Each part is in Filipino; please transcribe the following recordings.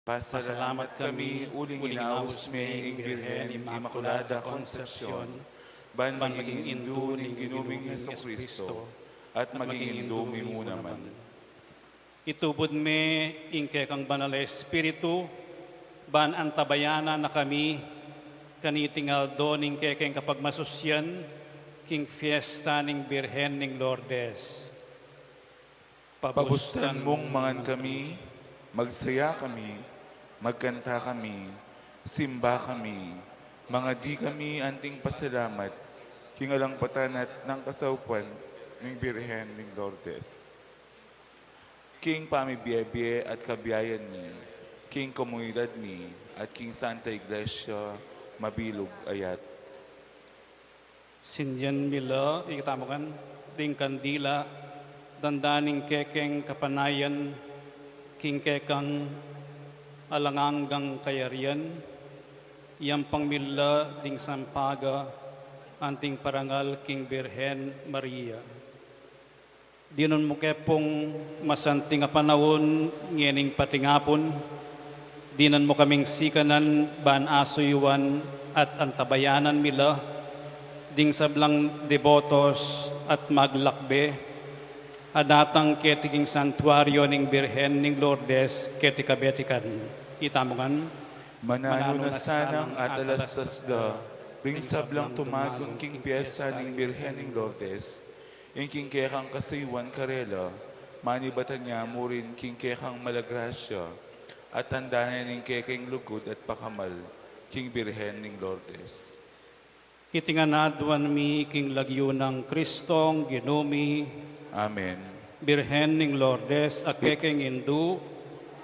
Pasalamat kami, uling inaus me, ing Birhen, Immaculada Concepcion, ban maging indu ning ginuming Heso Kristo, at maging indu mi mo naman. Itubod me, ingke kang banal na Espiritu, ban antabayana na kami, kanitingal do ning kekeng kapag masusyan, king fiesta ning Birhen ning Lourdes. Pabustan mong mangan kami, magsaya kami, magkanta kami, simba kami, mga di kami anting pasalamat, kingalang patanat ng kasawpan ng Birhen ng Lourdes. King pamibiyebye at kabiyayan ni, King komunidad ni, at King Santa Iglesia, mabilog ayat. Sinyan mila, ikatamukan, ding kandila, dandaning kekeng kapanayan, king kekang alanganggang kayarian, iyang pangmila ding sampaga, anting parangal king Birhen Maria. Dinon mo kepong masanting a panahon, ngening patingapon, dinan mo kaming sikanan, ban asuyuan at antabayanan mila, ding sablang debotos at maglakbe, adatang ketiging santuario ning Birhen ning Lourdes ketikabetikan. Itamongan, Manano na sanang at alastas da, ring sablang tumagon king piyesta ning Birhen ning Lourdes, ing king kekang kasayuan karela, manibatan niya mo rin king kekang malagrasya, at tandanan ning kekeng lugod at pakamal, king Birhen ning Lourdes. itinganaduan mi king lagyo ng Kristong ginumi, Amen. Birhen ning Lourdes, akekeng indu,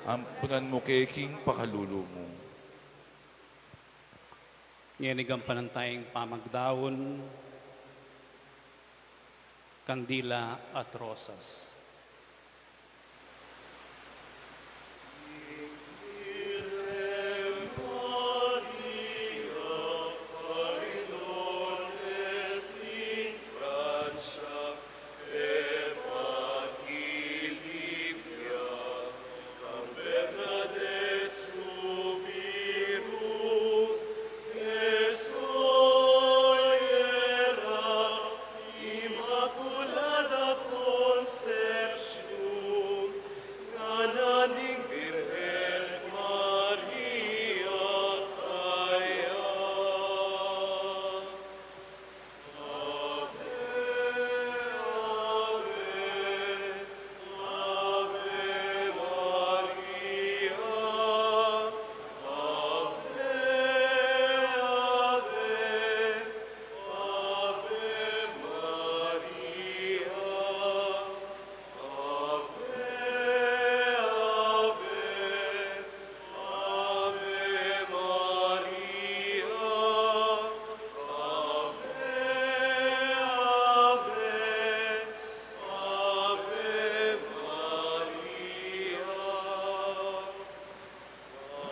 Ampunan mo keking pakalulu mo. ngenigam panantayang pamagdawon, kandila at rosas.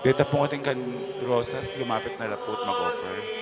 Dito po ating kan Rosas, lumapit na lapot mag-offer.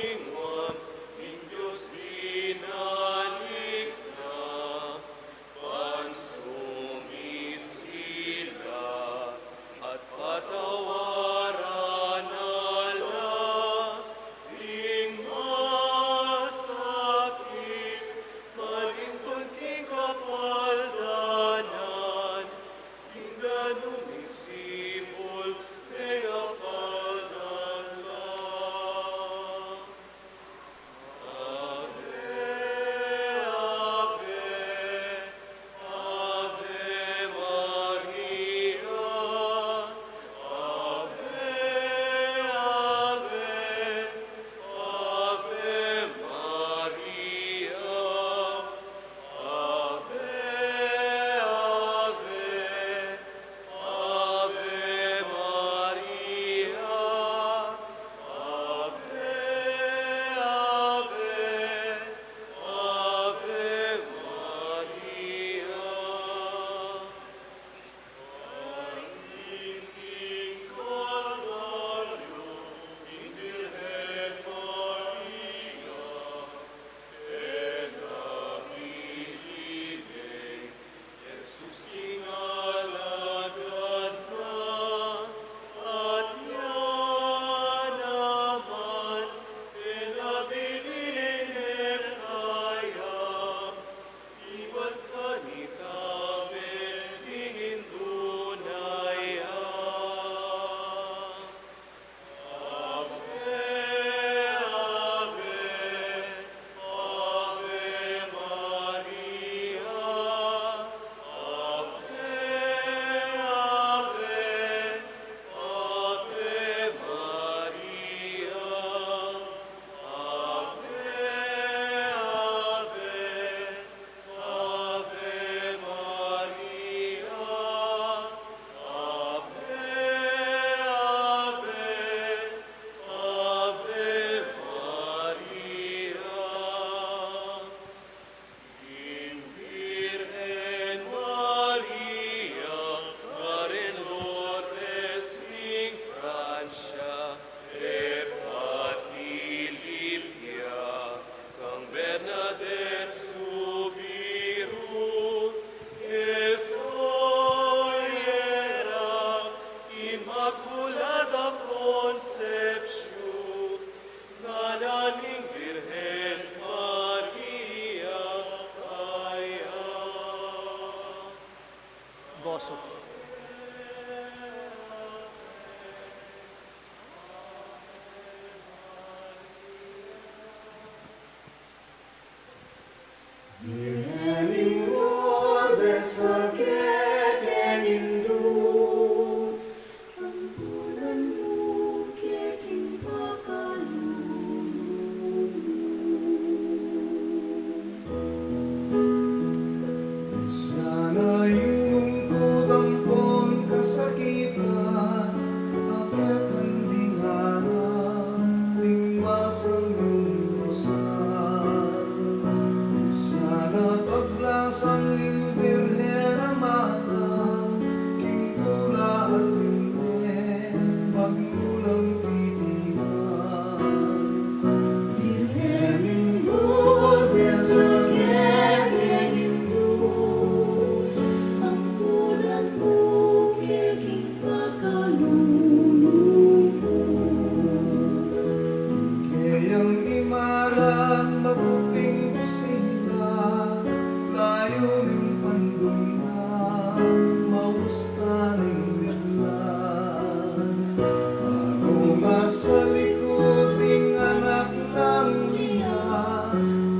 pustaning biglan. Marunga sa likod ng anak ng liya,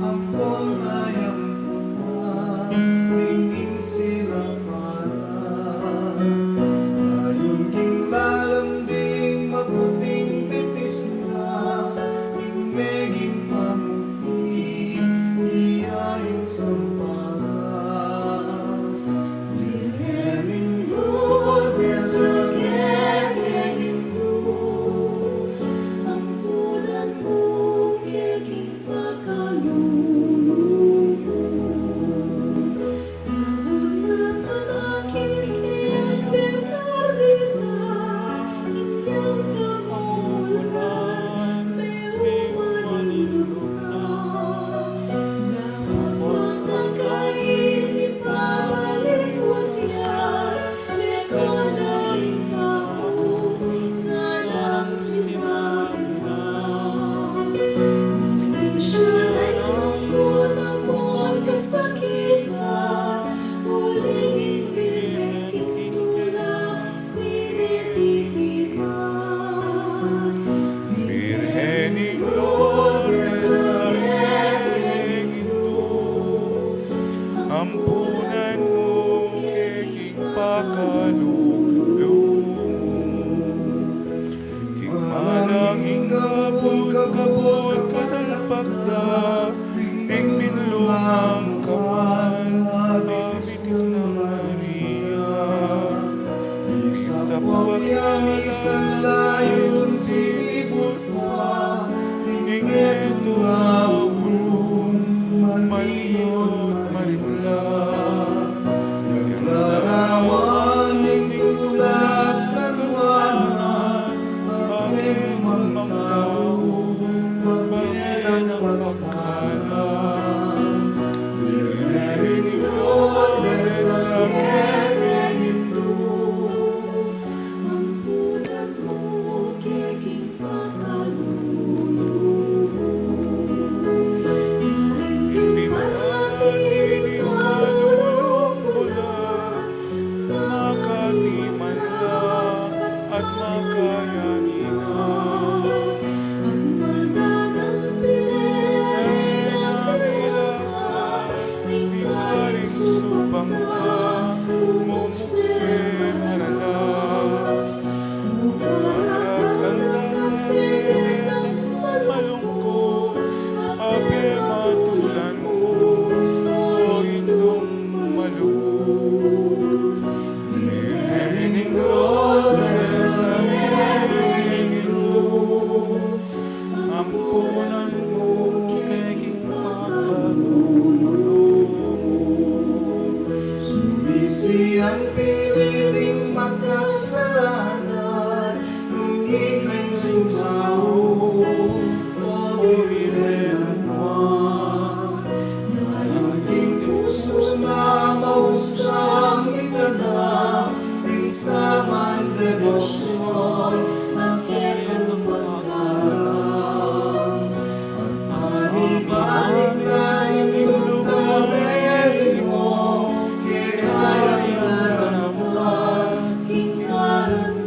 ampon ay ampunan, dingin sila para. Ngayon kinlalanding maputing bitis na, ingmeging pamuti, iyayin sampara. Virgenin Lourdes, Virgenin Lourdes, ampunan mo aking pagkalulubo. Abot na panakit kayang Bernardita, inyong kamulan, may umanilo na. Dapat bang nagkain, ipabalik mo siya, lekon na rin tao, nga nang sinabi na. Hindi siya ay lungkot ang buong kasakitan, muling invirekit tulad tinititipan. Virgenin Lourdes, Virgenin Lourdes, ampunan mo aking pagkalulubo. Tingmalangin kabul kadalpagda, ding minlungang kaman, abitis na Maria. Sa pagyaminsan layon sinibot pa, ingeto aulong, maliyot marimla. Naglarawan ng tulad kanwanan, aking magtao, magbayan ang pagkalan. Virgenin Lourdes, Virgenin Lourdes, ampunan mo aking pagkalulubo. Hindi marating kalulubo, Makatiman lang at makayanin na. ang manda ng pilay na nilaka, ikaw supang na, umukse maralas. Mukarakal na kasigit ang malungkot, ape matulan mo, o itong malugod. Virgenin Lourdes, Virgenin Lourdes, ampunan mo aking pagkalulubo. Sumisi ang piniling makasalanan, nung ika'y sumawo, o Virgen Juan. Ngayon king puso na mahusgang itala, insaman devosyon, aketang pagkalang. At maribalik na inyong pagkamerin mo, kaya kayang naramdaman, kingalan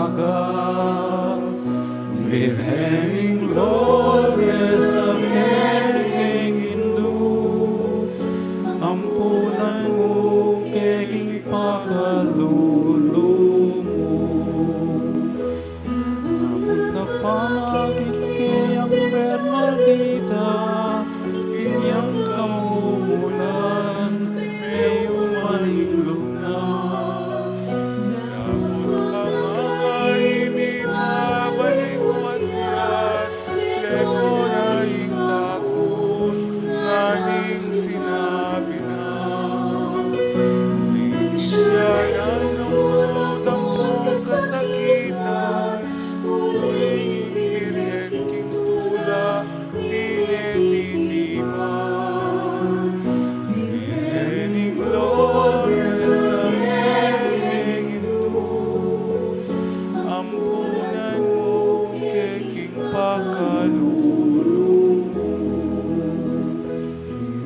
umaga. Virgening Lourdes sa keging Hindu, ampunan mo keging pakalulu mo. Abot na palagit kayang Bernardita, inyang kamumulan, may umahinglog na.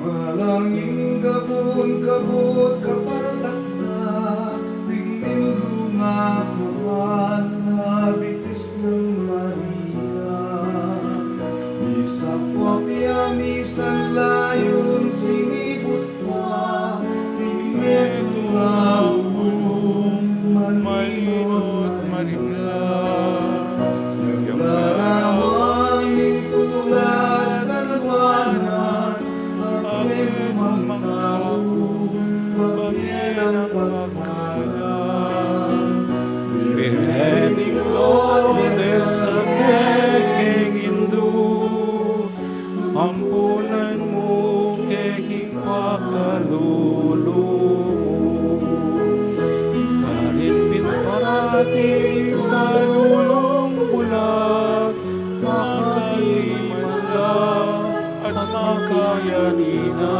Malanging gabon kabot kapardak na, dingmin lunga kawan na bitis ng Maria. Isakwak yamisan layon sinibot pa, dingmin lunga ubong maninot marila. Naglarawang tulad kalwanan, aking magtao, bagyan ang pagkalan. Virgening Lourdes sa keging Hindu, ampunan mo keging pakalulu mo. Kahit pinparati kalulong bulag, makakimala at makayanina.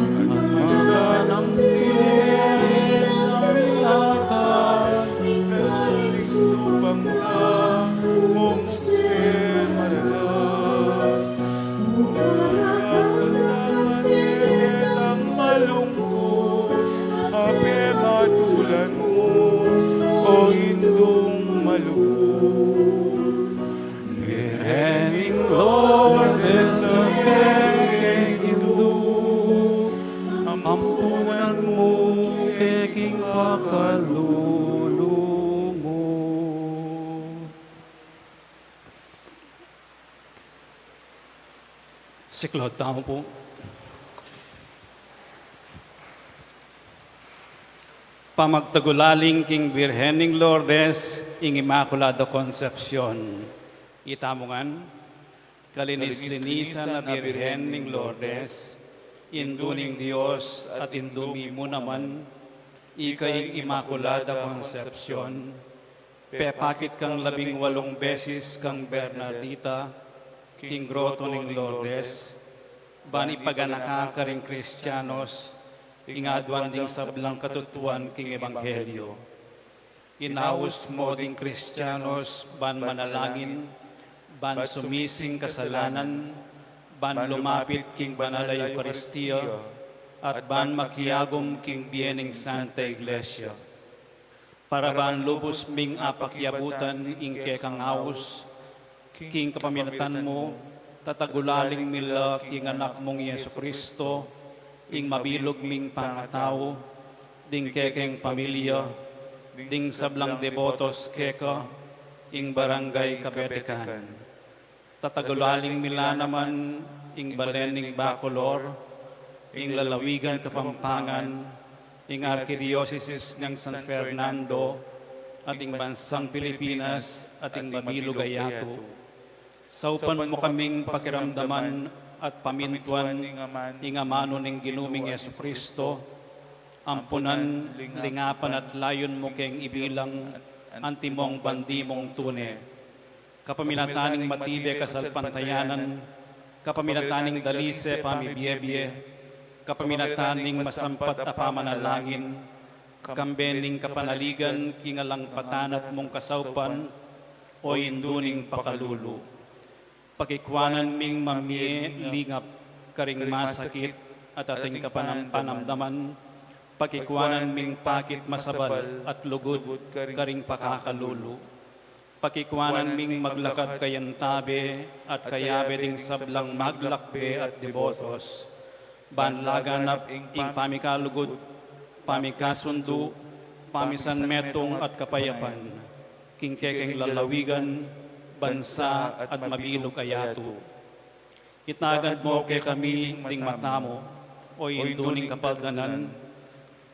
Ang mga ng tiyan ang iyakan, naging subang na mong ser madalas. Umarakalasit ang malungkot, ape matulan mo, o hindong malungkot. Virgening Lourdes sa keging Hindu, ampunan mo keging pakalulu mo. Siklod, tama po. Pamagtagulaling king Virgening Lourdes, ing Immaculada Concepcion. Itamongan, kalinis-linisan na Virgening Lourdes, induning Diyos at indumi mo naman, ikaing Immaculada Concepcion, pepakit kang 18 beses kang Bernardita, king Grotto ning Lourdes, bani paganaka ka ring Kristiyanos, ingadwan ding sablang katutuan king Ebanghelyo. Inaus mo ding Kristiyanos, ban manalangin, ban sumising kasalanan, ban lumapit king banal na Eucharistia, at ban makiyagom king biening Santa Iglesia. Para ban lubos ming apakyabutan ing kekang awus, king kapaminatan mo, tatagulaling mila king anak mong Yesu Kristo, ing mabilog ming pangatao, ding kekeng pamilya, ding sablang debotos keka, ing barangay Kabetikan. Tatagulaling mila naman, ing balening Bacolor, ing lalawigan Kapampangan, ing Archdiocese ng San Fernando, at ing bansang Pilipinas, at ing mabilog ayato. Saupan mo kaming pakiramdaman at pamintuan ing amano ning ginuming Yesu Kristo, ampunan, lingapan at layon mo keng ibilang antimong bandimong tune. Kapaminataning matibe kasalpantayanan, kapaminataning dalise pamibiyebye, kapaminataning masampat a pamanalangin, kambening kapanaligan kingalang patanat mong kasaupan, o induning pakalulu. Pakikwanan ming mamie lingap karing masakit at ating kapanamdaman, Pakikuanan ming pakit masabal at lugod karing pakakalulu. Pakikuanan ming maglakad kayan tabi at kayabe ding sablang maglakbe at debotos. Banlaganap ing pamikalugod, pamikasundu, pamisan metong at kapayapan, kingkekeng lalawigan, bansa at mabilog ayato. Itagad mo kay kami ding matamo, o induning kapaldanan,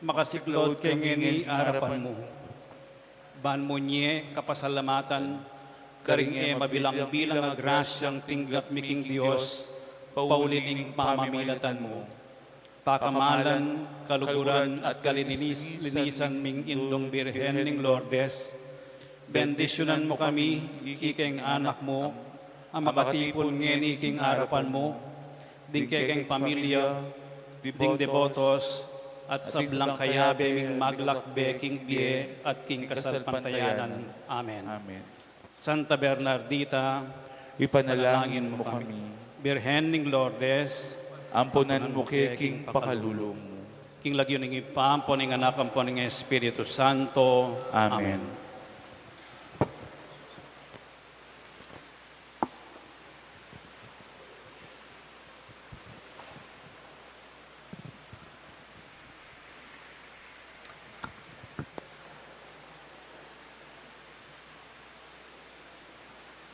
makasiklod kay ngeni arapan mo. Ban mo nye kapasalamatan, karing mabilang-bilang ang grasyang tinggap miking Diyos, pauliting pamamilatan mo. Pakamalan, kaluguran at kalinisan ming indong birhen ning Lourdes, bendisyonan mo kami, ikikeng anak mo, ang makatipon ngeni king arapan mo, ding kekeng pamilya, ding devotos, at sablang kayabe ming maglakbe king biye at king kasalpantayanan. Amen. Amen. Santa Bernardita, Ipanalangin mo kami. Birhen ning Lourdes, Ampunan mo kay king pakalulong mo. king lagyo ning ipampo ning anak ampo ning Espiritu Santo. Amen.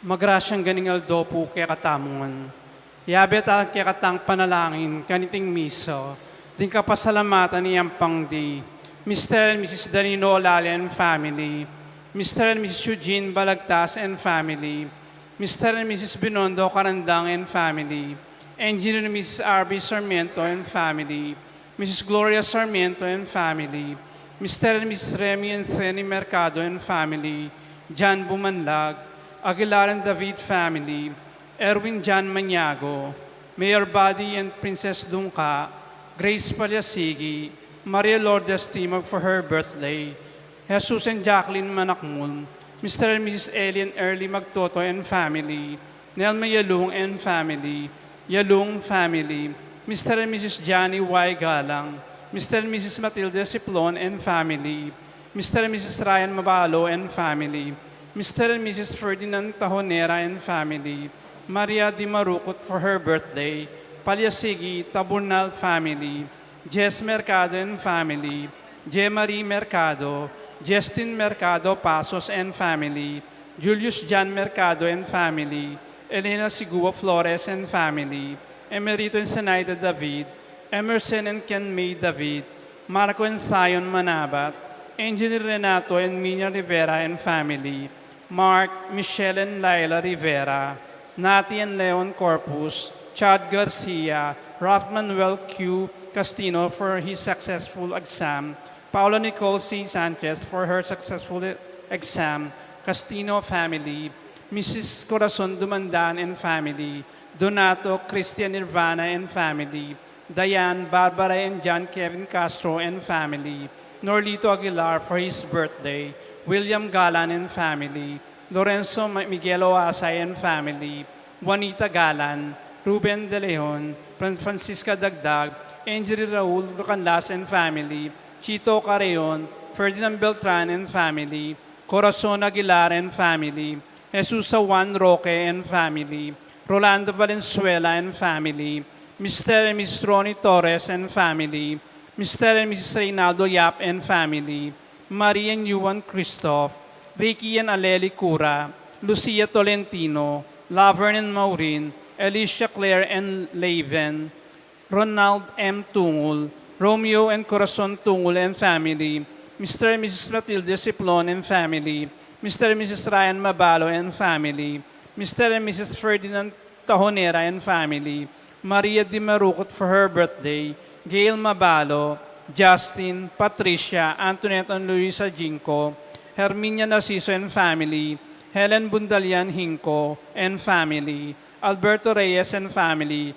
Magrasyang ganingal do po kaya katamungan. Yabet ang kaya katang panalangin, kaniting miso, din kapasalamatan niyang pangdi. Mr. and Mrs. Danilo Olale and family, Mr. and Mrs. Eugene Balagtas and family, Mr. and Mrs. Binondo Carandang and family, Engineer and Mrs. R.B. Sarmiento and family, Mrs. Gloria Sarmiento and family, Mr. and Mrs. Remy and Theny Mercado and family, John Bumanlag, Aguilar and David family, Erwin John Maniago, Mayor Buddy and Princess Dungka, Grace Palyasigi, Maria Lourdes Timog for her birthday, Jesus and Jacqueline Manakmul, Mr. and Mrs. Elian Early Magtoto and family, Nelma Yalung and family, Yalung family, Mr. and Mrs. Johnny Y. Galang, Mr. and Mrs. Matilde Siplon and family, Mr. and Mrs. Ryan Mabalo and family, Mr. and Mrs. Ferdinand Tahonera and family, Maria Di Marucot for her birthday, Palyasigi Taburnal family, Jess Mercado and family, J. Marie Mercado, Justin Mercado Pasos and family, Julius John Mercado and family, Elena Sigua Flores and family, Emerito and Senaida David, Emerson and Ken May David, Marco and Zion Manabat, Engineer Renato and Mina Rivera and family, Mark, Michelle and Laila Rivera, Nati and Leon Corpus, Chad Garcia, Ralph Manuel Q. Castino for his successful exam, Paula Nicole C. Sanchez for her successful exam, Castino family, Mrs. Corazon Dumandan and family, Donato Christian Nirvana and family, Diane, Barbara and John Kevin Castro and family, Norlito Aguilar for his birthday, William Galan and family, Lorenzo Miguel Oasay and family, Juanita Galan, Ruben De Leon, Francisca Dagdag, Angel Raul Rocanlas and family, Chito Carreon, Ferdinand Beltran and family, Corazon Aguilar and family, Jesus Juan Roque and family, Rolando Valenzuela and family, Mr. and Mrs. Ronnie Torres and family, Mr. and Mrs. Reynaldo Yap and family, Marie and Yuan Christoph, Ricky and Aleli Cura, Lucia Tolentino, Laverne and Maureen, Alicia Claire and Laven, Ronald M. Tungul, Romeo and Corazon Tungul and family, Mr. and Mrs. Matilde Siplon and family, Mr. and Mrs. Ryan Mabalo and family, Mr. and Mrs. Ferdinand Tahonera and family, Maria Di Marucot for her birthday, Gail Mabalo, Justin, Patricia, Antoinette and Luisa Jinko, Herminia Narciso and family, Helen Bundalian Hinko and family, Alberto Reyes and family,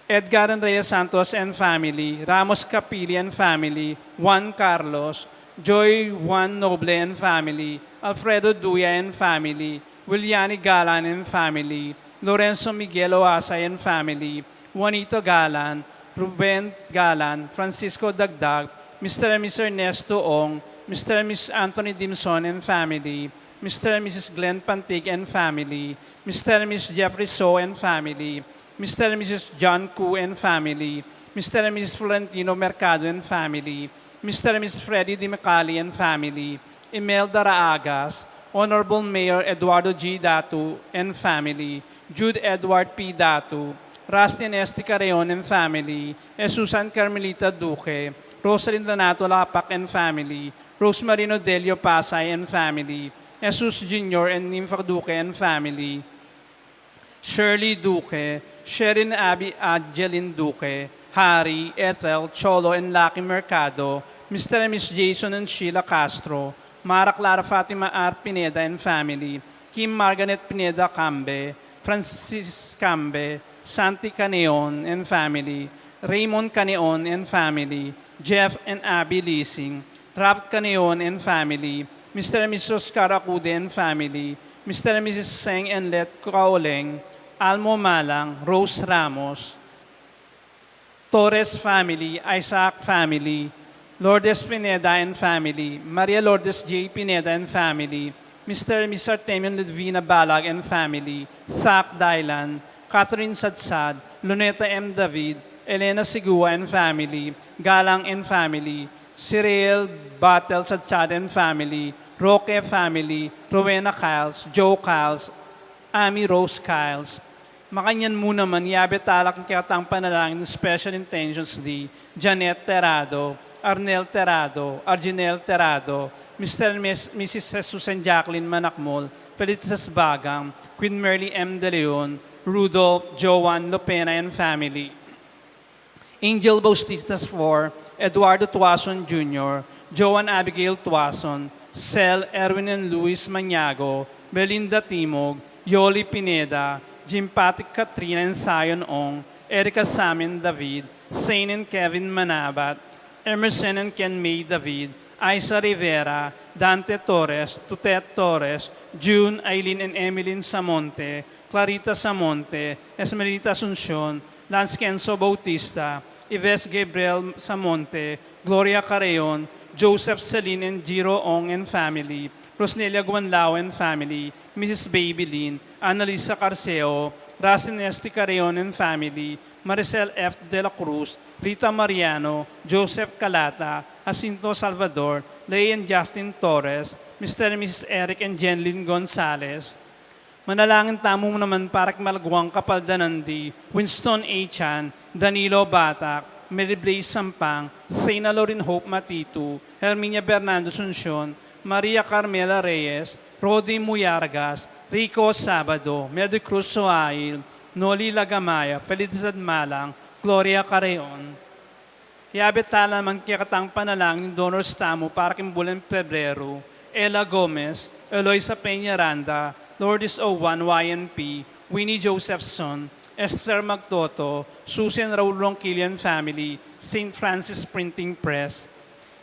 Edgar and Reyes Santos and family, Ramos Capili and family, Juan Carlos, Joy Juan Noble and family, Alfredo Duya and family, Williani Galan and family, Lorenzo Miguel Oasay and family, Juanito Galan, Ruben Galan, Francisco Dagdag, Mr. and Mrs. Ernesto Ong, Mr. and Mrs. Anthony Dimson and family, Mr. and Mrs. Glenn Pantig and family, Mr. and Mrs. Jeffrey So and family, Mr. and Mrs. John Koo and family, Mr. and Mrs. Florentino Mercado and family, Mr. and Mrs. Freddy Di Macali and family, Imelda Raagas, Honorable Mayor Eduardo G. Datu and family, Jude Edward P. Datu, Rustin Esti Carreon and family, Susan Carmelita Duque, Rosalind Donato Lapak and family, Rosemarino Delio Pasay and family, Jesus Jr. and Nympha Duque and family, Shirley Duque, Sherin Abby Angeline Duque, Harry, Ethel, Cholo, and Lucky Mercado, Mr. and Miss Jason and Sheila Castro, Mara Clara Fatima R. Pineda and family, Kim Margaret Pineda Cambe, Francis Cambe, Santi Caneon and family, Raymond Caneon and family, Jeff and Abby Leasing, Ralph Caneon and family, Mr. and Mrs. Oscar Acude and family, Mr. and Mrs. Seng and Let Kaoleng, Almo Malang, Rose Ramos, Torres family, Isaac family, Lourdes Pineda and family, Maria Lourdes J. Pineda and family, Mr. and Mrs. Artemian Ludvina Balag and family, Zach Dylan, Catherine Sadsad, Luneta M. David, Elena Sigua and family, Galang and family, Cyril Batel Sadsad and family, Roque family, Rowena Kyles, Joe Kyles, Amy Rose Kyles. Makanyan mo naman, yabe talak ng kiyatang panalangin ng Special Intentions Day, Janet Terado, Arnel Terado, Arginel Terado, Mr. and Mrs. Jesus and Jacqueline Manakmol, Felicitas Bagang, Queen Merly M. De Leon, Rudolph, Joan Lopena and family, Angel Baustistas IV, Eduardo Tuason Jr., Joan Abigail Tuason, Cel Erwin and Luis Maniago, Belinda Timog, Yoli Pineda, Jim Patrick Katrina and Zion Ong, Erica Samin David, Zane and Kevin Manabat, Emerson and Ken May David, Isa Rivera, Dante Torres, Tutet Torres, June, Eileen and Emeline Samonte, Clarita Samonte, Esmerita Asuncion, Lance Kenzo Bautista, Ives Gabriel Samonte, Gloria Carreon, Joseph Celine and Giro Ong and family, Rosnelia Guanlao and family, Mrs. Babylin, Annalisa Carceo, Rasin Esti Carreon and family, Maricel F. De La Cruz, Rita Mariano, Joseph Calata, Jacinto Salvador, Lay and Justin Torres, Mr. and Mrs. Eric and Jenlyn Gonzalez. Manalangin tamo mo naman para malagwang kapaldanandi, Winston A. Chan, Danilo Batak, Mary Blaze Sampang, Sena Lorin Hope Matitu, Herminia Bernardo Suncion, Maria Carmela Reyes, Rodi Muyargas, Rico Sabado, Merdy Cruz Soail, Noli Lagamaya, Felicidad Malang, Gloria Carreon. Iabetala man kikatang panalangin donors tamo para kimbulan Pebrero, Ella Gomez, Eloisa Peñaranda, Lourdes O1 YNP, Winnie Josephson, Esther Magtoto, Susan Raul Ronquillian Family, St. Francis Printing Press.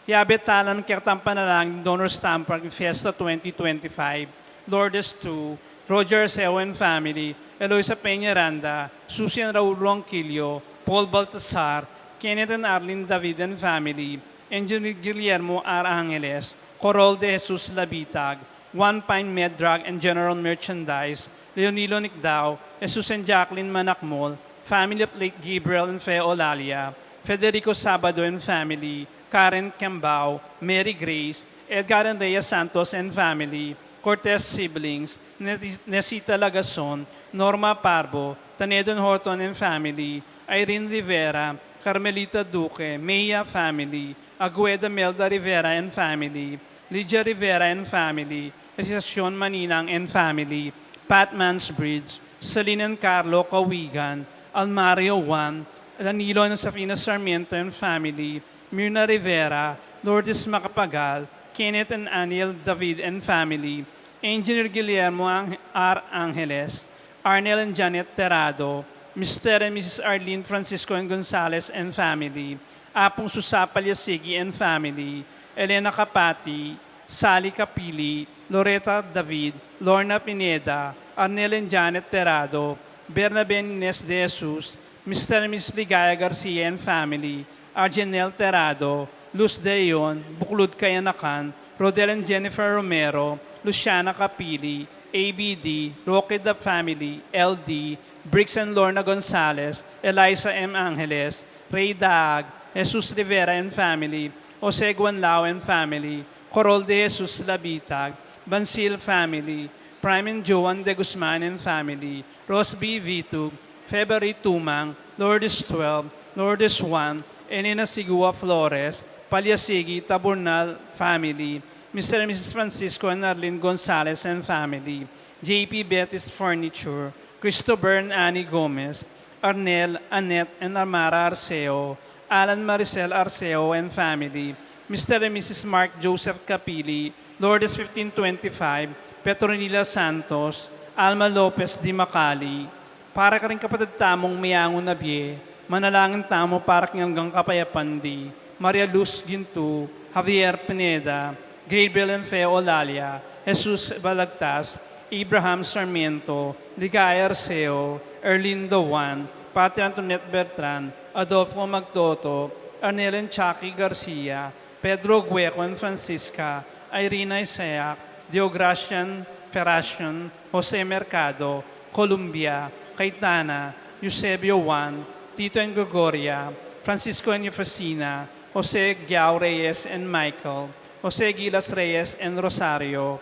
Iabetalan kikatang panalangin donors tamo para Fiesta 2025, Lourdes 2, Roger Sewen Family, Eloisa Peñaranda, Susan Raul Ronquillo, Paul Baltasar, Kenneth and Arlene David and family, Engineer Guillermo R. Angeles, Corol de Jesus Labitag, One Pine Med Drug and General Merchandise, Leonilo Nicdao, Jesus and Jacqueline Manakmol, family of late Gabriel and Fe Olalia, Federico Sabado and family, Karen Cambao, Mary Grace, Edgar and Reyes Santos and family, Cortez siblings, Nesita Lagason, Norma Parbo, Tanedon Horton and family, Irene Rivera, Carmelita Duque, Maya family, Agueda Melda Rivera and family, Lydia Rivera and family, Rizasyon Maninang and family, Pat Mansbridge, Celine and Carlo Kawigan, Almario Juan, Danilo and Safina Sarmiento and family, Mirna Rivera, Lourdes Macapagal, Kenneth and Aniel David and family, Engineer Guillermo R. Angeles, Arnel and Janet Terrado, Mr. and Mrs. Arlene Francisco and Gonzalez and family, Apong Susapa Yasigi and family, Elena Capati, Sally Capili, Loretta David, Lorna Pineda, Arnel and Janet Terrado, Bernabe Ines de Jesus, Mr. and Mrs. Ligaya Garcia and family, Arjenel Terrado, Luz De Leon, Buklod Kayanakan, Rodel and Jennifer Romero, Luciana Capili, ABD, Roque the Family, LD, Briggs and Lorna Gonzalez, Eliza M. Angeles, Ray Daag, Jesus Rivera and Family, Jose Guanlao and Family, Corol de Jesus Labitag, Bansil Family, Prime and Joan de Guzman and Family, Ross B. Vitug, February Tumang, Lourdes 12, Lourdes 1, Enina Sigua Flores, Palyasigi, Taburnal Family, Mr. and Mrs. Francisco and Arlene Gonzalez and Family, JP Betis Furniture, Christopher and Annie Gomez, Arnel, Annette and Amara Arceo, Alan Maricel Arceo and Family, Mr. and Mrs. Mark Joseph Capili, Lourdes 1525, Petronila Santos, Alma Lopez Di Macali, para ka rin kapatid tamong mayangon na biye, manalangin tamo para hanggang kapayapan di, Maria Luz Gintu, Javier Pineda, Gabriel and Feo Olalia, Jesus Balagtas, Abraham Sarmiento, Ligaya Arceo, Erlindo Juan, Pati Antoinette Bertran, Adolfo Magtoto, Arnel and Chucky Garcia, Pedro Gueco and Francisca, Irina Isaac, Deogracian Ferracion, Jose Mercado, Columbia, Caetana, Eusebio Juan, Tito and Gregoria, Francisco and Eufesina, Jose Giao Reyes and Michael, Jose Gilas Reyes and Rosario,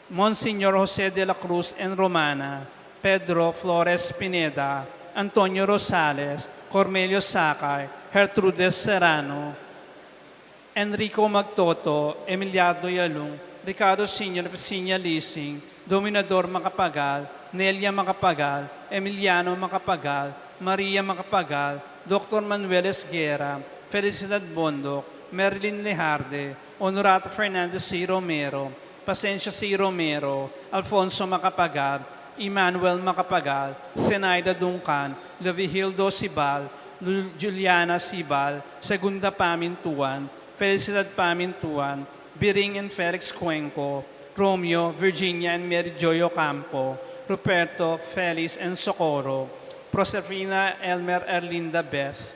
Monsignor Jose de la Cruz and Romana, Pedro Flores Pineda, Antonio Rosales, Cormelio Sakay, Gertrudes Serrano, Enrico Magtoto, Emiliano Yalung, Ricardo Sr. Ficinia Lising, Dominador Macapagal, Nelia Macapagal, Emiliano Macapagal, Maria Macapagal, Dr. Manuel Esguera, Felicidad Bondok, Merlin Lejarde, Honorato Fernandez C. Romero, Pasencia C. Romero, Alfonso Macapagal, Emmanuel Macapagal, Zenaida Duncan, Levihildo Sibal, Juliana Sibal, Segunda Pamintuan, Felicidad Pamintuan, Biring and Felix Cuenco, Romeo, Virginia and Mary Joy Ocampo, Ruperto, Feliz and Socorro, Prosefina Elmer Erlinda Beth,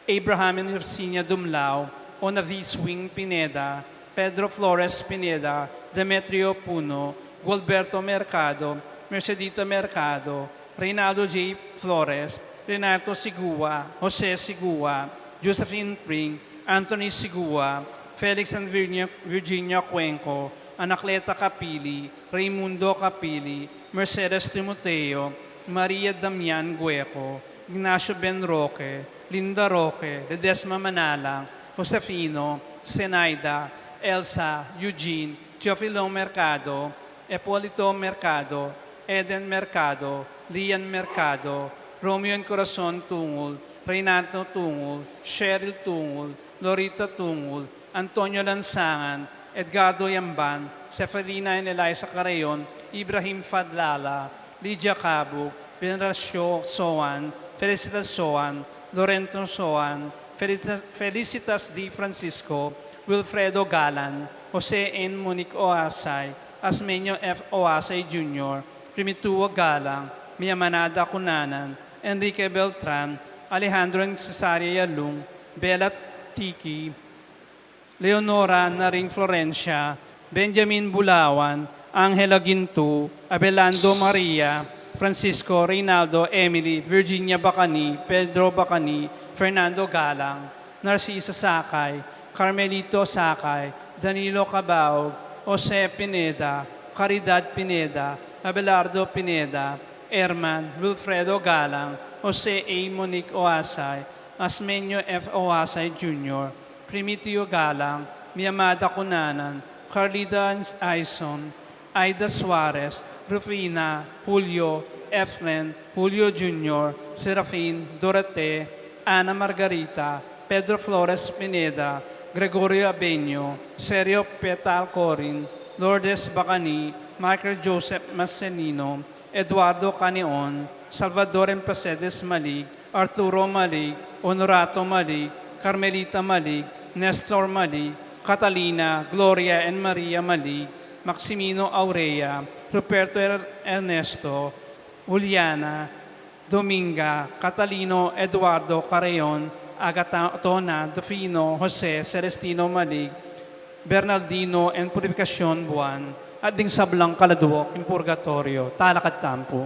Abraham and Yersinia Dumlao, Onavi Swing Pineda, Pedro Flores Pineda, Demetrio Puno, Gualberto Mercado, Mercedito Mercado, Reynaldo J. Flores, Renato Sigua, Jose Sigua, Josephine Pring, Anthony Sigua, Felix and Virginia Cuenco, Anacleta Capili, Raimundo Capili, Mercedes Timoteo, Maria Damian Gueco, Ignacio Ben Roque, Linda Roque, Ledesma Manalang, Josefino, Zenaida, Elsa, Eugene, Teofilo Mercado, Epolito Mercado, Eden Mercado, Lian Mercado, Romeo and Corazon Tungul, Renato Tungul, Cheryl Tungul, Lorita Tungul, Antonio Lansangan, Edgardo Yamban, Seferina and Eliza Carayon, Ibrahim Fadlala, Lydia Cabo, Veneracio Soan, Felicitas Soan, Lorento Soan, Felicitas D. Francisco, Wilfredo Galan, Jose N. Monique Oasay, Asmenio F. Oasay Jr., Primituo Galang, Miyamanada Cunanan, Enrique Beltran, Alejandro and Cesaria Yalung, Bella Tiki, Leonora Naring Florencia, Benjamin Bulawan, Angela Gintu, Abelardo Maria, Francisco Reynaldo Emily, Virginia Bacani, Pedro Bacani, Fernando Galang, Narcisa Sakay, Carmelito Sakay, Danilo Cabao, Jose Pineda, Caridad Pineda, Abelardo Pineda, Herman, Wilfredo Galang, Jose A. Monique Oasay, Asmenio F. Oasay Jr., Primitio Galang, Miyamada Cunanan, Carlita Aison, Aida Suarez, Rufina, Julio, Efren, Julio Jr., Serafin, Dorate, Ana Margarita, Pedro Flores Pineda, Gregorio Abenyo, Sergio Petal Corin, Lourdes Bacani, Michael Joseph Marcelino, Eduardo Canion, Salvador Pacedes Malig, Arturo Malig, Honorato Malig, Carmelita Malig, Nestor Malig, Catalina, Gloria and Maria Malig, Maximino Aurea, Ruperto Ernesto, Juliana, Dominga, Catalino Eduardo Carreon, Agatona, Dofino, Jose, Celestino Malig, Bernardino, and Purificacion Buwan, at ding sablang kaladuok, in purgatorio, talak at tampo.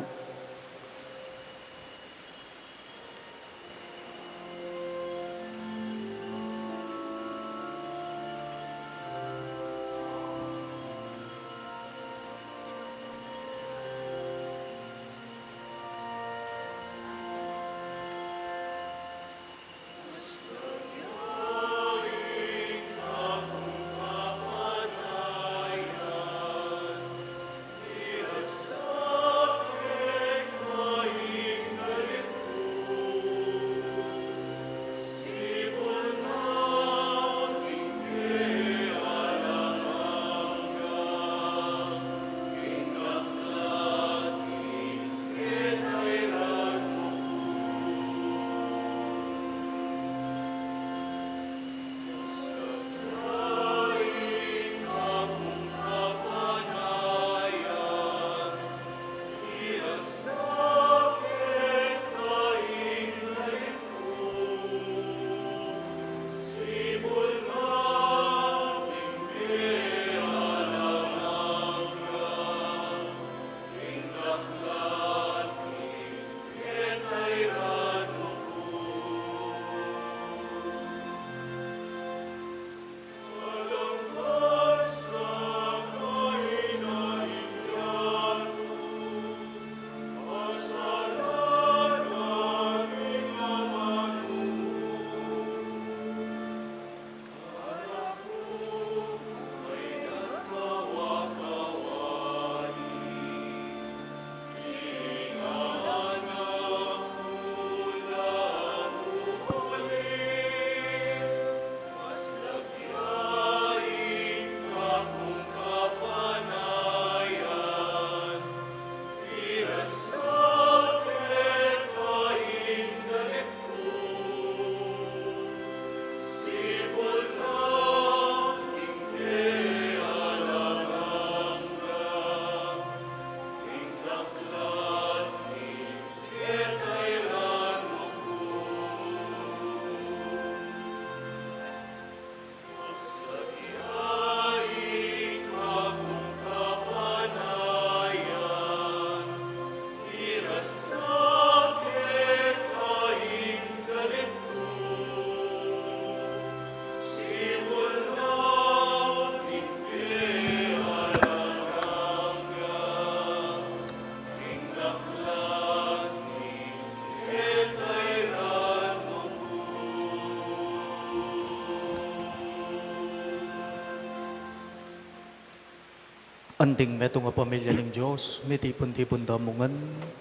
Anding meto nga pamilya ng Diyos, may tipon-tipon damungan,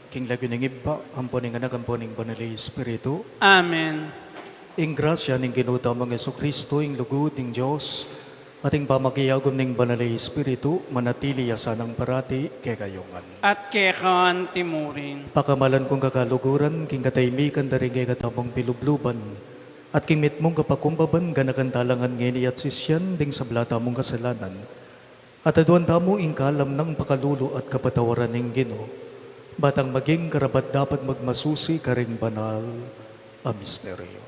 king lagyo ng iba, amponing anak, amponing banali Espiritu. Amen. Ing grasya ng ginutamang Yesu Kristo, ing lugod ng Diyos, ating pamakiyagom ng banali Espiritu, manatili yasanang parati, kay kayungan. At kekan timurin. Pakamalan kong kakaluguran, king kataymikan daring kay katamang pilubluban, at king mitmong kapakumbaban, ganakantalangan ngeni at sisyan, ding sablata mong kasalanan. At aduan damo ing kalam ng pakalulo at kapatawaran ng Ginoo, batang maging karapat dapat magmasusi karing banal a misteryo.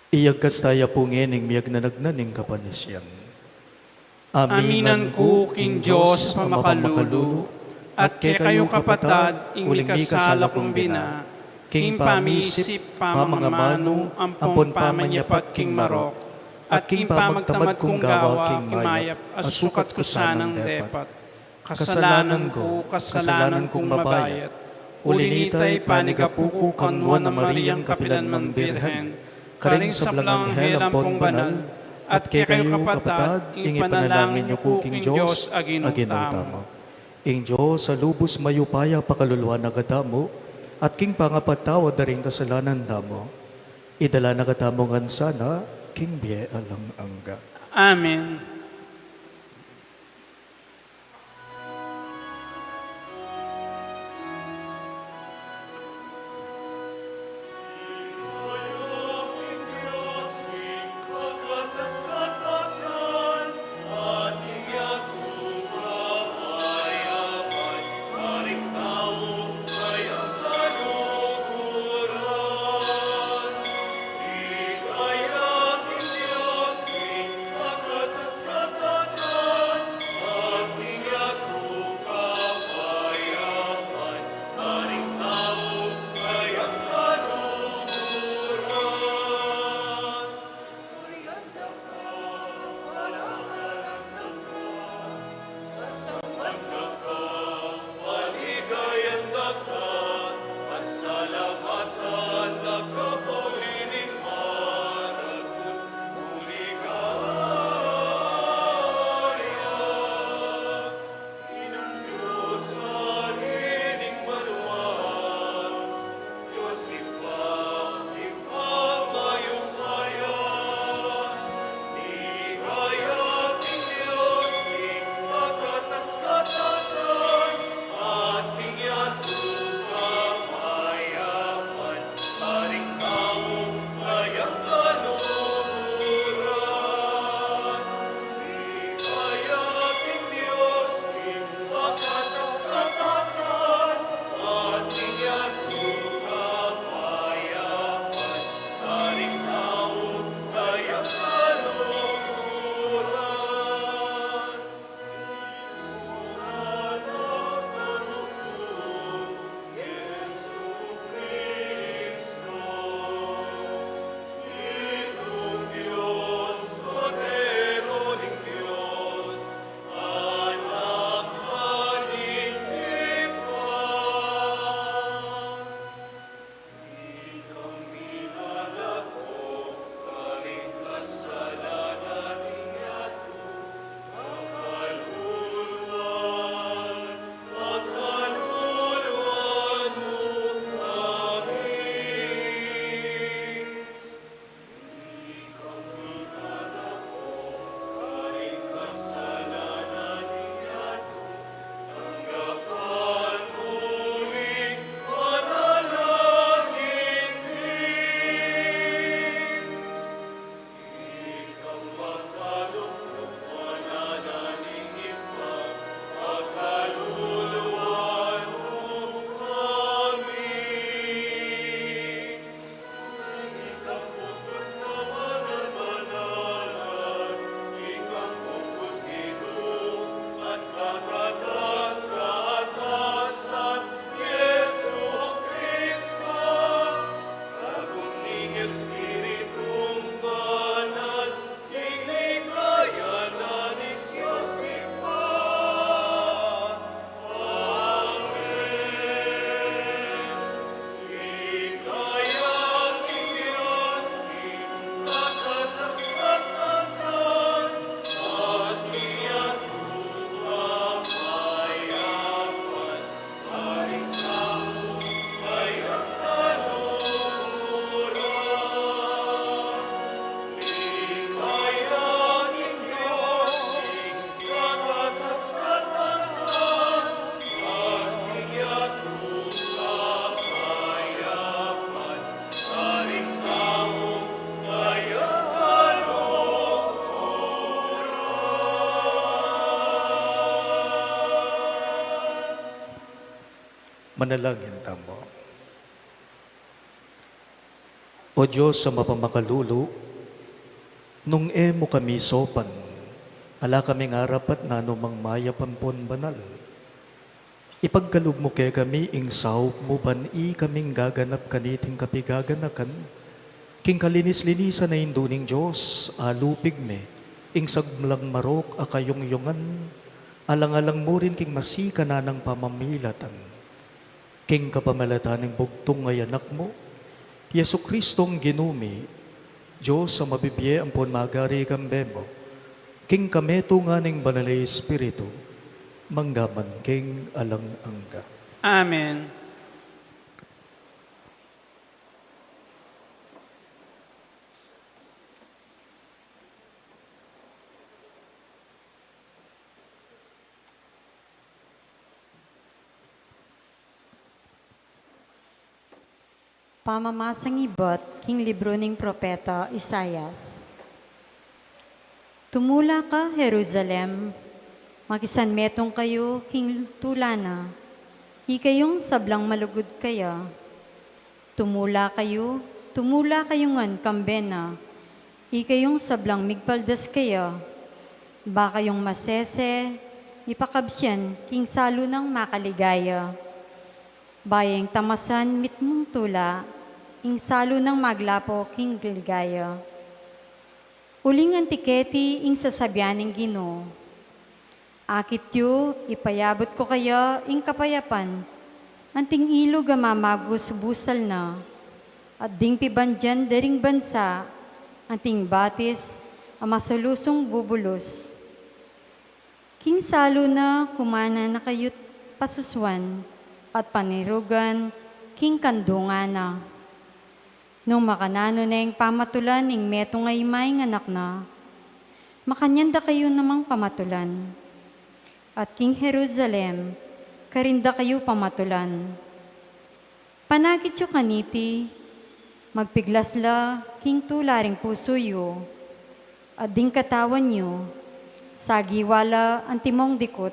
Iyagkas tayo po ngening miyag na nagnaning kapanisyan. Aminan ko, King Diyos, pamakalulu, at kay kayo kapatad, ing mikasala kong bina, King pamisip, pamangamano, ampon pamanyapat, King marok, at King pamagtamad kong gawa, King mayap, asukat ko sanang depat. Kasalanan kong mabayat, ulinitay panigapuko kanwa na Mariyang kapilan mang birhen, karing sa blanghel ampong banal, at kay kayo kapatad, ing panalangin niyo ko, King Diyos, aginutamo. Ing Diyos, sa lubos mayupaya pakaluluwa na kadamo, at king pangapatawa da rin kasalanan damo, idala na katamongan sana, king biye alang angga. Amen. Manalangin tamo. O Diyos sa mapamakalulo, nung emo kami sopan, ala kami ngarapat na anumang maya pampon banal. Ipagkalog mo kay kami, ing sahop mo ban kaming gaganap kaniting kapigaganakan, king kalinis-linisan na induning Diyos, alupig me, ing sagmlang marok akayong yungan, alang-alang mo rin king masika na ng pamamilatan, king kapamalatan ng bugtong ngay anak mo, Yesu Kristong ginumi, Diyos sa mabibiye ampon magari kambemo, king kameto nga ng banalay Espiritu, manggaman king alang-angga. Amen. Pamamasang ibot, king libro ng propeta Isayas. Tumula ka, Jerusalem, makisanmetong kayo, king tulana, ikayong sablang malugod kaya. Tumula kayo ngan kambena, ikayong sablang migpaldas kaya. Ba kayong masese, ipakabsyan, king salo ng makaligaya. Bayeng tamasan mitmong tula, ing salo ng maglapo king ligaya. Uling antiketi ing sasabyaning Ginoo. Akit yu, ipayabot ko kaya ing kapayapan, anting ilog amamagos busal na, at ding pibandyan daring bansa, anting batis amasalusong bubulos. King salo na kumana na kayut pasuswan, at panirugan, king kandungan na. Nung makanano na yung pamatulan, ing meto ngay may anak na, makanyanda kayo namang pamatulan. At king Jerusalem, karinda kayo pamatulan. Panagit yu kaniti, magpiglasla, king tularing puso yu, at ding katawan yu, sagiwala ang timong dikot.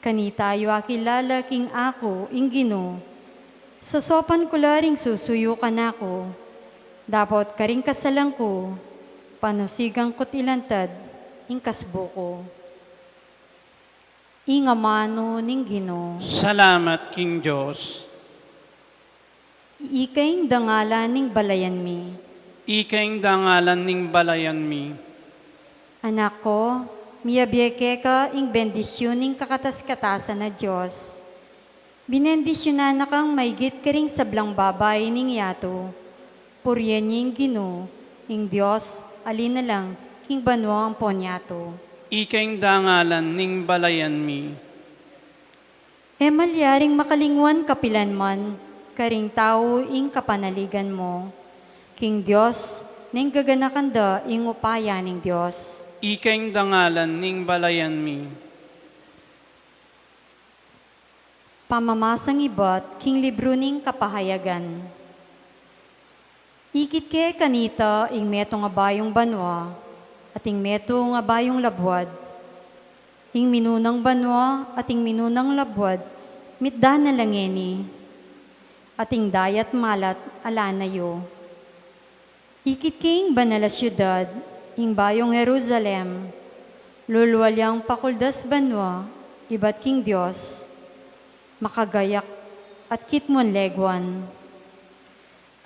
Kanita yu akilala king ako, ing Ginoo, sa sopan kularing susuyo ka na ko, dapat karing kasalang ko, panusigang ko't ilantad, ing kasbo ko. Ingamano ning Ginoo, Salamat, King Diyos. ikayng dangalan ning balayan mi. Ikaing dangalan ning balayan mi. Anak ko, miyabiyeke ka ing bendisyon ning kakatas-katasan na Diyos. Binendisyonan na kang maigit ka ring sablang babay ning yato. Puryan ning Ginoo, ing Diyos, alin na lang, king banwa ang ponyato. Ikaing dangalan ning balayan mi. Malyaring makalingwan kapilan man, karing tao ing kapanaligan mo. King Diyos, ning gaganakanda ing upaya ning Diyos. Ikaing dangalan ning balayan mi. Pamamasang ibot, king libro ning kapahayagan. Ikit ke kanita ing meto nga bayong banwa, at ing meto nga bayong labwad. Ing minunang banwa at ing minunang labwad, mitda na langeni. At ing dayat malat alanayo. Ikit ke ing banala syudad, ing bayong Jerusalem, lulwalyang pakuldas banwa, ibat king Diyos, makagayak at kitmon legwan.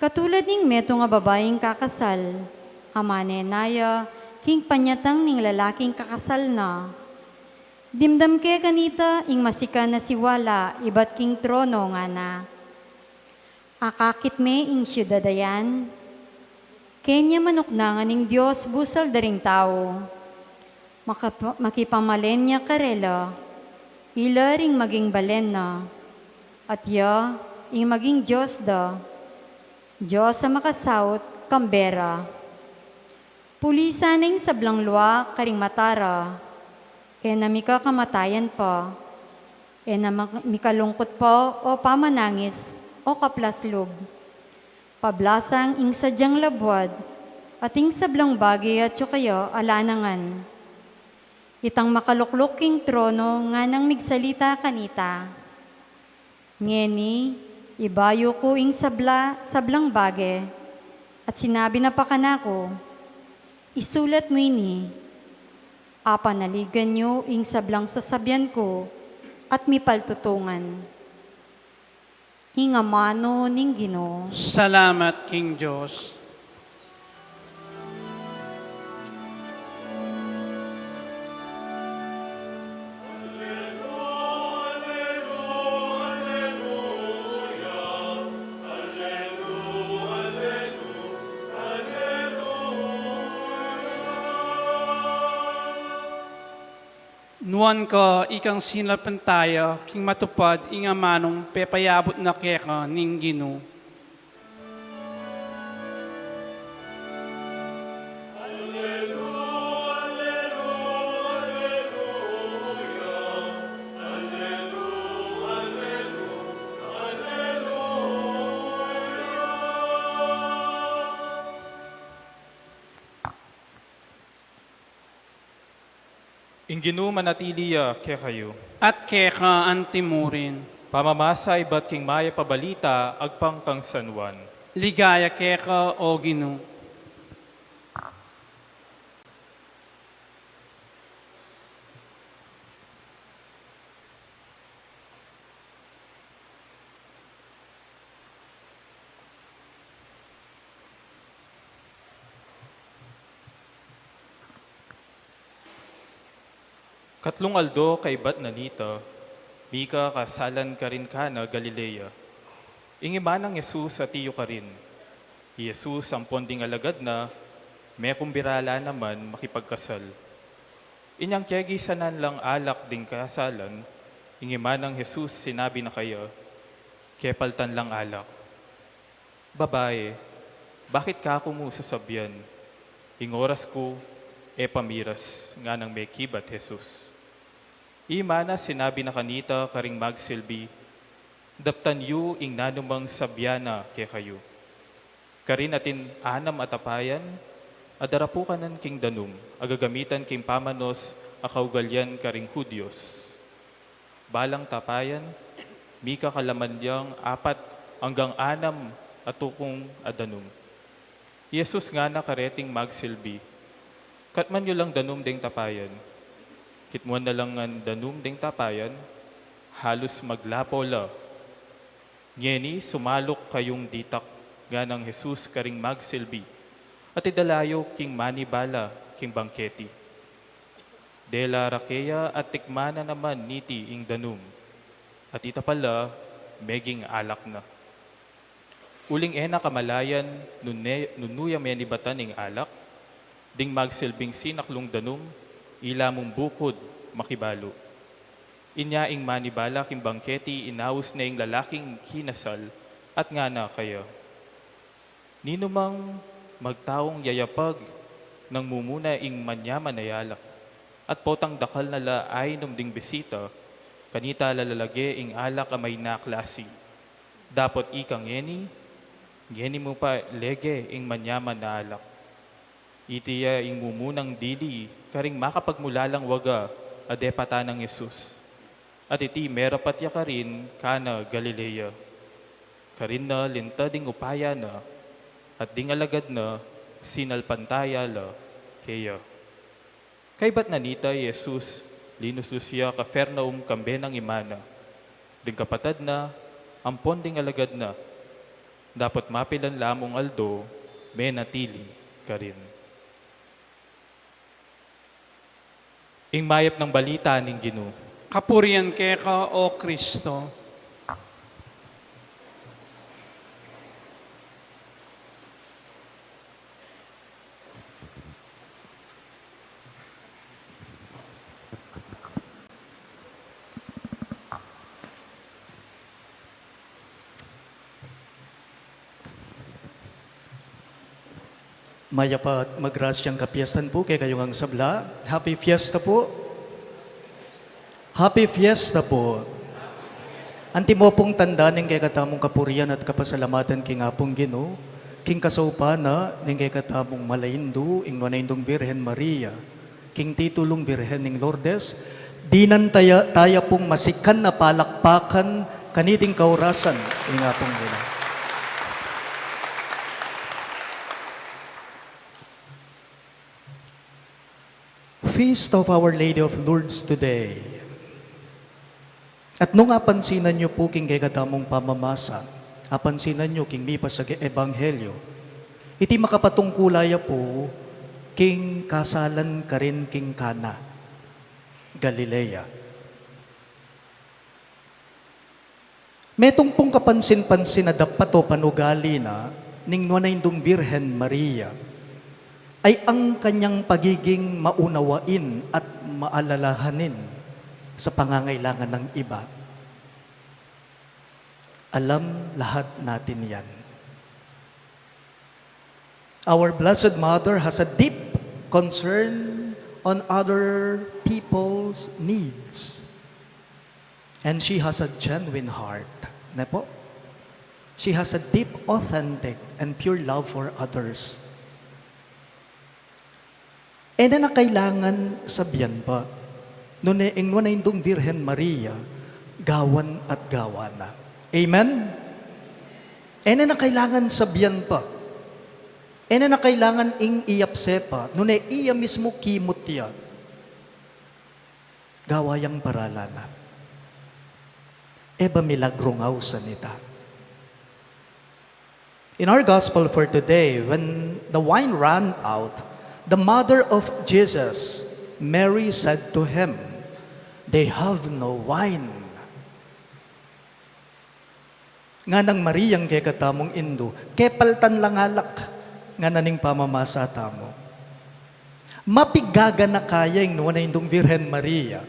Katulad ning meto nga babaeng kakasal, amane naya, king panyatang ning lalaking kakasal na. Dimdam ke kanita, ing masika na siwala, ibat king trono nga na. Akakit me ing syudadayan, kenya manok na nga ning Diyos busal daring tao. Makipamalen niya karela, ila ring maging balen na. At ya, ing maging Diyos da. Diyos sa makasawt, kambera. Pulisan ing sablang luwa, karing matara. Na mika kamatayan pa. Na mikalungkot pa o pamanangis o kaplaslog. Pablasang ing sadyang labwad, at ing sablang bagay at kayo alanangan. Itang makalukluking trono nga nang migsalita kanita. Ngeni, ibayo ko ing sablang bage, at sinabi na pakanako, isulat mo ini, apanaligan nyo ing sablang sasabyan ko, at mipaltutungan. Hingamano ning Ginoo. Salamat, King Diyos. Nuan ka, ikang sinalpan tayo, king matupad, inga manong pepayabot na keka ning Ginoo. Inginu manatiliya kaya kayo. At keka antimurin, Pamamasay ba't king maya pabalita agpang kang sanwan. ligaya keka o Ginoo. Katlong aldo kay bat nanita, Mika kasalan ka rin ka na Galilea. Ingimanang Yesus at iyo ka rin. Yesus ang ponding alagad na, may kumbirala naman makipagkasal. Inyang kyagisanan lang alak ding kasalan, ingimanang Jesus sinabi na kayo, kepaltan lang alak. Babae, bakit ka ako mo sasabyan? Ingoras ko, pamiras nga ng may kibat Jesus. Imana sinabi na kanita karing magsilbi, daptan yu ing nanumang sabyana kay kayo. Karin atin anam atapayan, adarapukanan king danum, agagamitan king pamanos, akaugalyan karing Hudyos. Balang tapayan, mika kalamanyang 4 hanggang 6 atukong adanum. Yesus nga na kareting magsilbi, katman nyo lang danum ding tapayan. Kitmuan na lang ang danum ding tapayan, halos maglapo la. Ngeni, sumalok kayong ditak nga ng Jesus karing magsilbi, at idalayo king manibala king bangketi. Dela rakeya at tikmana naman niti ing danum, at ita pala meging alak na. Uling ena kamalayan, nunuya menibatan ing alak, ding magsilbing sinaklong danum, ila mong bukod makibalo. Inyaing manibala king bangketi, inaus na ing lalaking kinasal, at nga na kayo. Ninumang magtaong yayapag, nang mumuna ing manyaman na yalak, at potang dakal na la ay ding bisita, kanita lalalage ing alak amay na klasi. Dapot ikang ngeni mo pa lege ing manyaman na alak. Itiya ing mumunang dili, karing makapagmulalang waga, adepata ng Yesus. At iti merapatya ka rin, kana Galilea. Karin na linta ding upaya na, at ding alagad na, sinalpantaya la, kaya. Kay ba't nanita Yesus, linususya ka Fernaum kambenang imana. Ding kapatad na, ampon ding alagad na, dapat mapilan lamong aldo, may natili ka rin. Ing mayap ng balita ning Ginoo. Kapurian keka o Kristo. Maya pa at magrasyang kapiestan po kay kayong ang sabla. Happy Fiesta po. Happy Fiesta po. Anti mo pong tandaning kay katamong kapurian at kapasalamatan king apong Ginoo, king kasaupana ning kay katamong malaindu ing wanaindong Birhen Maria, king titulong Birhen ning Lourdes, dinan taya pong masikan na palakpakan kaniting kaurasan, inga pong nila. Feast of Our Lady of Lourdes today. At nung apansinan nyo po king kagatamong pamamasa, apansinan nyo king mipas sa ebanghelyo, iti makapatungkulaya po king kasalan ka rin king Kana, Galilea. Metong pong kapansin-pansin na dapat o panugali na ning nuanaindong Birhen Maria ay ang kanyang pagiging maunawain at maalalahanin sa pangangailangan ng iba. Alam lahat natin yan. Our Blessed Mother has a deep concern on other people's needs. And she has a genuine heart. Na po? She has a deep, authentic, and pure love for others. E na kailangan sabihan pa, noon na indong Virhen Maria, gawan at gawana. Amen? E na kailangan sabihan pa, e na kailangan ing iyapsepa, noon iya mismo kimot ya, gawayang paralana. Eba milagro nga sanita. In our gospel for today, when the wine ran out, the mother of Jesus, Mary, said to him, "They have no wine." Nga nang Mariyang kay katamong Indo, kepaltan lang alak, nga naning pamamasa tamo. Mapigaga na kaya yung nuwan na Indong Virhen Maria.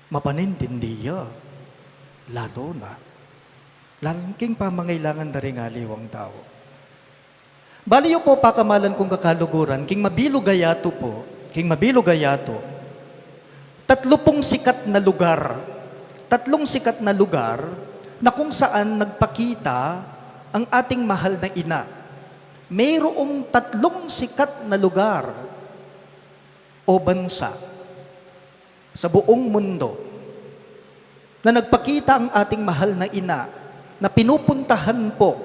Mapanintindiya, lalo na. Lalangking pamangailangan na rin aliwang tao. Baliyo po pakamalan kong kakaluguran, king Mabilo Gayato po, king Mabilo Gayato, tatlong sikat na lugar na kung saan nagpakita ang ating mahal na ina. Mayroong 3 sikat na lugar o bansa sa buong mundo na nagpakita ang ating mahal na ina na pinupuntahan po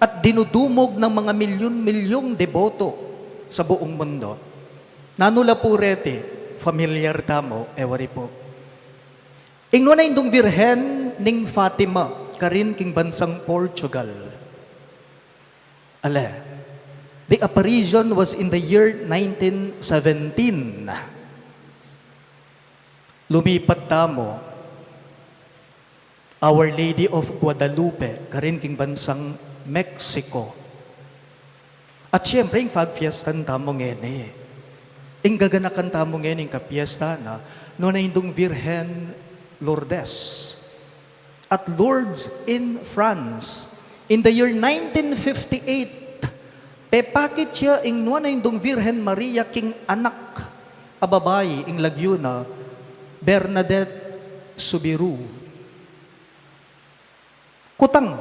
at dinudumog ng mga milyon-milyong deboto sa buong mundo. Nanula po rete, familiar tamo, ewari po. Ingno na indong Virhen ning Fatima, karin king bansang Portugal. The apparition was in the year 1917. Lumipat tamo, Our Lady of Guadalupe, karin king bansang Mexico. At siyempre, yung fag-fiestan tamo ngene. Yung gaganakan tamo ngene yung kapiesta na no na indong Virhen Lourdes. At Lourdes in France, in the year 1958, pepakit siya ing no na indong Virhen Maria king anak, ababay, ing Laguna, Bernadette Subiru. Kutang.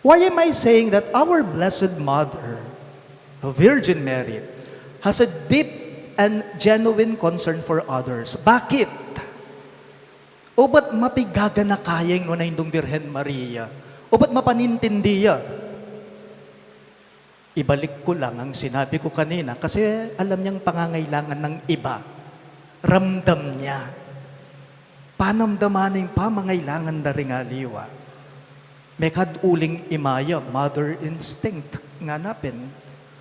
Why am I saying that our Blessed Mother, the Virgin Mary, has a deep and genuine concern for others? Bakit? O ba't mapigaga na kayang no na indong Virhen Maria? O ba't mapanintindiya? Ibalik ko lang ang sinabi ko kanina kasi alam niyang pangangailangan ng iba. Ramdam niya. Panamdaman yung pamangailangan na rin aliwa. May kaduling imaya, mother instinct, nga napin,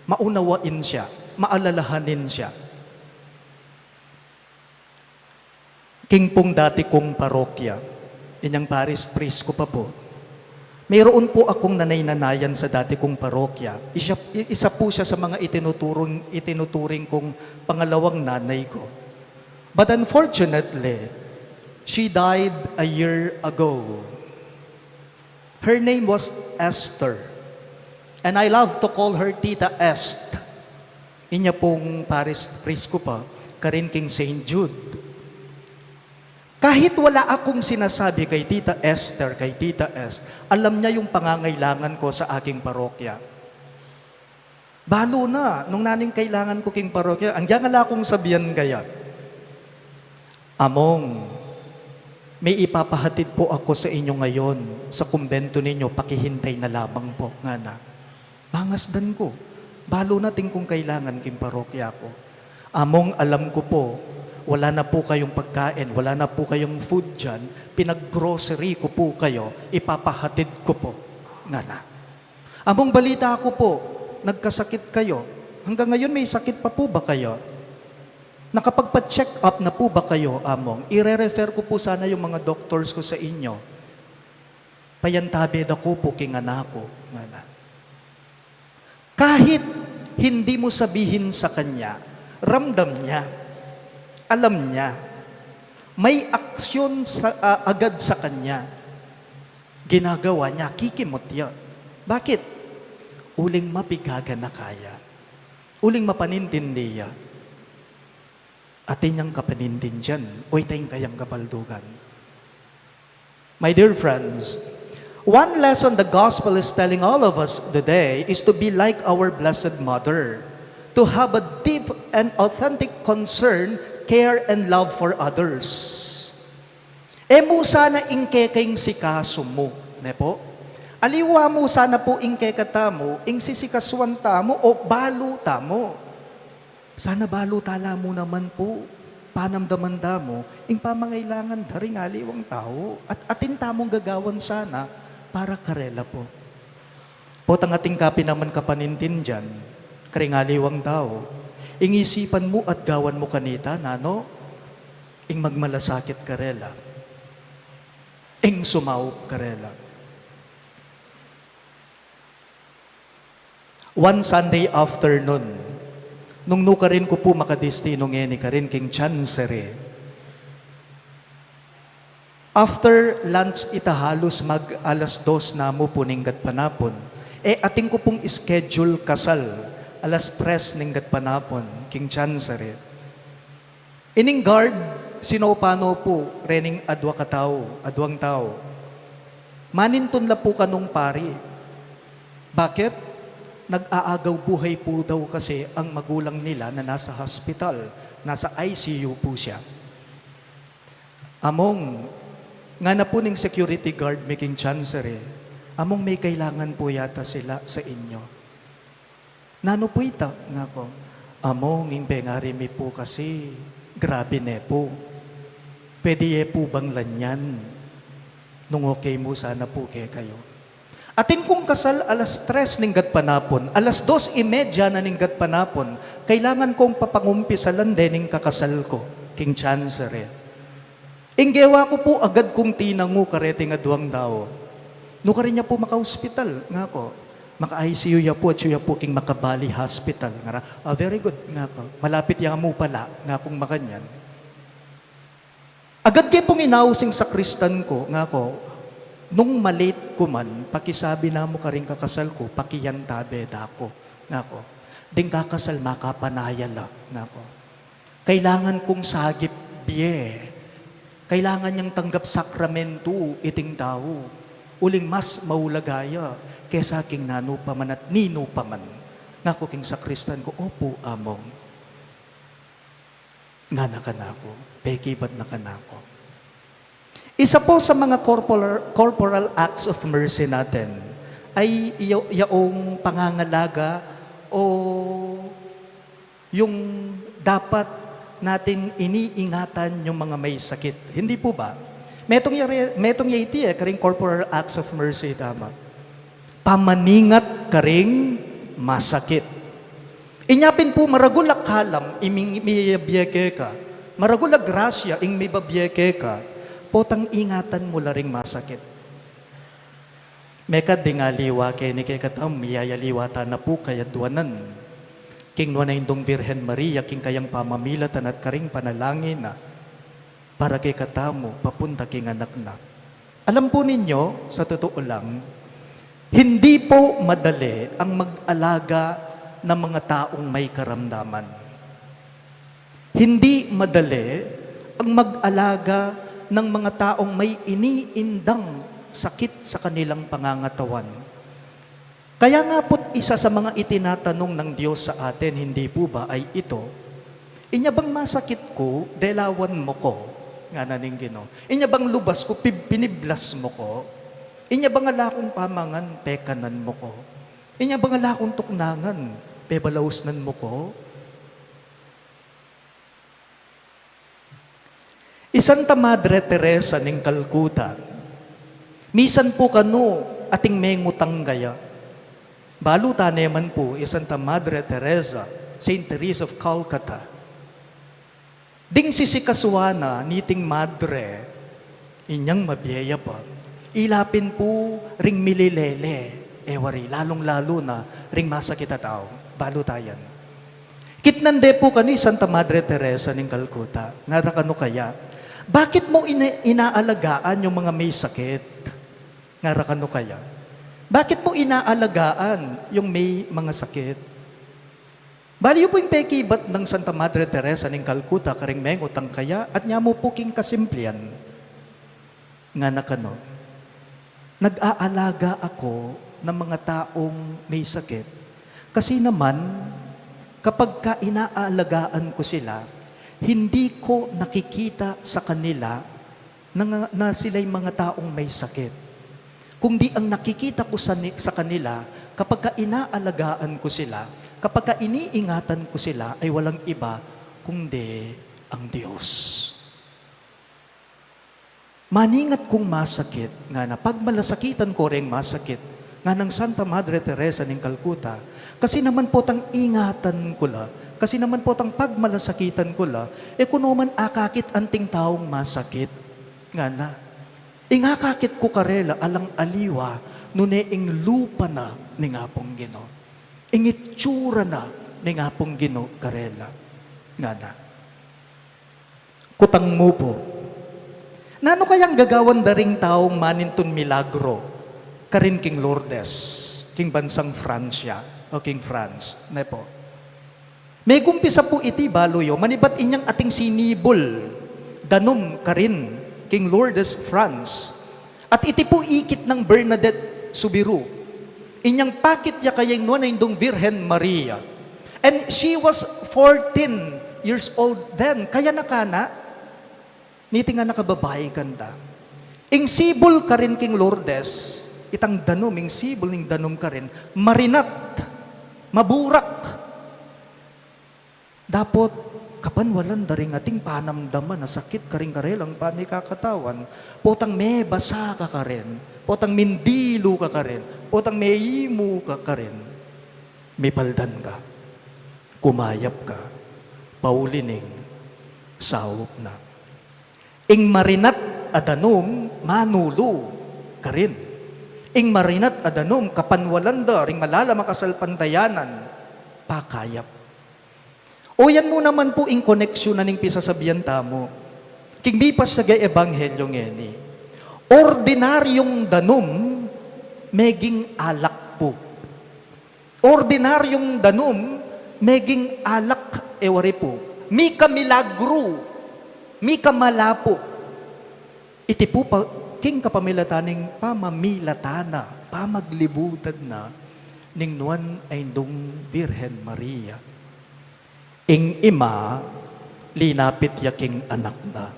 maunawain siya, maalalahanin siya. King pong dati kong parokya, inyang Paris priest ko pa po, mayroon po akong nanay-nanayan sa dati kong parokya. Isa po siya sa mga itinuturing kong pangalawang nanay ko. But unfortunately, she died a year ago. Her name was Esther. And I love to call her Tita Est. Inya pong Paris priest ko pa, karin king St. Jude. Kahit wala akong sinasabi kay Tita Esther, kay Tita Est, alam niya yung pangangailangan ko sa aking parokya. Balo na, nung naning kailangan ko king parokya, ang diyan akong sabihan gaya, Among, May ipapahatid po ako sa inyo ngayon. Sa kumbento ninyo, pakihintay na lamang po. Nga na. Mangasdan ko. Balo natin kung kailangan king parokya ko. Among alam ko po, wala na po kayong pagkain, wala na po kayong food dyan, pinag-grocery ko po kayo, ipapahatid ko po. Nga na. Among balita ko po, nagkasakit kayo. Hanggang ngayon may sakit pa po ba kayo? Nakapagpa-check up na po ba kayo, among? I-refer ko po sana yung mga doctors ko sa inyo. Payantabed ako po king anako. Nga na. Kahit hindi mo sabihin sa kanya, ramdam niya, alam niya, may aksyon agad sa kanya. Ginagawa niya, kikimot niya. Bakit? Uling mapigaga na kaya. Uling mapanintindi niya. Atin niyang kapanindin dyan. Uy, tayong kayang kabaldugan. My dear friends, one lesson the gospel is telling all of us today is to be like our Blessed Mother, to have a deep and authentic concern, care, and love for others. Mo sana ingke kayong sikaso mo, ne po? Aliwa mo sana po ingke katamo, ing sisikaswan tamo o baluta mo. Sana balutala mo naman po, panamdaman mo, ing pamangailangan daring aliwang tao, at atin tamong gagawan sana, para karela po. Potang ating kapi naman kapanintin dyan, karingaliwang tao, ing isipan mo at gawan mo kanita, nano, ing magmalasakit karela, ing sumaup karela. One Sunday afternoon, nung nukarin ko po makadestino ngeni ka rin king Chansere. After lunch itahalos mag alas 2 na mo po ninggat panapon. Ating ko pong schedule kasal alas 3 ninggat panapon king Chansere. Ining guard, sinopano po rening adwang tao. Maninton la po kanong pari. Bakit? Nag-aagaw buhay po daw kasi ang magulang nila na nasa hospital, nasa ICU po siya. Among, nga na po ning security guard making Chansere, among may kailangan po yata sila sa inyo. Nano po ita, nga ko, among impengari mi po kasi, grabe ne po. Pwede po bang lanyan? Nung okay mo sana po kayo. Atin kong kasal alas 3 ninggat panapon, alas 2:30 na ninggat panapon, kailangan kong papangumpisalan din ng kakasal ko, king Chansere. Inggewa ko po agad kong tinangu kareting adwang daw. No ka rin niya po maka-hospital, nga ko. Maka-ICU ya po at siya po king Makabali Hospital. Nga very good, nga ko. Malapit ya mo pala, nga kong makanyan. Agad kayo pong inausing sa kristan ko, nga ko, nung malate ko man, pakisabi na mo ka rin kakasal ko, pakiyantabe dako. Nako. Ding kakasal makapanayala. Nako. Kailangan kong sagip biye. Kailangan niyang tanggap sakramento iting tao. Uling mas maulagaya kesa king nano pa man at nino pa man. Nako king sakristan ko, opo among. Nga na ka nako. Peki ba't na ka nako? Isa po sa mga corporal acts of mercy natin ay yaong pangangalaga o yung dapat natin iniingatan yung mga may sakit. Hindi po ba? Metong yaiti karing corporal acts of mercy, tama. Pamaningat karing masakit. Inyapin po maragulak kalam iming miyabiyeke ka. Maragulak grasya ing mibabiyeke ka. Potang ingatan mo laring masakit. Meka dingaliwa kay ni kay katam miyayaliwata na po kaya duwanan. King nuwa na indong Virhen Maria, king kayang pamamilatan at karing panalangin na para kay katamo papunta king anak na. Alam po ninyo, sa totoo lang, hindi po madali ang mag-alaga ng mga taong may karamdaman. Hindi madali ang mag-alaga ng mga taong may iniindang sakit sa kanilang pangangatawan. Kaya nga po't isa sa mga itinatanong ng Diyos sa atin, hindi po ba ay ito, inya bang masakit ko, delawan mo ko, nga naning Ginoo. Inya bang lubas ko, piniblas mo ko? Inya bang alakong pamangan, pekanan mo ko? Inya bang alakong tuknangan, pebalausnan mo ko? Isanta Madre Teresa ning Calcutta, misan po kano ating mengutang gaya. Baluta naman po, Isanta Madre Teresa, Saint Teresa of Calcutta. Ding sisikaswana niting madre, inyang mabiyaya pa, ilapin po ring mililele, ewari, lalong-lalo na ring masakit at tao. Balutayan. Kitnande po kani Santa Madre Teresa ning Calcutta, nga kano kaya, bakit mo inaalagaan yung mga may sakit? Nga kano kaya? Bakit mo inaalagaan yung may mga sakit? Baliw po yung pekibat ng Santa Madre Teresa ning Calcutta, karing mengot ang kaya, at niya mo po king kasimplian. Nga nakano, nag-aalaga ako ng mga taong may sakit. Kasi naman, kapag ka inaalagaan ko sila, hindi ko nakikita sa kanila na sila'y mga taong may sakit. Kung di ang nakikita ko sa kanila, kapag ka inaalagaan ko sila, kapag ka iniingatan ko sila, ay walang iba kundi ang Diyos. Maningat kong masakit, nga na pagmalasakitan ko rin masakit, nga ng Santa Madre Teresa ng Calcutta, kasi naman po tang ingatan ko la, kasi naman po tang pagmalasakitan ko la, kuno man akakit anting taong masakit, nga na, ingakakit ko karela alang aliwa, nuneing lupa na ni nga pong Ginoo. Ingitsura na ni nga pong Ginoo karela, nga na. Kutang mo po, nano kayang gagawan daring taong maninton milagro, karin King Lourdes, King bansang Francia, o King France, na po. May gumpisa po iti baloyo, manibat inyang ating sinibol, danom karin, King Lourdes, France. At iti po ikit ng Bernadette Subiru. Inyang pakit ya kayang no na indong Virgen Maria. And she was 14 years old then. Kaya nakana, niti nga nakababae ganda. Ing sibol ka rin King Lourdes, itang danom, ing sibol ning danom ka rin, marinat, maburak. Dapot, kapan walan daring ating panamdaman na sakit karing karelang panay kakatawan, potang may basa ka rin, potang mindilo ka rin, potang may imo ka rin, may paldan ka, kumayap ka, paulining, sawop na. Ing marinat adanom, manulo ka rin. Ing marinat adanom, kapanwalanda, ring malala makasalpantayanan, pakayap. O yan mo naman po in koneksyon na ning pisasabihan tamo. King bipas sa gay ebanghelyo ngeni. Ordinaryong danom, meging alak po. Ordinaryong danom, meging alak ewari po. Mika milagro, mika malapo. Iti po pa, king kapamilataning pamamilatana, pamaglibutan na, ning nuan ay ndong Virgen Maria. Ing ima, linapit yaking anak na.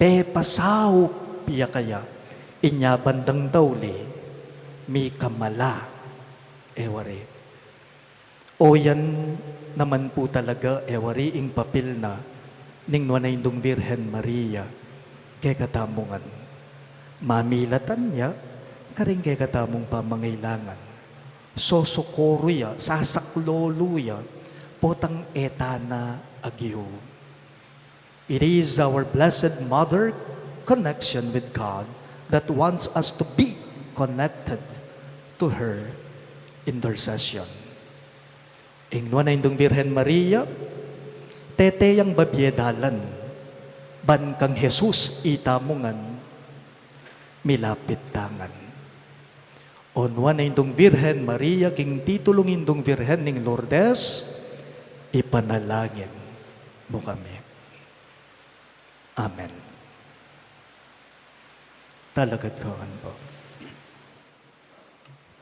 Pepasaw piya kaya, inya bandang dawli, mi kamala, ewari. O yan naman po talaga, ewari, ing papil na, ning nuanay ndong Virgen Maria, kay katamungan. Mamilatan niya, karing kay katamong pamangailangan. Sosokoroya, sasakloluya, potang etana agyo. It is our Blessed Mother connection with God that wants us to be connected to her intercession. Ingnuan na indong Virgen Maria, teteyang babyedalan, ban kang Jesus itamungan, milapit tangan. Onwan na indong Virgen Maria, king titulong indong Virgen ning Lourdes, ipanalangin mo kami. Amen. Talagad kawan po.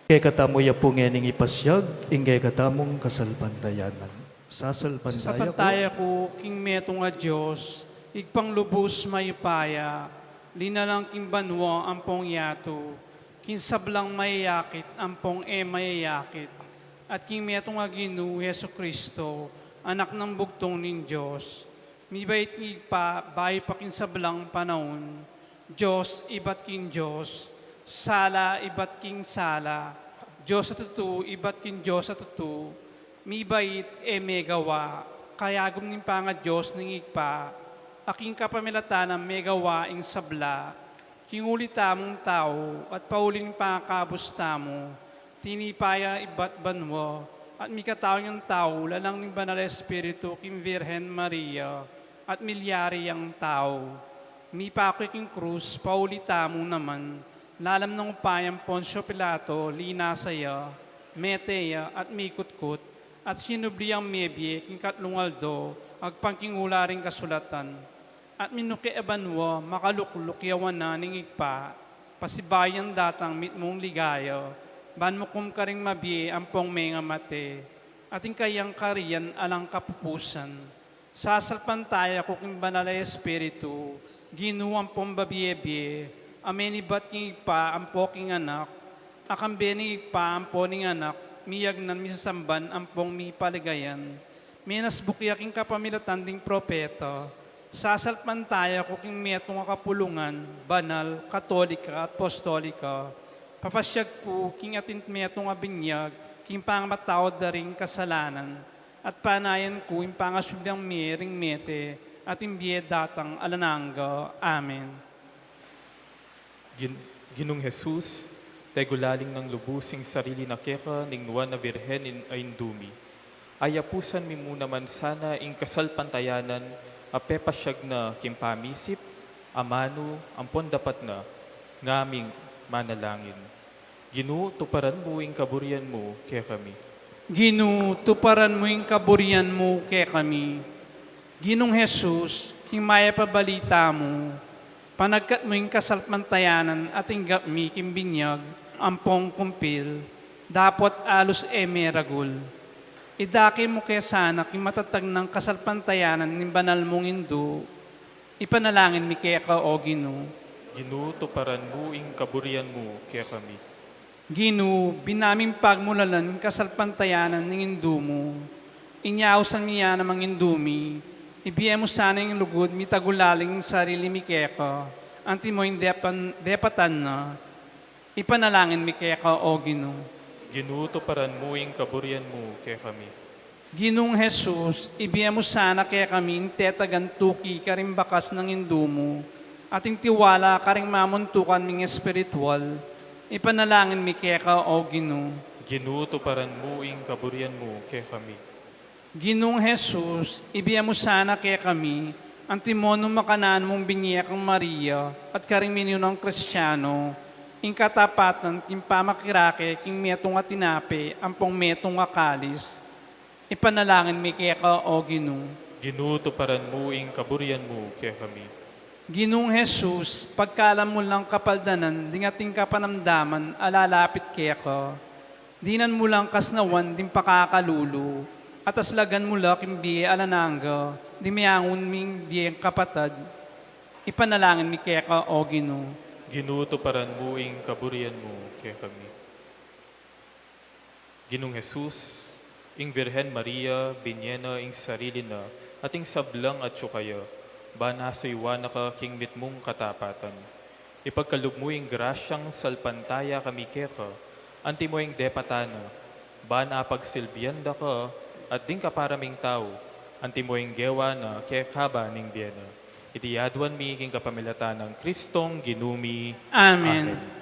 Kaya katamoy po ngayon ipasyag, ingay katamong kasalpantayanan. Sa Sasalpantaya ko, pantaya ko, King Metong a Diyos, igpang lubos mayupaya, linalang king banwa ampong yato, king sablang mayayakit ampong mayayakit, at king metong aginu Yesu Kristo, anak ng bugtong ning Diyos. Mibait pa, bahay pa king sablang panahon, Diyos ibat king Diyos, sala ibat king sala, Diyos sa tutu, ibat king Diyos sa tutu, mibait megawa, kaya gumning pa nga Diyos ningigpa, aking kapamilatan ng megawa ing sabla, kingulita mong tao, at pauling pangakabos tamo, tinipaya ibat banwa, at mikatao niyang tao, lalang ng Banal Espiritu, king Virhen Maria, at milyari ang tao. Mipakoy king krus, paulita mo naman, lalam ng upayang Poncio Pilato, lina saya, meteya, at mikutkut, at sinubli ang mebye, king katlungaldo, agpangkingula ring kasulatan. At minuki abanwa, makalukluk yawan na ningigpa, pasibayan datang mitmong ligaya, ban mo kum karing mabye ang pong mga mate, ating kayang kariyan alang kapupusan. Sasalpantaya ko king Banal Espiritu, ginuang pong babiebye, amenibat king igpa ang poking anak, akambeni igpa ang poning anak, miyagnan misasamban ang pong mi paligayan. Minas bukiyak king kapamilatan ding propeta, sasalpantaya ko king metong kapulungan, banal, katolika at apostolika, papasyag ko king atint metong abinyag, king pangamatawad na ring kasalanan, at panayan ko king pangasubyang miring mete, at imbiye datang alananga. Amen. Ginong Jesus, tayo gulaling ng lubusing sarili na keka ning nuwan na birhen in aindumi. Ayapusan mi muna man sana ing kasalpantayanan a pepasyag na kimpamisip, amano, ampon dapat na, ngaming manalangin. Ginu, tuparan mo ing kaburian mo kaya kami. Ginu, tuparan mo yung kaburian mo kay kami. Ginong Jesus, himaya pabalita mo, panagkat mo yung kasalpantayanan at inggap mi kimbinyag, ampong kumpil, dapat alos meragul. Idaki mo kaya sana kim matatag ng kasalpantayanan ng banal mong Indo, ipanalangin mi kaya ka o Ginu. Ginu, tuparan mo ing kaburian mo kaya kami. Ginu, binaming pagmulalan ng kasalpantayanan ng Indo mo, inyausan miya namang Indumi, ibiye mo sana yung lugod, mitagulaling sarili mi keka, anti mo yung depatan na, ipanalangin mi keka o Ginu. Ginu, tuparan mo ing kaburian mo kaya kami. Ginong Jesus, ibiye mo sana kaya kami, tetagan tuki karing bakas ng Indo mo, ating tiwala karing mamuntukan ming espiritual, ipanalangin mi keka o Ginu. Ginu, tuparan mo ing kaburian mo kaya kami. Ginong Jesus, ibiya mo sana kaya kami, ang timono makanan mong binyekang Maria at karing minyo ng Kristyano, ing katapatan, king pamakirake, king metong atinape, ampong metong akalis, ipanalangin mi kaya ka o Ginong. Ginu, tuparan mo ing kaburian mo kaya kami. Ginong Jesus, pagkalam mo lang kapaldanan, ding ating kapanamdaman, alalapit kaya ka, dinan mo lang kasnawan, din pakakalulo, at aslagan mo lang kimbiye alananga, di miyangon ming biyeng kapatad, ipanalangin mi kaya ka o Ginong. Ginu, tuparan mo ing kaburian mo kaya kami. Ginong Jesus, ing Virhen Maria, binyena ing sarili na, ating sablang at sukaya, banasaywa na ka king mitmong katapatan. Ipagkalog mo ing grasyang salpantaya kami keka, anti mo ing depatana, bana pagsilbiyan da ka, at ding kaparaming tao, anti mo ing gewa na kekaba ning biyena. Itiyadwan mi king kapamilatan ng Kristong ginumi. Amen. Amen.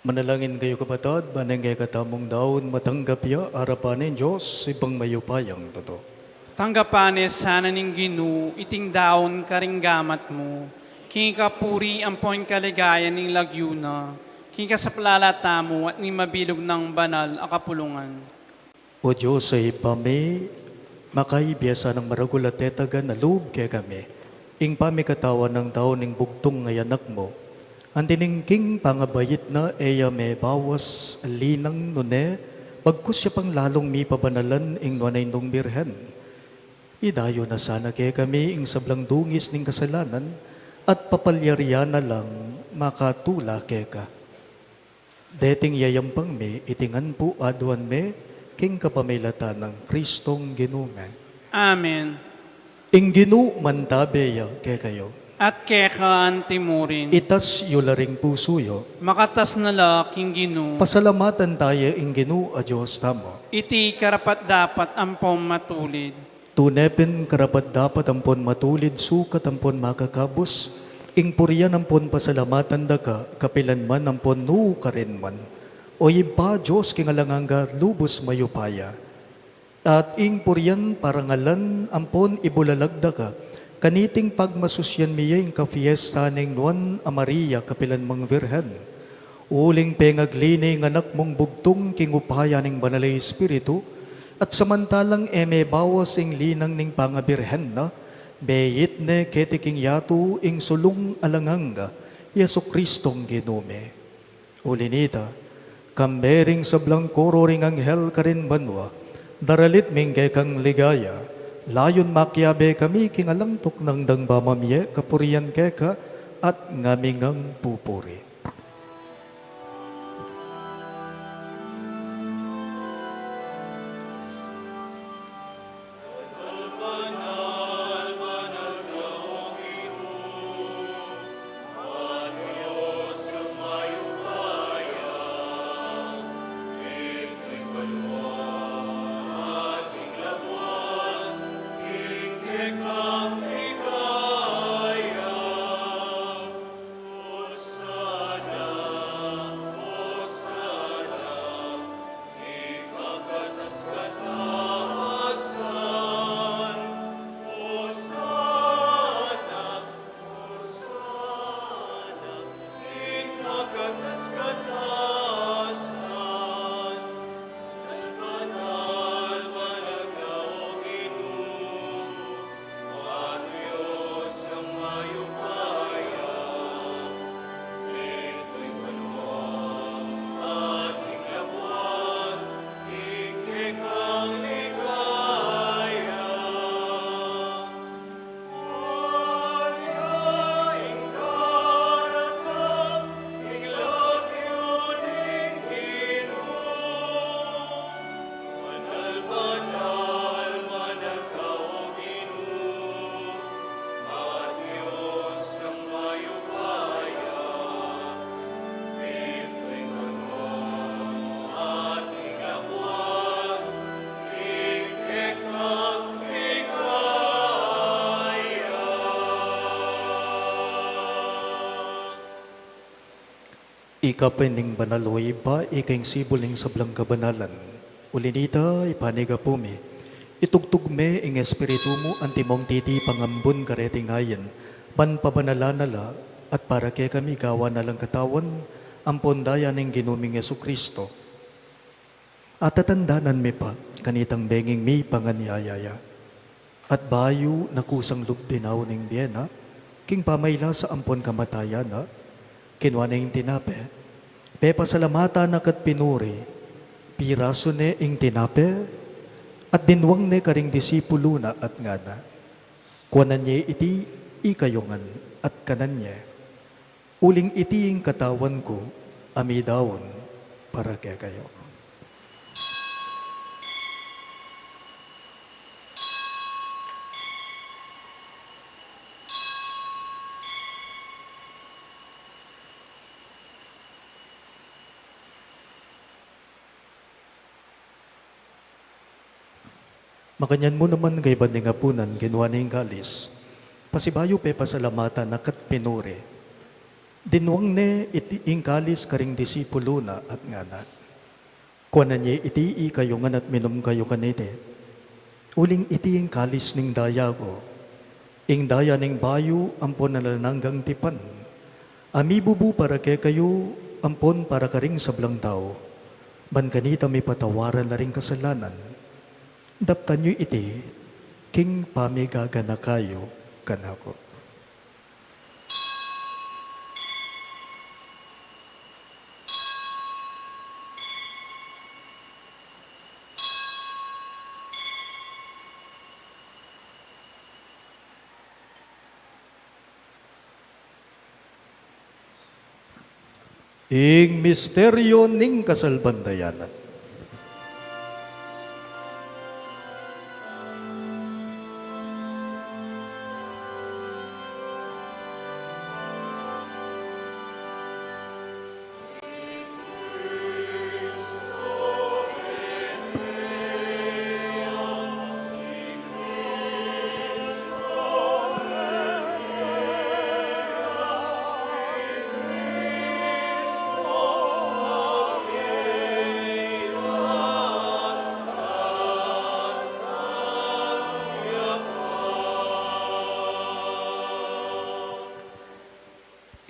Manalangin kayo kapatid, banangay katamong daon, matanggap ya, arapanin Diyos, ibang mayupayang totoo. Tanggapanes sana ning Ginu, iting daon karinggamat mo. King kapuri ang poin kaligayan ning lagyuna. King kasaplalata mo at ni mabilog ng banal akapulungan. O Diyos ay pami, makaibiyasa ng maragulatetaga na loob kaya kami. Ing pami katawan ng tao ning bugtong ngay anak mo. Ang tiningking pangabayit na eya me bawas linang nune, bagkus siya pang lalong mi pabanalan ing nuanay nung birhen. Idayo na sana kaya kami ing sablang dungis ning kasalanan at papalyarya na lang makatula kaya ka. Deting yayampang me, itingan po aduan me, king kapamilata ng Kristong ginume. Amen. Ing ginu mantabeya kaya kayo. At kekaan timurin, Itas yularing pusuyo, makatas na laking Ginu, pasalamatan tayo ing ginu a Diyos tamo. iti karapat dapat ampom matulid. Tunepin karapat dapat ampon matulid sukat ampon makakabos, ing puriyan ampon pasalamatan daka, kapilan man ampon nu karin man. O iba Diyos kingalanganga lubos mayupaya. At ing puriyan parangalan ampon ibulalagda ka, kaniting pagmasusyan miya ing kafiesta ning Nuan a Maria kapilan mang Virhen. Uling pengagline ng anak mong bugtong kingupaya ning Banalay Espiritu, at samantalang eme bawas ing linang ning pangabirhen na, beyit ne ketiking yatu ing sulong alanganga, Yesu Kristong ginume. Ulinita, kambering sablang koro ring anghel karin banwa, daralit minggay kang ligaya, layon makyabe kami kingalantok ng dangbamamye kapurian keka at ngamingang pupuri. Ikapening banaloy ba ikaing sibuling sablang kabanalan. Ulinita ipaniga po mi. Itugtog me ing espiritu mo antimong titi pangambun karetingayan. Ban pabanala at para kay kami gawa na lang katawan ang pondaya ng ginuming Yesu Kristo. At tatandanan mi pa kanitang benging mi panganyayaya. At bayo nakusang lubdinaw ning biyena, king pamayla sa ampon kamatayan na, kinwa na ing tinape, pe pasalamatan na kat pinuri, piraso ne ing tinape, at dinwang ne karing disipulo na at ngana. Kuanan niya iti ikayungan at kanan niya. Uling iti ing katawan ko, amidawon para kaya kayo. Makanyan mo naman kay Bandingapunan, ginawa na yung galis. Pasibayo pe pasalamatan na kat pinuri. Dinwang ne iti ingkalis karing disipulo na at ngana. Kuana niya iti kayo nga at minum kayo kanete. Uling iti ingkalis ning daya ko. Ing daya ning bayo ampon nalananggang tipan. Amibubu para kay kayo ampon para karing sablang tao. Ban kanita may patawaran na ring kasalanan. Daptan nyo iti king pamigagana kayo kanako. Ing misteryo ning kasalbandayanan.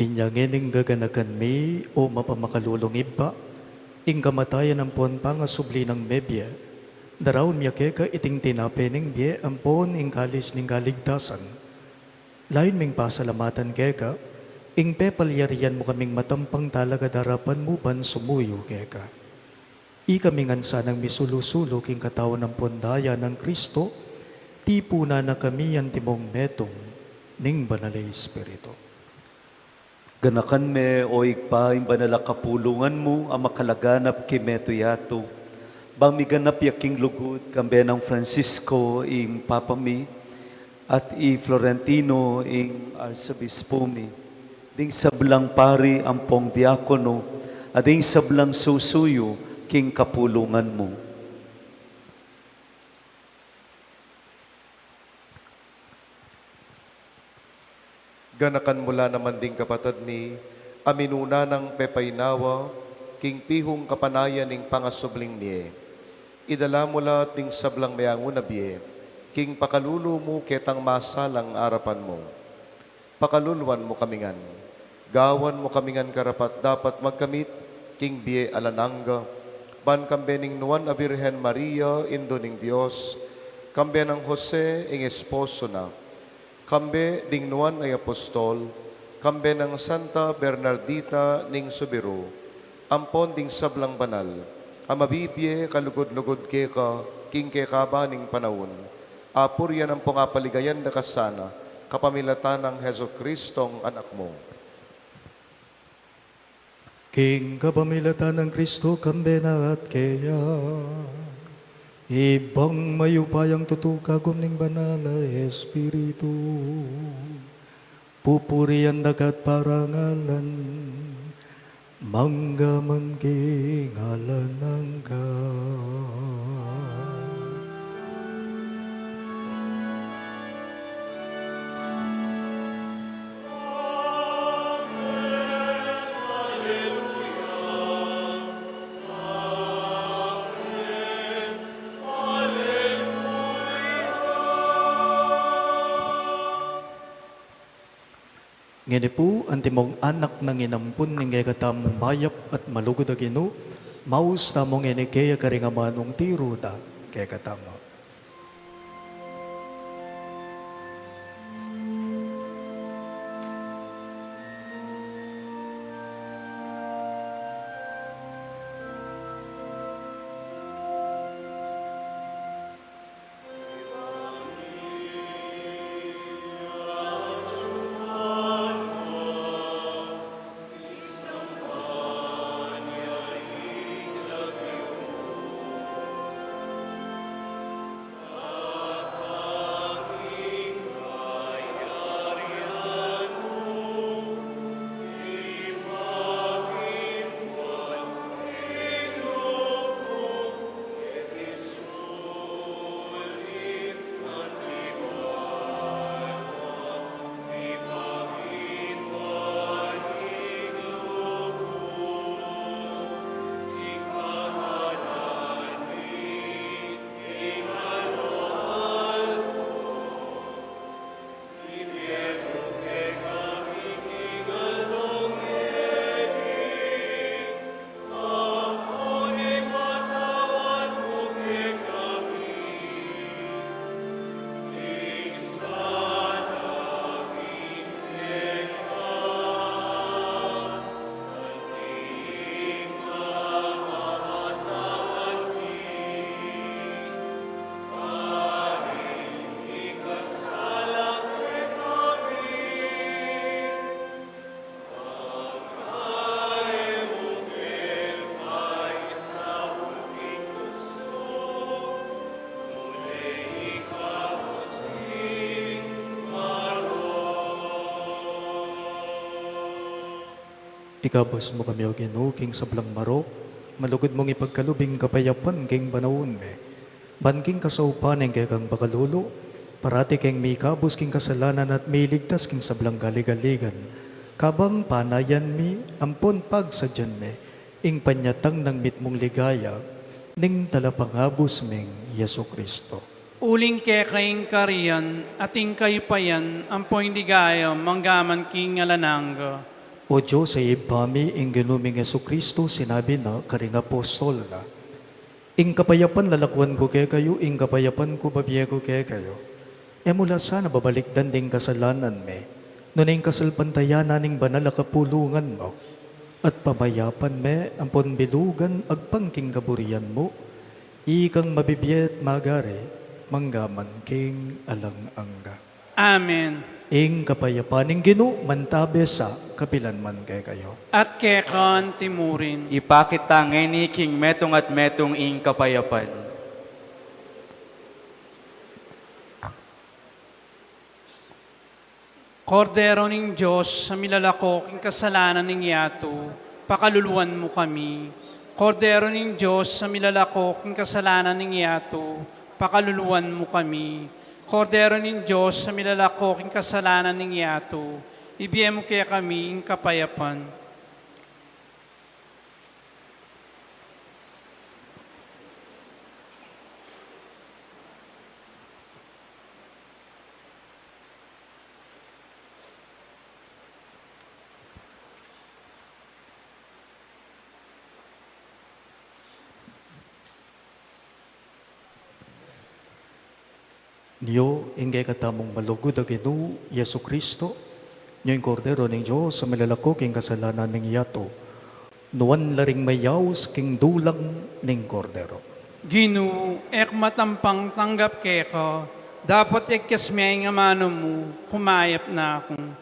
Inyangining gaganakan mi o mapamakalulong iba, ing kamatayan ampon pangasubli ng mebya, daraon miya keka iting tinapening biye ampon ing kalis ning kaligtasan. Lain ming pasalamatan keka, ing pepalyarian mo kaming matampang talaga darapan mo ban sumuyo keka. Ikaming ansa ng misulusulo king katawan ng pondaya ng Kristo, tipuna na kami yan timong metong ning banalay Espiritu. Ganakan me o igpa yung banala kapulungan mo ang makalaganap kimeto yato. Bang miganap yaking lugod kambe ng Francisco ing Papa mi at i Florentino ing Arsobispo mi. Ding sablang pari ang pong diakono at ding sablang susuyo king kapulungan mo. Ganakan mula naman ding kapatid ni aminuna ng pepaynawa, king pihong kapanayan ning pangasubling niye. Idala mula ting sablang mayango na biye, king pakalulu mo ketang masalang arapan mo. Pakaluluan mo kamingan, gawan mo kamingan karapat dapat magkamit, king biye alananga, ban kambe ning nuan a Virgen Maria, indo ning Dios, kambe ng Jose, ing esposo na, kambe ding nuan ay apostol, kambe ng Santa Bernardita ning Subiro, ampon ding sablang banal, amabibye kalugod-lugod keka, king kekaba ning panahon, apur yan ang pangapaligayan na kasana, kapamilatan ng Heso Kristong anak mo. King kapamilatan ng Kristo kambe na at kaya, ibang mayupayang tutukagom ning banala Espiritu, pupurian dagat parangalan, manggaman kingalan ng Ngini po, ang timong anak ng inampun ng katamong mayap at malugod na gino, maus tamong inikeya karingamanong tiro da kaya katama. Ikabos mo kami o Ginoo king sablang marok, malugod mong ipagkalubing kapayapan king banawon me. Ban king kasaupanen kay kang bakalulo, parati king may kabos king kasalanan at may ligtas king sablang galigaligan. Kabang panayan mi, ampon pagsadyan me, ing panyatang ng mitmong ligaya, ning talapangabos ming Yesu Kristo. Uling kekaing kariyan, ating kayupayan, ampoy ligaya, manggaman king alananga. O Diyos, sa ibami, ing ginuming Yesu Kristo, sinabi na, karing apostol na, ing kapayapan lalakwan ko kay kayo, ing kapayapan ko babiye ko kay kayo. E mula sana babalikdan ding kasalanan me, nuning kasalpantayanan ning banal a kapulungan mo, at pamayapan me, ampon bilugan, agpangking kaburian mo, ikang mabibiyet magare, manggaman king alang-angga. Amen. Ing kapayapaning Ginoo mantabe sa kapilanman kay kayo. At kekan timurin. Ipakita ngeni king metong at metong ing kapayapan. Kordero ning Diyos, sa milalako king kasalanan ning yato, pakaluluwan mo kami. Kordero ning Diyos, sa milalako king kasalanan ning yato, pakaluluwan mo kami. Kordero ning Diyos, sa milalako king kasalanan ning yato, ibigay mo kaya kami ing kapayapan. Niyo, ingay katamong malugod a Ginoo, Yesu Kristo, niyo yung kordero ng Diyos sa malalako king kasalanan ng yato, nuwan laring mayaws king dulang ning kordero. Ginu, ek matampang tanggap keka, dapat ikasmay nga mano mo, kumayap na akong.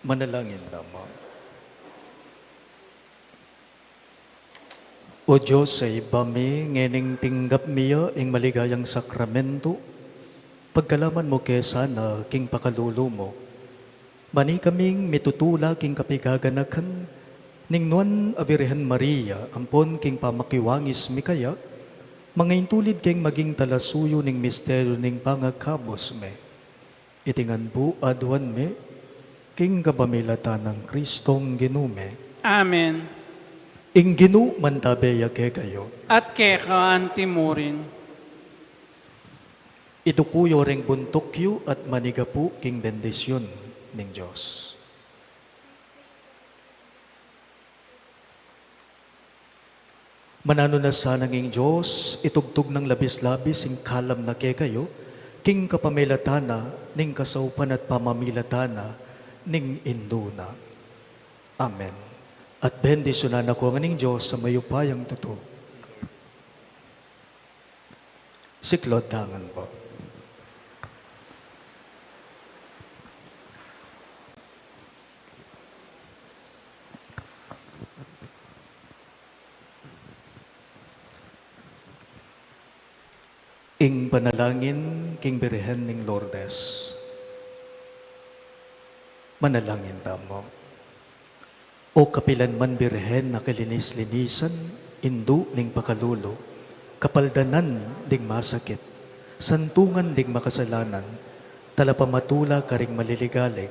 Manalangin tamo. O Diyos sa ibami, ngening tinggap miya ing maligayang sakramento, pagkalaman mo kesa na king pakalulo mo, mani kaming mitutula king kapigaganakan, ning nuan a Birhen Maria, ampon king pamakiwangis mi kaya, mga intulid king maging talasuyo ning misteryo ning pangakabos me. Itingan po adwan me, king kabamilata ng Kristong ginume. Amen. Ing ginu mandabeya ke kayo. At keka antimurin. Itukuyo ring buntukyo at manigapu king bendisyon ning Diyos. Manano na sana ng Diyos, itugtog ng labis-labis ing kalam na ke kayo, king kapamilatana, ning kasaupan at pamamilatana, ning induna. Amen. At bendisyonan ako ng Diyos sa mayupayang totoo. Siklod dangan po. Ing panalangin, king Birhen ning Lourdes. Manalangin tamo. O kapilan man Birhen na kalinis-linisan, indu ning pakalulo, kapaldanan ding masakit, santungan ding makasalanan, talapamatula karing maliligalig,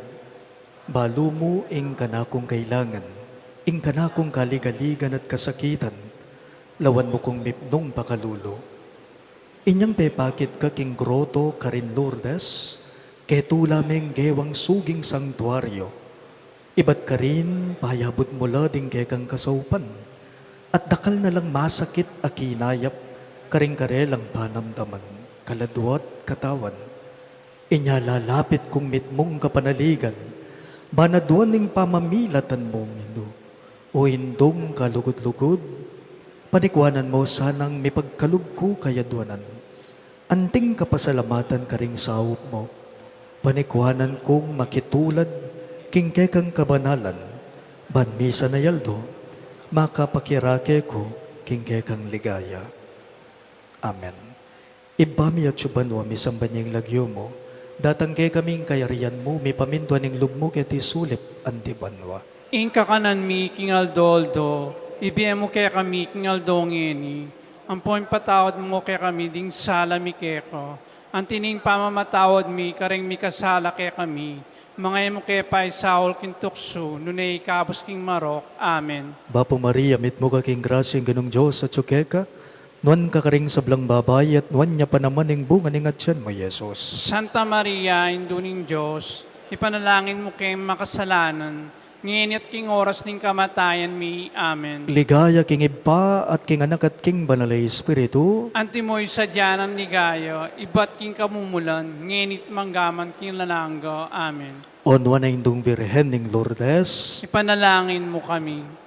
balo mo ing kanakong kailangan, ing kanakong kaligaligan at kasakitan, lawan mo kong mipnong pakalulo. Inyang pepakit ka king groto karin Lourdes, ketulameng gewang suging sanktuaryo, iba't ka rin, payabot mula ding kekang kasaupan. At dakal na lang masakit a kinayap, karing-karelang panamdaman, kaladwat katawan. Inyalalapit kong mitmong kapanaligan, banaduan ning pamamilatan mong indo, o hindong kalugod-lugod, panikwanan mo sanang may pagkalugko kayadwanan. Anting kapasalamatan karing sawop mo, panikwanan kong makitulad, kingkekang kabanalan, banmisa na yaldo, makapakirake ko, kingkekang ligaya. Amen. Ibami at subanwa, misang banyang lagyo mo, datangke kaming kayarian mo, may pamintuan ng lubmo keti sulip antibanwa. Inka kanan mi king Aldoldo, ibiyem mo kaya kami king Aldongeni, ang poing patawad mo kaya kami ding sala mi keko, ang tining pamamatawad mi kareng mi kasala kaya kami, mga emo kaya pa'y Saul king tukso, nunay kabos king Marok. Amen. Bapo Maria, mit mo ka king grasya ng ganong Diyos at tsukeka, nuan ka karing sablang babay at nuan niya pa naman ng bunga ng atyan mo, Yesus. Santa Maria, induning Diyos, ipanalangin mo kay makasalanan, ngayon at king oras ning kamatayan mi. Amen. Ligaya king iba at king anak at king banalay espiritu, Antimoy sa dyanan ni Gayo, iba't king kamumulan, ngenit manggaman king lananggo. Amen. onwa na indong Birhen ning Lourdes, Ipanalangin mo kami.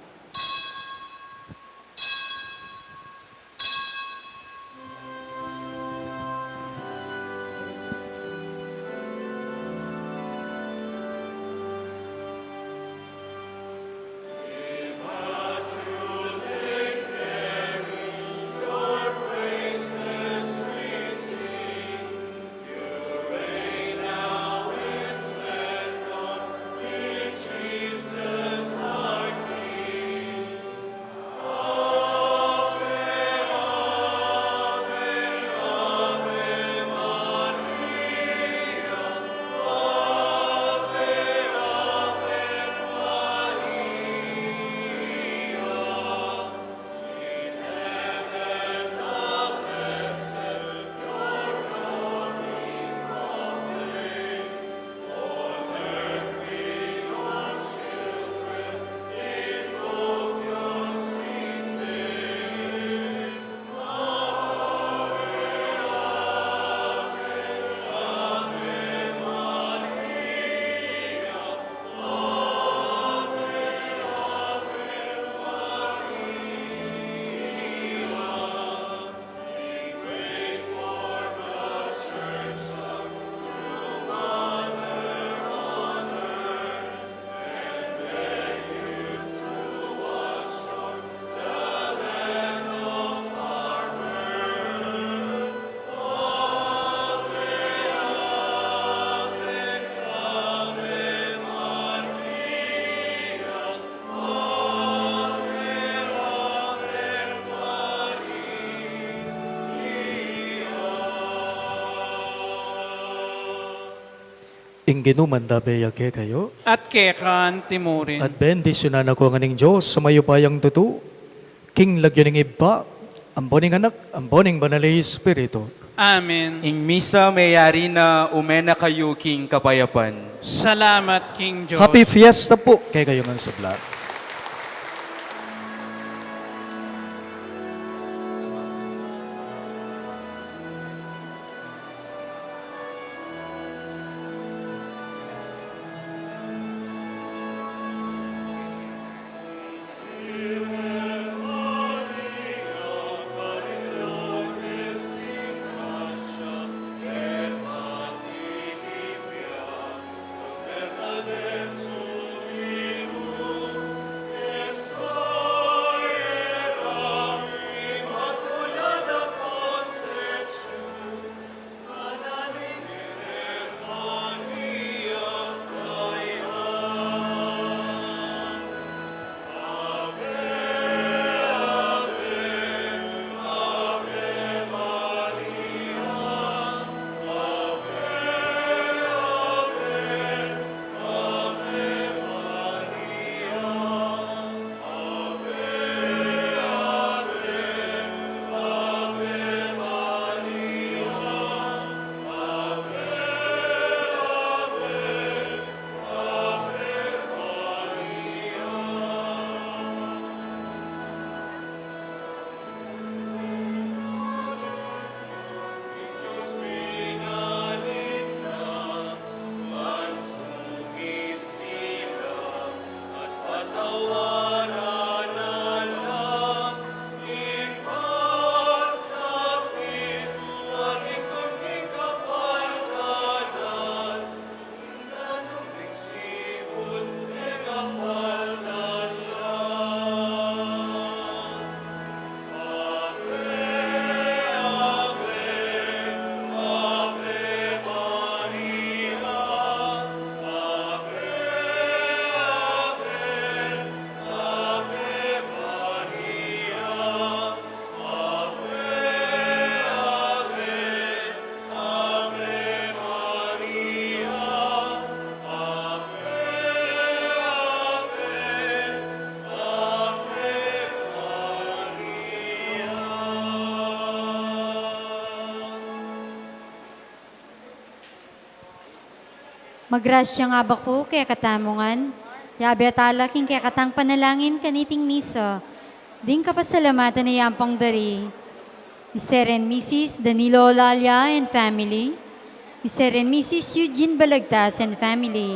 Ingginuman dabeya ke kayo. At kekan timurin. At bendisyonan ako ng Diyos sa mayubayang tutu. King lagyan ng iba. Amboning anak, amboning banalay Espiritu. Amen. Ing misa mayari na umena kayo king kapayapan. Salamat, King Diyos. Happy Fiesta po kay kayo ng sabla. Magrasya nga ba po kaya katamungan? Yabi at alaking kaya katang panalangin kaniting misa. Ding kapasalamatan na yampang dari. Mr. and Mrs. Danilo Lalia and family. Mr. and Mrs. Eugene Balagtas and family.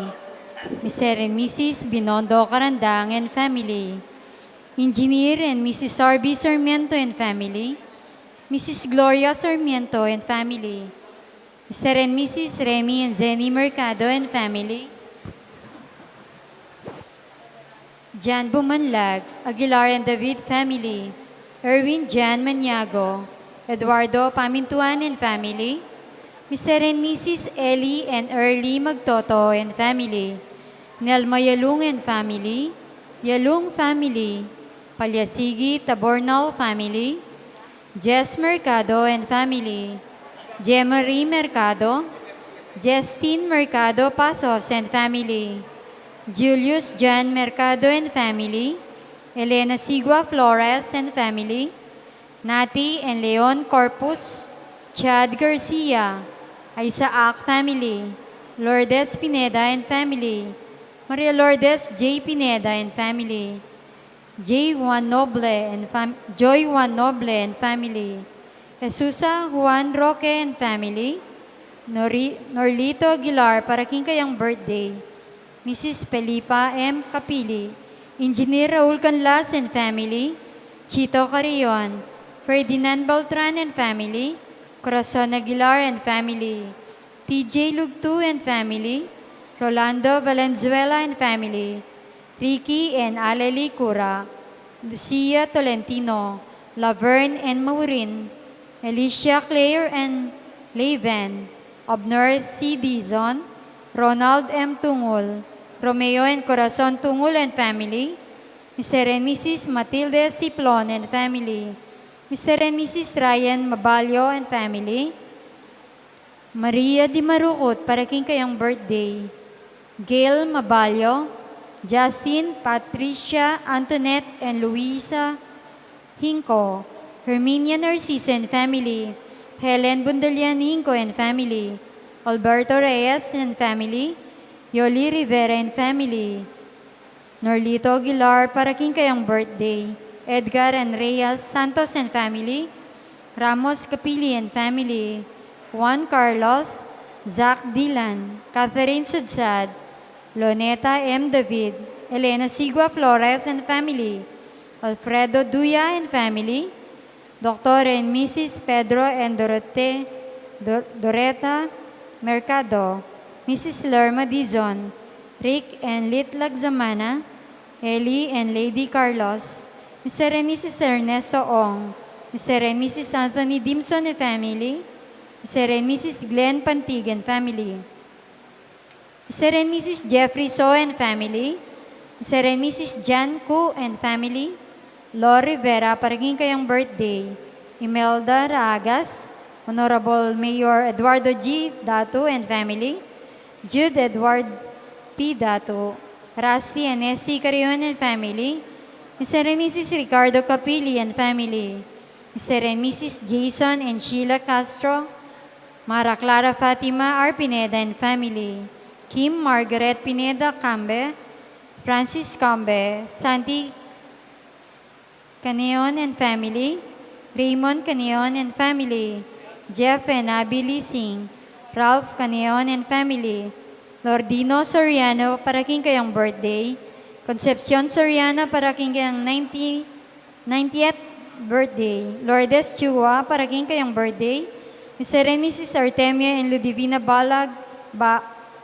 Mr. and Mrs. Binondo Carandang and family. Engineer and Mrs. R.B. Sarmiento and family. Mrs. Gloria Sarmiento and family. Mr. and Mrs. Remy and Zenny Mercado and family. Jan Bumanlag, Aguilar and David family. Erwin Jan Maniago. Eduardo Pamintuan and family. Mr. and Mrs. Ellie and Early Magtoto and family. Nelma Yalung and family. Yalung family. Palyasigi Tabornal family. Jess Mercado and family. Jemarie Mercado. Justine Mercado Pasos and family. Julius John Mercado and family. Elena Sigua Flores and family. Nati and Leon Corpus. Chad Garcia. Isaac family. Lourdes Pineda and family. Maria Lourdes J. Pineda and family. J. Juan Noble and Joy Juan Noble and family. Jesusa Juan Roque and family. Norlito Aguilar para king kayang birthday. Mrs. Felipa M. Capili. Engineer Raul Canlas and family. Chito Carrion. Ferdinand Beltran and family. Corazon Aguilar and family. TJ Lugtu and family. Rolando Valenzuela and family. Ricky and Aleli Cura. Lucia Tolentino. Laverne and Maurin. Alicia Claire and Laven. Abner C. Dizon. Ronald M. Tungul. Romeo and Corazon Tungul and family. Mr. and Mrs. Matilde Ciplon and family. Mr. and Mrs. Ryan Mabalio and family. Maria Di Marukot, para king kayang birthday. Gail Mabalyo, Justin, Patricia, Antoinette, and Luisa Hinco. Herminia Narciso and family. Helen Bundalian Hinco and family. Alberto Reyes and family. Yoli Rivera and family. Norlito Aguilar, para king kayang birthday. Edgar and Reyes Santos and family. Ramos Capili and family. Juan Carlos, Zach Dilan, Catherine Sudsad, Loneta M. David, Elena Sigua Flores and family. Alfredo Duya and family. Dr. and Mrs. Pedro and Doreta Mercado. Mrs. Lerma Dizon. Rick and Lit Lagzamana. Ellie and Lady Carlos. Mr. and Mrs. Ernesto Ong. Mr. and Mrs. Anthony Dimson and family. Mr. and Mrs. Glenn Pantig and family. Mr. and Mrs. Jeffrey So and family. Mr. and Mrs. Jan Ku and family. Lori Rivera, paraging kayang birthday. Imelda Ragas, Honorable Mayor Eduardo G. Dato and family. Jude Edward P. Dato. Rusty and S.C. Carion and family. Mr. and Mrs. Ricardo Capili and family. Mr. and Mrs. Jason and Sheila Castro. Mara Clara Fatima R. Pineda and family. Kim Margaret Pineda Cambe. Francis Cambe. Santi Caneon and family. Raymond Caneon and family. Jeff and Abby Lising. Ralph Caneon and family. Lordino Soriano, para king kayang birthday. Concepcion Soriano, para king kayang 90th birthday. Lourdes Chua, para king kayang birthday. Mr. and Mrs. Artemia and Ludivina Balag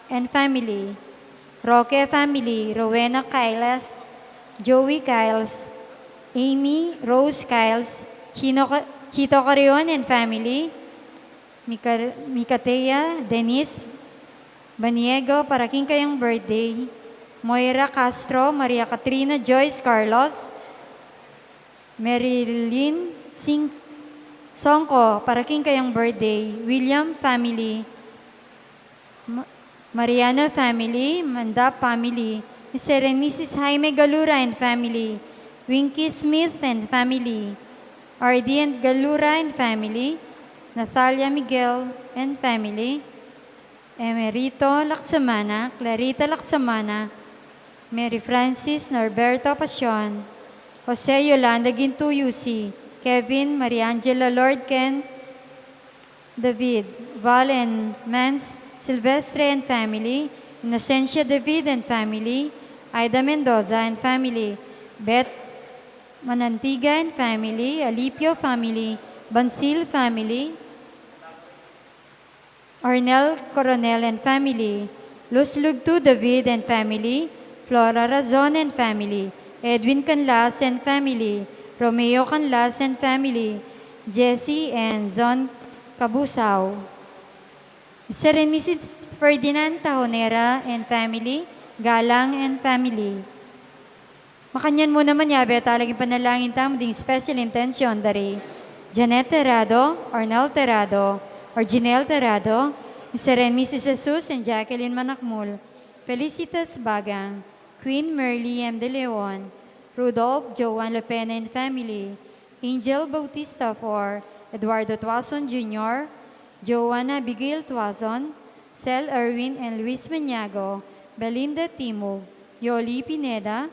and family. Roque family. Rowena Kyles. Joey Kyles. Amy Rose Kyles. Chito Carion and family. Mikatea Denise Baniego, para king kayang birthday. Moira Castro, Maria Catrina Joyce Carlos. Marilyn Songko, para king kayang birthday. William family. Mariana family. Mandap family. Mr. and Mrs. Jaime Galura and family. Winky Smith and family. RD and Galura and family. Natalia Miguel and family. Emerito Laksamana, Clarita Laksamana, Mary Francis Norberto Pasion, Jose Yolanda Gintu Yusi, Kevin Mariangela Lord Ken David, Val and Mans Silvestre and family, Innocencia David and family, Aida Mendoza and family, Beth Manantiga and family, Alipio family, Bansil family, Arnel Coronel and family, Luz Lugtu David and family, Flora Razon and family, Edwin Canlas and family, Romeo Canlas and family, Jesse and Zon Cabusao. Sir and Mrs. Ferdinand Tahonera and family, Galang and family. Makanyan mo naman yabe, talaging panalangin tamo ding special intention dari Janet Terrado, Arnel Terrado, Orginel Terrado, Mr. and Mrs. Jesus and Jacqueline Manakmul, Felicitas Bagang, Queen Merly M. De Leon, Rudolph Joan Lopena and family, Angel Bautista IV, Eduardo Tuason Jr., Joanna Abigail Tuason, Cel Erwin and Luis Maniago, Belinda Timog, Yoli Pineda,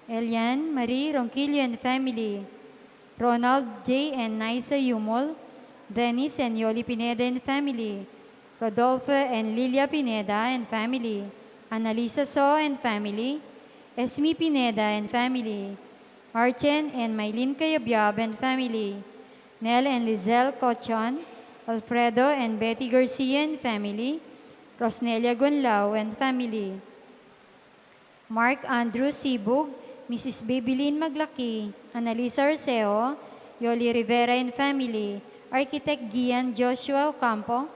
Elian Marie Ronquillo and family, Ronald J. and Naisa Yumol, Dennis and Yoli Pineda and family, Rodolfo and Lilia Pineda and family, Annalisa So and family, Esme Pineda and family, Archen and Maylin Cayabyab and family, Nel and Lizelle Cochon, Alfredo and Betty Garcia and family, Rosnelia Gonlao and family, Mark Andrew Sibug, Mrs. Babylin Maglaki, Annalisa Arceo, Yoli Rivera and family, Architect Gian Joshua Ocampo,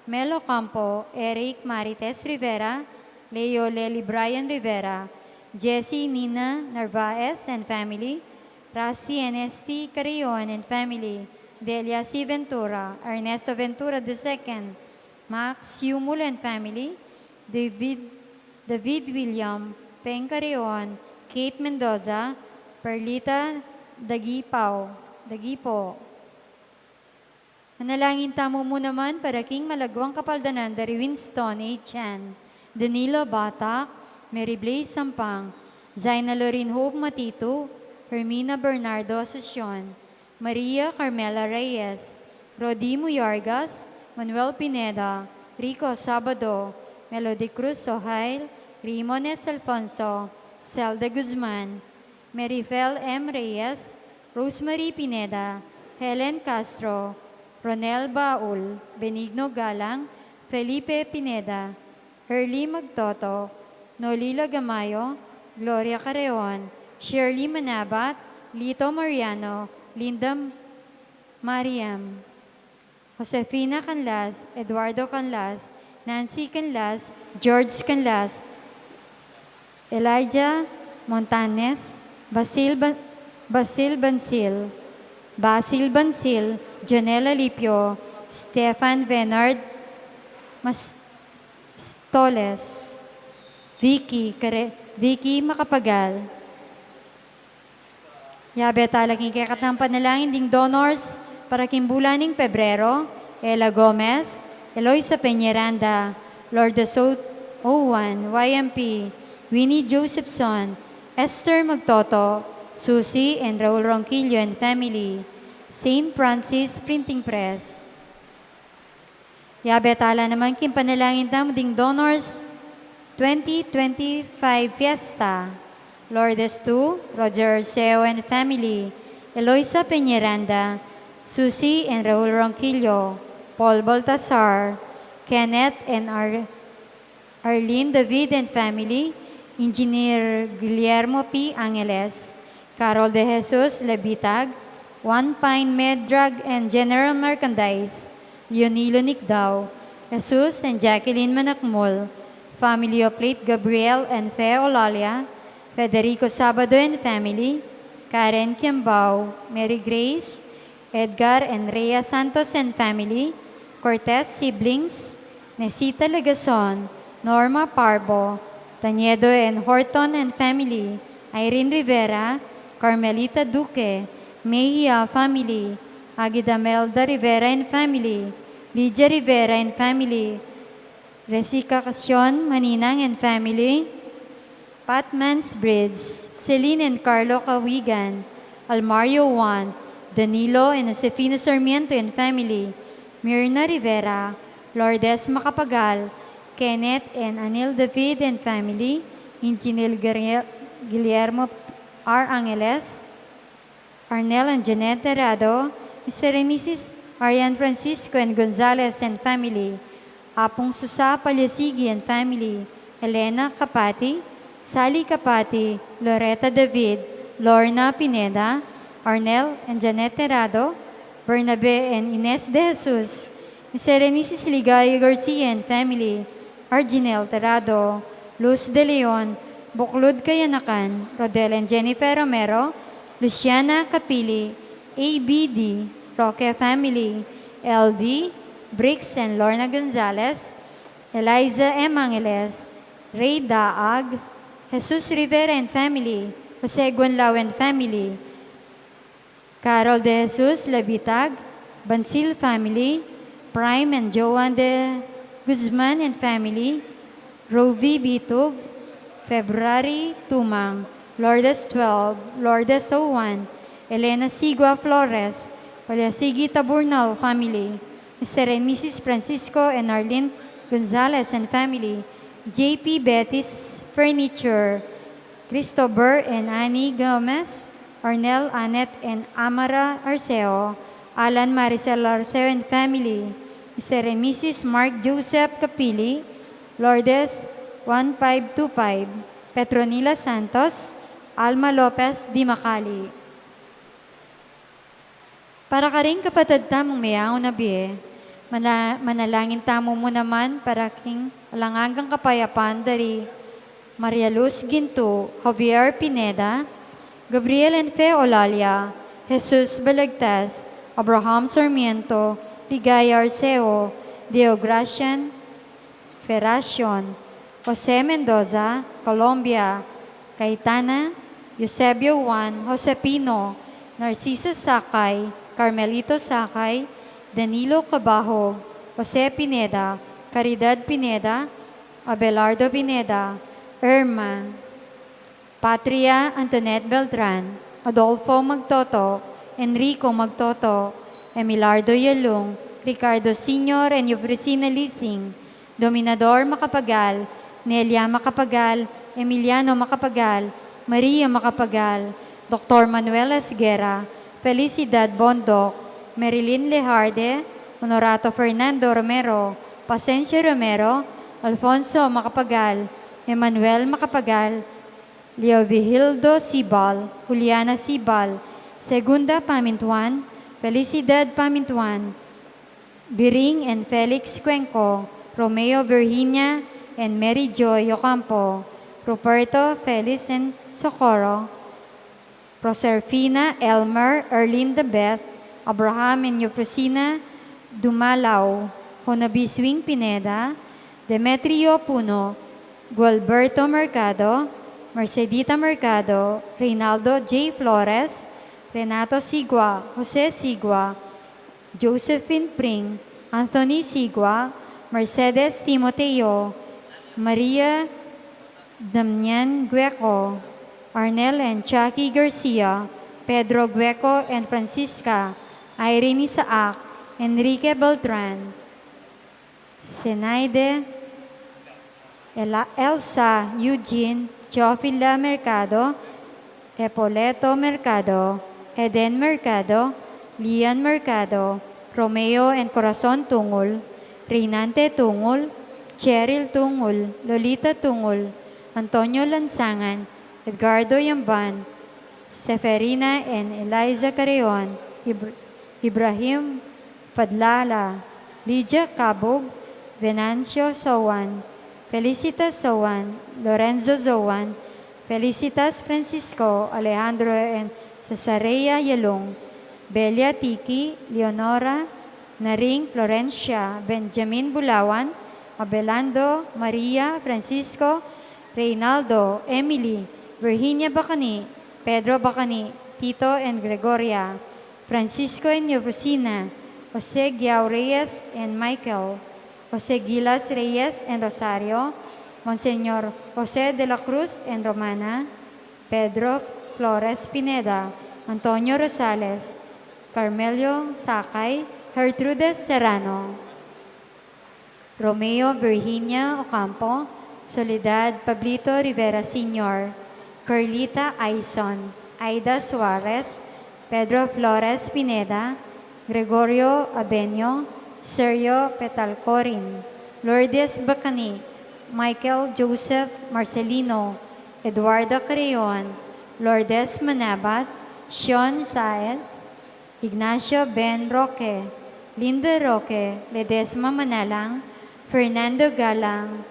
Melo Campo, Eric Marites Rivera, Leo Lely Brian Rivera, Jessie Nina Narvaez and family, Rasi and Esti Carrion and family, Delia C. Ventura, Ernesto Ventura II, Max Yumul and family, David William Pengcareon, Kate Mendoza, Perlita Dagipo. Manalangin tamo mo naman para king malagwang kapaldanan dari Winston A. Chan, Danilo Batak, Mary Blaze Sampang, Zaina Lorin Hope Matito, Hermina Bernardo Asuncion, Maria Carmela Reyes, Rodimo Yargas, Manuel Pineda, Rico Sabado, Melody Cruz Sohail, Rimones Alfonso, Zelda Guzman, Marifel M. Reyes, Rosemary Pineda, Helen Castro, Ronel Baul, Benigno Galang, Felipe Pineda, Herly Magtoto, Nolila Gamayo, Gloria Careon, Shirley Manabat, Lito Mariano, Linda Mariam, Josefina Canlas, Eduardo Canlas, Nancy Canlas, George Canlas, Elijah Montanes, Basil Bansil, Jonella Lipio, Stefan Venard Mastoles, Vicky Makapagal. Yabe talaging kakat ng panalangin ding donors para kimbulaning Pebrero, Ella Gomez, Eloisa Peñaranda, Lorda Sout Owan, YMP, Winnie Josephson, Esther Magtoto, Susie and Raul Ronquillo and family, St. Francis Printing Press. Yabe tala naman king panalangin tam ding donors 2025 Fiesta, Lourdes 2, Roger Seo and family, Eloisa Peñaranda, Susie and Raul Ronquillo, Paul Baltasar, Kenneth and Arlene David and family, Engineer Guillermo P. Angeles, Carol de Jesus Lebitag, One Pine Med Drug and General Merchandise, Leonilo Nicdao, Jesus and Jacqueline Manakmul, family of late Gabriel and Fe Olalia, Federico Sabado and family, Karen Kiambao, Mary Grace, Edgar and Rhea Santos and family, Cortez siblings, Nesita Legason, Norma Parbo, Taniedo and Horton and family, Irene Rivera, Carmelita Duque, Mejia family, Agida Melda Rivera and family, Lydia Rivera and family, Resica Casyon Maninang and family, Pat Mansbridge, Celine and Carlo Cawigan, Almario Juan, Danilo and Josefina Sarmiento and family, Mirna Rivera, Lourdes Macapagal, Kenneth and Anil David and family, Engineer Guillermo R. Angeles, Arnel and Jeanette Terrado, Mr. and Mrs. Arian Francisco and Gonzalez and family, Apong Susa Palyasigi and family, Elena Kapati, Sally Kapati, Loretta David, Lorna Pineda, Arnel and Jeanette Terrado, Bernabe and Ines de Jesus, Mr. and Mrs. Ligay Garcia and family, Arginel Terrado, Luz de Leon, Buklod Kayanakan, Rodel and Jennifer Romero, Luciana Capili, ABD, Roque family, LD, Briggs and Lorna Gonzalez, Eliza M. Angeles, Ray Daag, Jesus Rivera and family, Jose Guanlao and family, Carol de Jesus Labitag, Bansil family, Prime and Joan de Guzman and family, Rovi Bitug, February Tumang, Lourdes 12, Lourdes 01, Elena Sigua Flores, Palyasigi Taburnal family, Mr. and Mrs. Francisco and Arlene Gonzalez and family, JP Betis Furniture, Christopher and Annie Gomez, Arnel, Annette, and Amara Arceo, Alan Maricel Arceo and family, Mr. and Mrs. Mark Joseph Capili, Lourdes 1525, Petronila Santos, Alma Lopez Di Macali. Para ka rin kapatid tamong mayao na biye, manalangin tamo mo naman para king alangagang kapayapan dari Maria Luz Ginto, Javier Pineda, Gabriel and Fe Olalia, Jesus Balagtas, Abraham Sarmiento, Ligay Arceo, Deogracian Feracion, Jose Mendoza, Colombia, Cayetana, Eusebio Juan, Josepino, Narcisa Sakay, Carmelito Sakay, Danilo Cabajo, Jose Pineda, Caridad Pineda, Abelardo Pineda, Irma, Patria Antoinette Beltran, Adolfo Magtoto, Enrico Magtoto, Emilardo Yalong, Ricardo Sr. and Eufresina Lising, Dominador Macapagal, Nelia Macapagal, Emiliano Macapagal, Maria Macapagal, Dr. Manuel Esguera, Felicidad Bondoc, Marilyn Lejarde, Honorato Fernando Romero, Pasencio Romero, Alfonso Macapagal, Emmanuel Macapagal, Leo Vigildo Sibal, Juliana Sibal, Segunda Pamintuan, Felicidad Pamintuan, Biring and Felix Cuenco, Romeo Virginia and Mary Joy Ocampo, Ruperto Felix and Socorro, Proserfina Elmer, Erlinda Beth, Abraham and Eufrosina Dumalaw, Honabiswing Pineda, Demetrio Puno, Gualberto Mercado, Mercedita Mercado, Reynaldo J. Flores, Renato Sigua, Jose Sigua, Josephine Pring, Anthony Sigua, Mercedes Timoteo, Maria Damian Gueco, Arnel and Jackie Garcia, Pedro Gueco and Francisca, Irene Isaac, Enrique Beltran, Senaide, Elsa Eugene, Teofila Mercado, Epoleto Mercado, Eden Mercado, Lian Mercado, Romeo and Corazon Tungol, Reynante Tungol, Cheryl Tungol, Lolita Tungol, Antonio Lansangan, Edgardo Yamban, Seferina and Eliza Carreon, Ibrahim Padlala, Lydia Cabog, Venancio Sowan, Felicitas Sowan, Lorenzo Zowan, Felicitas Francisco, Alejandro and Cesarea Yalong, Belia Tiki, Leonora, Naring Florencia, Benjamin Bulawan, Abelando, Maria, Francisco, Reynaldo, Emily, Virginia Bacani, Pedro Bacani, Tito and Gregoria, Francisco and Eufrosina, Jose Giao Reyes and Michael, Jose Gilas Reyes and Rosario, Monseñor Jose de la Cruz and Romana, Pedro Flores Pineda, Antonio Rosales, Carmelio Sakay, Gertrudes Serrano, Romeo Virginia Ocampo, Soledad Pablito Rivera Sr., Carlita Aison, Aida Suarez, Pedro Flores Pineda, Gregorio Abenyo, Sergio Petalcorin, Lourdes Bacani, Michael Joseph Marcelino, Eduardo Carreon, Lourdes Manabat, Sean Saez, Ignacio Ben Roque, Linda Roque, Ledesma Manalang, Fernando Galang,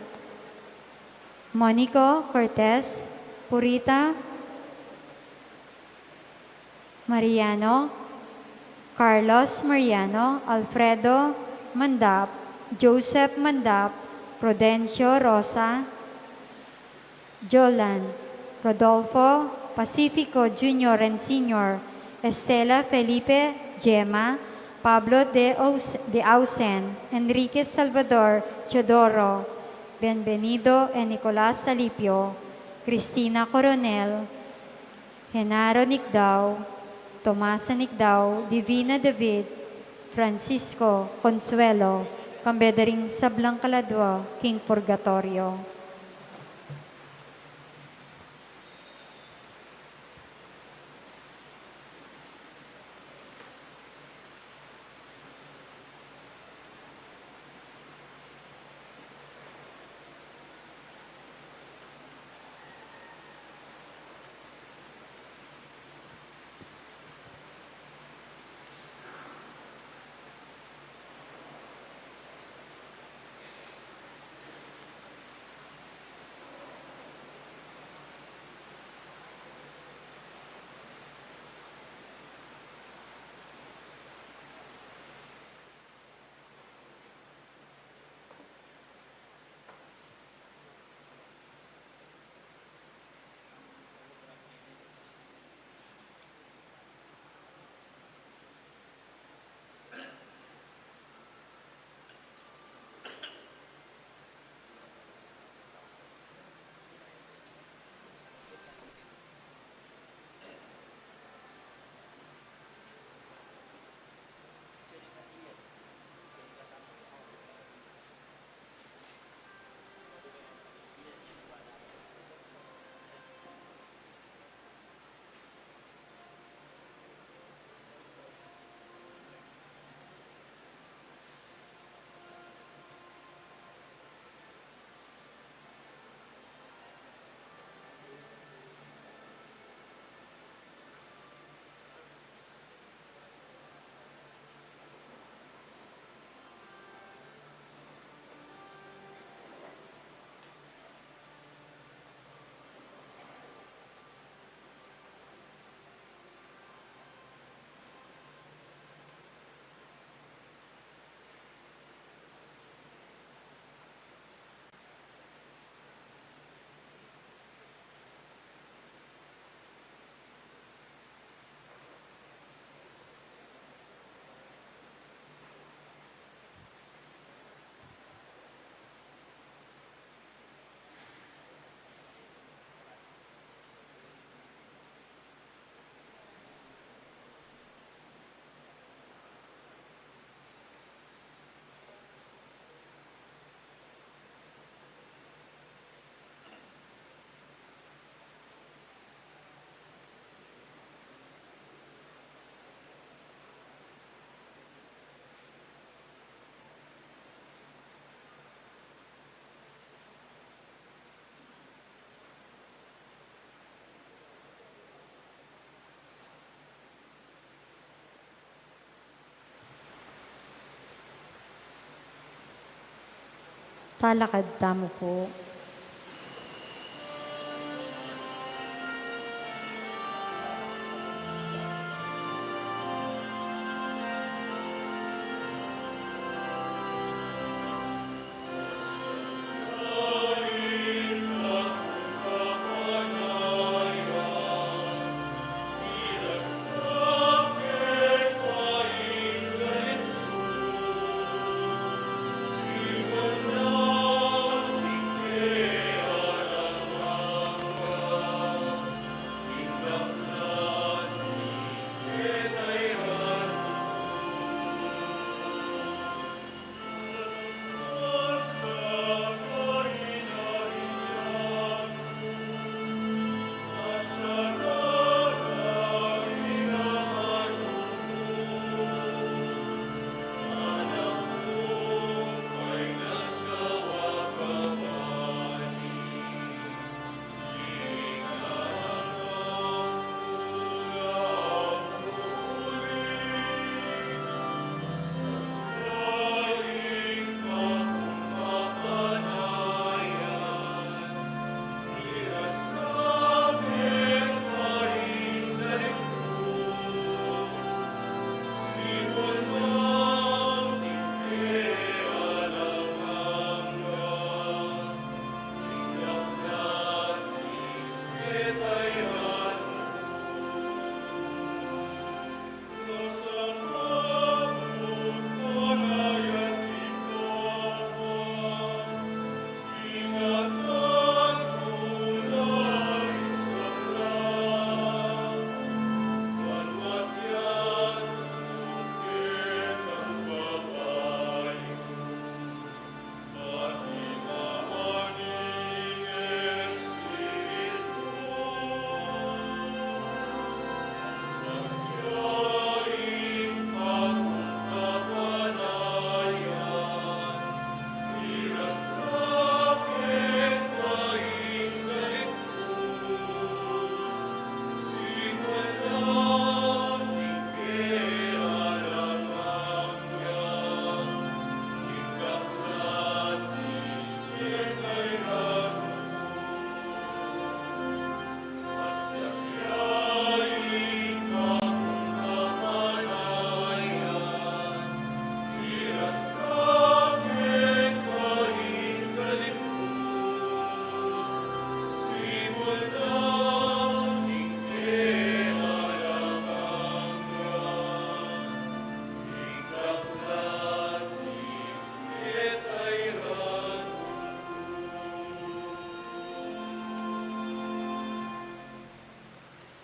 Monico Cortez, Purita Mariano, Carlos Mariano, Alfredo Mandap, Joseph Mandap, Prudencio Rosa, Jolan, Rodolfo Pacifico Jr. and Sr., Estela Felipe Gemma, Pablo de Ausen, Enrique Salvador Chodoro, Benvenido and Nicolas Salipio, Cristina Coronel, Genaro Nicdao, Tomasa Nicdao, Divina David, Francisco Consuelo, Kambedering Sablang Kaladwa, King Purgatorio. Talakad tamo po.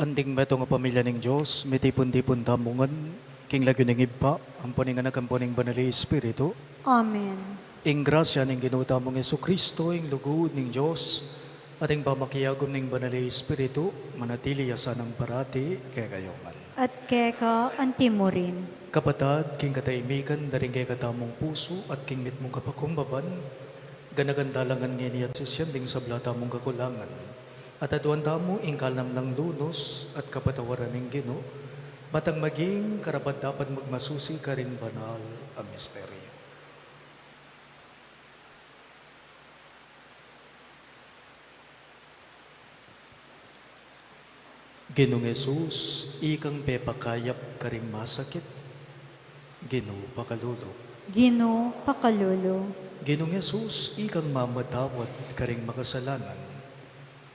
Anding meto nga pamilya ng Diyos, mitipon-tipon tamungan, king lagyo ng iba, ang paninganak ang paning banali Espiritu, Amen. ing grasya ng ginuta mong Yesu Kristo, ing lugod ng Diyos, at ing pamakiyagom ng banali Espiritu, manatili asan ang parati, kaya kayoman. At keka antimo rin. Kapatad, king kataimikan, daring kay katamong puso, at king mit mong kapakumbaban, ganagandalangan ngini at sisyan ding sa blata mong kakulangan. At aduan mo ingkalam ng lunos at kapatawaran ng Gino, matang maging karapat dapat magmasusi ka rin banal ang misteryo. Ginong Jesus, ikang pepakayap ka ring masakit, Gino pakalulo. Gino pakalolo. Ginong Jesus, ikang mamatawad ka ring makasalanan,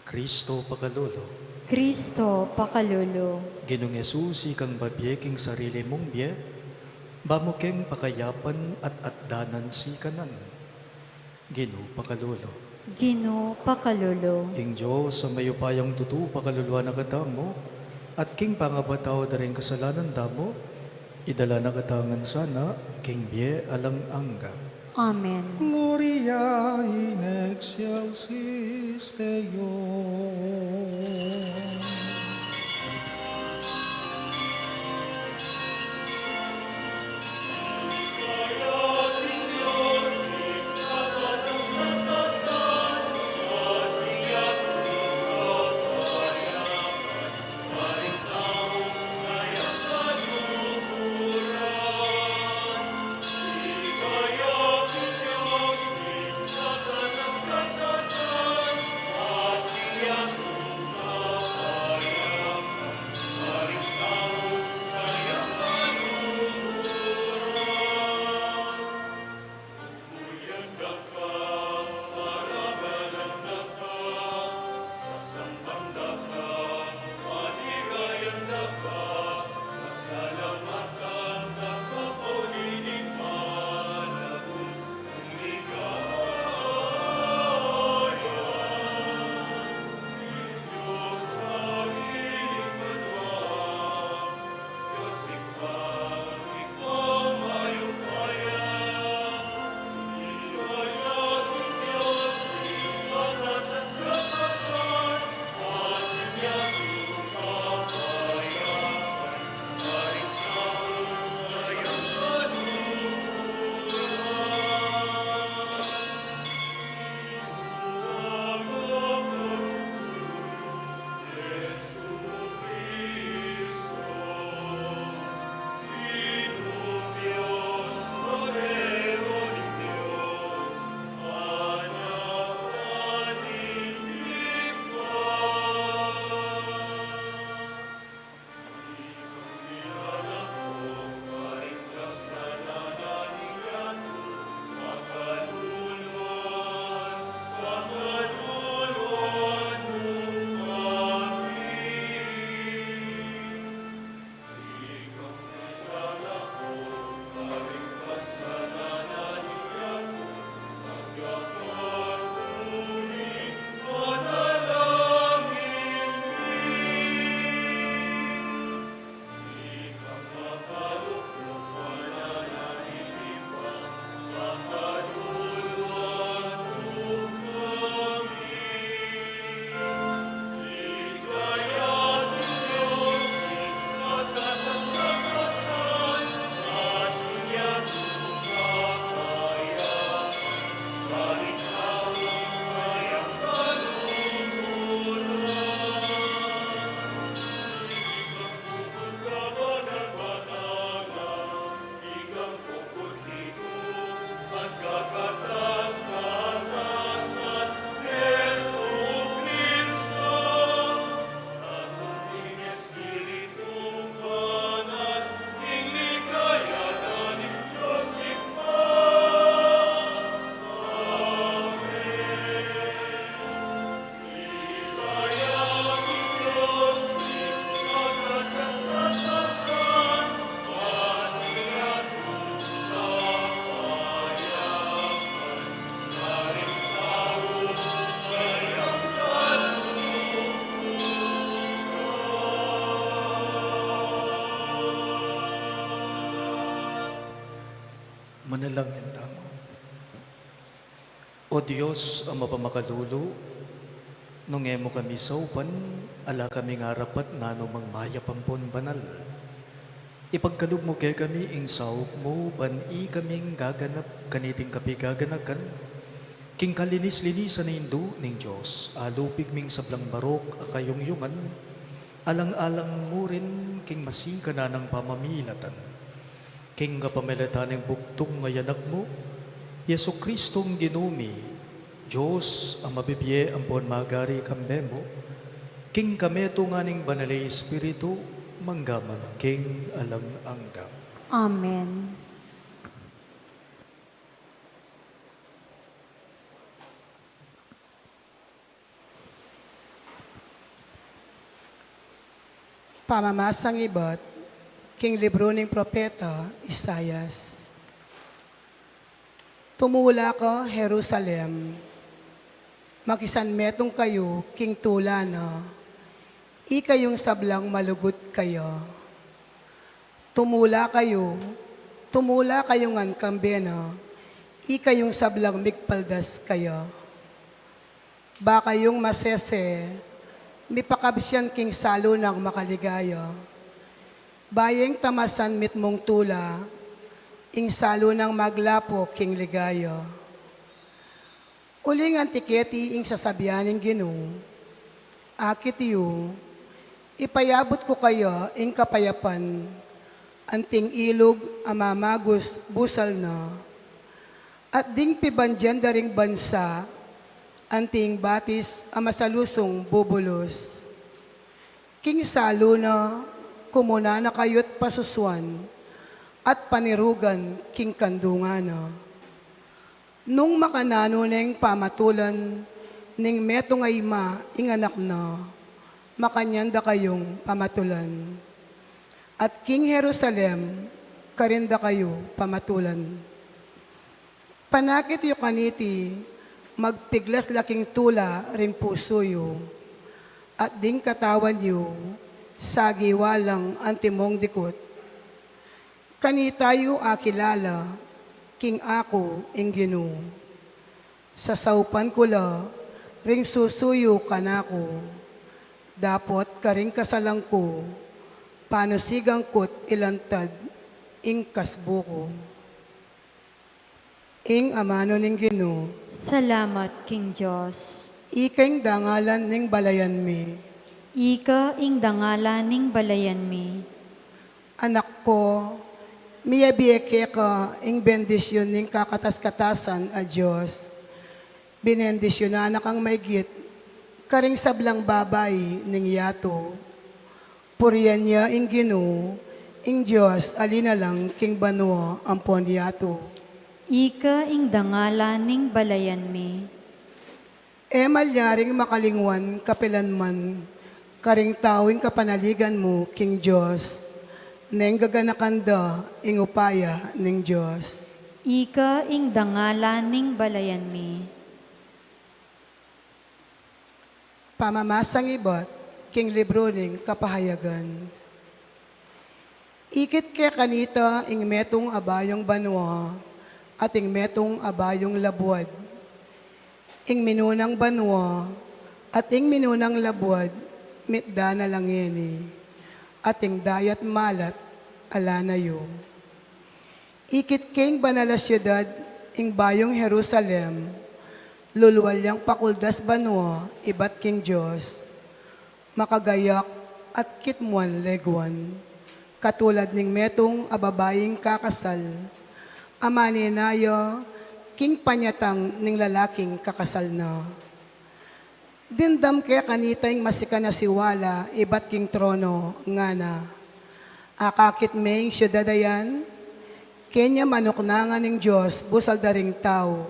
Kristo pakalulo. Kristo pakalolo. Ginong Yesus, ikang babyeking sarili mong biye, bamukeng pakayapan at atdanan si kanan. Gino pakalulo. Gino pakalolo. Ing Diyos, sa mayupayang tutu pakaluluwa na katamo, at king pangabataw da rin kasalanan damo, idala na katangan sana, king biye alang angga. Amen. Gloria in excelsis Deo. panalangin tamo. O Diyos, ang mapamakalulo, nung emo kami sa upan, ala kami nga rapat nga numang maya pampon banal. Ipagkalog mo kay kami ing saop mo, ban-i kaming gaganap, kaniting kapi gaganakan, king kalinis-linisan na indo ning Diyos, alupig ming sablang barok, akayong yungan, alang-alang mo rin, king masing ka na ng pamamilatan, king kapamilatan ng buktong ngayanak mo, Yesu Kristong ginumi, Diyos ang mabibye ang pon magari kambemo, king kameto nga ning banalay Espiritu, manggaman king alang angga. Amen. Pamamasang ibot, king libro ng propeta Isayas. Tumula ko, Jerusalem, makisanmetong kayo, king tula na, ikayong sablang malugot kayo. Tumula kayong ngan kambena, ikayong sablang migpaldas kayo. Baka yung masese, mipakabsyan king salo ng makaligaya. Bayeng tamasan mitmong tula, ing salo ng maglapo king ligaya. Uling antiketi ing sasabianing Ginoo, akit yu, ipayabot ko kayo ing kapayapan, anting ilog amamagos busal na, at ding pibandyan daring bansa, anting batis amasalusong bubulos. King salo na, kumuna na kayo't pasuswan, at panirugan king kandungan na. Nung makanano neng pamatulan, ning metong ay ma inganak na, makanyanda kayong pamatulan. At King Jerusalem, karinda kayo pamatulan. Panakit yu kaniti, magpiglas laking tula rin puso yu, at ding katawan yu, sagiwalang antimong dikot. Kanitayo akilala, king ako ing Ginoo. Sa saupan ko la, ring susuyo kanako. Dapot karing kasalang ko, panusigang kot ilantad, ing kasbuko. Ing amano ning Ginoo, Salamat, King Diyos. ikaing dangalan ning balayan mi. Ika ing dangalan ning balayan mi. Anak ko, miyabiyeke ka ing bendisyon ning kakatas-katasan a Diyos. Binendisyonan na kang maygit, karing sablang babay ning yato. Puriyan niya ing Ginoo, ing Diyos alina lang king banwa ampon yato. Ika ing dangalan ning balayan mi. E malyaring makalingwan kapilanman, karing tawing kapanaligan mo king Diyos, neng gaganakanda ing upaya ning Diyos. Ika ing dangalan ning balayan mi. Pamamasang ibot, king libro ning kapahayagan. Ikit ke kanita ing metong abayong banwa, at ing metong abayong labwad. Ing minunang banwa, at ing minunang labwad, mitda na langeni, at ing dayat malat, ala na yu. Ikit king banala syudad, ing bayong Jerusalem, luluwalyang pakuldas banwa, ibat king Diyos, makagayak at kitmuan legwan, katulad ning metong ababaying kakasal, amaninayo, king panyatang ning lalaking kakasal na. Dindam kaya kanitay masika na siwala, ibat king trono, nga na. Akakit meng syudadayan, kenya manuknangan ning Diyos, busal daring tao,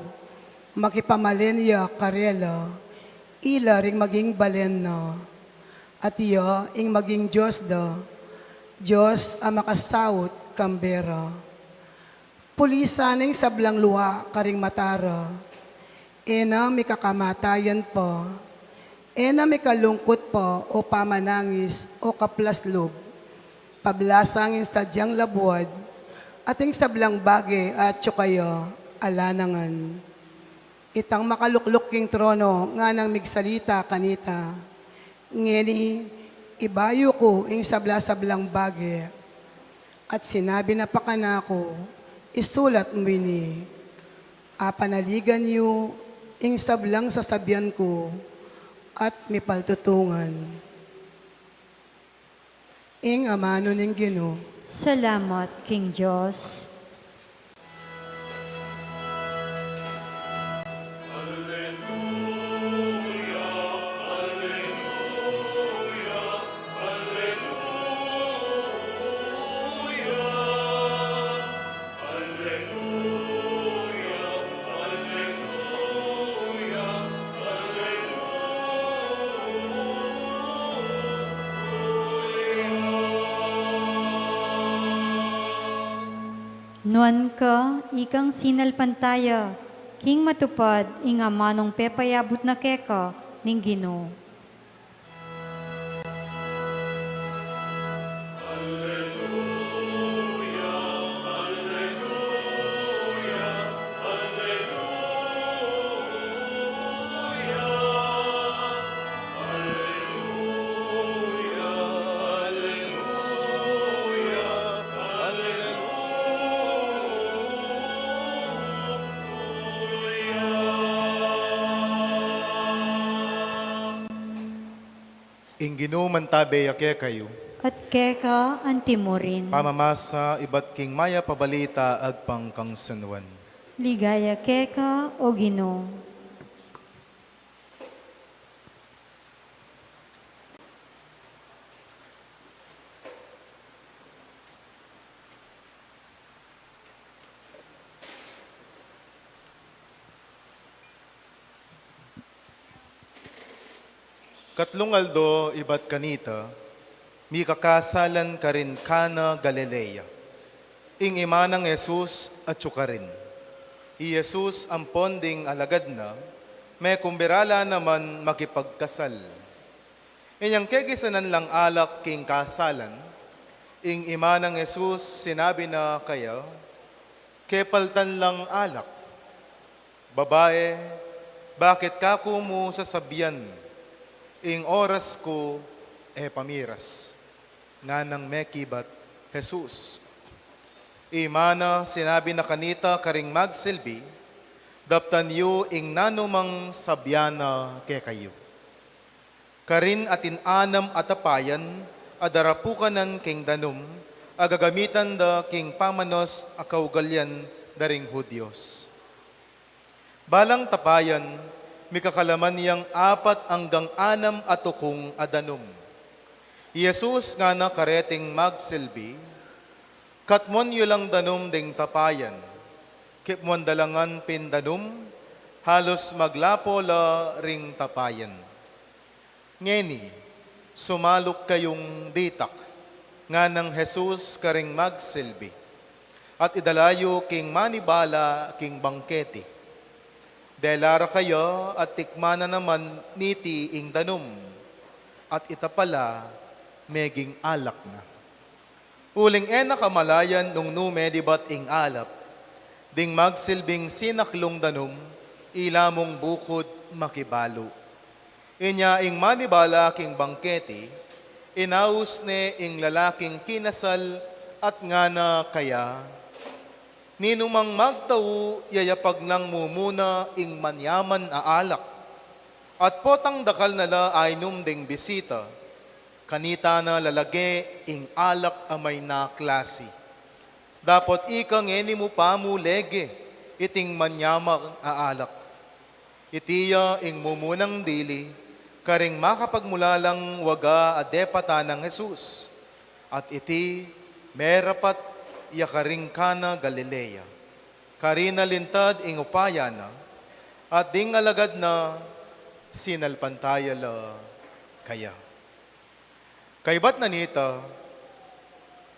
makipamalenya karela, ila ring maging balen na. At iya ing maging Diyos da, Diyos ang makasawot kambera. Pulisaning sablang luwa karing matara, ena may kakamatayan pa, ena may kalungkot pa o pamanangis o kaplaslob, pablasangin sadyang labuad, ating sablang bagay at tsukaya, alanangan. Itang makaluklok king trono nga nang migsalita kanita. Ngeni, ibayo ko ing sabla-sablang bagi. At sinabi na pa kanako, isulat mo ini. Apanaligan niyo ing sablang sasabyan ko at mipaltutungan. Ing amano ning Ginoo. Salamat, King Diyos. Nuan ka, ikang sinalpantaya, king matupad, inga manong pepayabot na keka, ning Ginoo. Ing Ginoo mantabe yake kayo. At keka antimurin. Pamamasa iba't king maya pabalita agpang kang sanwan. Ligaya keka o Ginoo. Katlong aldo iba't kanita, mi kakasalan ka rin kana Galilea. Ing ima ng Jesus at sukarin. I Jesus ang ponding alagad na, may kumbirala naman makipagkasal. Inyang kegisanan lang alak king kasalan, ing ima ng Jesus sinabi na kaya, kepaltan lang alak. Babae, bakit ka mo sasabihan? Ing oras ko pamiras, nga nang mekibat Jesus. Imana sinabi na kanita karing magsilbi, daptan yu ing nanumang sabyana ke kayo. Karin atin anam atapayan, adarapukanan king danum, agagamitan da king pamanos akaugalyan daring Hudyos. Balang tapayan, may kakalaman niyang 4 hanggang 6 atukong adanum. Jesus nga na kareting magsilbi, katmon yu lang danum ding tapayan, kipmon dalangan pindanum, halos maglapo la ring tapayan. Ngeni, sumalok kayong ditak, nga ng Jesus karing magsilbi, at idalayo king manibala king bangketi. Delara kayo at tikmana naman niti ing danum, at itapala meging alak na. Uling ena kamalayan nung numedibat ing alap, ding magsilbing sinaklong danum, ilamong bukod makibalo. Inya ing manibala king bangketi, inaus ne ing lalaking kinasal at ngana kaya, ninumang magtau, yayapag nang mumuna ing manyaman aalak. At potang dakal nala ay numding bisita, kanita na lalage ing alak amay na klase. Dapat ikang eni mo pa mo lege, iting manyamang aalak. Itiya ing mumunang dili, karing makapagmulalang waga adepata ng Jesus. At iti merapat yakaring kana Galilea. Karina lintad ing upayana, at ding alagad na sinalpantaya la kaya. Kaybat na nita,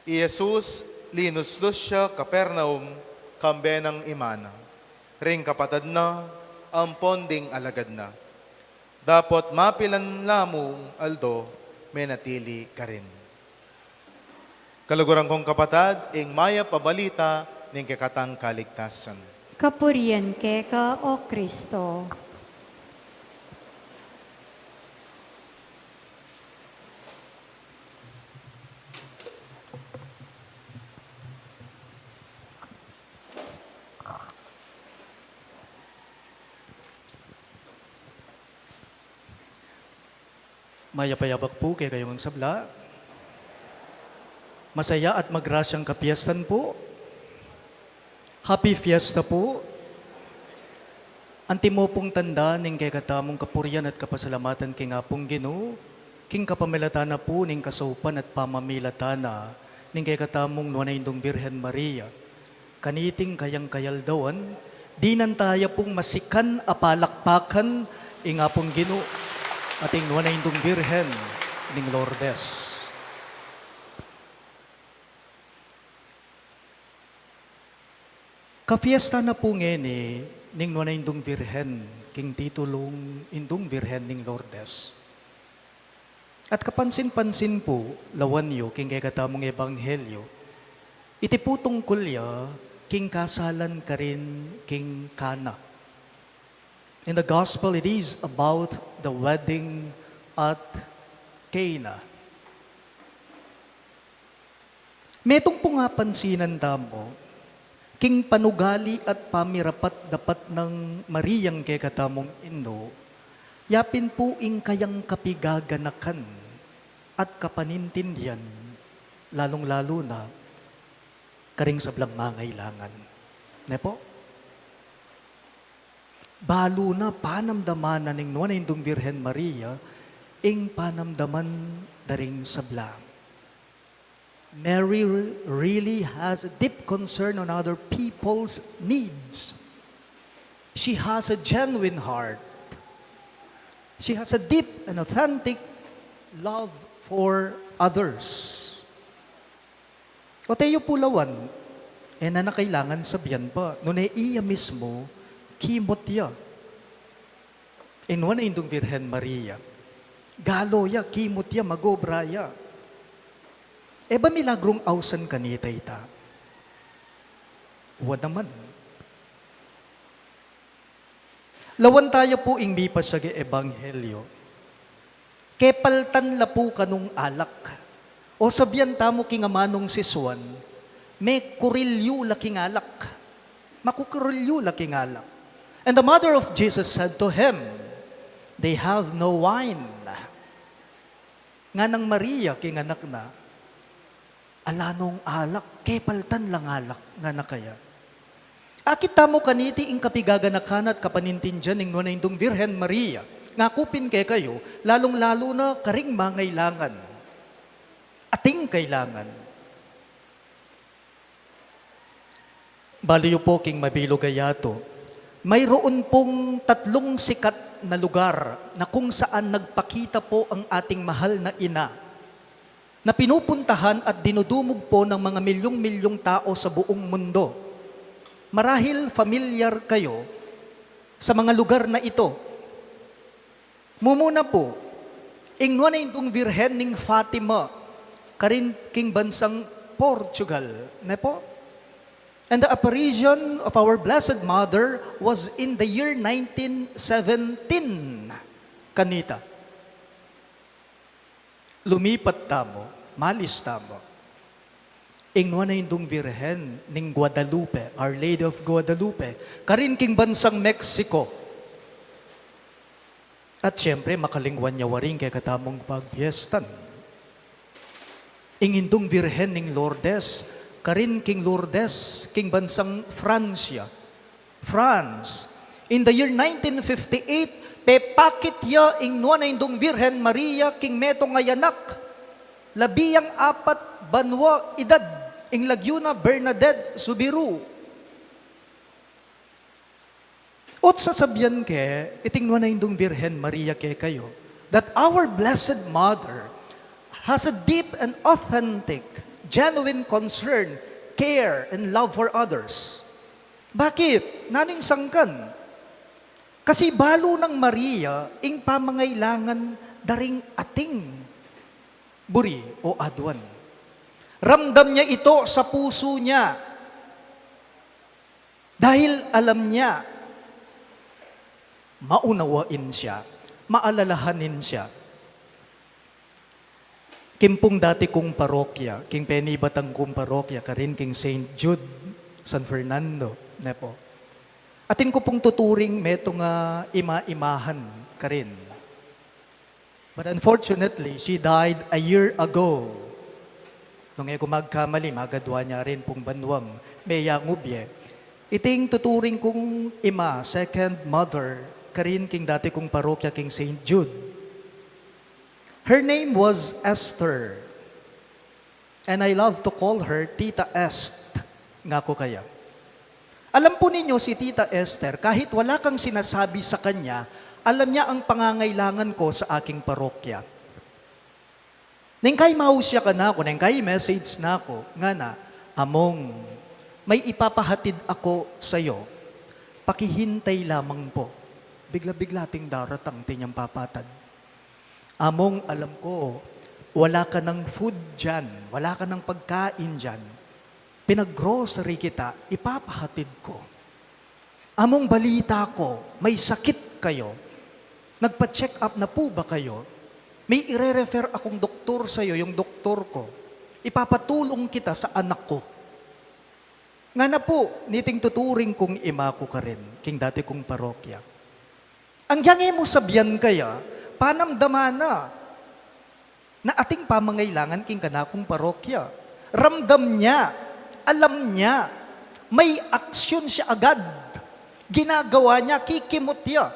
Jesus linuslus siya Kapernaum kambe ng imana. Ring kapatad na, ang ponding alagad na. Dapat mapilan lamong aldo, menatili ka rin. Kaluguran kong kapatad, ing maya pabalita ng kakatang kaligtasan. Kapurian keka o Kristo. Mayapayabak po kay kayong sabla. Masaya at magrasyang kapiestan po. Happy Fiesta po. Antimo pong tanda ning kay katamong kapurian at kapasalamatan king apong Ginoo, king kapamilatana po ning kasaupan at pamamilatana ning kay katamong nuanaindong Birhen Maria. Kaniting kayang kayaldawan, di nantaya pong masikan apalakpakan ing apong Ginoo ating nuanaindong Birhen ning Lourdes. Kafiesta na po ngeni ning nuanaindong Birhen king titulong indong Birhen ning Lourdes. At kapansin-pansin po, lawan yo king kay katamong ebanghelyo, iti po tungkol ya king kasalan ka rin king Kana. In the gospel, it is about the wedding at Cana. Metong po nga pansinan tamo, king panugali at pamirapat dapat ng Mariyang kay katamong Indo, yapin po ing kayang kapigaganakan at kapanintindihan, lalong-lalo na karing sablang mangailangan. Ne po? Balo na panamdaman na ning nuanaindong Birhen Maria, ing panamdaman daring sablang. Mary really has a deep concern on other people's needs. She has a genuine heart. She has a deep and authentic love for others. O tayo pulawan, na nakailangan sabihan pa, nung iya mismo, kimot ya. Inuwan na indong Birhen Maria. Galo ya, kimot ya, magobra ya. Ba milagrong ausan kanita ita? Wa naman. Lawan tayo po ing bipas sa ebanghelyo. Kepaltan la po kanong alak. O sabyan tamo king amanong siswan, may kurilyo laking alak. Makukurilyo laking alak. And the mother of Jesus said to him, they have no wine. Nga nang Maria king anak na, alanong alak, kepaltan lang alak nga na kaya. Akit mo kaniti ing kapigaganakan at kapanintindihan ing nuanaindong Birhen Maria. Ngakupin kay kayo, lalong-lalo na karing mangailangan. Ating kailangan. Baliyo po king mabilo gayato, mayroon pong 3 sikat na lugar na kung saan nagpakita po ang ating mahal na ina na pinupuntahan at dinudumog po ng mga milyong-milyong tao sa buong mundo. Marahil familiar kayo sa mga lugar na ito. Mumuna po, ing nuanaindong Birhen ning Fatima, karin king bansang Portugal. Ne po? And the apparition of our Blessed Mother was in the year 1917. Kanita. Lumipat tamo, malis tamo. Ingwa na indong Birhen ning Guadalupe, Our Lady of Guadalupe, karin king bansang Mexico. At siyempre, makalingwan niya waring kay katamong pagpiestan. Ingindong Birhen ning Lourdes, karin king Lourdes, king bansang Francia. France. In the year 1958, pepakit ya ing nuanaindong Birhen Maria king meto ngayanak. Labiyang 4 banwa edad ing Lagyuna Bernadette Subiru. Ot sasabyan ke, iting nuanaindong Birhen Maria ke kayo, that our Blessed Mother has a deep and authentic, genuine concern, care, and love for others. Bakit? Naning sangkan? Kasi balo ng Maria, ing pamangailangan daring ating buri o adwan. Ramdam niya ito sa puso niya. Dahil alam niya, maunawain siya, maalalahanin siya. Kimpong dati kong parokya, king penibatang kong parokya, karin king St. Jude, San Fernando, ne po. Atin ko pong tuturing meto nga ima-imahan karin. But unfortunately, she died a year ago. Nung ko magkamali, magadwa niya rin pong banwang, meya ngubye. Iting tuturing kong ima, second mother, karin king dati kong parokya king St. Jude. Her name was Esther. And I love to call her Tita Est. Nga ko kaya. Alam po ninyo si Tita Esther, kahit wala kang sinasabi sa kanya, alam niya ang pangangailangan ko sa aking parokya. Nengkay mausya ka na ako, nengkay message na ako, nga na, Among, may ipapahatid ako sa iyo. Pakihintay lamang po. Bigla-bigla ting daratang tinyang papatad. Among, alam ko, wala ka ng food dyan, wala ka ng pagkain dyan. Pinag-grocery kita, ipapahatid ko. Among, balita ko, may sakit kayo. Nagpa-check up na po ba kayo? May ire-refer akong doktor sa iyo, yung doktor ko. Ipapatulong kita sa anak ko. Nga na po, niting tuturing kong ima ko ka rin, king dati kong parokya. Ang yangi mo sabyan kaya, panamdaman na ating pamangailangan king kanakong parokya. Ramdam niya, alam niya, may aksyon siya agad. Ginagawa niya, kikimot niya.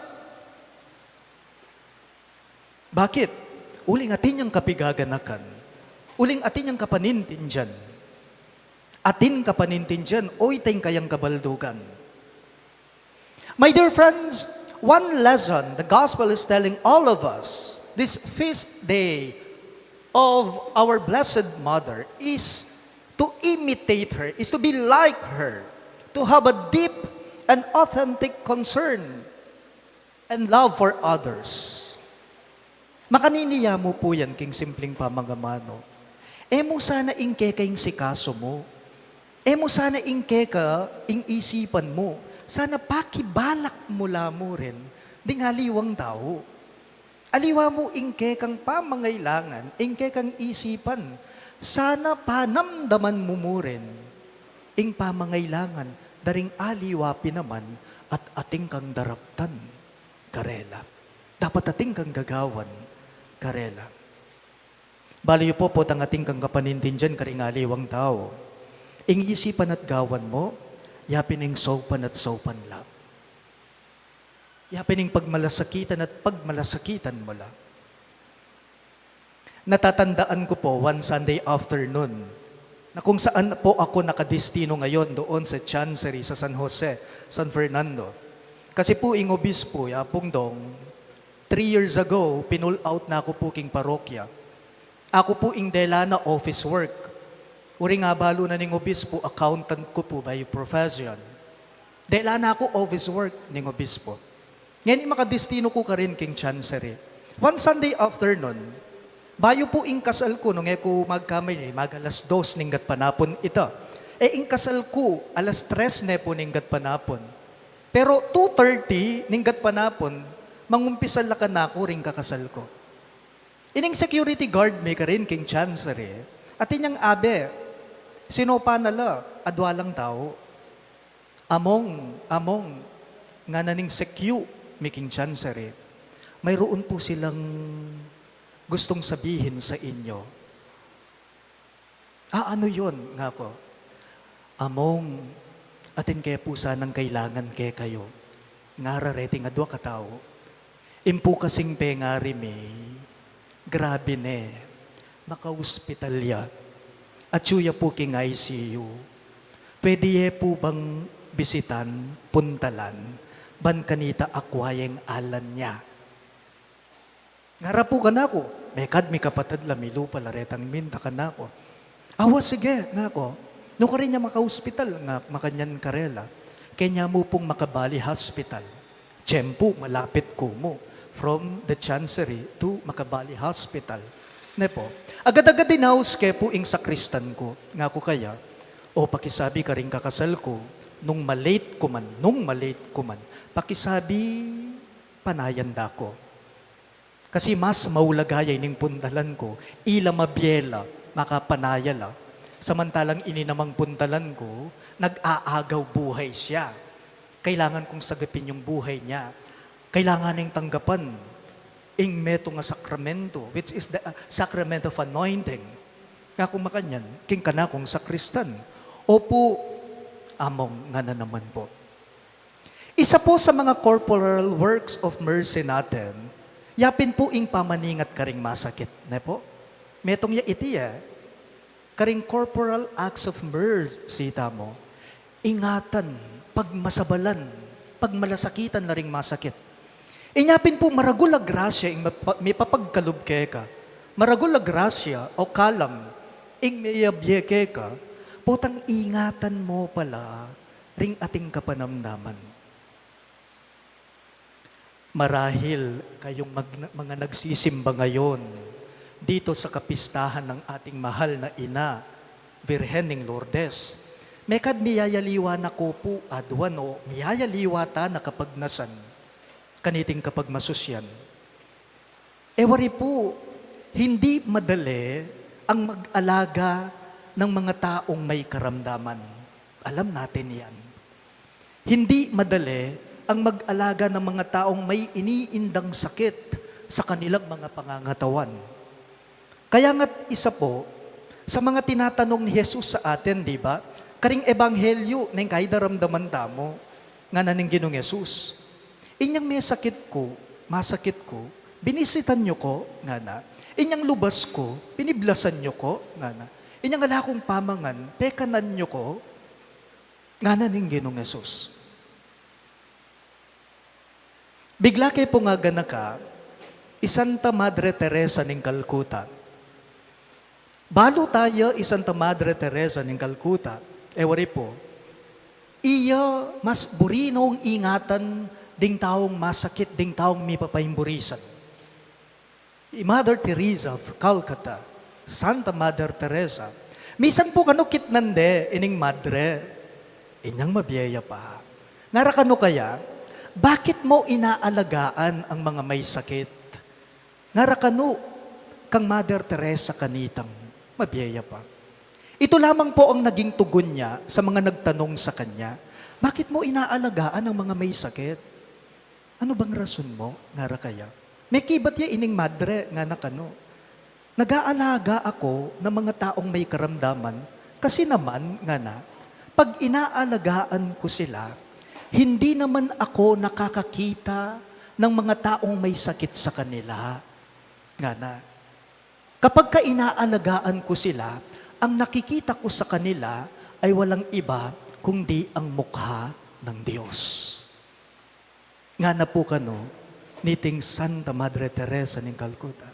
Bakit? Uling atin niyang kapigaganakan. Uling atin niyang kapanintin dyan. Atin kapanintin dyan, oy tayong kayang kabaldugan. My dear friends, one lesson the gospel is telling all of us this feast day of our Blessed Mother is to imitate her, is to be like her, to have a deep and authentic concern and love for others. Makaniniya mo po yan, king simpleng pamangamano. Mo sana ingke kayong sikaso mo. Mo sana ingke ka, ing isipan mo. Sana pakibalak mula mo rin, ding aliwang tao. Aliwa mo ingke kang pamangailangan, ingke kang isipan. Sana panamdaman mo rin, ing pamangailangan, daring aliwa pinaman, at ating kang daraptan, karela. Dapat ating kang gagawan, karela. Baliyo po ang ating kang kapanintin dyan, karingaliwang tao. Ing isipan at gawan mo, yapin ing sopan at sopan lang. Yapin ing pagmalasakitan at pagmalasakitan mo lang. Natatandaan ko po one Sunday afternoon na kung saan po ako nakadestino ngayon doon sa Chancery sa San Jose, San Fernando. Kasi po ing obispo, yapong dong, 3 years ago, pinull out na ako po king parokya. Ako po ing delana office work. Uri nga balo na ning obispo, accountant ko po by profession. Delana ako office work ning obispo. Ngayon makadestino ko ka rin king Chancery. One Sunday afternoon, bayo po ing kasal ko, nung ko magkamay, magalas 2 ninggat panapon ito. Ing kasal ko, alas 3 ne po ninggat panapon. Pero 2:30 ninggat panapon, mangumpisal la ka na ako ring kakasal ko. Ining security guard may ka rin king Chancery, at inyang abe, sinopa nala, adwalang tao. Among, nga naning secu, may king Chancery, mayroon po silang gustong sabihin sa inyo. Ano yon nga ko? Among, atin kaya po sanang kailangan kaya kayo. Nga rarete nga dua katao. Impu kasing pengari may, grabe ne, maka-hospitalya. At suya po king ICU. Pwede po bang bisitan, puntalan, ban kanita akwayeng alan niya. Ngara po ka na ko. Mekad mi kapatid la, mi lupa laretang minta ka na ko. Awa sige, nga ko. No ka rin niya maka-hospital, nga makanyan karela. Kanya mo pong makabali hospital. Tiyempo, malapit ko mo. From the Chancery to Makabali Hospital. Ne po. Agad-agad dinaus ke po ing sakristan ko. Nga ko kaya, o pakisabi ka rin kakasal ko, nung malate ko man, pakisabi, panayanda ko. Kasi mas maulagayay ning pundalan ko, ila mabiela, makapanayala. Samantalang ininamang pundalan ko, nag-aagaw buhay siya. Kailangan kong sagapin yung buhay niya. Kailangan niyang tanggapan ing meto nga sakramento, which is the sacrament of anointing. Nga kung makanyan, king ka na kong sakristan. Opo, among nga na naman po. Isa po sa mga corporal works of mercy natin, yapin po ing pamaningat karing masakit. Ne po? Metong ya itiya, karing corporal acts of mercy tamo, ingatan, pagmasabalan, pagmalasakitan na ring masakit. Inyapin po maragula grasya ing may papagkalubke ka. Maragula grasya o kalam ing may yabyeke ka, putang ingatan mo pala ring ating kapanamnaman. Marahil kayong mga nagsisimba ngayon dito sa kapistahan ng ating mahal na ina, Birhen ng Lourdes. Mekad miyayaliwa na ko po adwan o miyayaliwa ta na kapag nasan, kaniting kapag masusyan. Ewari po, hindi madali ang mag-alaga ng mga taong may karamdaman. Alam natin yan. Hindi madali ang mag-alaga ng mga taong may iniindang sakit sa kanilang mga pangangatawan. Kaya nga't isa po, sa mga tinatanong ni Jesus sa atin, di ba? Karing ebanghelyo, nang kahit daramdaman tamo, nga naning Ginong Jesus. Inyang may sakit ko, masakit ko, binisitan nyo ko, nga na. Inyang lubas ko, piniblasan nyo ko, nga na. Inyang alakong pamangan, pekanan nyo ko, nga na ning Ginong Jesus. Bigla kayo po nga ganaka, Isanta Madre Teresa ng Calcutta. Balo tayo, Isanta Madre Teresa ng Calcutta, ewari po, iya mas burinong ingatan ding taong masakit, ding taong may papaimburisan. Mother Teresa of Calcutta, Santa Mother Teresa, misan po kanukit nande, ining madre, inyang mabiyaya pa. Narakano kaya, bakit mo inaalagaan ang mga may sakit? Narakano, kang Mother Teresa kanitang, mabiyaya pa. Ito lamang po ang naging tugon niya sa mga nagtanong sa kanya, bakit mo inaalagaan ang mga may sakit? Ano bang rason mo, ngara kaya? May kibat ya ining madre, nga nakano. Nag-aalaga ako ng mga taong may karamdaman, kasi naman, nga na, pag inaalagaan ko sila, hindi naman ako nakakakita ng mga taong may sakit sa kanila. Nga na, kapag ka inaalagaan ko sila, ang nakikita ko sa kanila ay walang iba kundi ang mukha ng Diyos. Nga na po kano, niting Santa Madre Teresa ng Calcutta.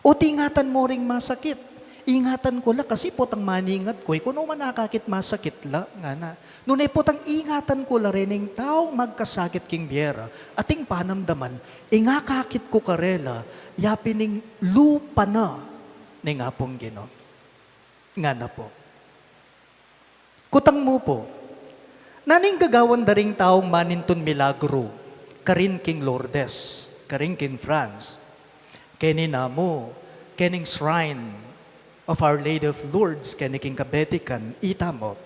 O tingatan mo ring masakit. Ingatan ko la kasi potang maningat ko. Kung man nakakit masakit la, nga na. Nunay potang ingatan ko la rin ng taong magkasakit king biyera. Ating panamdaman, ingakakit ko karela, yapining lupa na ni nga pong Gino. Nga na po. Kutang mo po, naning gagawan da ring taong maninton milagro, karin king Lourdes, karin king France, kenin namo, kening shrine of Our Lady of Lourdes, kening king Kabetikan, itamo.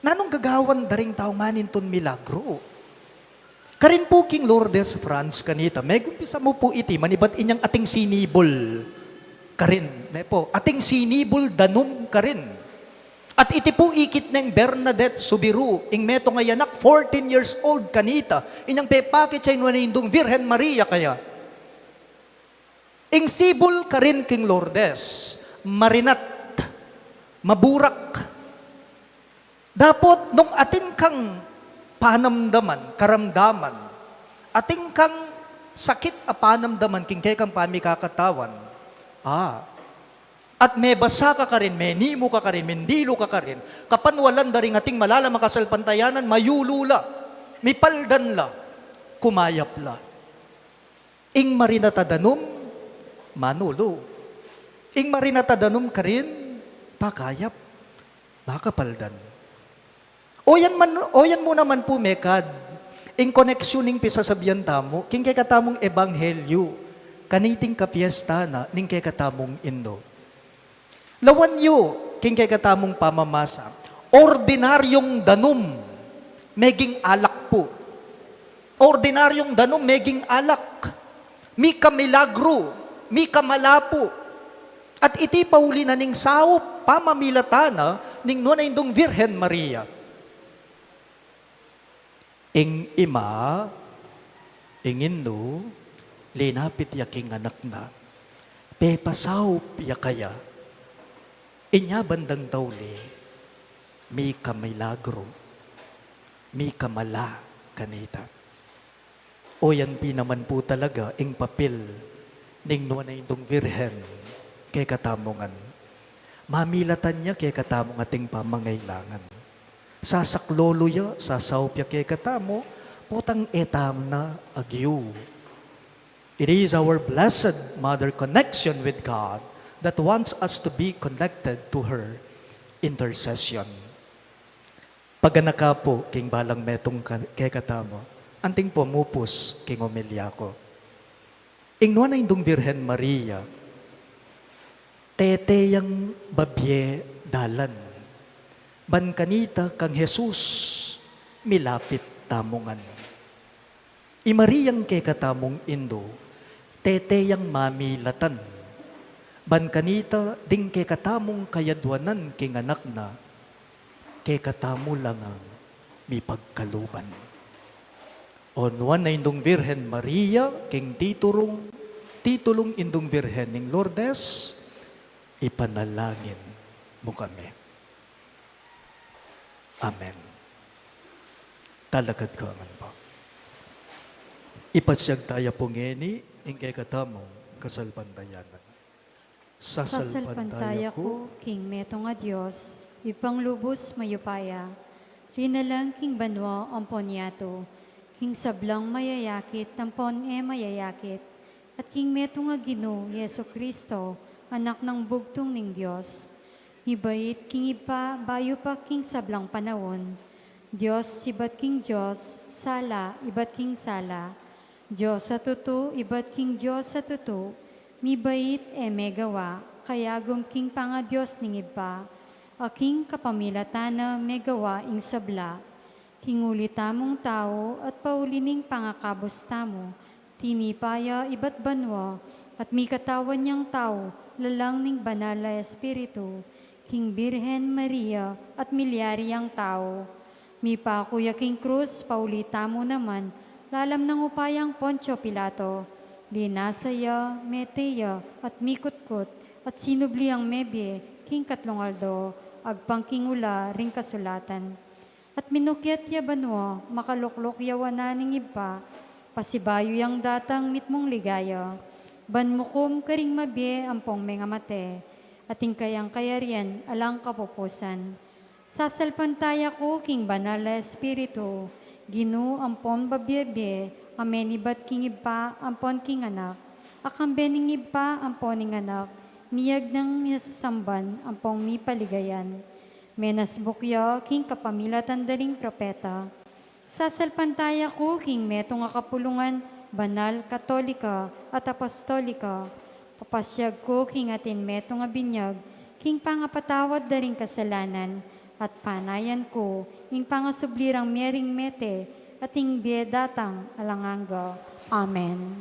Nanong gagawan da ring taong maninton milagro. Karin po king Lourdes, France, kanita, may gumpisa mo po iti, manibat inyang ating sinibol, karin, ne po, ating sinibol danum karin. At iti po ikit ng Bernadette Subiru, ing meto nga yanak, 14 years old kanita, inyang pepakit siya inwanindong Virgen Maria kaya. Ing sibol karin king Lourdes, marinat, maburak. Dapat nung atin kang panamdaman, karamdaman, ating kang sakit a panamdaman, king kay kang pamikakatawan, at may basa ka rin, may nimo ka rin, mendilo ka rin, kapanwalan da rin ating malala makasalpantayanan, mayulula, may paldan la, kumayap la. Ing marinatadanum, manulo. Ing marinatadanum ka rin, pakayap, makapaldan. Oyan mo naman po, Mekad. In koneksyoning pisasabihan tamo, king kay katamong ebanghelyo, kaniting kapiesta na, ning kay katamong indo. Lawan yu, king kay katamong pamamasa, ordinaryong danum, meging alak po. Ordinaryong danum, meging alak. Mika milagro, mika malapo. At iti pauli na ning sao, pamamilatana, ning nuna indong Virhen Maria. Ing ima, ingin linapit yaking anak na, pepasaw ya kaya, inya bandang tauli, mi kamilagro, mi kamala kanita. O yan naman po talaga, ing papel, ning nuwa na indong Virhen, kay katamongan. Mamilatan niya kay katamong ating pamangailangan. Sasaklolo ya, sasawpya kay katamo, putang etam na agyo. It is our blessed Mother connection with God that wants us to be connected to her intercession. Paganaka po, king balang metong kay katamo, anting pumupos king umilya ko. Ingnuan na indong Virhen Maria, teteyang babye dalan. Ban kanita kang Jesus, milapit tamongan. Imariyang kay katamong indo, teteyang mamilatan. Ban kanita ding kay katamong kayadwanan king anak na, kay katamo lang ang mipagkaluban. Onwan na indong Virhen Maria, king titulong indong Virhen ning Lourdes, ipanalangin mo kami. Amen. Talagad ko aman po. Ipasyag tayo po ngeni, ingkay katamong kasalpantayanan. Sasalpantaya ko, king metong a Diyos, ipanglubos mayupaya, linalang king banwa ang ponyato, king sablang mayayakit, tampon mayayakit, at king metong a Ginoo, Yeso Kristo, anak ng bugtong ning Diyos, ibait king ipa, bayo pa king sablang panahon. Diyos, ibat king Diyos, sala, ibat king sala. Diyos sa tuto, ibat king Diyos sa tuto. Mibait megawa, kayagom king panga Diyos ning iba. Aking kapamilatana megawa ing sabla. King ulitamong tao at paulining pangakabos tamo. Tinipaya ibat banwa, at mi katawan niyang tao, lalang ning banal na espiritu. King Birhen Maria at milyaryang tao. Mipakuya king krus, paulita mo naman, lalam ng upayang Poncio Pilato. Linasaya, meteya, at mikutkot, at sinubli ang mebye, king Katlongaldo, agpang king ula, ring kasulatan. At minukyat ya banwa, makaluklok yawananing iba, pasibayo yang datang mitmong ligaya. Banmukom karing mabye, ampong mga mate, ating kayang kayarian, alang kapupusan. Sasalpantaya ko, king banal na espiritu, Ginoo ampon babyebe, amenibat king iba, ampon king anak, akambening iba, ampon ning anak, miyag ng misasamban, ampong mi paligayan. Menas bukya, king kapamilatan daring propeta. Sasalpantaya ko, king metong akapulungan, banal, katolika, at apostolika, papasyag ko, king atin metong abinyag, king pangapatawad daring kasalanan, at panayan ko, ing pangasublirang mering mete, at ing biedatang alanganga. Amen.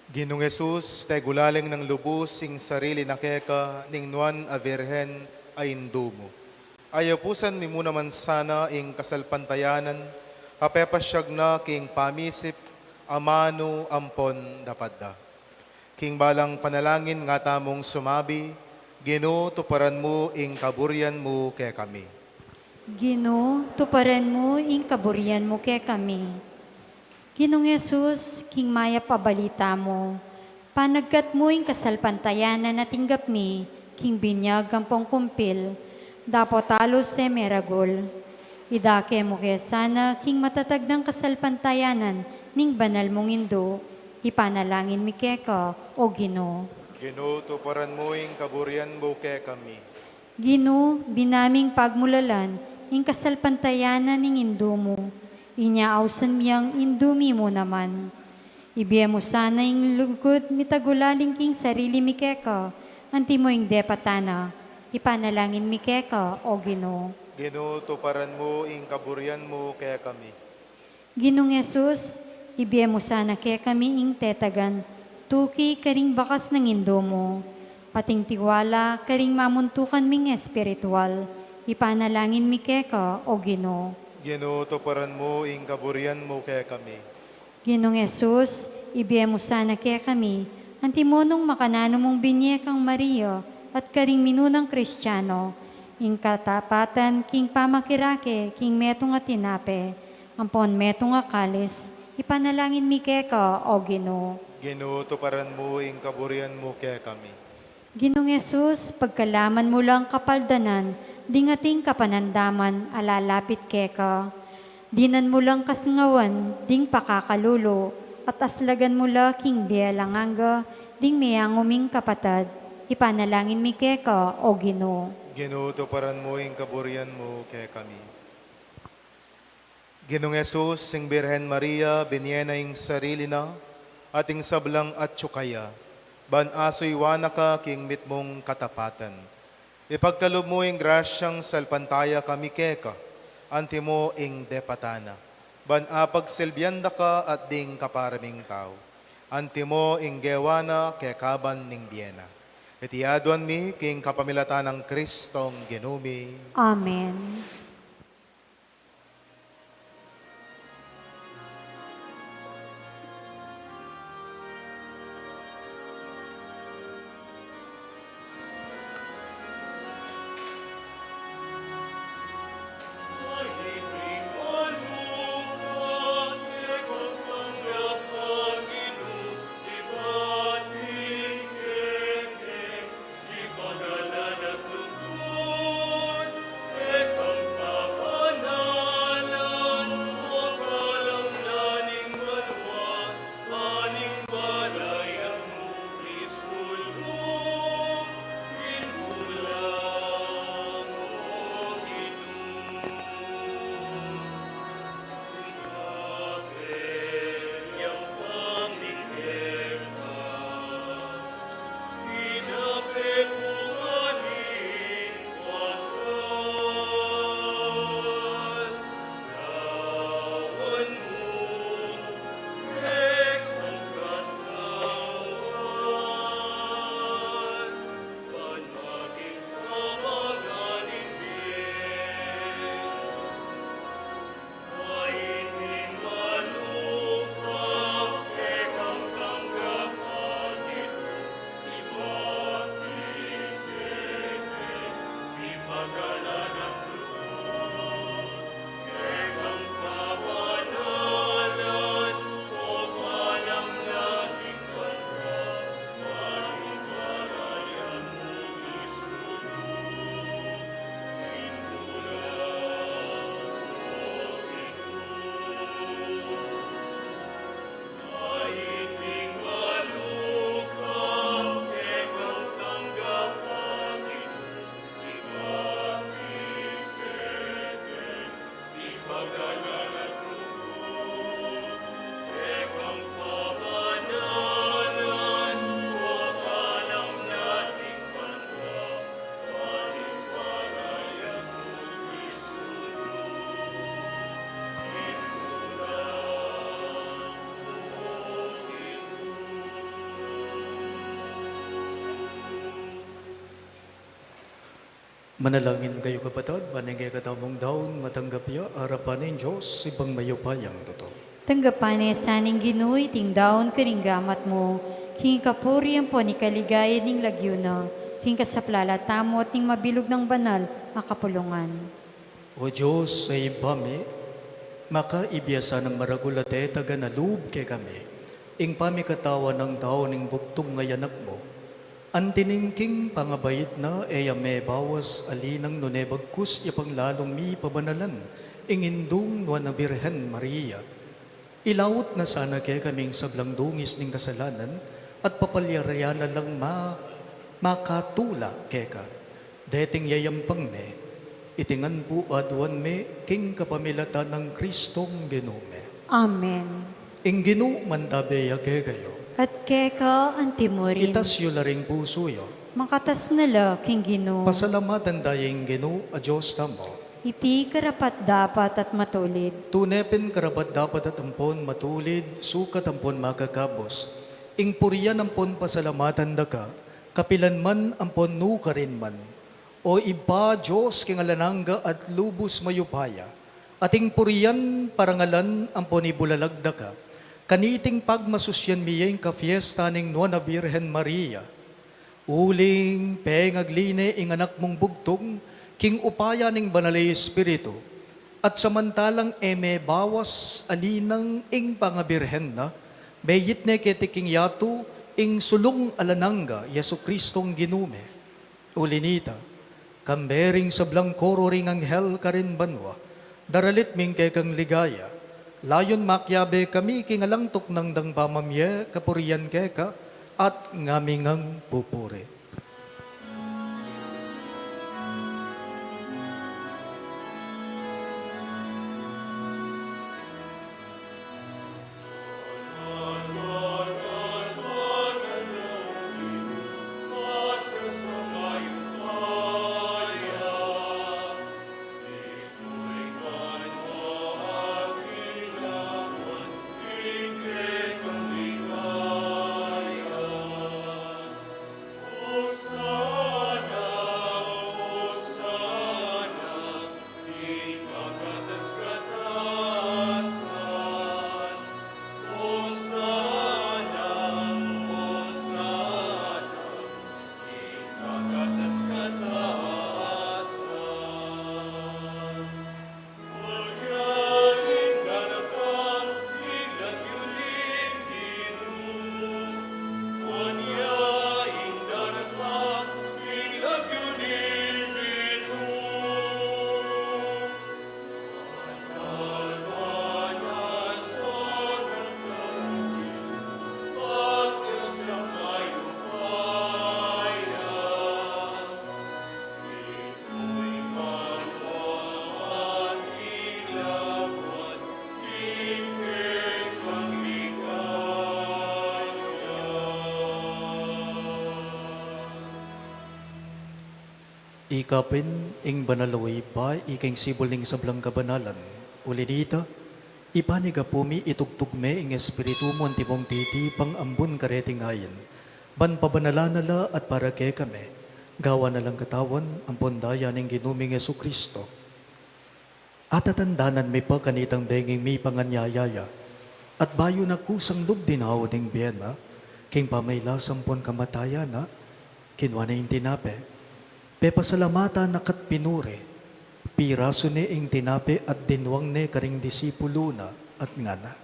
Ginong Jesus, te gulaling ng lubos, sing sarili na keka, ning nuan a virhen ay indumo. Ayapusan ni mo naman sana ing kasalpantayanan, apepasyag na king pamisip, amano ampon dapadda. King balang panalangin nga tamong sumabi, Ginoo, tuparan mo ing kaburyan mo kay kami. Ginoo, tuparan mo ing kaburyan mo kay kami. Ginong Jesus, king maya pabalita mo, panagkat mo ing kasalpantayanan na tinggap mi, king binyag ampong kumpil, dapat talos meragol. Idake mo kaya sana, king matatag ng kasalpantayanan, ning banal mong indo, ipanalangin mi keka, o Ginoo. Ginoo, tuparan mo ing kaburyan mo kay kami. Ginoo, binaming pagmulalan, ing kasalpantayanan ning indumo. Inyaawasan miyang indumi mo naman. Ibiya mo sana ing lugod mitagulaling king sarili mi keka, anti mo ing depatana, ipanalangin mi keka o Ginoo. Ginutuparan mo ing kaburian mo kaya kami. Ginong Yesus, ibiya mo sana kaya kami ing tetagan, tuki karing bakas ng indomo, pating tiwala karing mamuntukan ming espiritual, ipanalangin mi keka o Ginoo. Ginutuparan mo ing kaburian mo kaya kami. Ginong Yesus, ibiya mo sana kaya kami, antimonong makanano mong binyekang Maria at karing minunang Kristiyano, ing katapatan king pamakirake king metong at tinape, ampon metong akalis, ipanalangin mi keka o Ginoo. Ginutuparan mo ing kaburian mo kaya kami. Ginong Yesus, pagkalaman mo lang kapaldanan, dingating kapanandaman, alalapit keka. Dinan mo lang kasngawan, ding pakakalulo, at aslagan mo la king bielanganga, ding mayanguming kapatad, ipanalangin mi keka o Ginoo. Ginutuparan mo ing kaburian mo kaya kami. Ginong Yesus, sing Birhen Maria, binyena ing sarili na, ating sablang at tsukaya, ban asoy wana ka king mitmong katapatan. Ipagkalob mo ing grasyang salpantaya kami keka, anti mo ing depatana. Ban apag silbyanda ka at ding kaparaming tao. Anti mo ing gewana kekaban ning biena. Itiadwan mi king kapamilatan ng Kristong ginumi. Amen. Manalangin kayo kapatid, paningay katamong daon, matanggap ya, harapan ng Diyos, ibang mayupayang totoo. Tanggapan saning Ginoo ting daon karinggamat mo, king kapuriyan po ni kaligaya ning lagyuna, king kasaplalatamo at ning mabilog ng banal, makapulungan. O Diyos, sa ibami, makaibiyasa ng maragulate taga nalub kay kami, ing pamikatawa ng daon ng buktong ngayanak mo, antiningking pangabayit na eyame bawas alinang nunebagkus yapang lalong mi pabanalan, ingindung nuan na Birhen Maria. Ilawot na sana kay kaming sablang dungis ning kasalanan at papalyaraya na lang makatula kay ka. Deting yayampang ne, Itingan po aduan me, king kapamilata ng Kristong Ginome. Amen. Ing ginu mandabeya ke kayo. At keka ang timurin, Itas yu laring puso yo. makatas nala king Ginoo. Pasalamatan dayeng ginu a Diyos tamo. Iti karapat dapat at matulid. Tunepin karapat dapat at ampon matulid, sukat ampon makakabos. Ing puriyan ampon pasalamatan daka, kapilan man ampon nuka rin man. O iba Diyos kingalanangga at lubos mayupaya. Ating puriyan parangalan ampon ibulalagda ka. Kaniting pagmasusyan miyeng kafiesta ning Nuana Birhen Maria. Uling pengagline ing anak mong bugtong, king upaya ning banalay espiritu. At samantalang eme bawas alinang ing pangabirhen na, bayit ne ketiking yato ing sulong alanangga Yesu Kristong ginume. Ulinita, kambering sa blangkoro ring anghel karin banwa, daralit ming kekang ligaya, layon makyabe kami kingalangtok ng dang pamamye kapurian keka at ngamingang pupuri. Ikapin ing banaloy ba iking sibol ning sablang kabanalan. Uli dita, ipaniga pumi itugtugme ing espiritu mo antipong titi pang ambun kareting ayin. Ban pabanala at para ke kami, gawa na lang katawan ang pondaya ning ginuming Yesu Kristo. At atandanan mi pa kanitang benging mi panganyayaya, at bayo na kusang lubdinaw ding biyena, king pamaylasang pon kamataya na, kinwa na yung tinape. Pepasalamata nakat pinure, piraso ne ing tinape at dinwang ne karing disipulo na at ngana.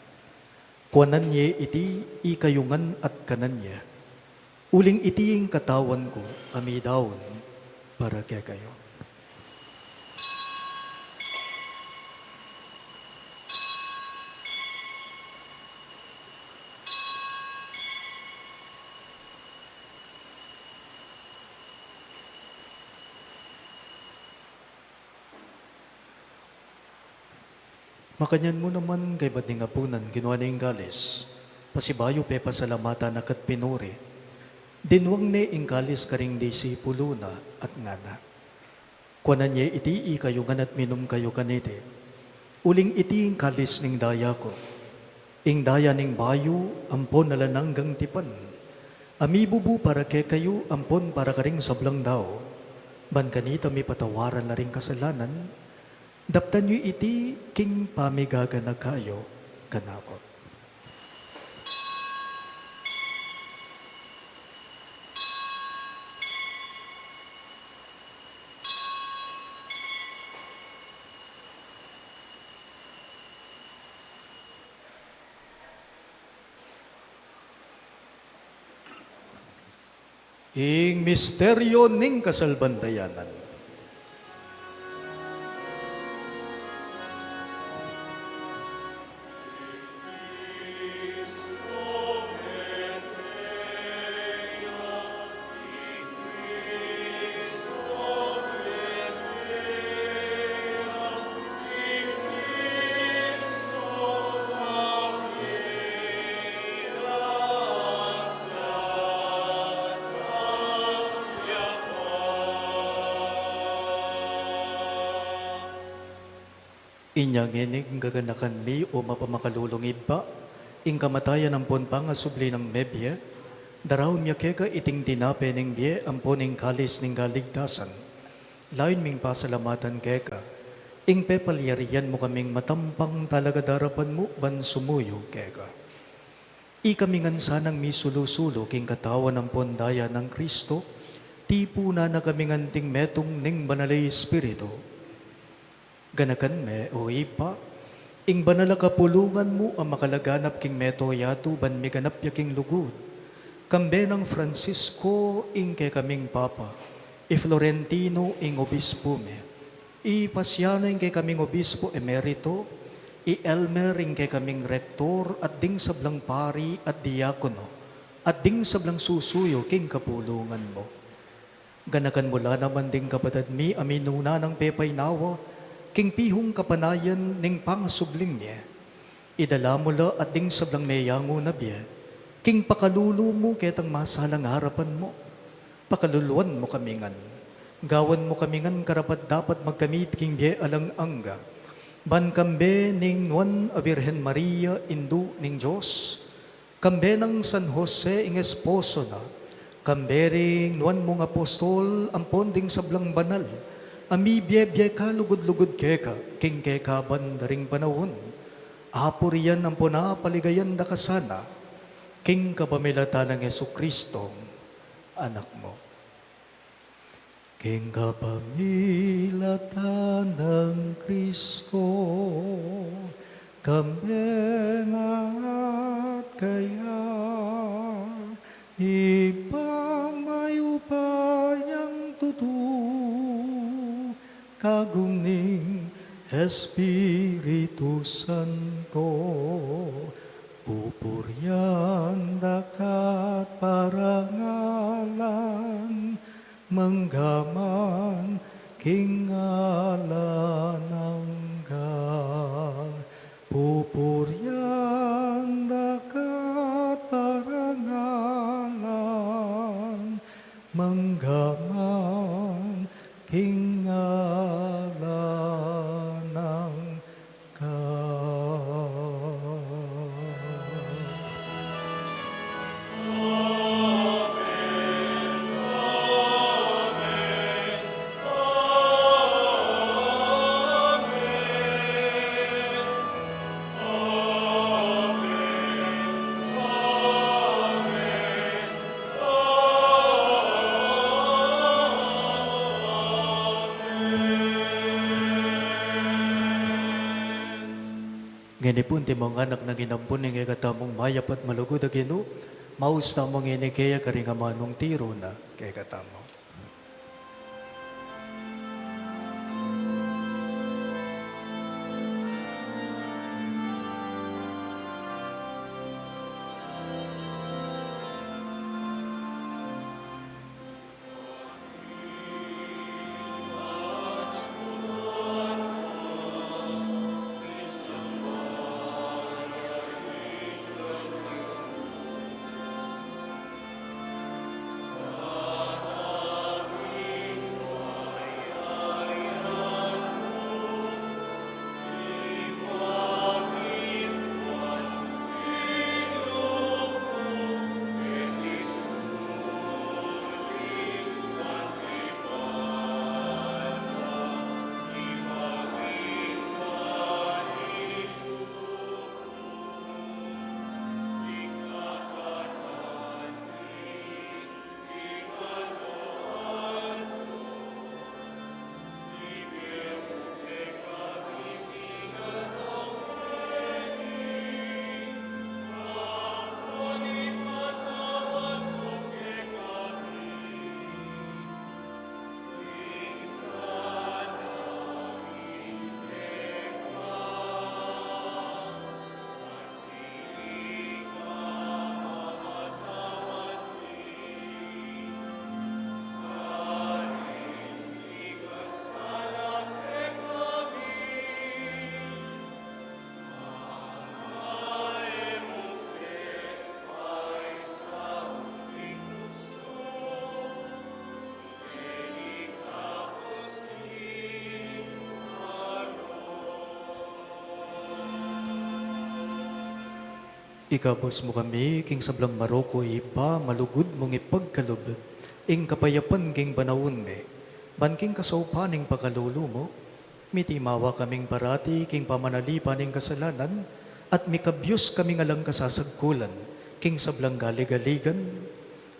Kuanan ye iti ikayungan at kanan ye. Uling iti ing katawan ko, amidawon, para kaya kayo. Makanyan mo naman kay ba't nga punan ginawa na yung galis. Pasibayo pe pasalamata na kat pinuri. Dinwang ne ing galis karing disipulo na at ngana. Kuanan niya iti kayungan at minum kayo kanite. Uling iti ing kalis ning daya ko. Ing daya ning bayo ampon nalananggang tipan. Amibubu para ke kayo ampon para karing sablang daw. Ban kanita may patawaran na ring kasalanan. Daptan nyo iti king pamigaga na kayo kanako. Ing misteryo ning kasalbandayanan. Inyang inig gaganakan mi o mapamakalulong iba, ing kamatayan ang pon pangasubli ng mebye, daraw miya keka iting dinape ning bie ang poning kalis ning galigtasan. Lain ming pasalamatan keka, ing pepalyarian mo kaming matampang talaga darapan mo ban sumuyo keka. Ikamingan sanang misulusulo king katawan ng pondaya ng Kristo, tipo na nakamingan ting metong ning banalay espiritu. Ganakan me o ipa, ing banala kapulungan mo ang makalaganap king meto yato ban miganap yaking lugod. Kambe ng Francisco ing kay kaming papa, i Florentino ing obispo me. I Pasiano ing kay kaming obispo emerito, i Elmer ing kay kaming rektor at ding sablang pari at diakono, at ding sablang susuyo king kapulungan mo. Ganakan mula naman ding kapatid mi aminuna ng pepay nawa, king pihong kapanayan ning pangasubling niya. Idala mula at ding sablang meyango na biya, king pakalulu mo ketang masalang harapan mo. Pakaluluan mo kamingan. Gawan mo kamingan karapat dapat magkamit king biya alang angga. Ban kambe ning nuan a Virgen Maria indu ning Diyos. Kambe ng San Jose ing esposo na. Kambe ring nuan mong apostol ang ponding sablang banal. Ami biyebye ka lugod-lugod keka, king keka bandaring panahon. Apo riyan ang puna paligayan da kasana, king kapamilata ng Yesu Kristo, anak mo. King kapamilata ng Kristo, kambengat kaya, ibang mayupayang tutu, kagumning Espiritu Santo, pupuryan dakat parangalan, manggaman kingalanangga, pupuryan dakat parangalan, manggaman Ganipun ti mga anak na ginampun ng ikatamong mayap at malugod na gino, mausta mong inikeya karingamanong tiro na kay katamo. Ikabos mo kami, king sablang maroko ipa, malugod mong ipagkalob, ing kapayapan king banawon me, banking kasaupaning pagkalulo mo, mitimawa kaming parati, king pamanalipan ing kasalanan, at mikabyos kaming alang kasasagkulan, king sablang galigaligan,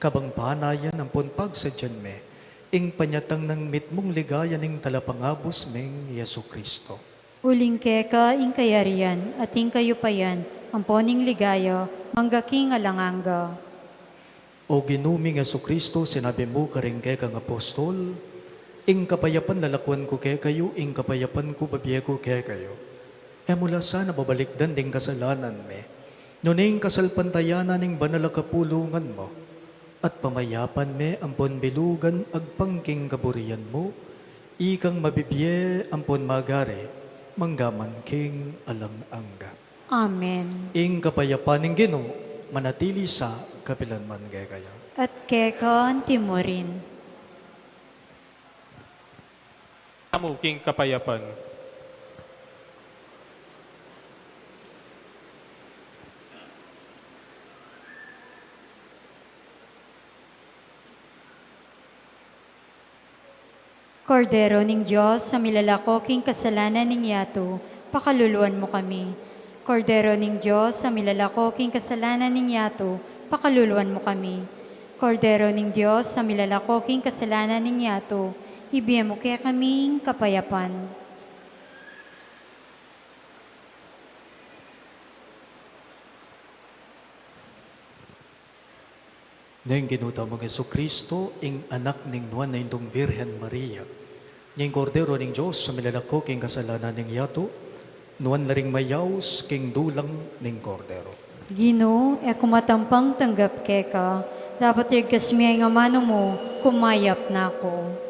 kabang panayan ang punpag sa dyan me, ing panyatang ng mitmong ligayan ing talapangabos meng Yesu Kristo. Uling keka, ing kayarian, at ing kayupayan, ang poning ligaya, manggaking alanganga. O ginuming Yesu Kristo, sinabi mo karing kang apostol, ing kapayapan lalakwan ko kay kayo, ing kapayapan ko babiye ko kay kayo. E mula sana babalikdan ding kasalanan me, nuning kasalpantayanan ning banal kapulungan mo, at pamayapan me ampon bilugan agpangking kaburian mo, ikang mabibiye ampon magare, manggaman king alang-angga. Amen. Ing kapayapan ning Ginoo manatili sa kapilanman kay kayo. At keka, timorin. Amo king kapayapan. Kordero ning Diyos, sa milalako king kasalanan ning yato, pakaluluan mo kami. Kordero ning Diyos, sa milalako king kasalanan ning yato, pakaluluan mo kami. Kordero ning Diyos, sa milalako king kasalanan ning yato, ibigay mo kaya kaming kapayapan. Neng ginuta mong Yesu Kristo, ing anak ning nuan na indong Virhen Maria, ning kordero ning Diyos sa milalako king kasalanan ning yato, nuan laring mayaws king dulang ning kordero. Gino, e kumatampang tanggap keka, dapat yung kasmiyay nga mano mo, kumayap na ako.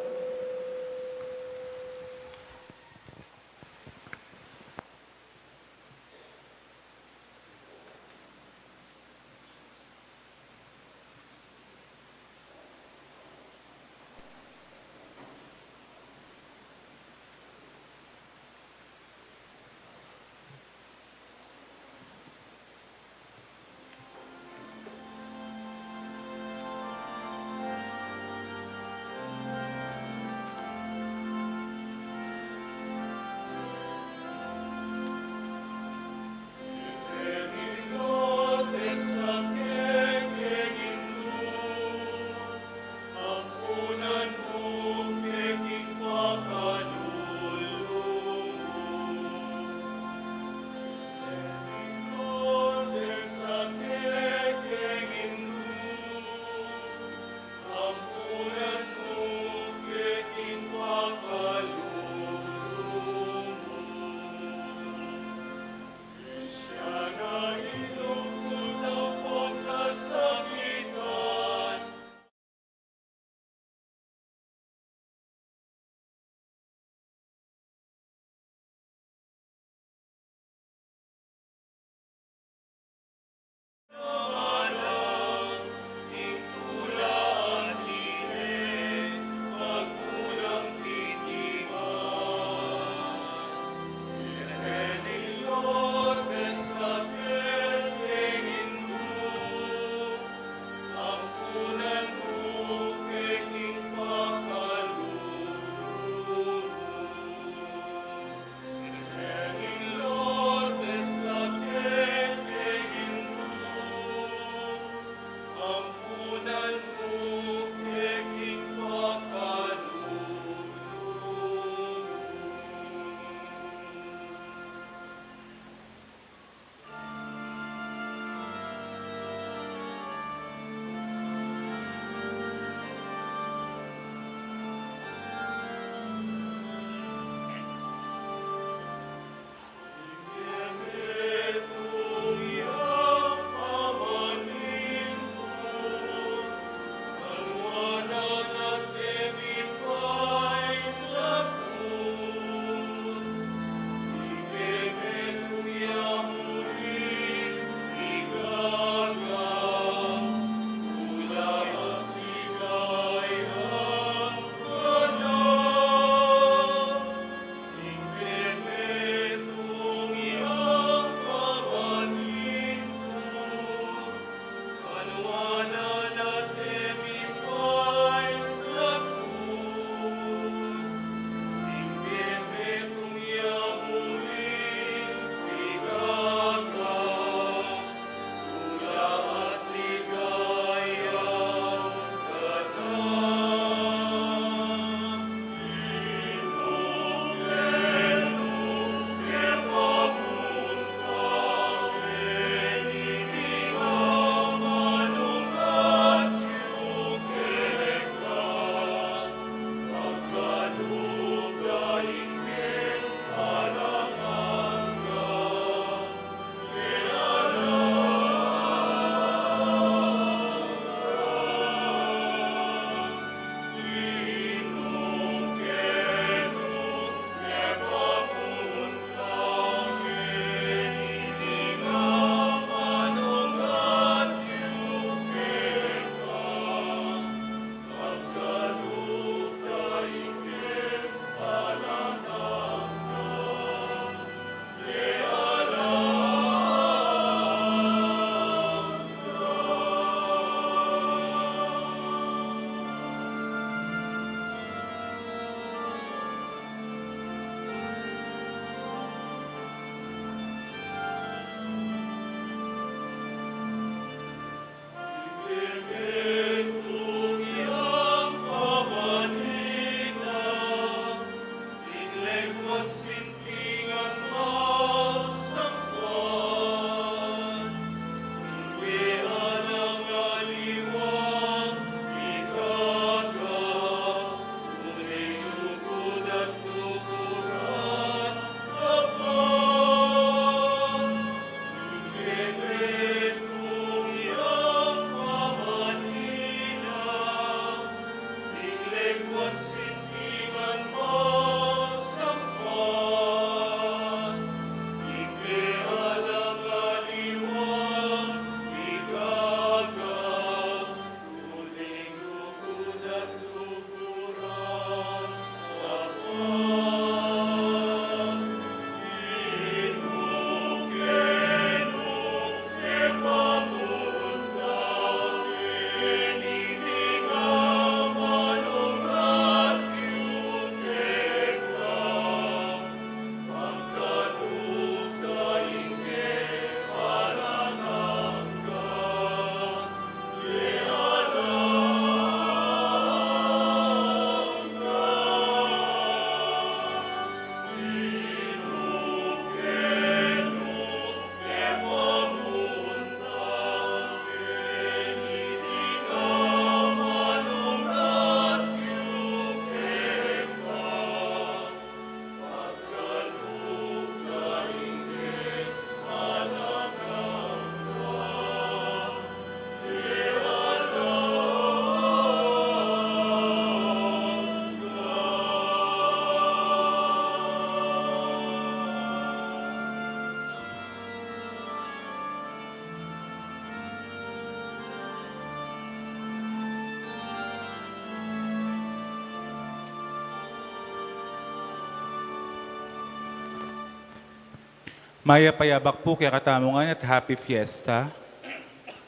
Maya payabak po kay katamungan at happy fiesta.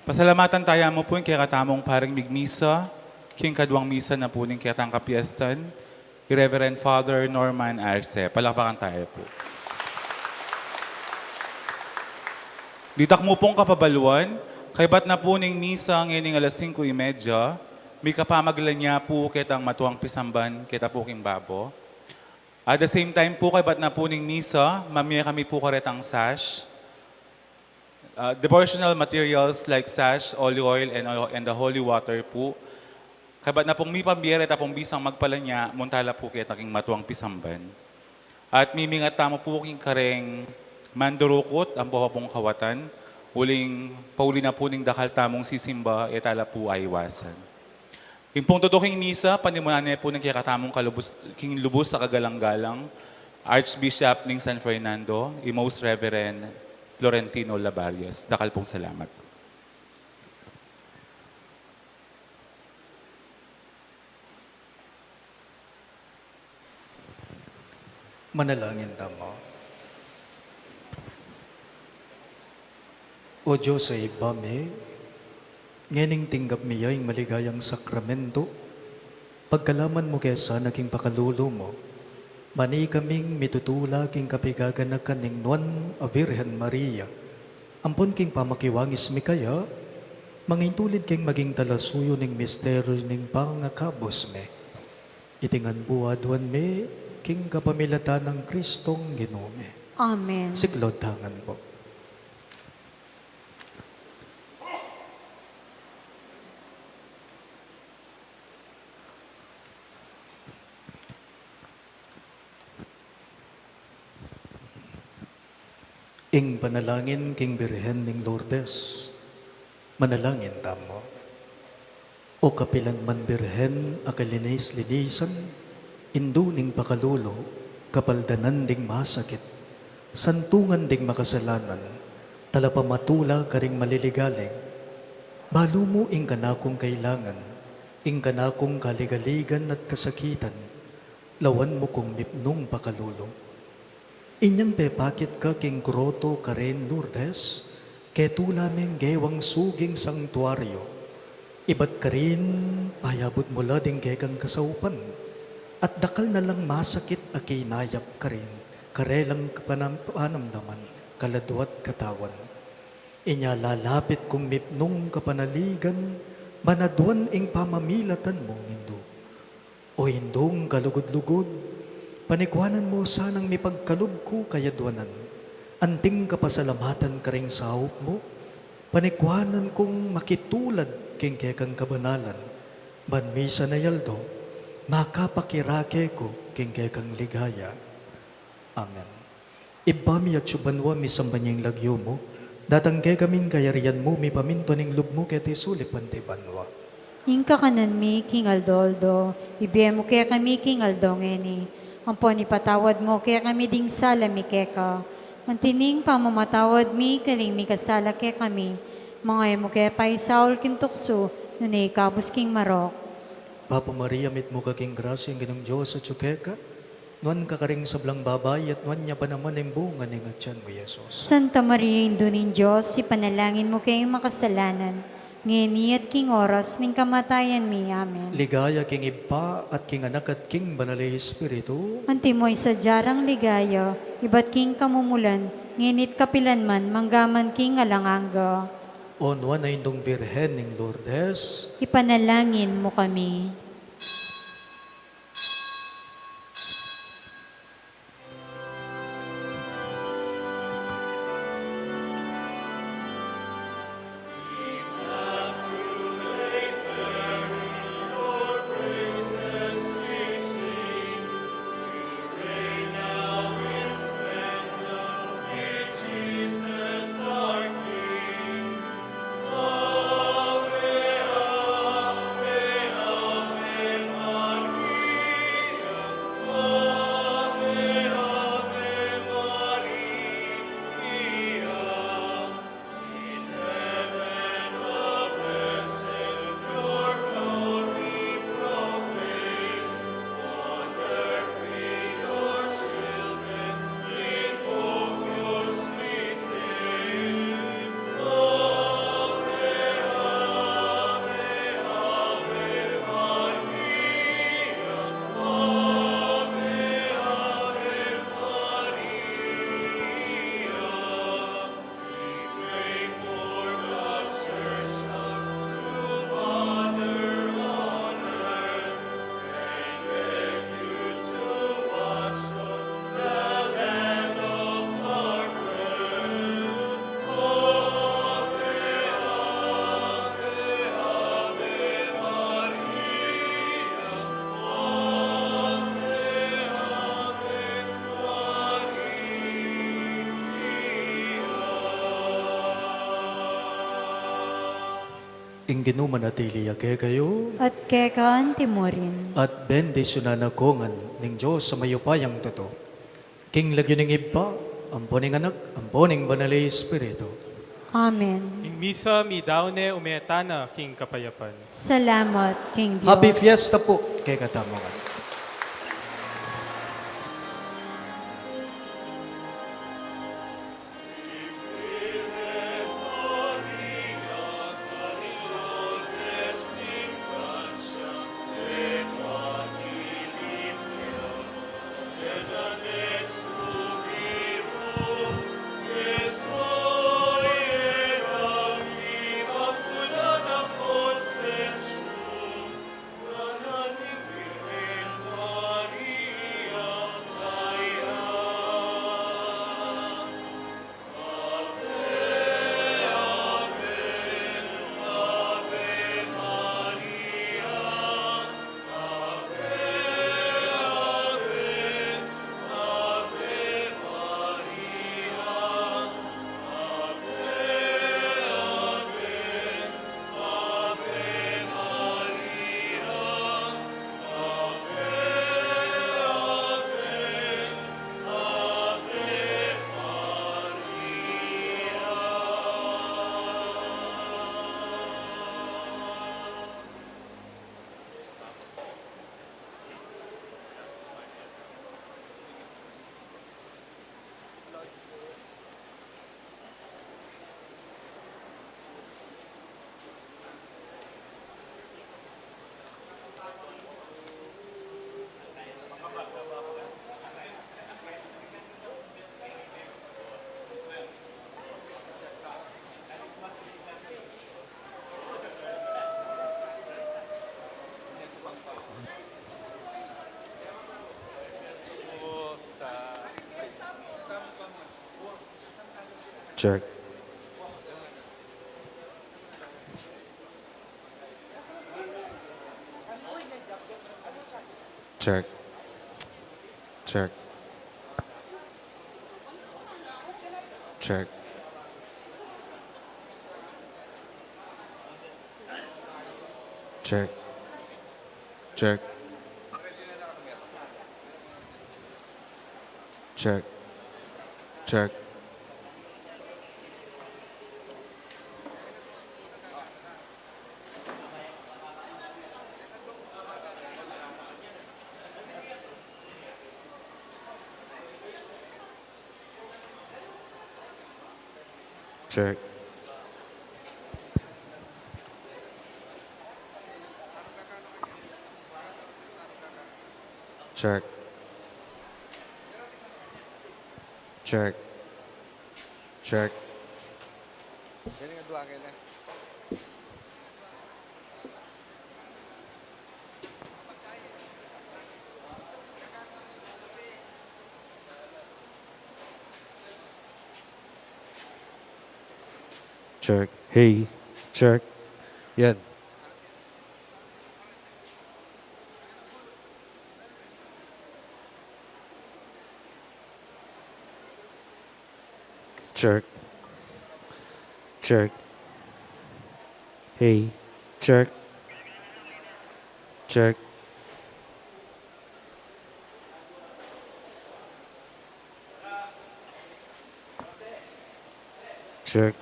Pasalamatan tayo mo po kay katamong paring migmisa, king kadwang misa na po ning kay katang kapiestan, Reverend Father Norman Arce. Palakpakan tayo po. Ditak mo pong kapabaluan, kay bat na po ning misa ngayon alas 5:30, may kapamaglan niya po kitang matuang pisamban, kita po king babo. At the same time po, kay bat na po ning misa, mamaya kami po karetang sash. Devotional materials like sash, olive oil, and the holy water po. Kay bat na pong mi pambiyere tapong bisang magpalanya, muntala po kaya taking matuang pisamban. At mimingat tamo po king kareng mandurukot, ang buha pong kawatan. Pauli na po ning dakal tamong sisimba, etala po ay iwasan. Yung pong tutuking misa, panimunan niya po ng kikatamong king lubos sa kagalang-galang, Archbishop ng San Fernando, Most Reverend Florentino Labarias. Dakal pong salamat. Manalangin tamo. O Diyos ay ibame, ngening tinggap miya yung maligayang sakramento, pagkalaman mo kesa naging pakalulo mo, mani kaming mitutula king kapigaganakan ning Nuan a Virgen Maria, ampon king pamakiwangis mi kaya, mangintulid king maging talasuyo ning misteryo ning pangakabos me. Itingan buwadwan me, king kapamilatan ng Kristong Ginome. Amen. Siklod tangan po. Ing panalangin king Birhen ning Lourdes, manalangin tamo. O kapilan man Birhen akalinis-linisan, indu ning pakalulo, kapaldanan ding masakit, santungan ding makasalanan, talapamatula karing maliligaling, balu mo ing kanakong kailangan, ing kanakong kaligaligan at kasakitan, lawan mo kong mipnong pakalulo. Inyang pepakit ka king groto karen Lourdes, ketula meng gewang suging sangtuaryo. Ibat ka rin, payabot mula ding kekang kasaupan, at dakal na lang masakit a kinayap ka rin, karelang panamdaman, kaladwat katawan. Inya lalapit kong mipnong kapanaligan, Manadwan ing pamamilatan mo Indo. O indong kalugod-lugod, panikwanan mo sanang may pagkalub ko kayadwanan. Anting kapasalamatan ka ring sahop mo, panikwanan kong makitulad king kekang kabanalan. Banmisa na yaldo, makapakirake ko king kekang ligaya. Amen. Ibami at subanwa mi sambanyang lagyo mo, datangke kaming kayarian mo, mi paminto ning lub mo kete sulipan te banwa. Ingka kanan mi, King Aldoldo, ibigay mo kaya kami, King Aldongeni. Ang ponipatawad mo kaya kami ding sala mi keka. Mantining pamamatawad mi, kaling mi kasala kaya kami. Mga mo kaya pa isaul kintukso, nunay kabus King Marok. Papa Maria, mit mo kaking grasya ang ginong Diyos sa tsukeka, nuan ka karing sablang babay at nuan niya pa naman ang bunga ng atyan mo, Yesus. Santa Maria, Indunin Diyos, ipanalangin mo kayong makasalanan. Ngeni at king oras ning kamatayan mi. Amen. Ligaya king Iba at king Anak at king Banalay Espiritu, Antimoy sa jarang ligaya, iba't king kamumulan, nginit kapilanman, manggaman king alanganga. o nuan na indong Birhen ng Lourdes, Ipanalangin mo kami. ing ginumanatili ake kayo, At kekaan timorin. at bendisyonan na kongan ng Diyos sa mayupayang toto. King lagyo ng Iba, amponing Anak, amponing Banalay Espiritu. Amen. Ing misa mi daune umetana king kapayapan. Salamat, King Diyos. Happy Fiesta po kay Katamongan. Check. Check. Check. Check. Check. Check. Check. Check. Check. Check. Check. Check. Check. Hey, check. Yan. Check. Check. Hey, check. Check. Check.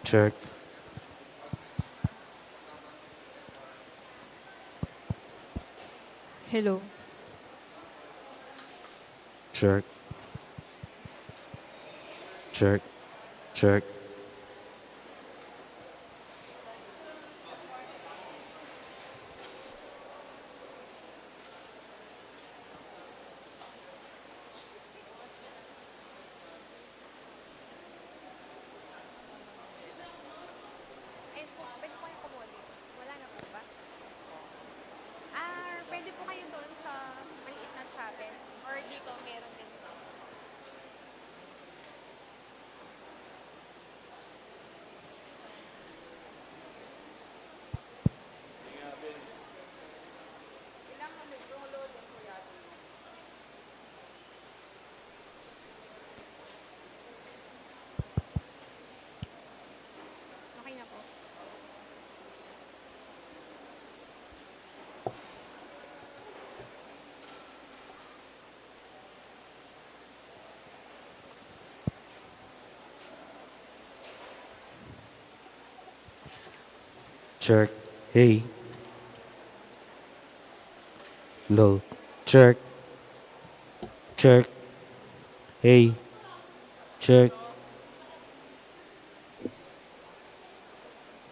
Check. Hello. Check. Check. Check. Ayun po, pwede po kayong kumuli. Wala na po ba? Pwede po kayo doon sa maliit na chapel. Or dito, meron din po. Okay na po. Check. Hey. Low. Check. Check. Hey. Check.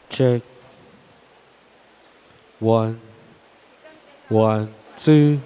Check. 1, 1, 2.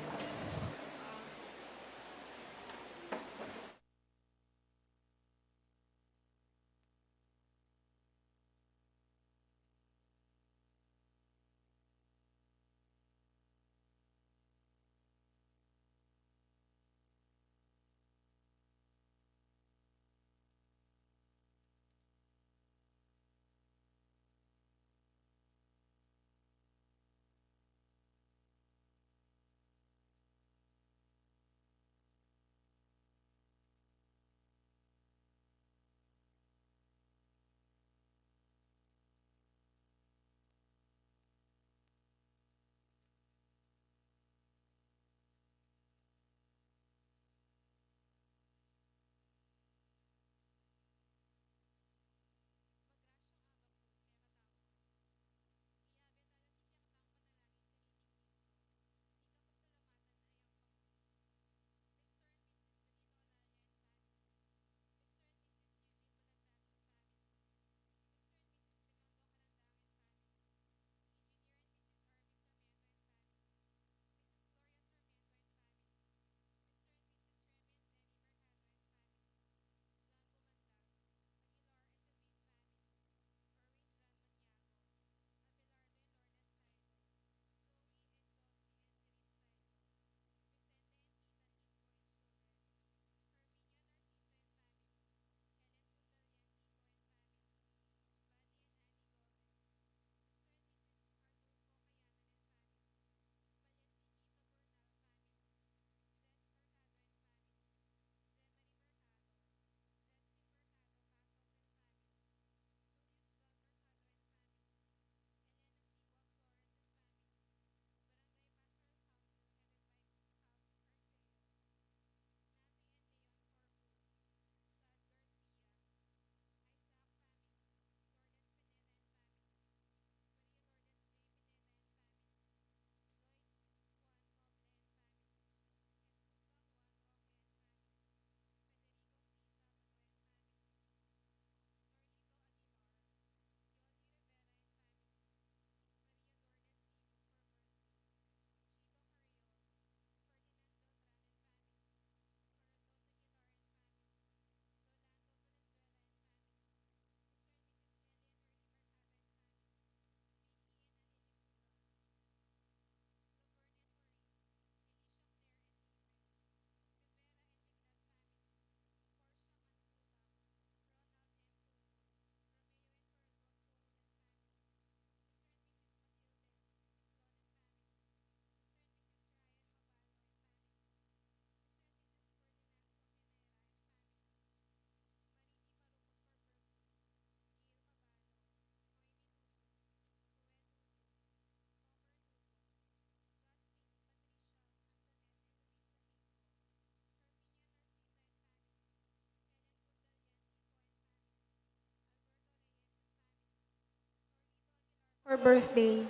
for birthday.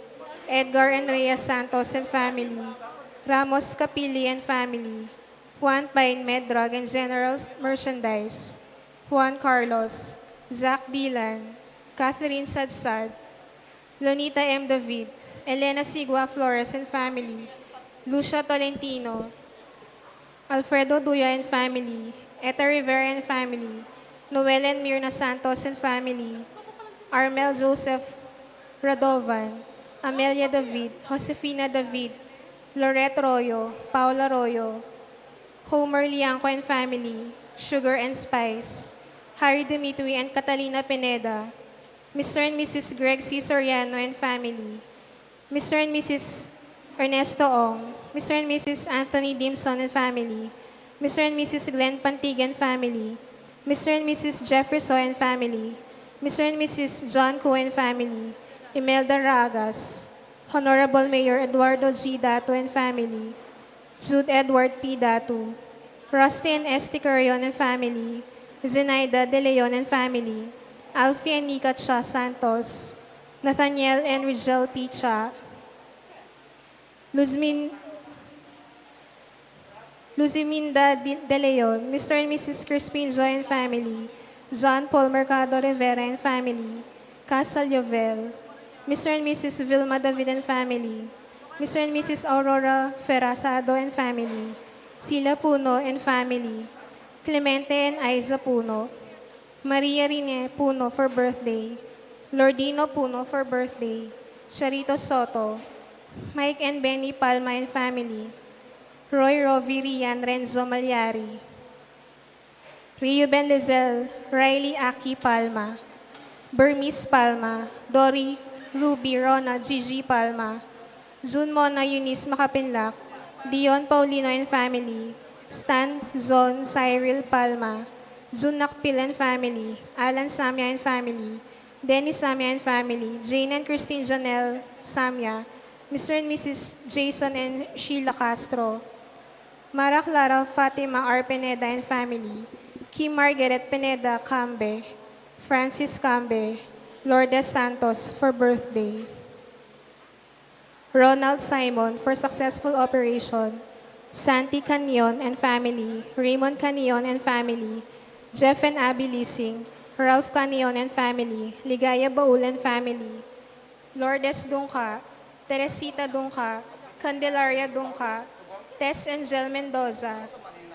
Edgar and Rhea Santos and family. Ramos Capili and family. Juan Pine Med Drug and General Merchandise. Juan Carlos. Zach Dilan. Catherine Sadsad. Lonita M. David. Elena Sigua Flores and family. Lucia Tolentino. Alfredo Duya and family. Eta Rivera and family. Noel and Mirna Santos and family. Armel Joseph Radovan. Amelia David. Josefina David. Lorette Royo. Paula Royo. Homer Liangco and family. Sugar and Spice. Harry Dimitri and Catalina Pineda. Mr. and Mrs. Greg C. Soriano and family. Mr. and Mrs. Ernesto Ong. Mr. and Mrs. Anthony Dimson and family. Mr. and Mrs. Glenn Pantigan family. Mr. and Mrs. Jeffrey Soy and family. Mr. and Mrs. John Cohen family. Imelda Ragas. Honorable Mayor Eduardo G. Dato and family. Jude Edward P. Dato. Rusty and Esti Carrion and family. Zenaida De Leon and family. Alfie and Nika Cha Santos. Nathaniel and Rigel P. Cha. Luziminda De Leon, Mr. and Mrs. Crispin Joy and family, John Paul Mercado Rivera and family, Casal Yovel, Mr. and Mrs. Vilma David and family, Mr. and Mrs. Aurora Ferrazado and family, Sila Puno and family, Clemente and Aiza Puno, Maria Rine Puno for birthday, Lordino Puno for birthday, Charito Soto, Mike and Benny Palma and family, Roy Rovirian Renzo Malyari, Rio Ben Lizel, Riley Aki Palma, Bermis Palma, Dory Ruby Rona Gigi Palma, June Mona Eunice Makapinlak, Dion Paulino and family, Stan Zon Cyril Palma, June Nakpil and family, Alan Samya and family, Dennis Samya and family, Jane and Christine Janelle Samya, Mr. and Mrs. Jason and Sheila Castro, Mara Clara Fatima R. Pineda and family, Kim Margaret Pineda Cambe, Francis Cambe, Lourdes Santos for birthday, Ronald Simon for successful operation, Santi Canyon and family, Raymond Canyon and family, Jeff and Abby Lising, Ralph Canyon and family, Ligaya Baul and family, Lourdes Dungka, Teresita Dungka, Candelaria Dungka, Tess Angel Mendoza,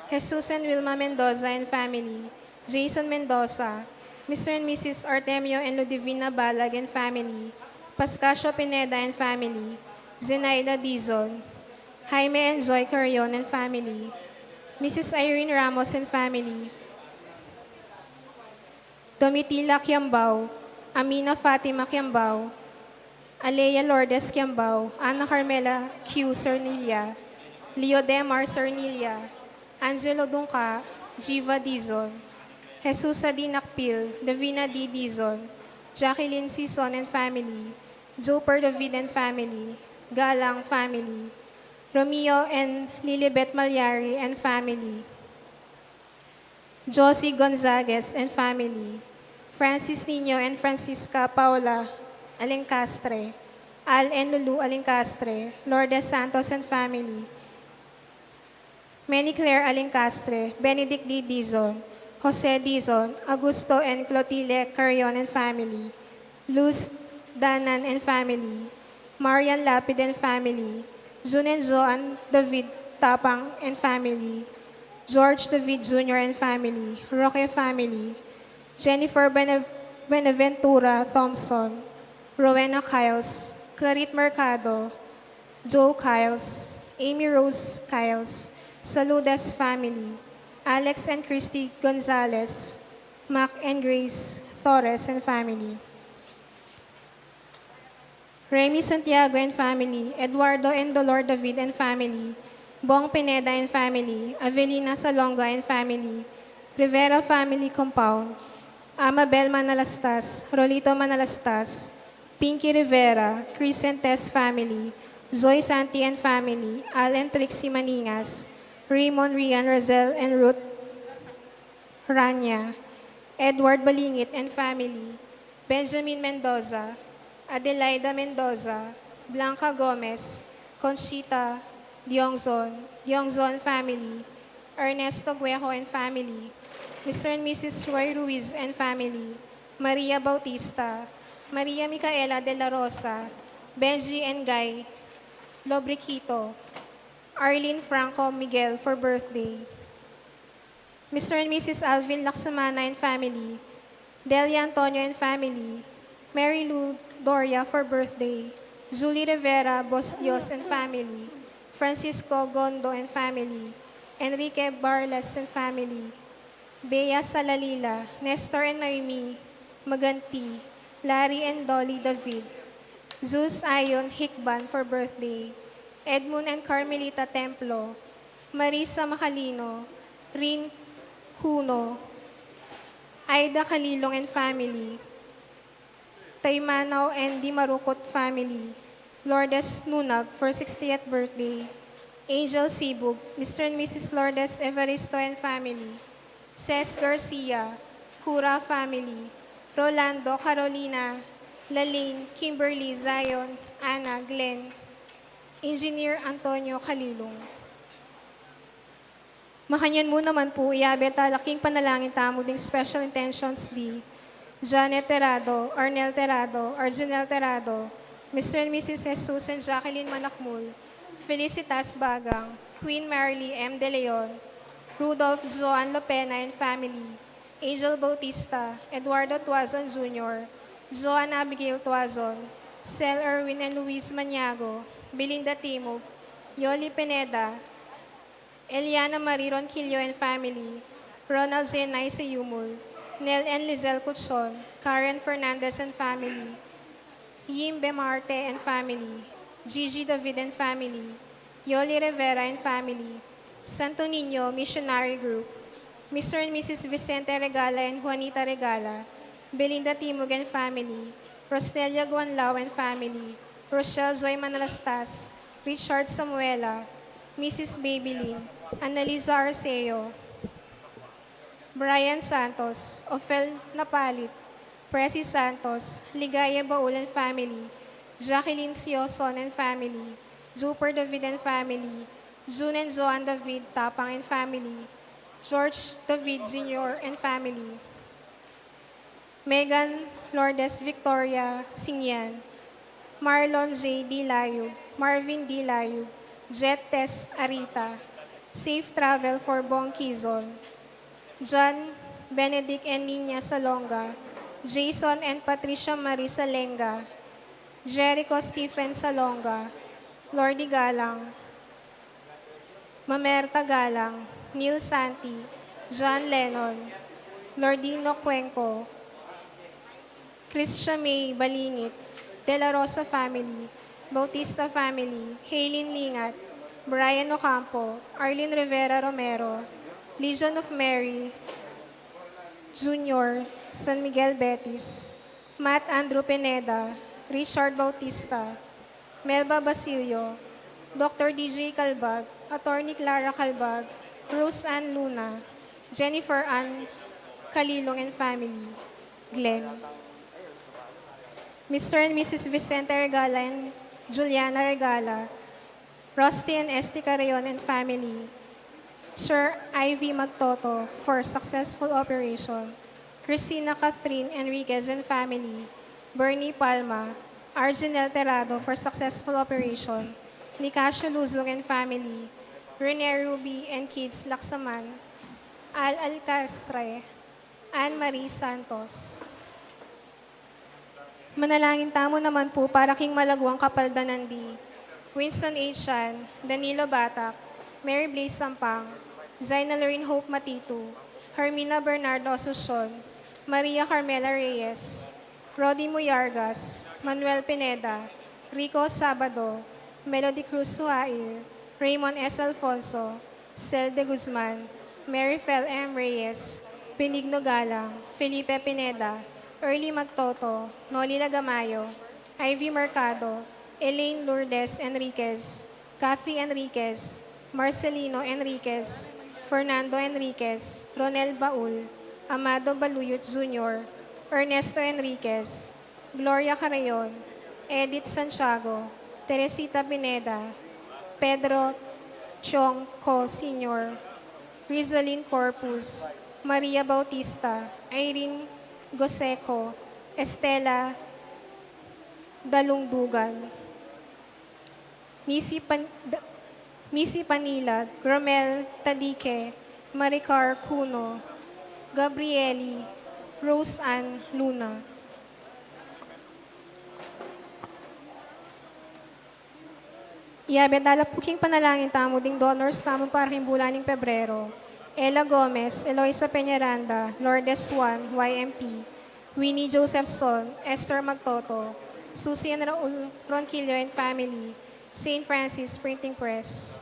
Jesus and Wilma Mendoza and family, Jason Mendoza, Mr. and Mrs. Artemio and Ludivina Balag and family, Pascasio Pineda and family, Zenaida Dizon, Jaime and Joy Carrion and family, Mrs. Irene Ramos and family, Domitila Kiambao, Amina Fatima Kiambao, Alea Lourdes Kiambao, Ana Carmela Q. Cernilla, Leo Demar Cernilla, Angelo Dungka, Jiva Dizon, Jesus Adinakpil, Davina D. Dizon, Jacqueline Sison and family, Joper David and family, Galang family, Romeo and Lilibet Malyari and family, Josie Gonzaguez and family, Francis Nino and Francisca Paula Alencastre, Al and Lulu Alencastre, Lourdes Santos and family, Manny Claire Alencastre, Benedict D. Dizon, Jose Dizon, Augusto and Clotilde Carrion and family, Luz Danan and family, Marian Lapid and family, June and Joan David Tapang and family, George David Jr. and family, Roque family, Jennifer Benaventura Thompson, Rowena Kiles, Clarit Mercado, Joe Kiles, Amy Rose Kiles, Saludas family, Alex and Christy Gonzalez, Mac and Grace Torres and family, Remy Santiago and family, Eduardo and Dolor David and family, Bong Pineda and family, Avelina Salonga and family, Rivera family compound, Amabel Manalastas, Rolito Manalastas, Pinky Rivera, Chris and Tess family, Zoe Santi and family, Al and Trixie Maningas, Raymond Rian Razel and Ruth Rania, Edward Balingit and family, Benjamin Mendoza, Adelaida Mendoza, Blanca Gomez, Conchita Diongzon family, Ernesto Guejo and family, Mr. and Mrs. Roy Ruiz and family, Maria Bautista, Maria Micaela de la Rosa, Benji and Guy Lobriquito, Arlene Franco Miguel for birthday, Mr. and Mrs. Alvin Laksamana and family, Delia Antonio and family, Mary Lou Doria for birthday, Julie Rivera Bos Dios and family, Francisco Gondo and family, Enrique Barlas and family, Bea Salalila, Nestor and Naomi Maganti, Larry and Dolly David, Zeus Ayon Hikban for birthday, Edmund and Carmelita Templo, Marisa Macalino, Rin Cuno, Aida Kalilong and family, Taymanaw and Di Marukot family, Lourdes Nunag for 60th birthday, Angel Sibug, Mr. and Mrs. Lourdes Evaristo and family, Ces Garcia, Cura family, Rolando, Carolina, Laline, Kimberly, Zion, Ana, Glenn, Engineer Antonio Kalilong. Makanyan mo naman po, iabeta laking panalangin tamo ding Special Intentions D, Janet Terado, Arnel Terado, Arjanel Terado, Mr. and Mrs. Jesus and Jacqueline Manakmul, Felicitas Bagang, Queen Marilee M. De Leon, Rudolph Joan Lopena and family, Angel Bautista, Eduardo Tuazon Jr., Joan Abigail Tuazon, Cel Erwin and Luis Maniago, Belinda Timog, Yoli Pineda, Eliana Mariron Quillo and family, Ronald J. Naisa Yumul, Nel and Lizelle Cuchon, Karen Fernandez and family, Yim Bemarte and family, Gigi David and family, Yoli Rivera and family, Santo Niño Missionary Group, Mr. and Mrs. Vicente Regala and Juanita Regala, Belinda Timog and family, Rostelia Guanlao and family, Rochelle Joy Manalastas, Richard Samuela, Mrs. Babylin, Annalisa Arceo, Brian Santos, Ophel Napalit, Presi Santos, Ligaya Baul and family, Jacqueline Sioson and family, Zuper David and family, June and Joan David Tapang and family, George David Jr. and family, Megan Lourdes Victoria Singyan, Marlon J. Dilayub, Marvin Dilayub, Jet Tess Arita, Safe Travel for Bong Quezon, John Benedict and Nina Salonga, Jason and Patricia Marie Salenga, Jericho Stephen Salonga, Lordy Galang, Mamerta Galang, Neil Santi, John Lennon, Lordino Cuenco, Christian May Balingit, De La Rosa family, Bautista family, Haylin Lingat, Brian Ocampo, Arlene Rivera Romero, Legion of Mary, Junior, San Miguel Betis, Matt Andrew Pineda, Richard Bautista, Melba Basilio, Dr. DJ Calbag, Attorney Clara Calbag, Rose Ann Luna, Jennifer Ann Kalilong and family, Glenn. Mr. and Mrs. Vicente Regala and Juliana Regala, Rusty and Esti Carrion and family, Sir Ivy Magtoto for successful operation, Christina Catherine Enriquez and family, Bernie Palma, Arjanel Terado for successful operation, Nicasio Luzong and family, Rene Ruby and kids Laksaman, Al Alcastre, Anne-Marie Santos. Manalangin tamo naman po para king malagwang kapaldanandi, Winston H. Chan, Danilo Batak, Mary Blaze Sampang, Zaina Lorraine Hope Matitu, Hermina Bernardo Asucion, Maria Carmela Reyes, Rodi Muyargas, Manuel Pineda, Rico Sabado, Melody Cruz Suhail, Raymond S. Alfonso, Cel de Guzman, Mary Fel M. Reyes, Benigno Galang, Felipe Pineda, Early Magtoto, Noli Lagamayo, Ivy Mercado, Elaine Lourdes Enriquez, Kathy Enriquez, Marcelino Enriquez, Fernando Enriquez, Ronel Baul, Amado Baluyot Jr., Ernesto Enriquez, Gloria Carayon, Edith Santiago, Teresita Pineda, Pedro Chong Co. Sr., Rizalyn Corpus, Maria Bautista, Irene Goseco, Estela Dalungdugan, Missy Panilag, Romel Tadike, Maricar Cuno, Gabrieli, Rose Ann Luna. Iabet puking panalangin tamo ding donors tamo para himbulan ng Pebrero. Ella Gomez, Eloisa Peñaranda, Lourdes Juan, YMP, Winnie Josephson, Esther Magtoto, Susie and Raul Ronquillo and family, St. Francis Printing Press.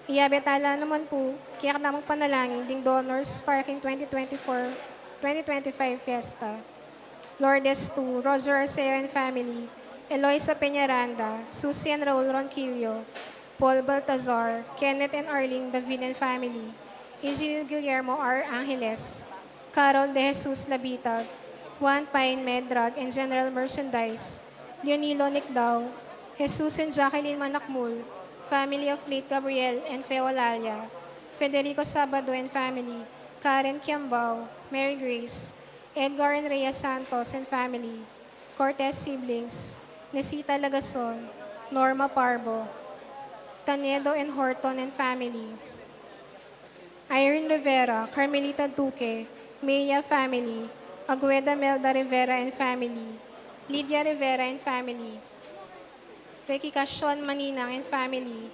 Iabetala naman po, kaya namang panalangin ding donors para king 2024-2025 Fiesta. Lourdes 2, Roger Arceo and family, Eloisa Peñaranda, Susie and Raul Ronquillo, Paul Baltazar, Kenneth and Arlene David and family, Engineer Guillermo R. Angeles, Carol De Jesus Labitag, Juan Pine Medrag and General Merchandise, Leonilo Nicdao, Jesus and Jacqueline Manakmul, family of late Gabriel and Feolalia, Federico Sabado and family, Karen Kiambao, Mary Grace, Edgar and Rhea Santos and family, Cortez siblings, Nesita Lagason, Norma Parbo, Canedo and Horton and family, Irene Rivera, Carmelita Duque, Maya family, Agueda Melda Rivera and family, Lydia Rivera and family, Ricky Cashon Maninang and family,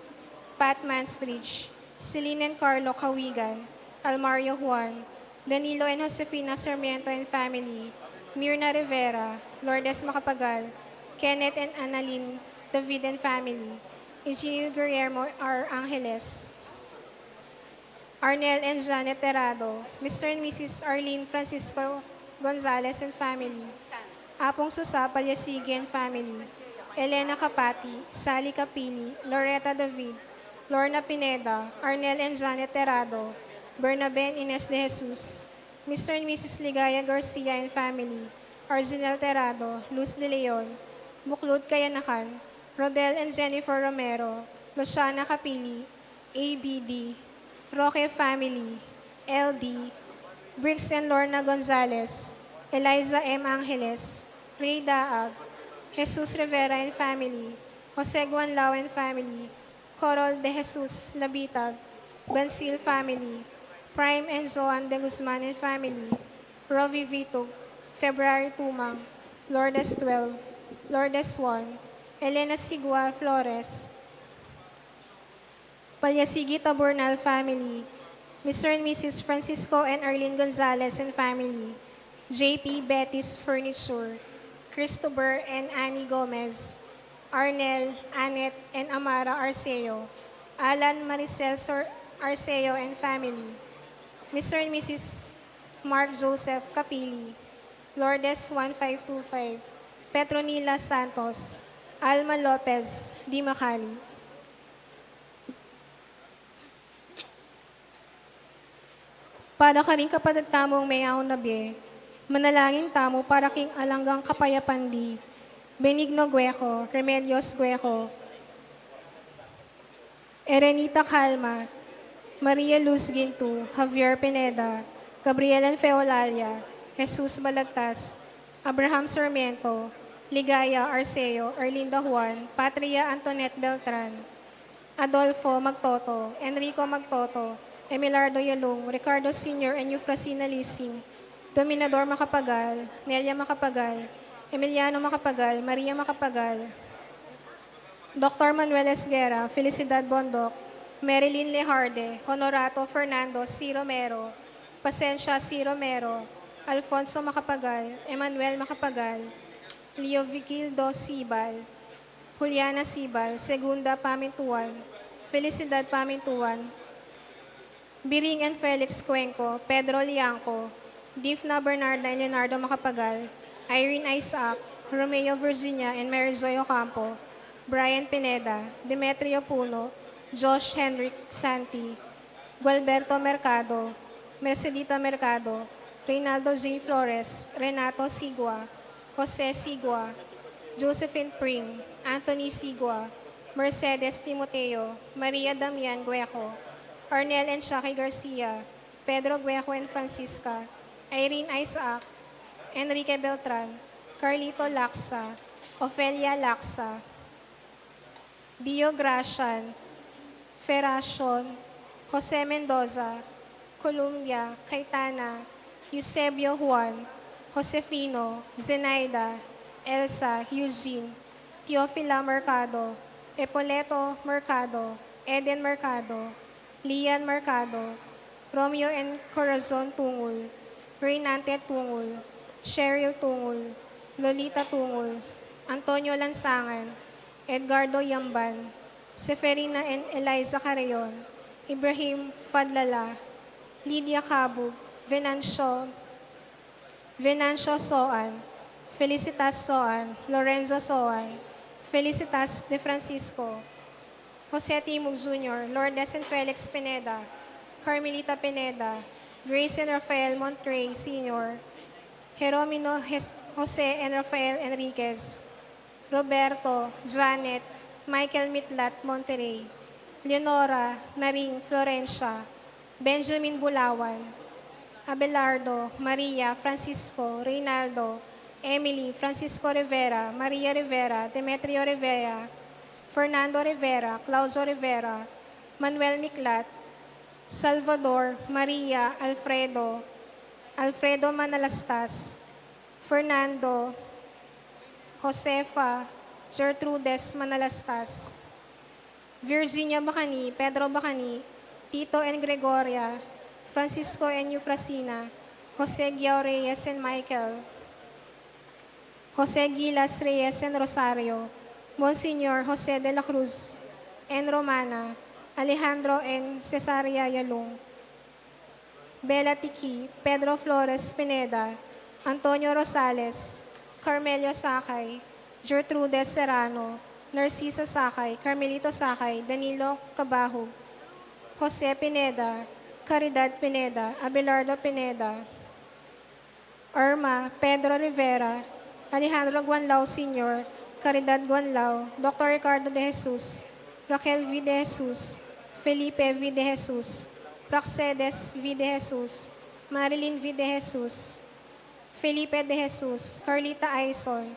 Pat Mansbridge, Celine and Carlo Kawigan, Almario Juan, Danilo and Josefina Sarmiento and family, Mirna Rivera, Lourdes Macapagal, Kenneth and Annalyn David and family, Engineer Guillermo R. Angeles, Arnel and Janet Terado, Mr. and Mrs. Arlene Francisco Gonzalez and family, Apong Susa Palyasigi and family, Elena Kapati, Sally Capini, Loretta David, Lorna Pineda, Arnel and Janet Terado, Bernabe and Ines de Jesus, Mr. and Mrs. Ligaya Garcia and family, Arginel Terado, Luz de Leon, Buklod Kayanakan, Rodel and Jennifer Romero, Luciana Capili, ABD, Roque family, LD, Briggs and Lorna Gonzalez, Eliza M. Angeles, Ray Daag, Jesus Rivera and family, Jose Guanlao and family, Corol de Jesus Labitag, Bansil family, Prime and Joan de Guzman and family, Rovi Vitug, February Tumang, Lourdes 12, Lourdes 1, Elena Sigua Flores, Palyasigi Tabornal family, Mr. and Mrs. Francisco and Arlene Gonzalez and family, JP Betis Furniture, Christopher and Annie Gomez, Arnel, Annette, and Amara Arceo, Alan Maricel Arceo and family, Mr. and Mrs. Mark Joseph Capili, Lourdes 1525, Petronila Santos, Alma Lopez, Di Macali. Para ka rin kapatid tamong mayaw na biye, manalangin tamo para king alanggang kapayapandi, Benigno Gueco, Remedios Gueco, Erenita Calma, Maria Luz Gintu, Javier Pineda, Gabriel Feolalia, Jesus Balagtas, Abraham Sarmiento, Ligaya Arceo, Erlinda Juan, Patria Antoinette Beltran, Adolfo Magtoto, Enrico Magtoto, Emilardo Yalong, Ricardo Sr. and Eufrasina Lising, Dominador Macapagal, Nelia Macapagal, Emiliano Macapagal, Maria Macapagal, Dr. Manuel Esguera, Felicidad Bondok, Marilyn Lejarde, Honorato Fernando C. Romero, Pasencia C. Romero, Alfonso Macapagal, Emmanuel Macapagal, Leo Vigildo Sibal, Juliana Sibal, Segunda Pamintuan, Felicidad Pamintuan, Biring and Felix Cuenco, Pedro Lianco, Difna Bernarda and Leonardo Macapagal, Irene Isaac, Romeo Virginia and Mary Joy Ocampo, Brian Pineda, Demetrio Puno, Josh Henrik Santi, Gualberto Mercado, Mercedita Mercado, Reynaldo J. Flores, Renato Sigua, Jose Sigua, Josephine Pring, Anthony Sigua, Mercedes Timoteo, Maria Damian Gueco, Arnel and Shaki Garcia, Pedro Gueco and Francisca, Irene Isaac, Enrique Beltran, Carlito Laksa, Ofelia Laksa, Dio Gracian, Feracion, Jose Mendoza, Columbia, Cayetana, Eusebio Juan, Josefino, Zenaida, Elsa, Eugene, Teofila Mercado, Epoleto Mercado, Eden Mercado, Lian Mercado, Romeo and Corazon Tungul, Reynante Tungul, Cheryl Tungul, Lolita Tungul, Antonio Lansangan, Edgardo Yamban, Seferina and Eliza Carreon, Ibrahim Fadlala, Lydia Cabug, Venancio Soan, Felicitas Soan, Lorenzo Soan, Felicitas De Francisco, Jose Timog Jr., Lourdes and Felix Pineda, Carmelita Pineda, Grace and Rafael Montrey Sr., Jeromino Jose and Rafael Enriquez, Roberto, Janet, Michael Mitlat Monterrey, Leonora Naring Florencia, Benjamin Bulawan, Abelardo, Maria, Francisco, Reynaldo, Emily, Francisco Rivera, Maria Rivera, Demetrio Rivera, Fernando Rivera, Claudio Rivera, Manuel Miklat, Salvador, Maria, Alfredo, Alfredo Manalastas, Fernando, Josefa, Gertrudes Manalastas, Virginia Bacani, Pedro Bacani, Tito and Gregoria, Francisco and Eufrasina, Jose Guiao Reyes and Michael, Jose Gilas Reyes and Rosario, Monsignor Jose de la Cruz and Romana, Alejandro and Cesaria Yalung, Bella Tiki, Pedro Flores Pineda, Antonio Rosales, Carmelio Sakay, Gertrude Serrano, Narcisa Sakay, Carmelito Sakay, Danilo Cabahug, Jose Pineda, Caridad Pineda, Abelardo Pineda, Irma Pedro Rivera, Alejandro Guanlao Sr., Caridad Guanlao, Dr. Ricardo de Jesus, Raquel V. de Jesus, Felipe V. de Jesus, Praxedes V. de Jesus, Marilyn V. de Jesus, Felipe de Jesus, Carlita Aison,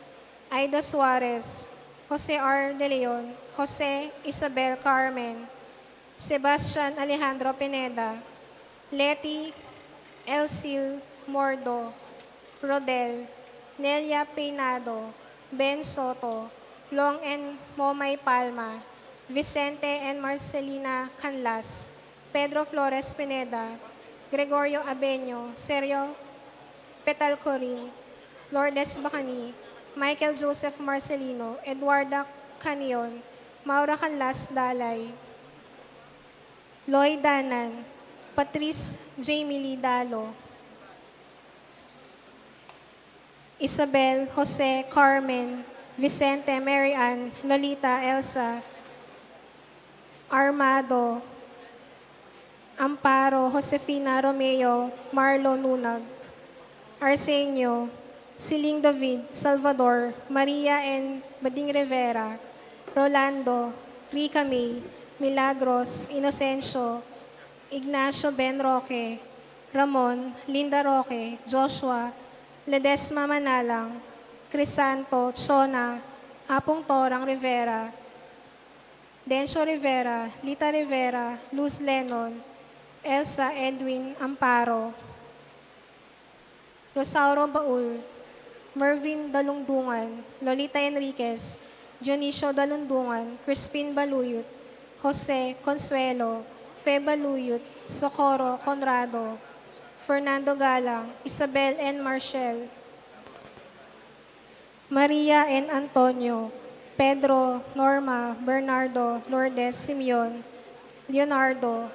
Aida Suarez, Jose R. de Leon, Jose Isabel Carmen, Sebastian Alejandro Pineda, Leti Elsil Mordo, Rodel, Nelia Peinado, Ben Soto, Long and Momay Palma, Vicente and Marcelina Canlas, Pedro Flores Pineda, Gregorio Abeño, Sergio Petalcorin, Lourdes Bacani, Michael Joseph Marcelino, Eduarda Canion, Maura Canlas Dalay, Lloyd Danan, Patrice Jamie Lee Dalo, Isabel Jose Carmen, Vicente Mary Ann, Lolita Elsa, Armado, Amparo Josefina Romeo, Marlo Nunag, Arsenio, Siling David, Salvador, Maria and Bading Rivera, Rolando, Rica May, Milagros, Inocencio, Ignacio Ben Roque, Ramon, Linda Roque, Joshua, Ledesma Manalang, Crisanto, Chona, Apong Torang Rivera, Dencio Rivera, Lita Rivera, Luz Lennon, Elsa Edwin Amparo, Rosauro Baul, Mervin Dalungdungan, Lolita Enriquez, Dionisio Dalundungan, Crispin Baluyot, Jose Consuelo, Fe Baluyot, Socorro Conrado, Fernando Galang, Isabel N. Marshall, Maria N. Antonio, Pedro, Norma, Bernardo, Lourdes, Simeon, Leonardo,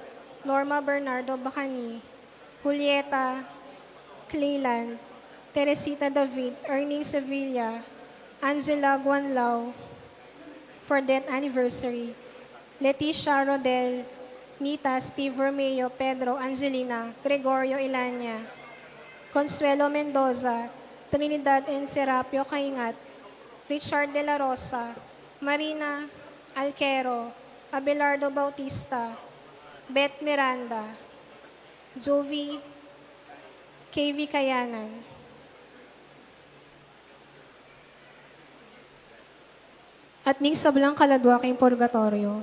Norma Bernardo Bacani, Julieta Cleland, Teresita David, Erning Sevilla, Angela Guanlao, for death anniversary, Leticia Rodel, Nita, Steve Romeo, Pedro, Angelina, Gregorio Ilanya, Consuelo Mendoza, Trinidad and Serapio Kaingat, Richard de la Rosa, Marina Alquero, Abelardo Bautista, Beth Miranda, Jovi KV Kayanan. At ning sablang kaladwaking purgatorio.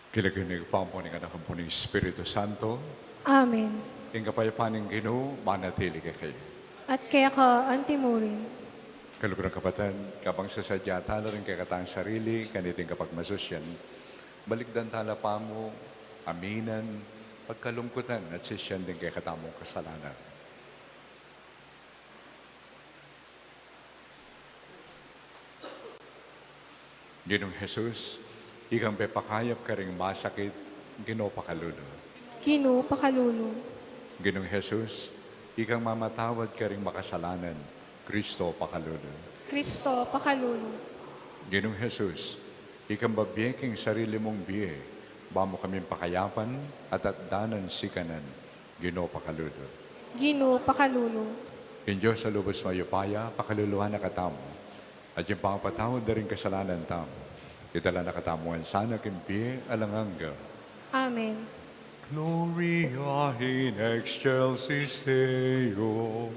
Kilaginig pampuning anak ang puning Espiritu Santo, Amen. ing kapayapaan ng Ginoo, manatili ka kayo. At kaya ka antimurin. Kalukurang kapatan, kapang sasadya tala rin kakatang sarili, kaniting kapag masusyan, balikdan tala pa mo, aminan, pagkalungkutan at sisyan din kay katamong kasalanan. Ginong Jesus, ikang pepakayap ka ring masakit, Ginoo pakalulo. Ginoo pakalulong. Ginong Jesus, ikang mamatawad ka ring makasalanan, Kristo pakalulo. Kristo pakalulong. Ginong Jesus, ikang babiyeking sarili mong biye, bamo kaming pakayapan at atdanan sikanan, Ginoo pakalulo. Ginoo pakalulong. In Diyos sa lubos mayupaya, pakaluluhan na katamo, at yung pangapatawad na rin kasalanan tamo, itala na katamuan sana kimpi alanganga. Amen. Gloria in excelsis Deo.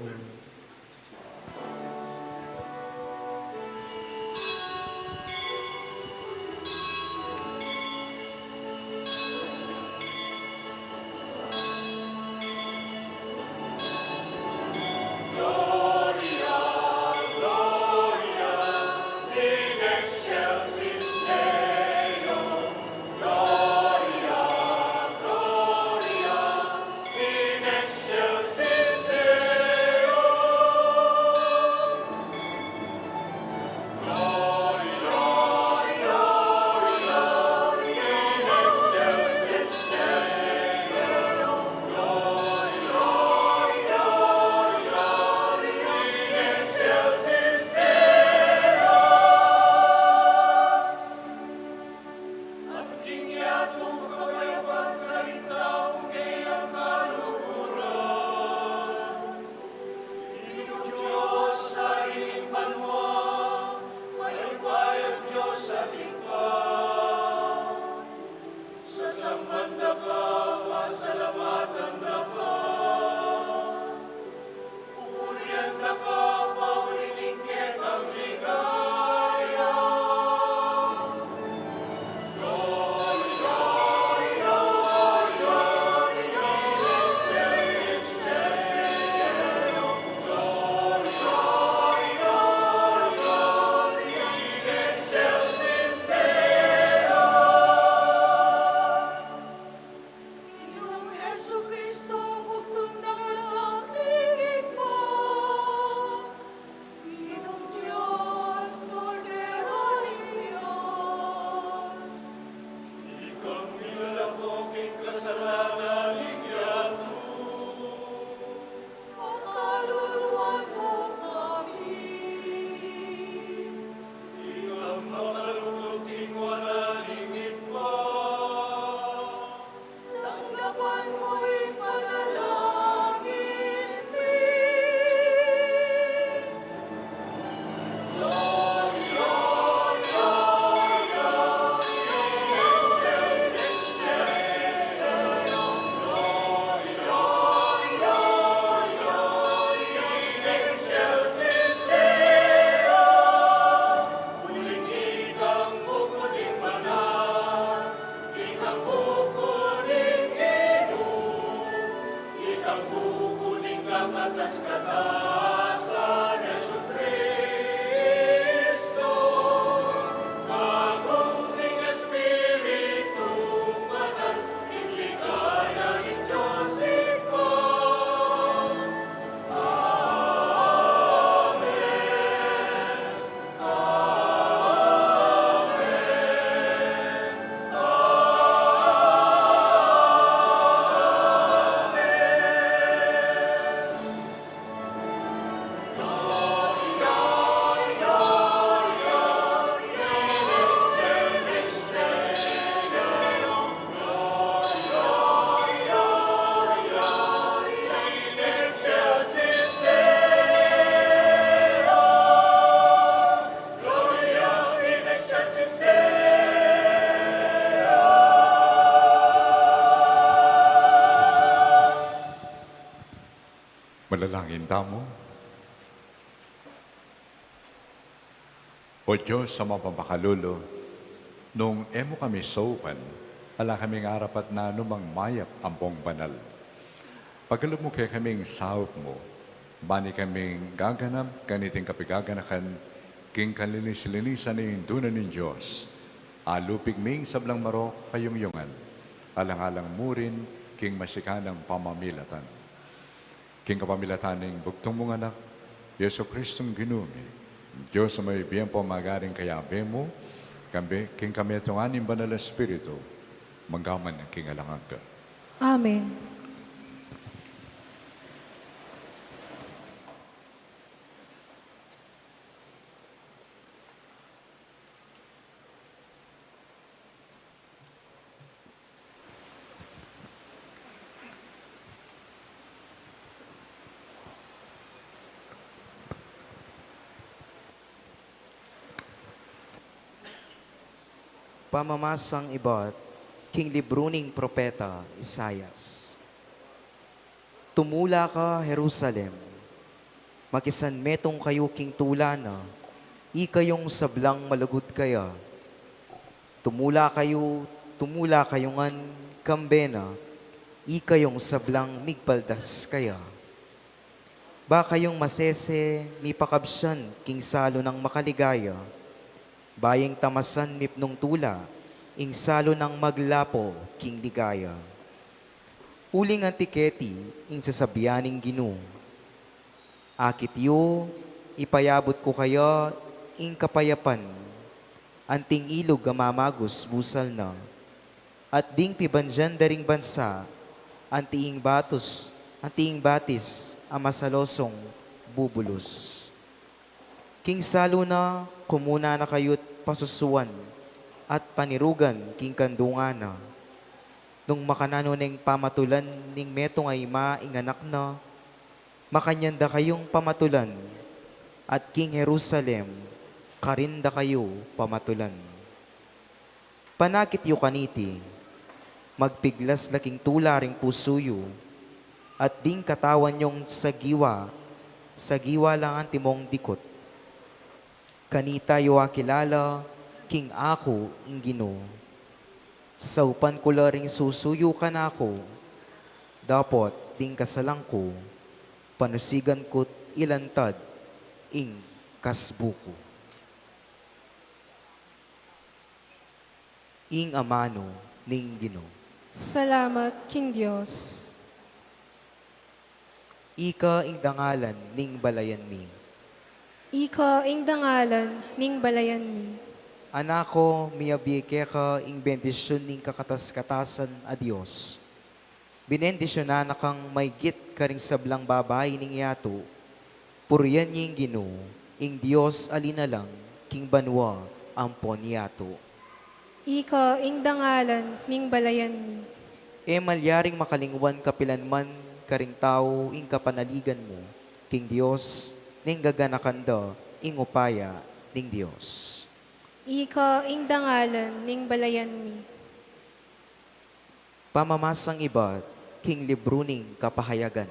Manalangin tamo. O Diyos sa mapapakalulo, nung emo kami saupan, ala kaming arapat na anumang mayap ampong banal. Pagkalap mo kaya kaming sahop mo, bani kaming gaganap, kaniting kapigaganakan, king kalinis-linisan ni indunan ng Diyos. Alupig ming sablang marok kayong yungan, alang-alang murin, king masikanang pamamilatan. King kapamilatan ng bugtong mong anak, Yeso Kristong ginumi, Diyos sa may biyang pamagaring kayabe mo, king kami itong aning banal na Espiritu, manggaman ng king alangan ka. Amen. Pamamasang iba't king libruning propeta Isayas. Tumula ka, Jerusalem, makisan metong kayo king tulana, ikayong sablang malagod kaya. Tumula kayongan kambena, ikayong sablang migpaldas kaya. Ba kayong masese, mipakabsyan king salo ng makaligaya, bayeng tamasan mipnong tula, ing salo ng maglapo, king ligaya. Uling antiketi, ing sasabianing ginu. Akit yu, ipayabot ko kaya, ing kapayapan, anting ilog gamamagos busal na, at ding pibanjan daring bansa, antiing batis, amasalosong bubulos. King salo na, kumuna na kayo't pasusuan, at panirugan king kandungana. Nung makananoneng pamatulan, ning metong ay mainganak na, makanyanda kayong pamatulan, at king Jerusalem, karinda kayo pamatulan. Panakit yu kaniti, magpiglas laking tularing pusuyo, at ding katawan yung sagiwa lang ang timong dikot. Kanita yu akilala, king ako ing Ginoo. Sa saupan ko laring susuyo ka na ako, dapat ding kasalang ko, panusigan ko't ilantad ing kasbuko. Ing amano ning Ginoo. Salamat, King Diyos. Ika ing dangalan ning balayan mi. Ika ing dangalan ning balayan mi. Anako, miyabike ka ing bendisyon ning kakatas-katasan a Diyos. Binendisyonan na kang may git karing sablang babay ning yato. Puriyan ning Ginoo, ing Diyos alinalang, king banwa ampon yato. Ika ing dangalan ning balayan mi. E malyaring makalingwan kapilanman karing tao ing kapanaligan mo, king Diyos, ning gaganakanda, ing upaya ning Diyos. Ika ing dangalan ning balayan mi. Pamamasang iba't king libruning kapahayagan.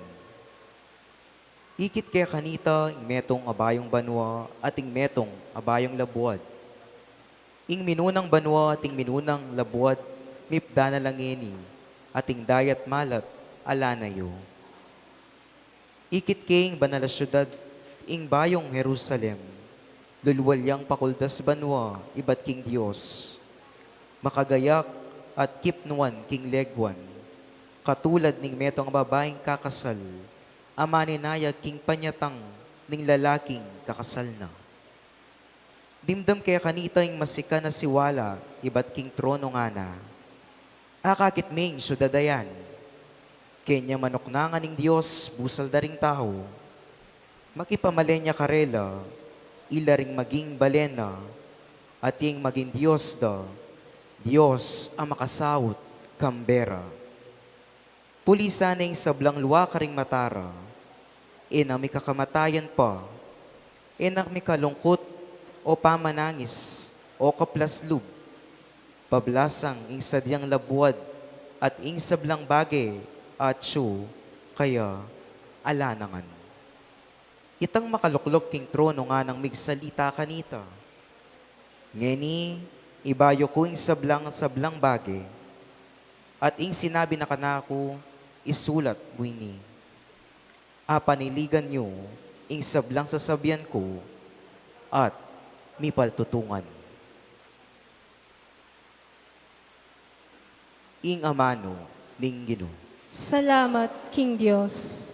Ikit kaya kanita ing metong abayong banwa at ing metong abayong labuad. Ing minunang banwa at ing minunang labuad, mipda na langeni, at ing dayat malat alanayo. Ikit king banal a syudad, ing bayong Jerusalem, lulwalyang pakuldas banwa, ibat king Diyos. Makagayak at kipnuan king legwan, katulad ning metong babaeng kakasal, amaninayag king panyatang ning lalaking kakasal na. Dimdam kaya kanita ing masika na siwala, ibat king trono nga na. Akakit ming syudadayan, kanya manok na nga ning Diyos, busal daring tao. Makipamalenya karela, ila ring maging balena, at yung maging Diyos da, Diyos ang makasawot, kambera. Pulisan ng sablang luwa karing matara, ina mi kakamatayan pa, ina mi kalungkot o pamanangis o kaplaslub, pablasang ing sadyang labuad at ing sablang bagay at siyo, kaya alanangan. Itang makaluklok king trono nga nang migsalita kanita. Ngeni, ibayo ko ing sablang bagay, at ing sinabi na kanako, isulat buini. Apaniligan nyo, ing sablang sasabihan ko, at mipaltutungan. Ing amano, ning Ginoo. Salamat, King Diyos.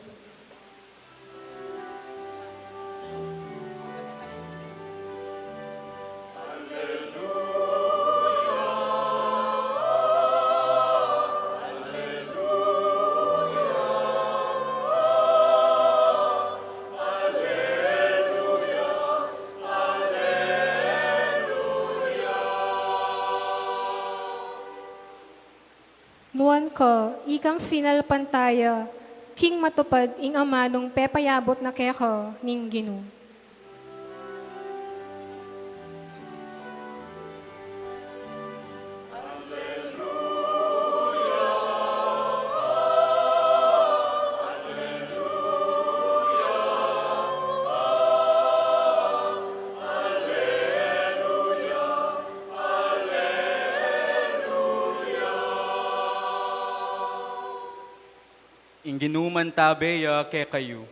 Nuan ko, ikang sinalpantaya, king matupad ing amanong pepayabot na keko ning Ginoo. Inginuman tabeya ke kayo.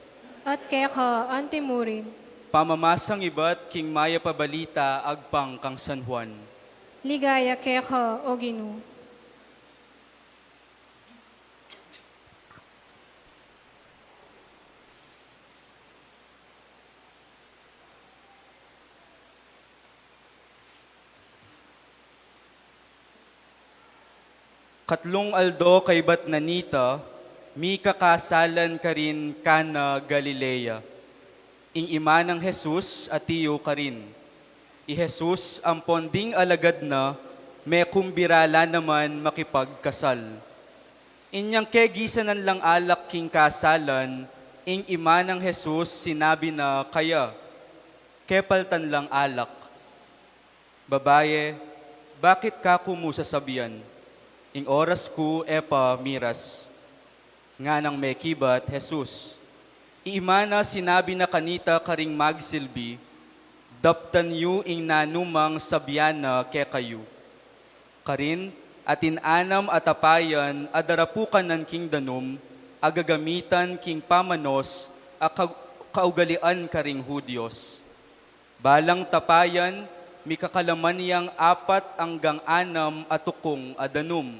At keko antimurin, Pamamasang ibat king maya pabalita agpang kang San Juan. ligaya keko o Ginoo. Katlong aldo kay bat nanita, mi kakasalan ka rin kana Galilea. Ing ima ng Jesus at tiyo ka rin. I Jesus ang ponding alagad na, may kumbirala naman makipagkasal. Inyang kegisanan lang alak king kasalan, ing ima ng Jesus sinabi na kaya, kepaltan lang alak. Babaye, bakit ka kumusasabihan? Ing oras ko epa miras. Nga nang may kibat, Jesus. Iimana sinabi na kanita karing magsilbi, daptan yu ing nanumang sabyana ke kayo. Karin, atin anam atapayan, adarapukan ng king danum, agagamitan king pamanos, kaugalian karing Hudyos. Balang tapayan, mikakalaman yang 4 hanggang 6 atukong adanum.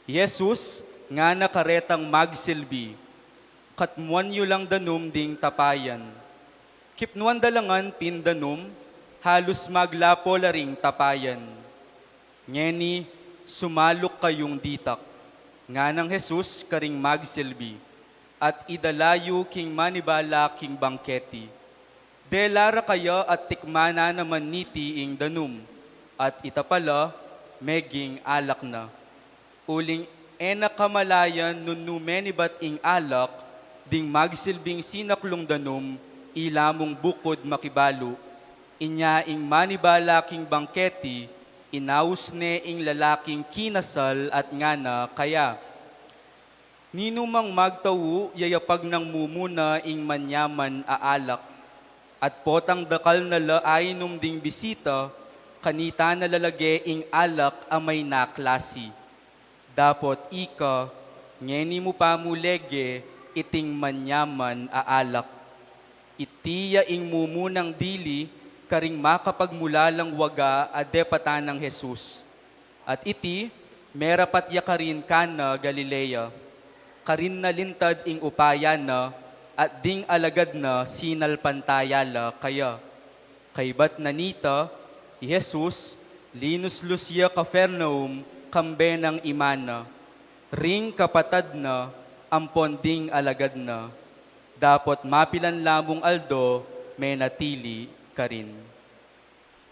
Jesus, nga nakaretang magsilbi, katmuan yu lang danum ding tapayan. Kipnuan dalangan pindanum, halos maglapo laring tapayan. Ngeni, sumalok kayong ditak, nga ng Jesus karing magsilbi, at idalayo king manibala king bangketi. Delara kaya at tikmana naman niti ing danum, at itapala, meging alak na. Uling ena kamalayan nunumenibat ing alak, ding magsilbing sinaklong danum, ilamong bukod makibalo. Inya ing manibala king bangketi, inaus ne ing lalaking kinasal at ngana kaya. Ninumang magtawu, yayapag ng mumuna ing manyaman aalak. At potang dakal na laainom ding bisita, kanita na lalage ing alak amay naklasi. Dapot ika, ngeni mo pa mulege, iting manyaman aalak. Itiya ing mumunang dili, karing makapagmulalang waga adepatan ng Jesus. At iti, merapat yakarin kana Galilea. Karin na lintad ing upayan na, at ding alagad na sinalpantayala kaya. Kaybat nanita, Jesus, linus Lucia Capernaum, kambe ng imana. Ring kapatad na, ampon ding alagad na. Dapot mapilan lamong aldo, may natili ka rin.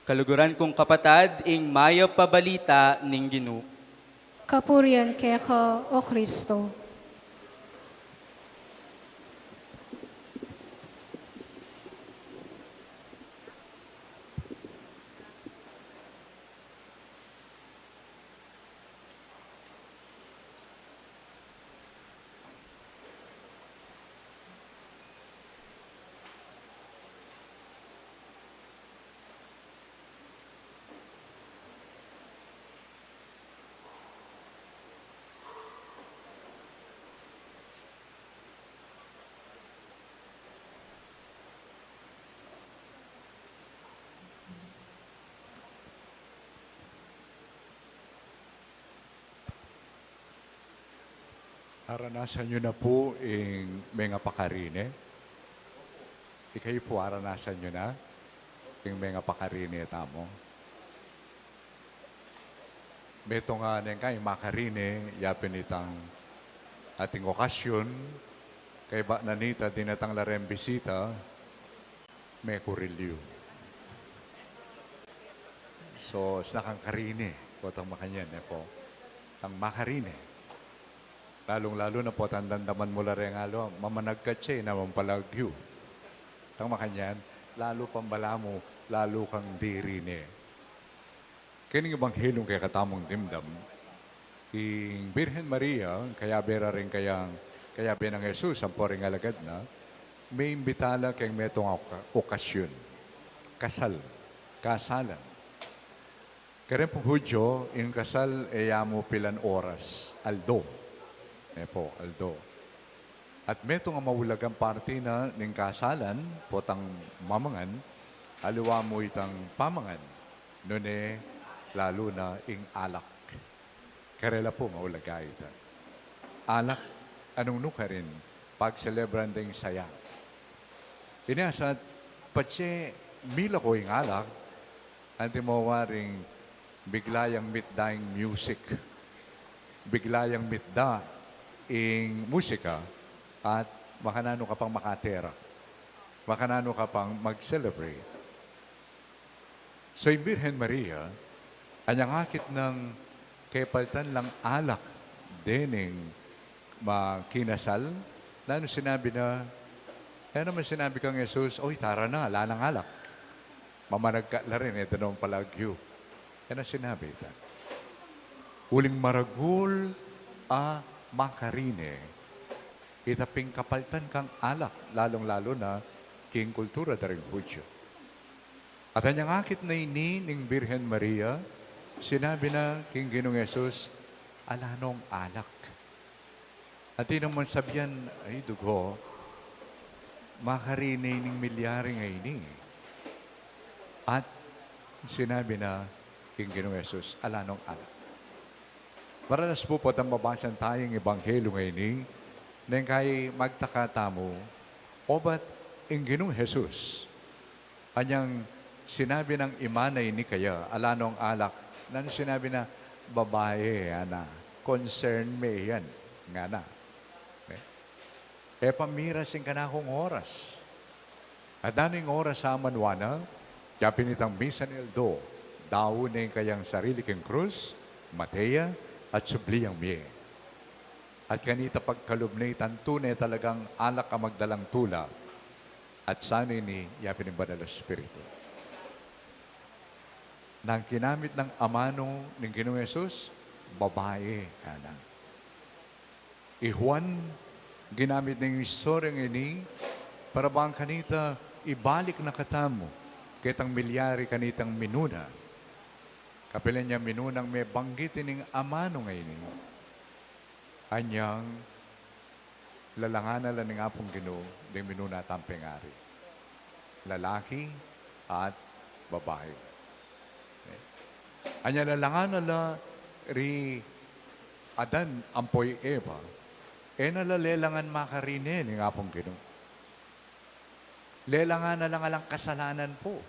Kaluguran kong kapatad, ing maya pabalita ning Ginu. Kapurian keko, O Kristo. Aranasan nyo na po yung mga pakarine. Ikayo po aranasan nyo na yung mga pakarine tamo. Beto nga neng kayo makarine, yapin itang ating okasyon, kay ba nanita dinatang larem bisita, may kurilyo. So, snakang karine, po tang makanyan, po. Tang makarine. Lalong-lalo na po, tandandaman mo larengalo, mamanagkatse na mampalagyo. Tang makanyan, lalo pambala mo, lalo kang dirine. Kining ebanghelong kaya katamong dimdam, ing Birhen Maria, kaya bera rin kaya binang Jesus, ang poring alagad na, may imbitala kayong metong okasyon. Kasalan. Kaya pong Hudyo, yung kasal, mo pilan oras, aldo. Aldo. At metong mawulagang party na ng kasalan, potang mamangan, aliwa mo itang pamangan, nune lalo na ing alak. Karela po maulaga ita. Alak, anong nuka rin, pag-celebran ding saya. Inasat, patse, mila ko ing alak, anti mo waring biglayang mitdaing music, biglayang mitda ing musika at makanano ka pang makatera. Makanano ka pang mag-celebrate. So, yung Birhen Maria, anyang akit ng kepaltan lang alak dining makinasal, lalo sinabi na, kaya naman sinabi kang Jesus, oy, tara na, lalang alak. Mamanagka la rin, ito naman palagyo. Kaya na sinabi ito. Uling maragul makarine, itaping kapaltan kang alak, lalong-lalo na king kultura daring Hudyo. At anyang akit na ini ng Birhen Maria, sinabi na king Ginong Jesus, alanong alak. At naman sabihan, ay dugo, makarine ng milyari nga ini. At sinabi na king Ginong Jesus, alanong alak. Maranas po po ang mabasan tayong ebanghelyo ngayon nang kay magtakatamo, o ba't ang Ginong Jesus, anyang sinabi ng imanay ni kaya, alanong alak, nang sinabi na, babae, ana, concern me yan, nga na. Pamiras yung kanakong oras. At daning oras sa manwana, kaya pinitang misan eldo, daw na yung kayang sarili keng krus, Matea, at subliyang miye. At kanita pagkalubnay, tunay talagang alak ang magdalang tula at sanay ni yapin ng Banal na Espiritu. Nang kinamit ng amano ng Ginoong Jesus, babae, anak. Juan, ginamit ng istoryang ini para bang kanita ibalik na katamo kitang milyari kanitang minuna. Kapilan niya minunang may banggitin ng amano ngayon. Anyang lalangana lang nga pong Ginoo, ding minuna tampengari. Lalaki at babae. Anya lalangana la ri Adan ampoy Eva, nalalelangan makarine ni nga pong Ginoo. Lelangan na lang alang kasalanan po.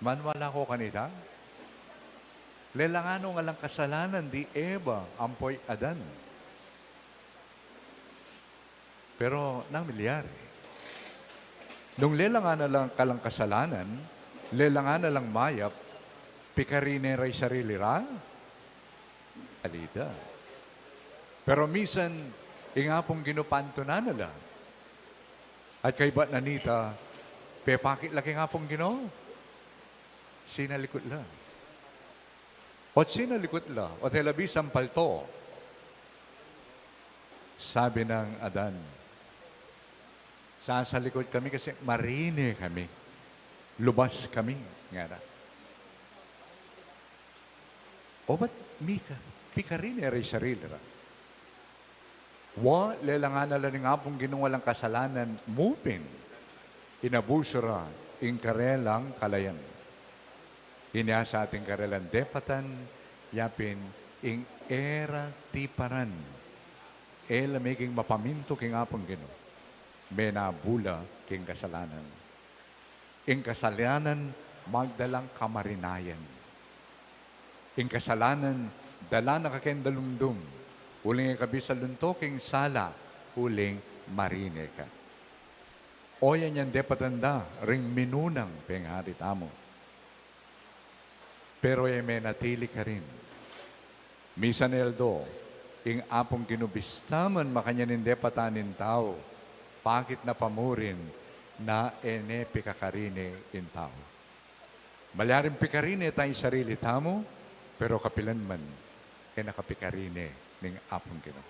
Manwala ko kanita. Lelangan ng alang kasalanan di Eva, ampoy Adan. Pero nang milyari. Nung lelangan na lang kalang kasalanan, lelangan na lang mayap, pikarine ray sarili ra, alida. Pero misan, ingapong ginupanto na lang. At kay ba't nanita, pepakit laki nga pong Ginoo. Sinalikot la. O sinalikot la. O telabisang palto. Sabi ng Adan, sasalikod kami kasi marine kami. Lubas kami. Nga na. O ba't Mika? Pikarine rin sarili ra. Wa, lelangan na lang nga pong ginuwalang kasalanan, mupin, inabusura, ing karelang kalayan. Inya sa ating karelang depatan, yapin, ing era tiparan, lamiging mapaminto king apong Ginoo, menabula king kasalanan. Ing kasalanan, magdalang kamarinayan. Ing kasalanan, dala na kakendalumdum, huling ikabi sa luntoking sala, huling marine ka. O yan yan de patanda, ring minunang pengari tamo. Pero may natili ka rin. Misan eldo, ing apong kinubistaman makanyanin de patanin tao, pakit na pamurin na ene pikakarine in tao. Malyaring pikarine tayong sarili tamo, pero kapilan man, nakapikarine ning apong Ginoo.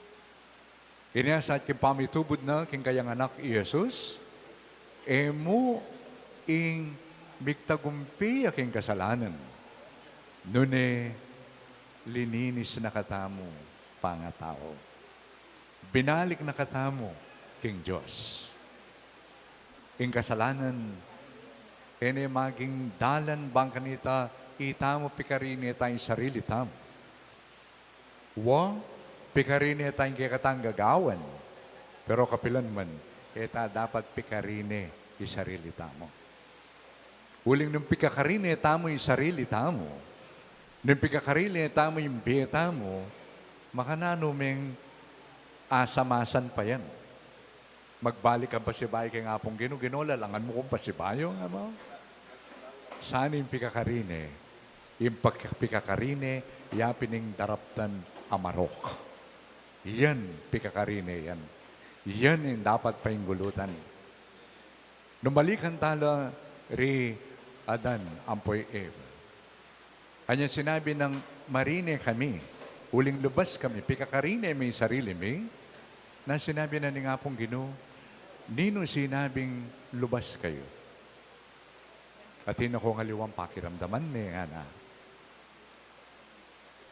Kanya sa ating pamitubod na king kayang anak Jesus, mo ing migtagumpi aking kasalanan. Nune lininis na katamo pangatao. Binalik na katamo king Diyos. Ing kasalanan, maging dalan bang kanita itamo pikarine tayong sarili tamo. Wa, pikarine tayong kikatang gagawan. Pero kapilan man, kita dapat pikarine yung sarili tamo. Uling nung pikakarine tamo yung sarili tamo, nung pikakarine tamo yung biya tamo, makanano meng asamasan pa yan. Magbalik ang pasibay kay nga pong Ginoo, ginolalangan mo kung pasibayo nga mo. Saan yung pikakarine? Yung pikakarine, yapining daraptan amarok. Yan, pikakarine yan. Yan yung dapat painggulutan. Numalikan tala, ri Adan, ampoy Eva. Kanya sinabi ng marine kami, uling lubas kami, pikakarine may sarili may, na sinabi na ni nga pong Ginoo, nino sinabing lubas kayo? At ko ngaliwang pakiramdaman ni nga na.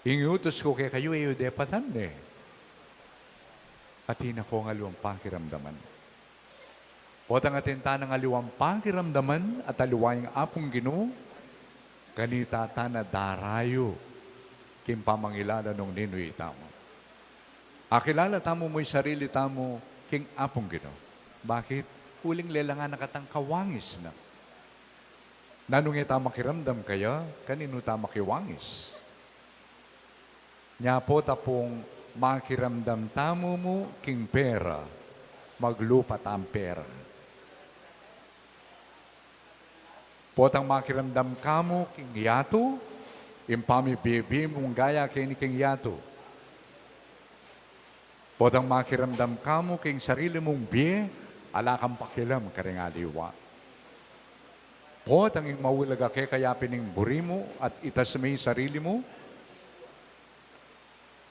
Ingutos ko kay kayo ay udepatan eh. At ko ngaliwang pakiramdaman. Potang atinta ng aliwang pakiramdaman at aliwayang apong Ginoo, kanita na darayo kim pamangilala nung ninoy tamo. Akilala tamo mo'y sarili tamo king apong Ginoo. Bakit? Uling lelangan nakatang kawangis na. Nanong ita makiramdam kaya, kanino ta makiwangis? Nya po tapong makiramdam tamo mo king pera, maglupat ang pera. Potang makiramdam kamo king yato, impami bibi mong gaya king yato. Potang makiramdam kamo king sarili mong biye, ala kang pakilam karingaliwa. Potang ing mawulaga kaya pining buri mo at itas may sarili mo,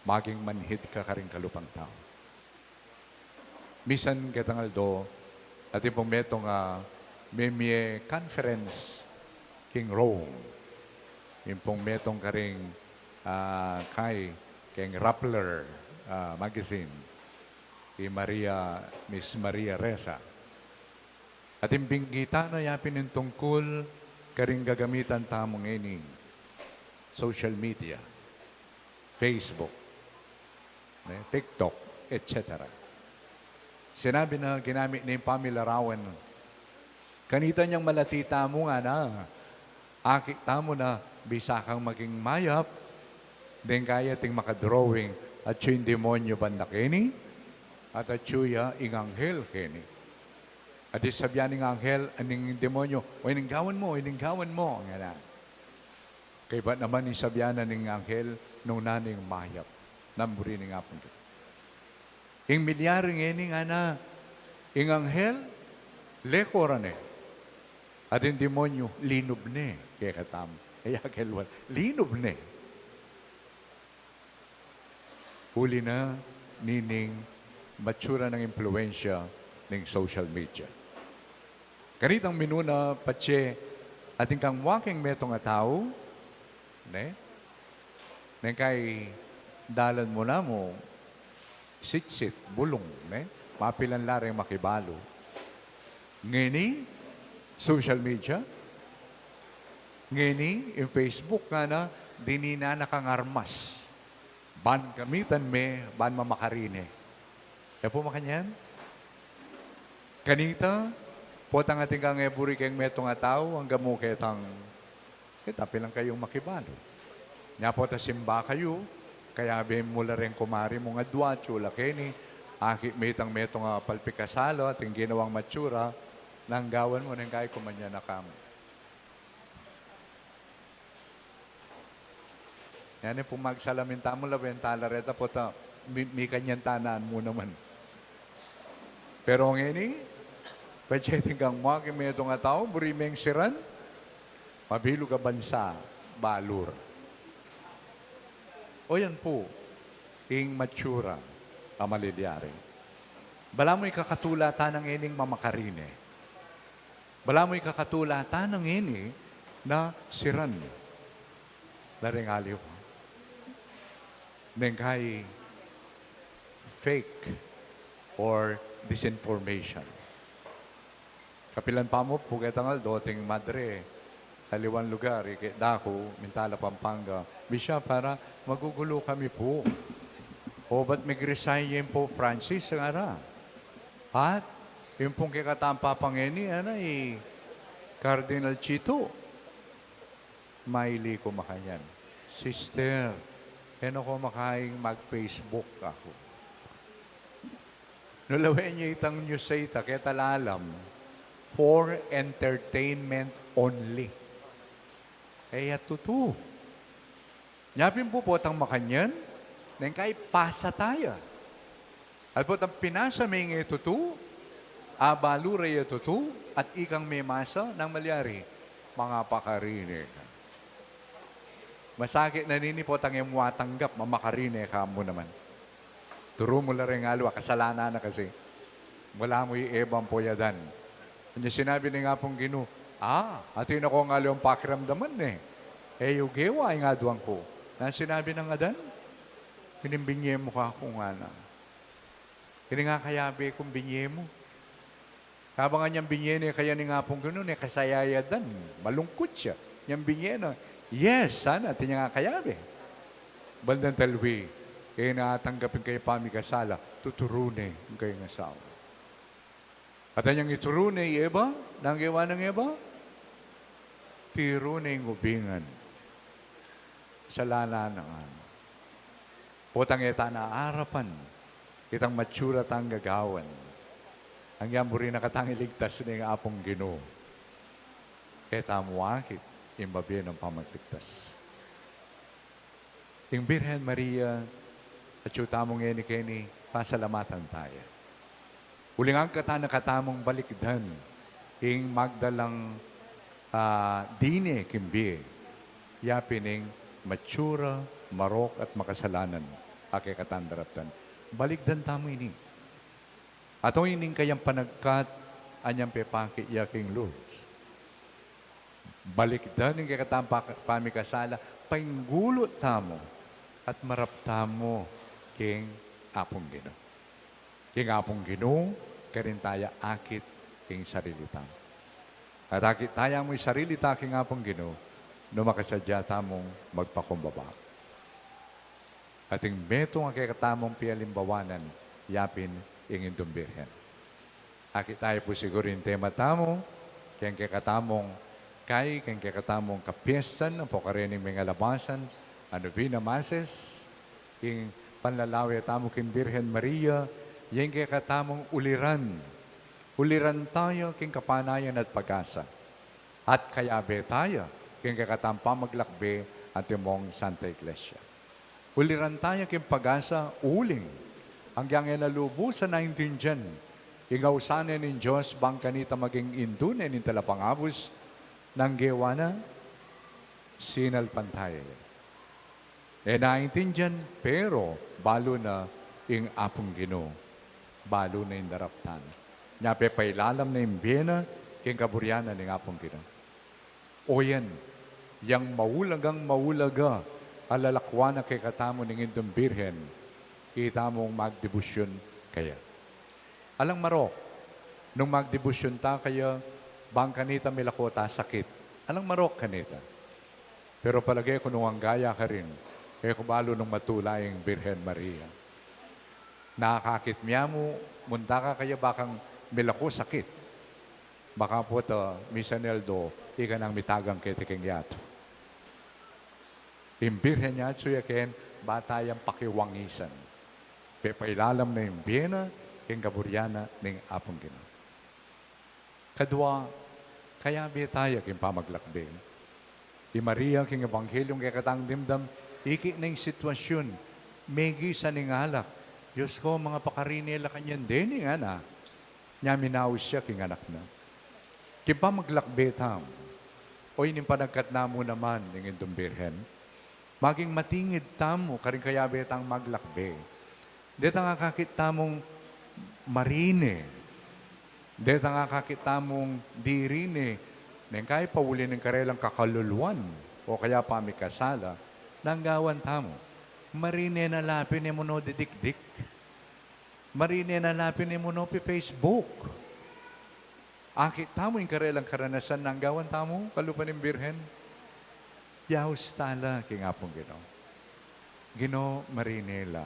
maging manhid ka karing kalupang tao. Misan ketangaldo, at ipong metong memye conference king Rome. Impong metong karing kay king Rappler magazine. Miss Maria Reza. At imbinggita na yapin ng tungkol karing gagamitan tamong ini social media, Facebook, TikTok, etc. Sinabi na ginamit ni Pamela Rawan, kanita niyang malatita mo nga na, akit tamo na bisa kang maging mayap, din kaya ting makadrawing at yung demonyo banda kini, at chuya ing anghel kini. At isabyan ng anghel, aning demonyo, o ininggawan mo, nga na. Kaya ba naman isabyan ng anghel, nung naning mayap, namburi ng apong ito. Ing milyaring ini nga na, ing anghel, lekoran eh. At yung demonyo, linob ne, kaya katam. Kaya kelwan, linob ne. Huli na, nining, matsura ng impluensya ng social media. Kanitang minuna, patse, ating kang waking metong ataw, ne? Neng kay dalan mo na mo, sit-sit, bulong, ne? Mapilan laring makibalo. Ngini, social media, ngini, yung Facebook nga na, dinina nakangarmas. Ban gamitan ban mamakarine. Kaya po makanyan? Kanita, potang ating kang eburi kayong metong ataw, ang gamu ketang, tapi lang kayong makibalo. Nya po ta simba kayo, kaya bem mula rin kumari mo nga dua, chula keni, aki metang metong palpikasalo, ating ginawang matsura, nang gawan mo nang kaya kumanya na kamo. Yan po magsalamin tamo laben talareta po ta, may kanyang tanaan mo naman. Pero ang ini, pwede kang mga kimetong nga tao, burimeng siran, mabilo ka bansa, balur. O yan po, ing matsura, amalidyari. Bala mo'y kakatulatan ng ining mamakarine. Bala mo'y kakatulatan ng ini na siran. Laring aliw. Nengkay fake or disinformation. Kapilan pa mo, pugetangal, doting madre, kaliwan lugar, dako, Mintala, Pampanga, bisya para magugulo kami po. O ba't mag-resign yun po, Francis, ang ara? At yung pong kikatampa pangeni, Cardinal Chito, maili ko makayan. Sister, ko makaing mag-Facebook ako. Nulawin niya itang news sa ita, kaya talalam, for entertainment only. Kaya tutu. Nyapin po potang makanyan, nang kay pasa tayo. At potang pinasa may nga tutu, abalura ya tutu, at ikang may masa ng malyari, mga pakarine. Masakit na nini potang yung watanggap, mamakarine ka mo naman. Turo mo lang rin alwa, kasalanan na kasi. Wala mo ibang poyadan. Kanya sinabi ni nga pong Gino, atin ako nga yung pakiramdaman eh. Yung gewa ay nga duwang ko. Na sinabi ng adan, pinimbinye mo ka kung nga na. Kini nga kayabi kung binye mo. Habang nga niyang binye niya, kaya ni nga pong Gino, kasayayadan. Malungkot siya. Niyang binye na, yes, sana, atin nga kayabi. Baldan talwi. Kaya natanggapin kayo pamikasala, tuturune ang kayong asawa. At anyang iturune iba, nang gawa ng iba, tirune yung ubingan. Sa lana ng ano. Potang ita na arapan, kitang matsura tang gagawan. Ang yamburi na katang iligtas ng apong Ginoo. Kaya tamuakit, imbabi ng pamagligtas. Yung Birhen Maria, at yung tamong ni Kenny, pasalamatan tayo. Uling ang katamong balikdan, ing magdalang dine kimbi, yapining matsura, marok at makasalanan, ake katandaratan. Balikdan tamo ini. Ato ining kayang panagkat, anyang pepaki yaking Lord. Balikdan yung kakatamang pamikasala, painggulot tamo, at marap tamo, king apong Ginoo. King apong Ginoo, karin taya akit king sarili ta. At akit taya mo'y sarili ta king apong Ginoo, no makasadya tamong magpakumbaba. Ating betong ang kakatamong pialimbawanan, yapin ingin dumbirhen. Akit tayo po siguro yung tema tamo, kaya kakatamong kaya kakatamong kapiestan, ang pokarening mga labasan, ano vina mases, king panlalawi tamo king Birhen Maria, yung kakatamong uliran. Uliran tayo king kapanayan at pag-asa. At kaya be tayo, king kakatampa maglakbe at imong Santa Iglesia. Uliran tayo king pag-asa, uling. Hanggang nalubo sa 19 dyan, ingausanan ng Diyos, bang kanita maging indunan ng talapangabos, ng gewana, sinal pantay. Naintindihan, pero balo na ing apong Ginoo. Balo na yung daraptan. Nyape pailalam na yung biyena, king kaburyanan ng apong Ginoo. O yan, yang maulaga, alalakwa na kay katamo ng indong birhen, itamong magdebusyon kaya. Alang marok, nung magdebusyon ta kaya, bang kanita milakota sakit. Alang marok kanita. Pero palagay ko nung ang gaya ka rin, kaya kubalo nung matulayang Birhen Maria. Nakakakit miya mo, munta ka kaya bakang milako sakit. Baka po ito, Misaneldo, ika nang mitagang kitiking yato. Imbirhen niya, suyakin, batayang pakiwangisan. Pepailalam na yung biyena, king kaburyana, ng apong Ginoo. Kadwa, kaya tayo king pamaglakbe. Di Maria, king Ebanghelyung kay katang dimdam, iki na yung sitwasyon, megi sa ningalak. Diyos ko, mga pakarinila kanyan din, nga na. Nya minawis siya, king anak na. King pamaglakbe tam, o ining panagkat na mo naman, ng indong birhen, maging matingid tamo, karing kaya betang maglakbe. Dito nga kakit tamong marine, dito nga kakit tamong dirine, nang kaya pauli ng karelang kakaluluan, o kaya pamikasala, nanggawan tamo. Marine na lapin ni mo no didikdik. Marine na lapin ni mo no pi Facebook. Akit tamo yung karelang karanasan, nanggawan tamo, kalupan ng birhen. Yaus tala, king apong Ginoo. Ginoo marinela.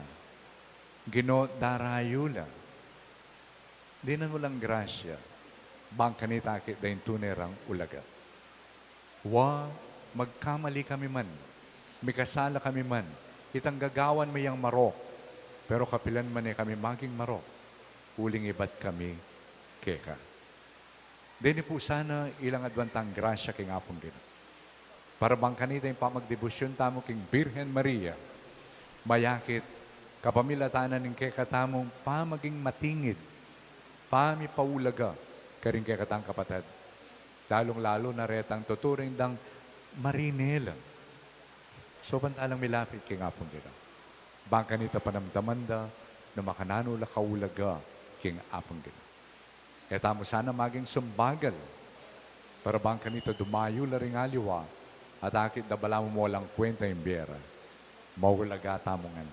Ginoo darayula. Di na mo lang grasya. Bang kanita akit da yung tunerang ulaga. Wa, magkamali kami man. May kasala kami man. Itang gagawan may yang marok. Pero kapilan man kami maging marok. Uling ibat kami keka. Dini po sana ilang adwantang grasya king apong Ginoo. Para bang kanita yung pamagdebosyon tamo king Birhen Maria, mayakit, kapamilatanan ng kekatamong pamaging matingid, pamipaulaga, karing kekatang kapatid. Lalong-lalo na retang tuturing dang marinela. So, pantalang milapit king apong Ginoo. Bang kanita panamdamanda, na makanano la kaulaga king apong Ginoo. Etamo sana maging sumbagal, para bang kanita dumayo la ring aliwa, at akit na bala mo lang kwenta yung biyera, maulaga tamongan.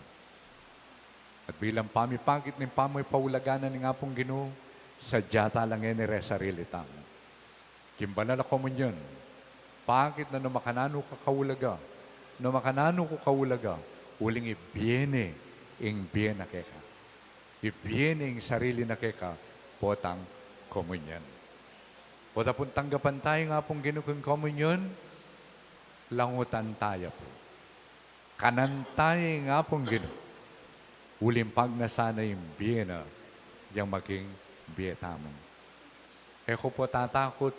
At bilang pamipakit ng pamoy paulaganan ng apong Ginoo, sadya talang ni sarili tamo. Kimbanal na komunyon, pakit na numakanano ka kaulaga, numakanano ko kaulaga, uling ibiene ing biena keka. Ibiene ing sarili na keka, potang komunyon. Pota pong tanggapan tayo nga pong Ginoo kong komunyon, langutan tayo po. Kanantay nga pong Ginoo. Ulimpag na sana yung biyena, yung maging biyetamo. Eko po tatakot,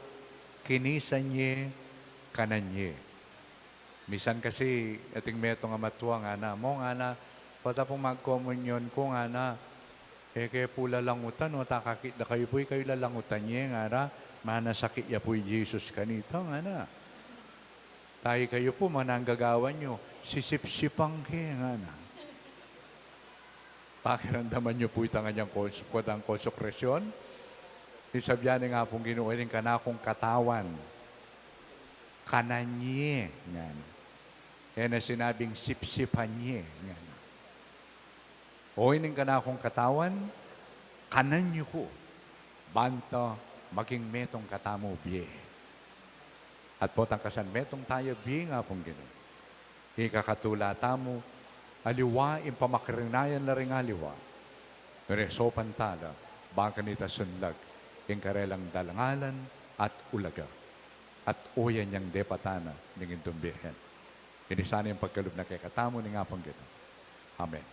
kinisan niye, kanan niye. Misan kasi, ating meto nga matuwa nga na, mo nga na, pata pong magkomunyon ko nga na, kaya po lalangutan, o takakit na kayo po'y kayo lalangutan niye nga na, manasakit ya po'y Jesus kanito nga na. Tayo kayo po, mananggagawan nyo, sisip-sipang kaya nga na. Pakiramdaman nyo po itang kanyang konsekrasyon. Isabyan nga pong Ginoo ng kanakong katawan. Kananye. Nga na. Kaya na sinabing sipsipan niye. Nga na. O ining kanakong katawan, kanan niyo ko, banta maging metong katamo biye. At po tangkasan metong tayo biye nga pong gano'n. Ikakatulata mo, aliwa, impamakirinayan na rin aliwa. Reso pantala, bangka nita sunlag, ingkarelang dalangalan at ulaga. At uyan niyang depatana ng indong birhen. Inisana yung pagkalub na kay katamo ni nga pong gano'n. Amen.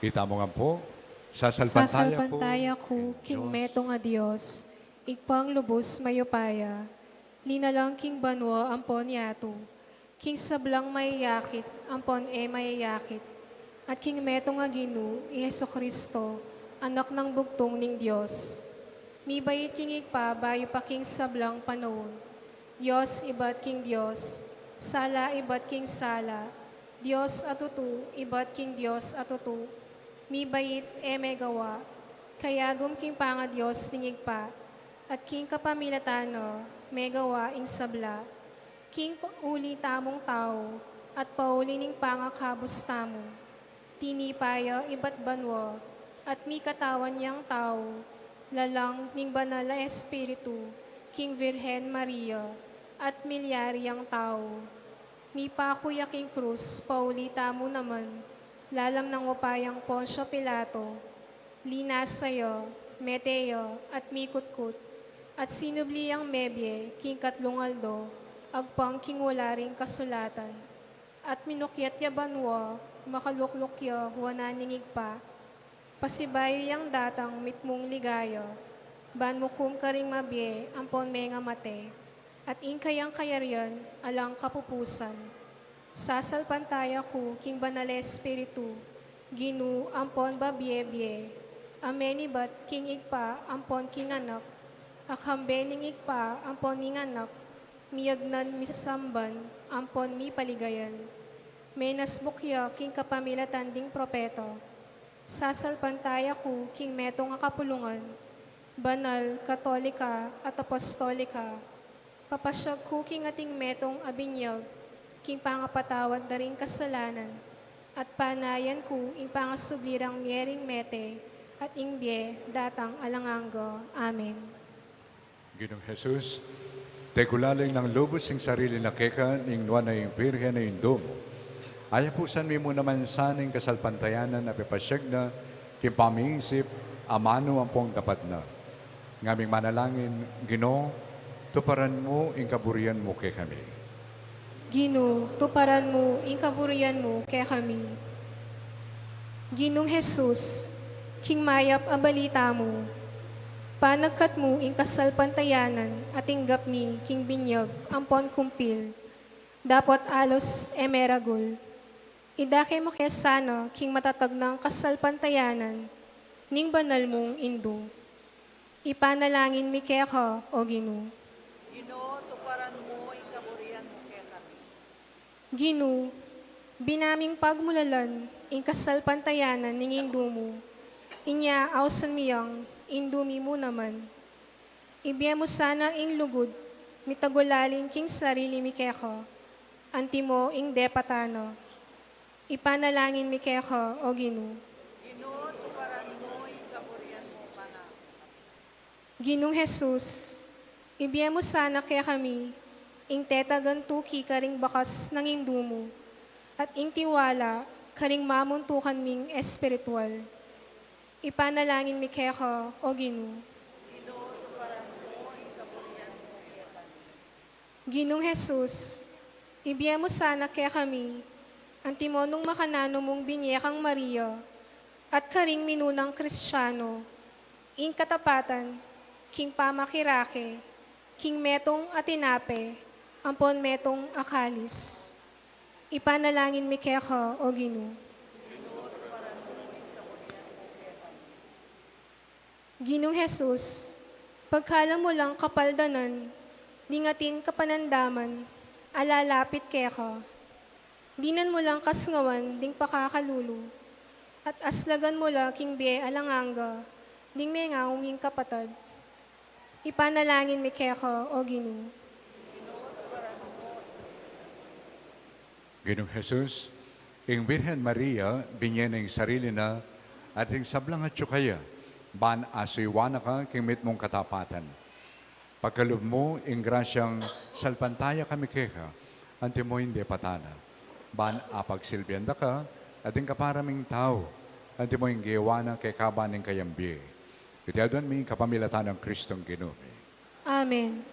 Kita mo nga po, Sasalpantaya ko, king metong a Diyos, igpang lubos mayupaya, linalang king banwa ampon yato, king sablang mayayakit, ampon mayayakit, at king metong a Ginu, Yeso Kristo, anak ng bugtong ning Diyos. Mibayit king igpa, bayo pa king sablang panahon, Diyos ibat king Diyos, sala ibat king sala, Diyos atutu, ibat king Diyos atutu, mibayit megawa, kayagum king panga Diyos ningigpa, at king kapamilatano, megawa ing sabla, king uli tamong tao, at pauli ning panga kabus tamo, tinipaya ibat banwa, at mi katawan niyang tao, lalang ning banal na Espiritu, king Virhen Maria, at milyaryang tao, mi pakuya king krus, pauli tamo naman, lalam ng upayang Poncio Pilato, linas sayo, meteo, at mikutkut, at sinubliyang mebye, king katlungaldo, agpang king wala ring kasulatan, at minukyat ya banwa, makaluklukya, wananingig pa, pasibay yang datang mitmong ligayo, banmukum ka ring mabye, ampon menga mate, at inkayang kayarian, alang kapupusan, sasalpantaya ko, king banal Espiritu, Ginu, ampon babyebye, amenibat, king igpa, ampon king anak, akhambe ning igpa, ampon ning anak, miyagnan misasamban, ampon mi paligayan, menas bukya, king kapamilatan ding propeto, sasalpantaya ko, king metong akapulungan, banal, katolika, at apostolika, papasyag ko, king ating metong abinyag, king pangapatawad na rin kasalanan, at panayan ko ing pangasublirang miering mete, at ingbe datang alanganggo. Amen. Ginong Jesus, tegulaling ng lubos ng sarili na keka, ning nuwan na yung birhen na yung domo. Ayapusan mo naman saning kasalpantayanan na pipasyag na, king pamiisip, amano ang pong dapat na. Ngaming manalangin, Ginoo, tuparan mo ing kaburian mo kay kami. Gino, tuparan mo, ing kaburian mo, kaya kami. Ginong Jesus, king mayap abalita mo, panagkat mo, ing kasalpantayanan, at inggap mi, king binyag, ampon kumpil, dapat alos emeragul. Idake mo kaya sana, king matatag ng kasalpantayanan, ning banal mong indo. Ipanalangin mi kaya ka, o Gino. Ginu, binaming pagmulalan, ing kasalpantayanan ning indumo, inya awsan miyang, indumi mo naman. Ibiya mo sana ing lugod, mitagulaling king sarili mi keko, anti mo ing depatano. Ipanalangin mi keko, o Ginu. Ginong Jesus, ibiya mo sana kaya kami, ing tetagan tuki karing bakas ng indumo, at ing tiwala karing mamuntukan ming espiritual. Ipanalangin mi keko, o Ginu. Ginong Jesus, ibiya mo sana kaya kami, ang timonong makanano mong binyekang Maria, at karing minunang Kristiyano, ing katapatan, king pamakirake, king metong atinape, ampon metong akalis. Ipanalangin mi keko, o Ginu. Ginong Jesus, pagkala mo lang kapaldanan, dingatin kapanandaman, alalapit keko. Dinan mo lang kasngawan, ding pakakalulu. At aslagan mo la king biye alanganga, ding may nga uming kapatad. Ipanalangin mi keka o Ginoo. Ginoong Jesus, ing Birhen Maria, binyen ng sarili na at ing sablang at kaya, ban asuywana ka king mit mong katapatan. Pagkalub mo, ing grasyang salpantaya kami keka, anti mo hindi patana. Ban apagsilbianda ka, at ing kaparaming tao, anti mo ing giwana kay kaban ng kayambi. Itiadwan mi kapamilatan ng Kristong Ginoo. Amen.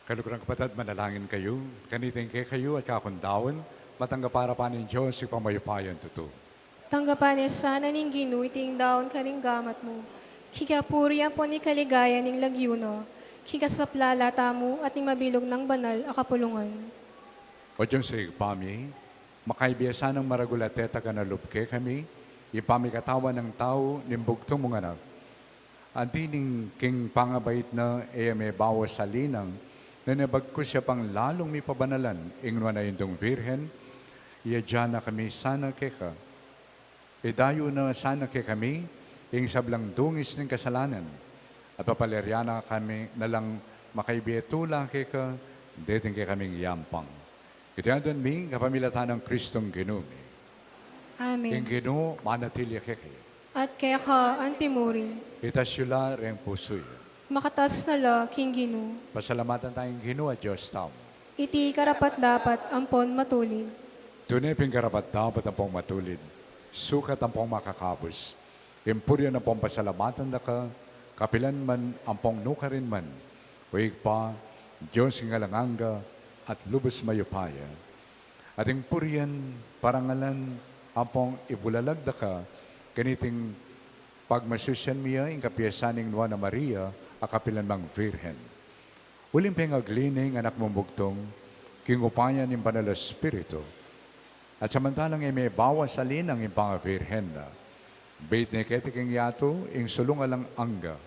Kalugurang kapatid, manalangin kayo, kaniting kayo at kakundawan, matanggap para pa ng Diyos si pamayupayan tuto. Tanggapan niya sana ning Ginoo iting daon karing gamat mo. Kikapuri ang po ni kaligaya ning lagyuno. Kikasaplala tamo at ning mabilog ng banal a kapulungan. O Diyos sa igpami, makaibiyasa ng maragulateta ka na lupke kami, ipamikatawan ng tao, nimbugtong mong anak. Antining king pangabait na may bawas sa linang, na nabagko siya pang lalong may pabanalan, ingwa na yung Virhen, iya na kami sana keka. Idayo na sana ke kami, ing sablang dungis ng kasalanan, at papaleryana kami na lang makaibiyetula keka, dating ke kaming yampang. Ito doon mi, kapamilatan ng Kristong Ginoo. Amen. Ing Ginoo, manatilya keke. At kaya ka antimurin. Itasyula rin pusoy. Makatas na la king Ginoo. Pasalamatan tayong Ginoo at Diyos tao. Iti karapat dapat ampon matulid. Tunay karapat dapat ang pong matulid. Sukat ang pong makakapos. Impuryo na pong pasalamatan na ka, kapilan man ang pong nukarin man. Uig pa, Diyos ngalanganga at lubos mayupaya. At impuryan, parangalan, ang pong ibulalag na ka, kaniting pagmasusyan miya ing kapiyasaning Nuwa na Maria, akapilan mang Virhen. Uling pengaglining anak mong bugtong, kingupayan ng Banal Espiritu, at samantalang may bawas sa linang yung pang Virhen na, Bait ni ketiking yato, ing sulungalang angga,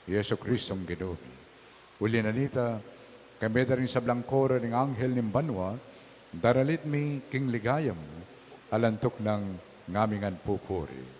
Yeso Kristong Ginoomi. Uli na nita, kami rin sa blangkora ng anghel ng banwa, daralit mi king ligayam, alantok ng ngamingan pupuri.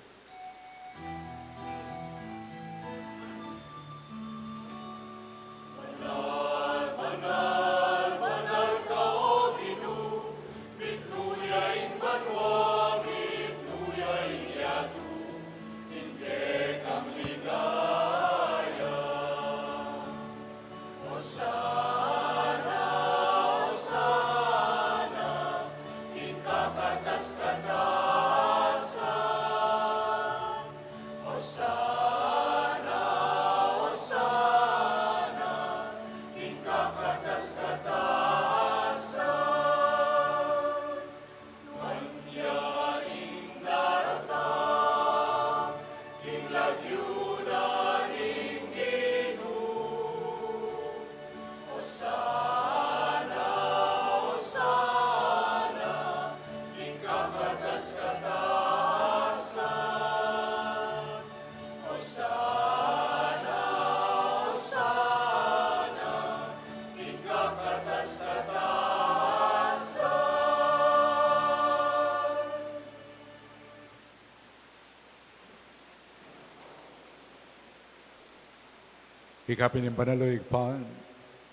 Ikapin ng panaloig pa,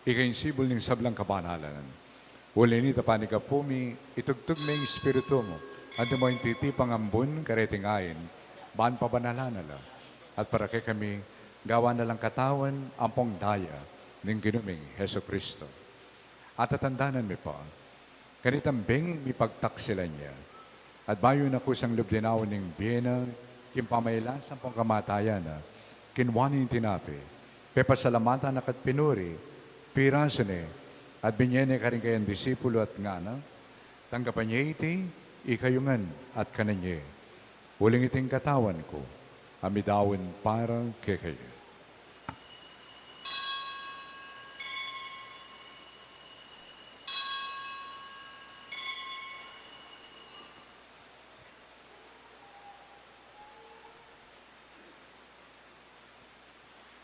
ikainsibol ng sablang kabanalan. Uli ni tapani ka pumi, itugtog na yung espiritu mo, at mo yung titipang ambon, kareting ayin, baan pa banalanala, at para kay kami, gawa na lang katawan, ampong daya, ng ginuming Heso Kristo. At tatandanan mi pa, kanitang beng mi pagtaksilan niya, at bayo na kusang lubdinaw ng biyena, kimpamayla sa pong kamatayan na, kinwanin tinapi, pepasalamatan na kat pinuri, pirasone, at binyene ka rin kayang disipulo at ngana, tanggapan niya iti, ikayungan at kananye. Uling iting katawan ko, amidawan para kay kayo.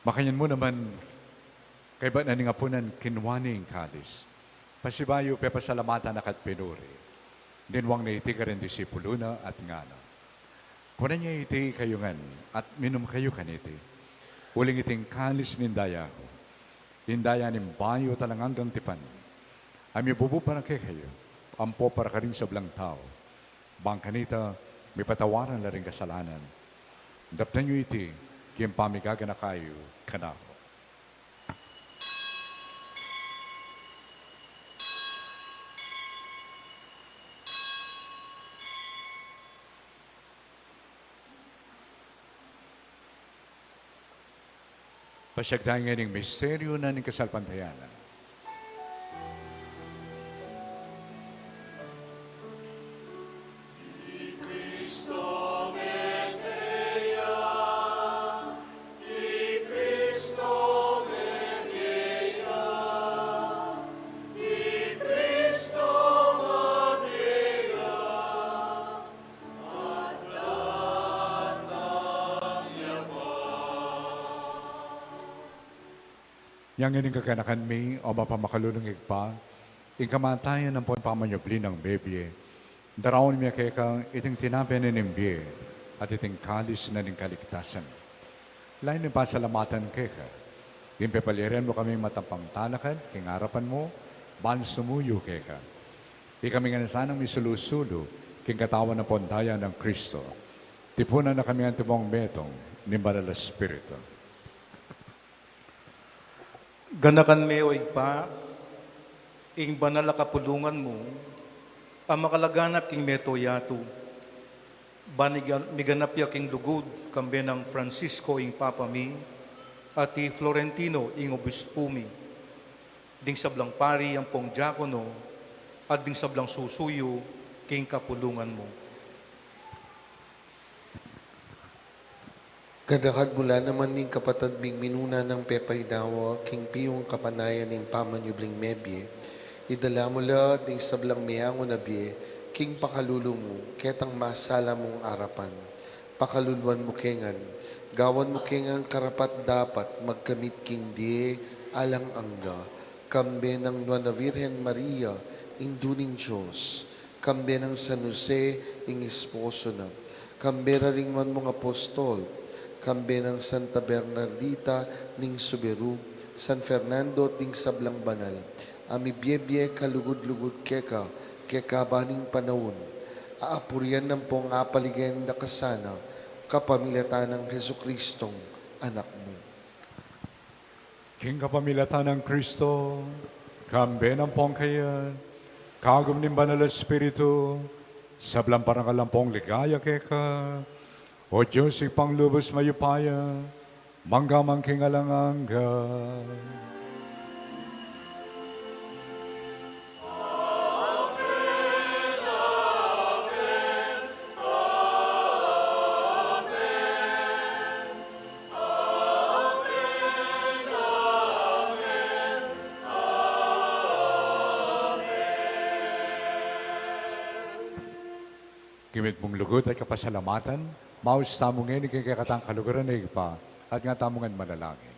Makanyan mo naman, kay ba na nga punan kinwaning kalis. Pasibayo pe pasalamatan na kat pinuri. Dinwang na iti ka rin disipulo na at ngana. Kunan niya iti kayungan at minum kayo kaniti. Uling iting kalis nindaya ko. Indaya nin bayo talanganggang tipan. Ami bubu para kay kayo. Ampo para ka rin sa blang tao. Bang kanita, may patawaran na rin kasalanan. Daptan niyo iti, kiyang pamigaga na kayo, kanako. Pasyagdahan nga ng misteryo na ng kasalpantayanan. Yang ining kakanakan mi, o mapamakalulungig pa, ing kamatayan ng pamanyobli ng bebye, darawon miya kay kang iting tinapen ng bie, at iting kalis na ng kaligtasan. Lain ni pasalamatan kay ka, yung pepaliren mo kami matampang talakad, king harapan mo, ban sumuyo kay ka. Di kami nga sanang misulusulo, king katawan ng pondaya ng Kristo. Tipunan na kami ang tibong betong, ni Banal na Espiritu. Ganakan me o igpa, ing banal na kapulungan mo, ang makalaganap king meto yato, miganap ya king lugod, kambe ng Francisco ing Papa mi, at ti Florentino ing obispo mi, ding sablang pari ang pong diakono, at ding sablang susuyo king kapulungan mo. Kadakad mula naman ning kapatad bing minuna ng Pepay Dawa, king piyong kapanayan ning pamanyubling mebye, idala mula ding sablang miyango na bie, king pakalulo mo, ketang masala mong arapan. pakaluluan mo kengan, gawan mo kengan karapat dapat magkamit king die alang angga, kambe ng Nuana Virgen Maria, induning Diyos, kambe ng San Jose, ing esposo na, kambe ring man mong apostol, kambe ng Santa Bernardita, ning Suberu, San Fernando, ting Sablang Banal, ami biye kalugod-lugod keka, baning panahon, aapuryan ng pong apaligen na kasana, kapamilatan ng Heso Kristong anak mo. King kapamilatan ng Kristo, kambe ng pongkayan, kagum ng banal na Espiritu, sablang parang kalampong ligaya keka, o Diyos ipang lubos mayupaya, manggamang kingalanganga. Kimit mong lugod at kapasalamatan, maus tamong ngayon ikikakatang kalugaran na igpa, at nga tamongan manalangin.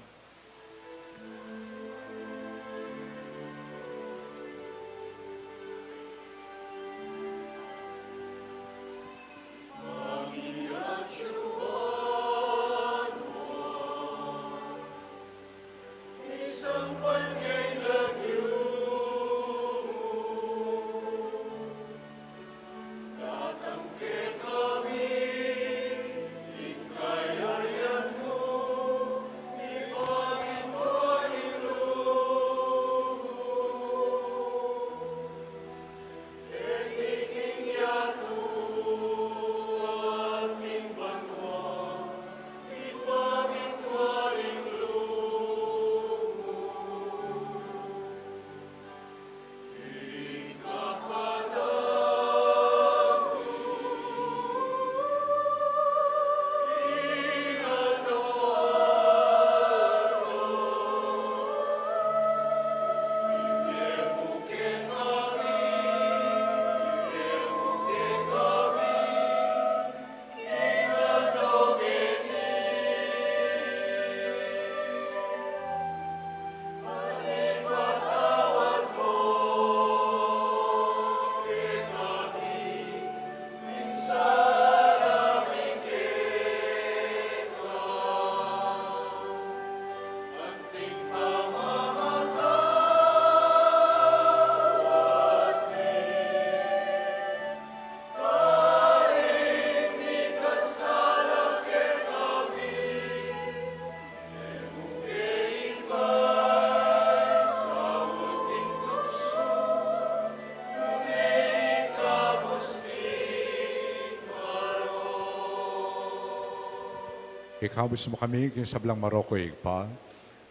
Ikabos mo kami kin sablang Maroko igpa,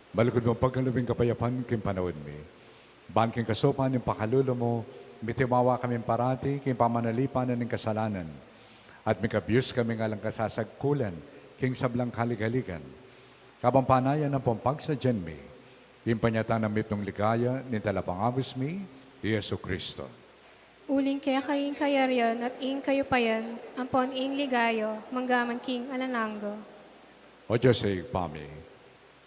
balikod mo pagkalubing kapayapan kin panahon mi. Ban kin kasopan yung pakalulo mo, mitimawa kami parati kin pamanalipan ng kasalanan. At mikabiyos kami nga lang kasasagkulan kin sablang kaligaligan. Kabampanayan ng pompag sa mi, impanyatan ng mitong ligaya ni talapangabos mi, Yesu Kristo. Uling kaya kaing kayaryan at ing kayo payan, ampon ing ligayo, manggaman king alananggo. O Diyos ay pami,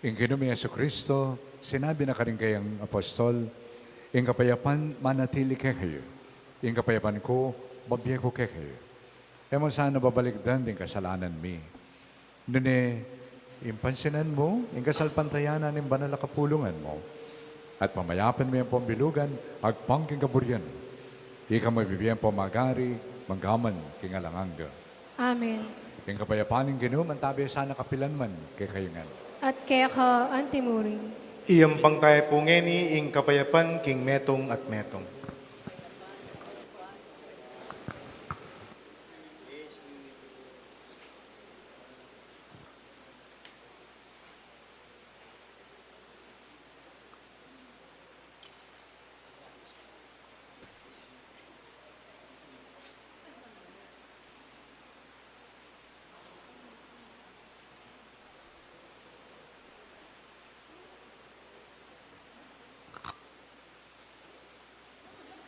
in kinumi Yesu Kristo, sinabi na ka rin kayang apostol, in kapayapan manatili kayo, in kapayapan ko, babiya ko kayo. Eman sana babaligdan din kasalanan mi. Nune, in pansinan mo, in kasalpantayanan, in banal na kapulungan mo, at pamayapan mo yung pambilugan, agpangking kaburyan. Ika mo ibibigyan po magari, manggaman, kingalanganga. Amen. Yung kapayapaning ginum, ang tabi sana kapilan man, kay kayungan. At kaya ka antimurin. Iyang pangkaya po ngeni, ing kapayapan, king metong at metong.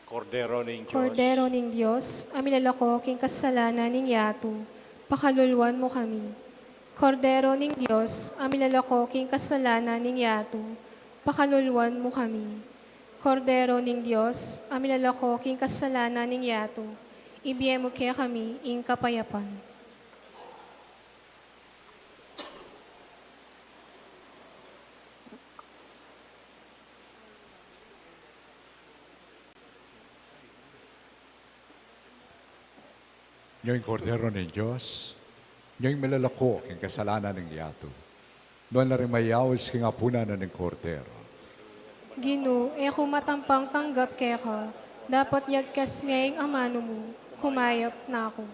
Kordero ng Diyos, Kordero ning Diyos, aminalako king kasalanan ning yatu, pakaluluan mo kami. Kordero ning Diyos, amilalako king kasalanan ning yato, pakaluluan mo kami. Kordero ning Diyos, amilalako king kasalanan ning yato, ibiyem mo kaya kami ing kapayapan. Ngayong kordero ng Diyos, ngayong malalako king kasalanan ng yato. Doon na rin mayawis king apuna na ng kordero. Gino, kumatampang tanggap kaya ka, dapat yagkas ngayong amano mo, kumayap na ako.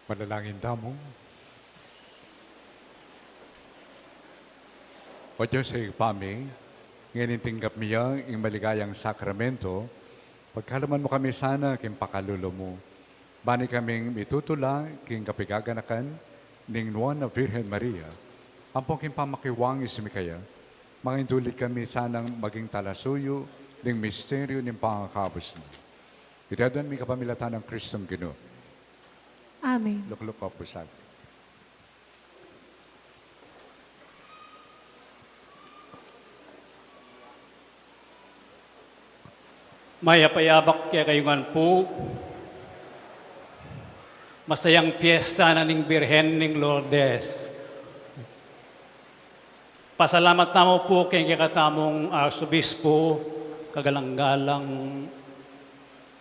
Manalangin damo. O Diyos ay pami, ngayon tinggap miya ang maligayang sakramento, pagkalaman mo kami sana king pakalulo mo. Bani kaming mitutula king kapigaganakan ning nuwan na Virgen Maria, ampong king pamakiwang isimikaya, mangindulit kami sanang maging talasuyo ning misteryo ning pangakabos mo. Itadan mi kapamilatan ng Kristong Ginoo. Amen. Lukluk ka po sa akin. Mayapayabak kaya kayungan po, masayang piyesta na ning Birhen ning Lourdes. Pasalamat namo po kay katamong Arsobispo, kagalang-galang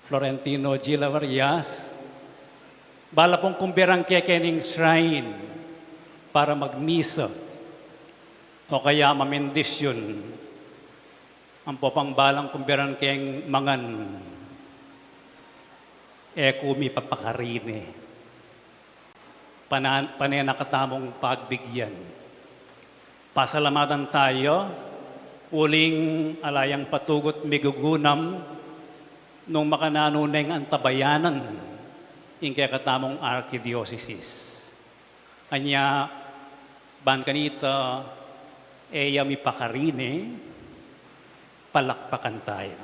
Florentino Gila Varias, bala pong kumbirang kaya ning shrine para magmisa o kaya mamendisyon. Ang popang balang kumbiran keng mangan, kumi papakarine. Panay nakatamong pagbigyan. Pasalamatan tayo, uling alayang patugot migugunam, nung makananuneng antabayanan, in kaya katamong arkidiocese. Anya, ban kanita, eya mi pakarine, palakpakan tayo.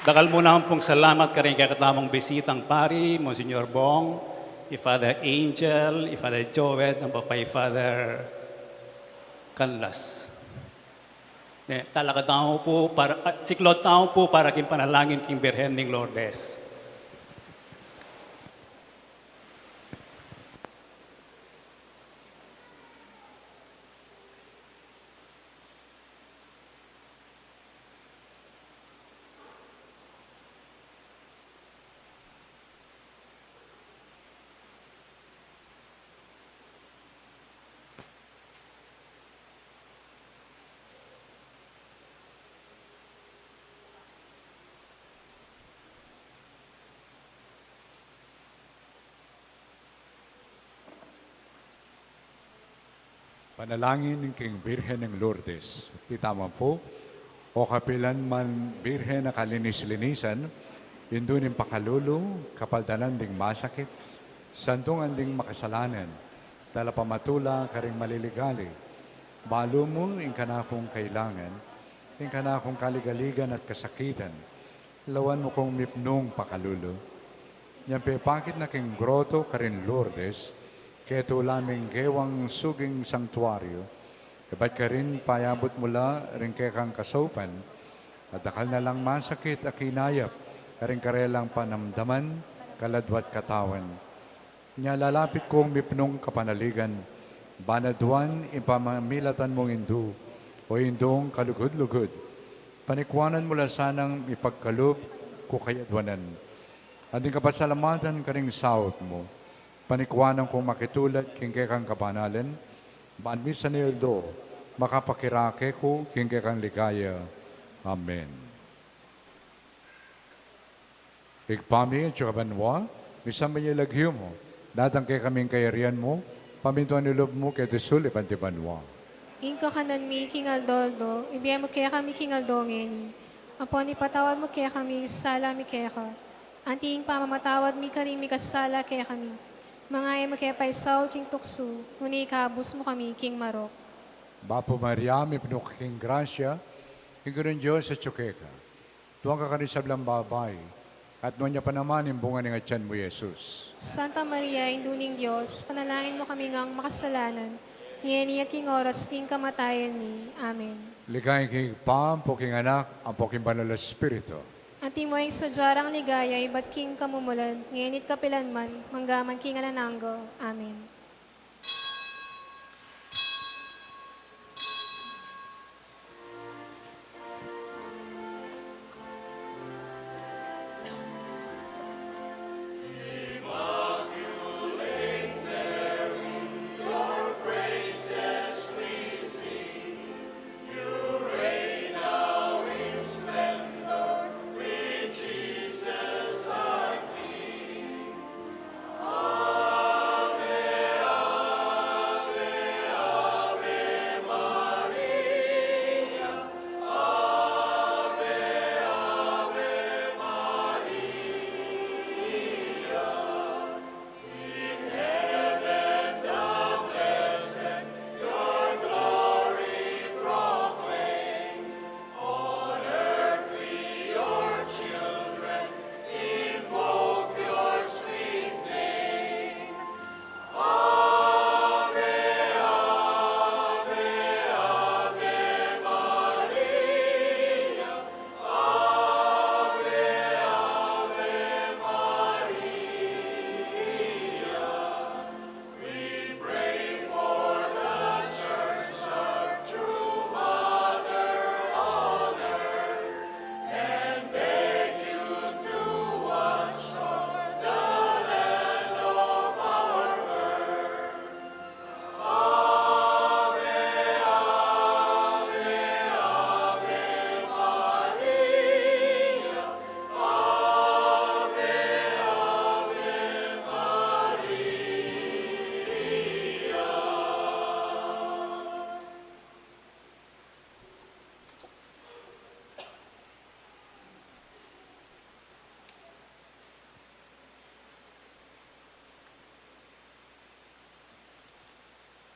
Dakal muna pong salamat ka rin kay katamang bisitang pari, Monsignor Bong, Father Angel, Father Joed, ang papay Father Canlas. Talaga tao po, siklot tao po para king panalangin king Birhen ning Lourdes. Panalangin ng King Birhen ng Lourdes. Itama po, o kapilan man Birhen na kalinis-linisan, indunin pakalulo, kapaldanan ding masakit, santungan ding makasalanan, dala pamatula karing maliligali, balo mo in kanakong kailangan, in kanakong kaligaligan at kasakitan, lawan mo kong mipnong pakalulo. Yan pepakit na king groto karin Lourdes, keto laming gewang suging sanktuaryo, iba't ka rin payabot mula rin kay kang kasopan, at dakal na lang masakit at kinayap, karing karelang panamdaman, kaladwat katawan. Nya lalapit kong mipnong kapanaligan, banaduan ipamamilatan mong indu, o indong kalugod-lugod, panikwanan mula sanang ipagkalup kukayadwanan. Anding kapasalamatan ka ring saot mo, panikwanan kong makitulad kingke kang kabanalan, banmisa ni Eldo, makapakirake ko kingke kang ligaya. Amen. Igpami at kabanwa, misang may ilagyo mo, datang kay kaming kayarian mo, pamintuan nilob mo kay Tisul ipantibanwa. Inka kanan mi King Aldoldo, ibigay mo kaya kami King Aldongeni. Apon ipatawad mo kaya kami sala mi kaya ka. Anting pamamatawad mi karing mi kasala kaya kami. Mga ay magkapaisaw king tukso, ngunit ikabos mo kami king Marok. Bapo Maria, may pinuking grasya, king Diyos sa tsukeka. Tuwang ka kanin sa blang babay, at noon niya pa naman yung bunga ng atyan mo, Jesus. Santa Maria, induning Diyos, panalangin mo kami ngang makasalanan, ngayon at king oras ning kamatayan mi. Amen. Ligay king Pam, poking anak, ang poking banal na Espiritu. Anti mo yung sadyarang ligaya, iba't king kamumulan, ngayon kapilan man, manggaman king anananggo. Amen. Jesus.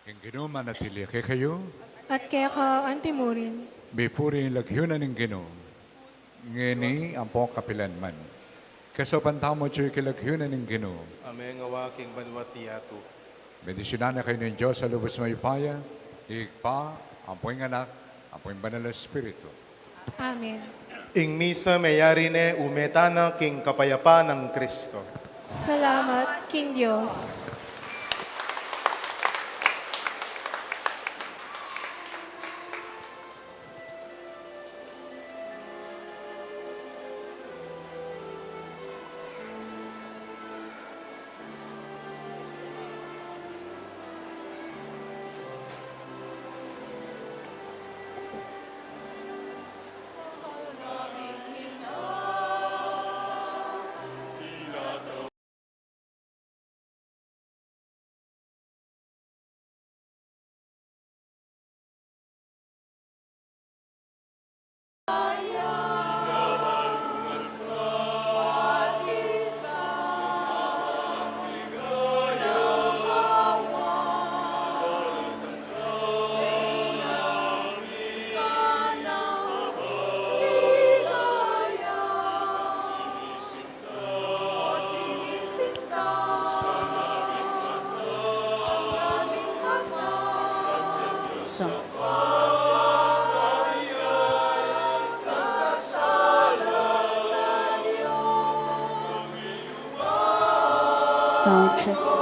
Ing Ginoo manatili kay kayo, at kaya ka antimurin. may puri lagyunan ng Ginoo. Ngini ang pong kapilan man. Kasopan tamo choy kilagyunan ng Ginoo. Amen nga waking banwa tiyatu. Bendisyonan na kayo ng Diyos sa lubos may paya, ikpa, ang pong anak, ang pong banal na Espiritu. Amen. Ing misa mayari ne umetana king kapayapa ng Kristo. Salamat, King Diyos. Sound check.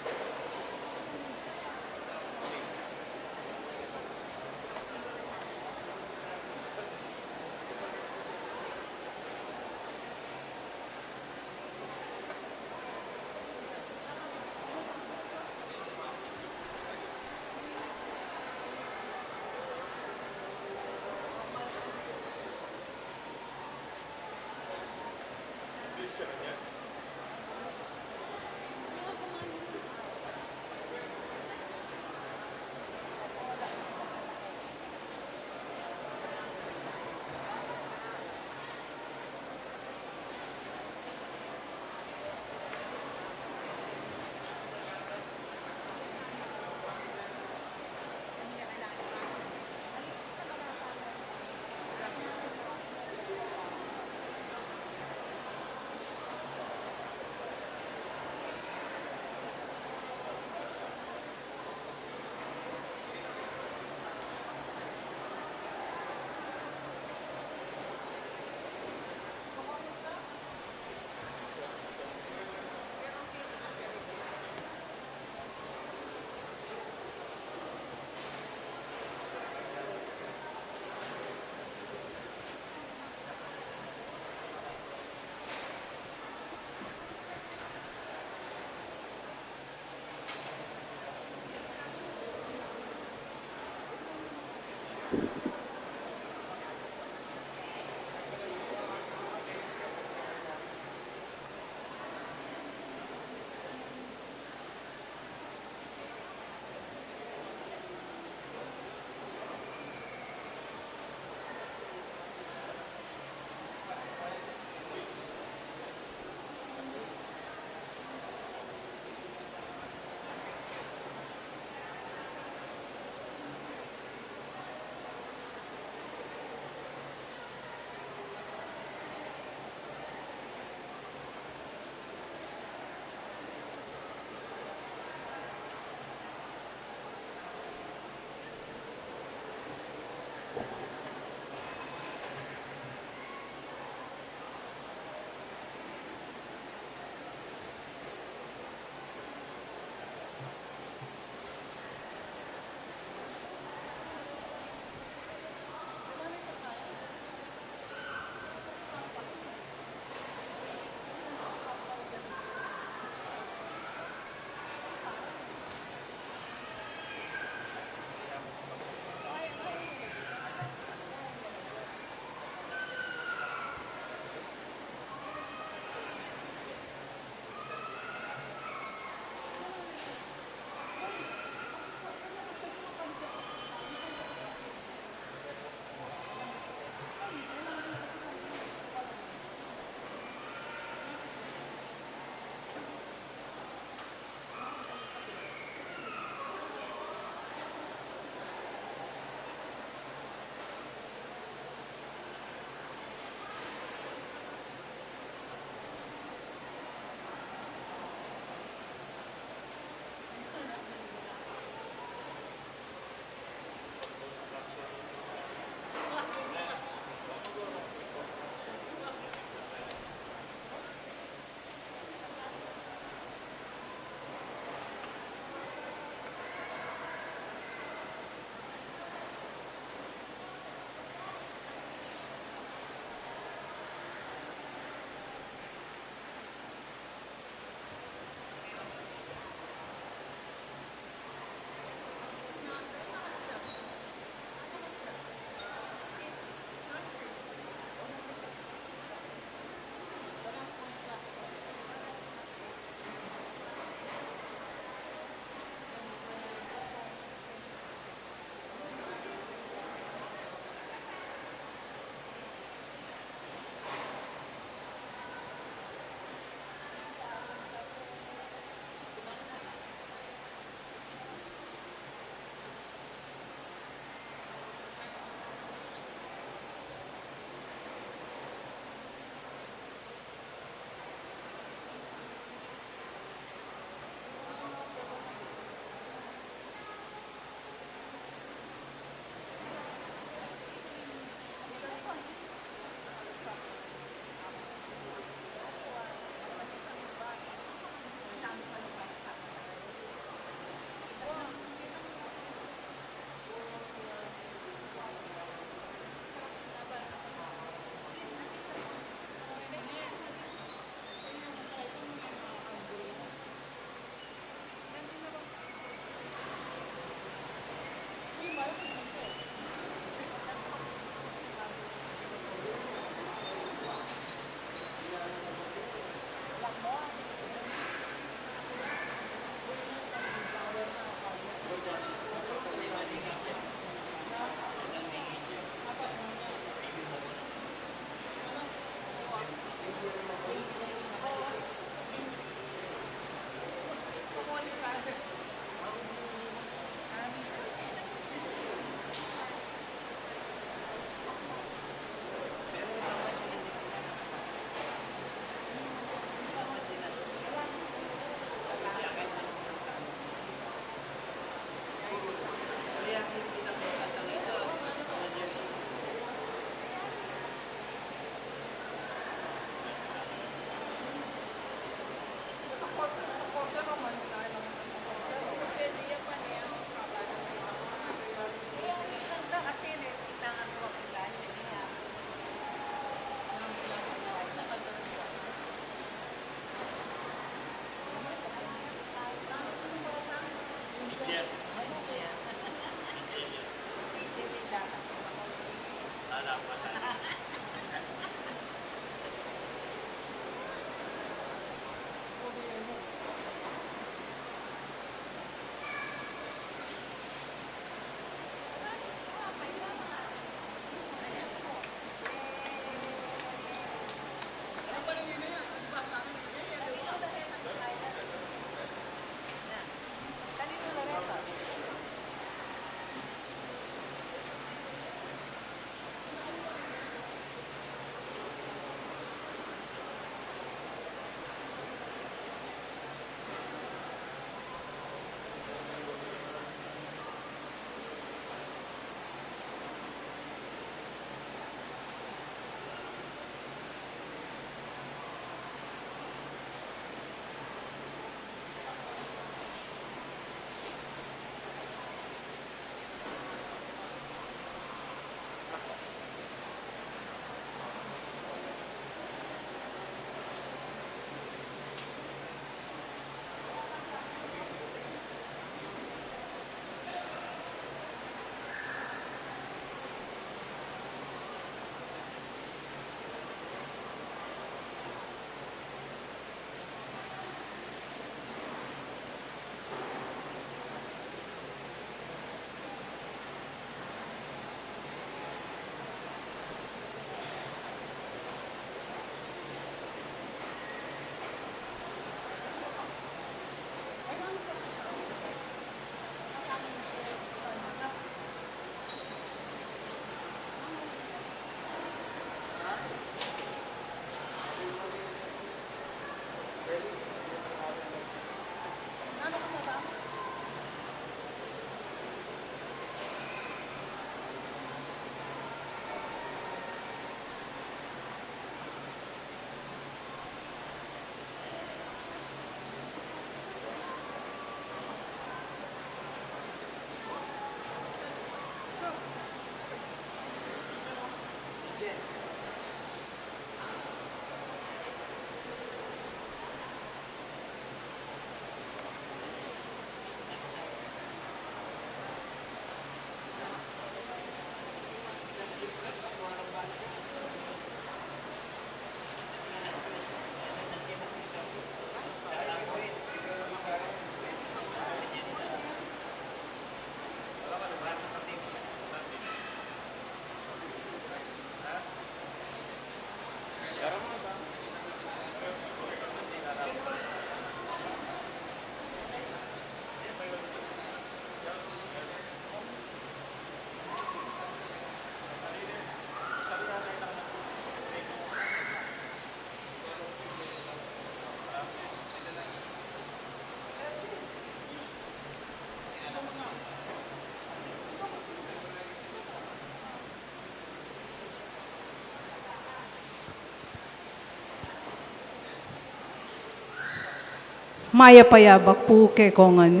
Maya payabak po kekongan.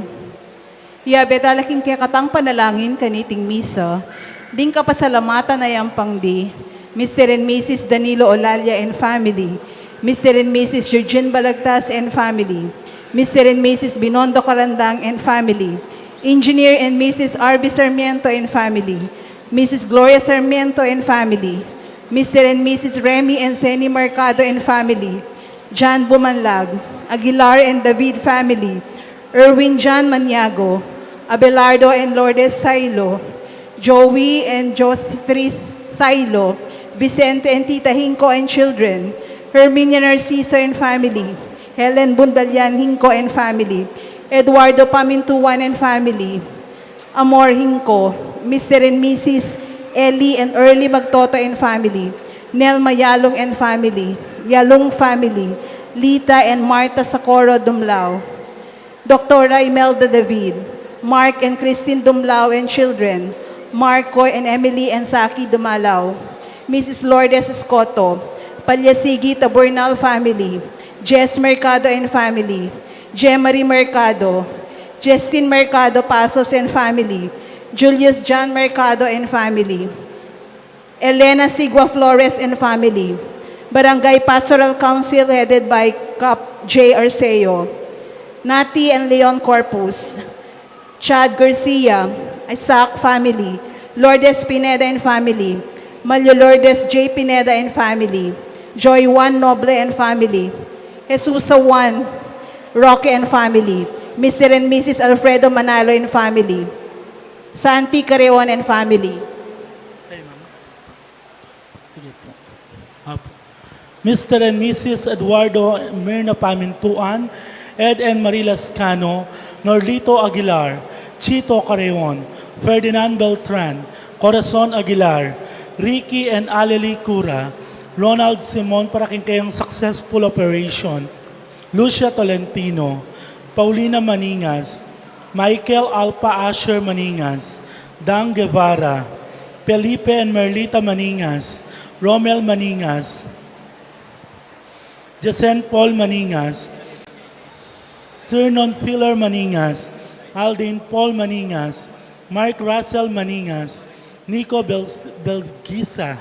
Yabe talaking katang panalangin kaniting misa, ding kapasalamatan ay ang pangdi, Mr. and Mrs. Danilo Olalia and family, Mr. and Mrs. Eugene Balagtas and family, Mr. and Mrs. Binondo Carandang and family, Engineer and Mrs. R.B. Sarmiento and family, Mrs. Gloria Sarmiento and family, Mr. and Mrs. Remy and Seni Mercado and family, John Bumanlag, Aguilar and David family, Erwin John Maniago, Abelardo and Lourdes Sailo, Joey and Jositris Sailo, Vicente and Tita Hinko and children, Herminia Narciso and family, Helen Bundalian Hinko and family, Eduardo Pamintuan and family, Amor Hinko, Mr. and Mrs. Ellie and Early Magtoto and family, Nelma Yalong and family, Yalong family, Lita and Marta Socorro Dumlao, Dr. Imelda David, Mark and Christine Dumlao and children, Marco and Emily and Saki Dumalaw, Mrs. Lourdes Escoto, Palyasigi Taburnal family, Jess Mercado and family, Jemarie Mercado, Justin Mercado Pasos and family, Julius John Mercado and family, Elena Sigua Flores and family, Barangay Pastoral Council headed by Cap J. Arceo, Nati and Leon Corpus, Chad Garcia, Isaac family, Lourdes Pineda and family, Malio Lourdes J. Pineda and family, Joy Juan Noble and family, Jesusa Juan Roque and family, Mr. and Mrs. Alfredo Manalo and family, Santi Careon and family. Mr. and Mrs. Eduardo Mirna Pamintuan, Ed and Marila Scano, Norlito Aguilar, Chito Careon, Ferdinand Beltran, Corazon Aguilar, Ricky and Aleli Cura, Ronald Simon para kayong successful operation, Lucia Tolentino, Paulina Maningas, Michael Alpa Asher Maningas, Dang Guevara, Felipe and Merlita Maningas, Romel Maningas, Jasen Paul Maningas, Sernon Filler Maningas, Aldin Paul Maningas, Mark Russell Maningas, Nico Belgisa,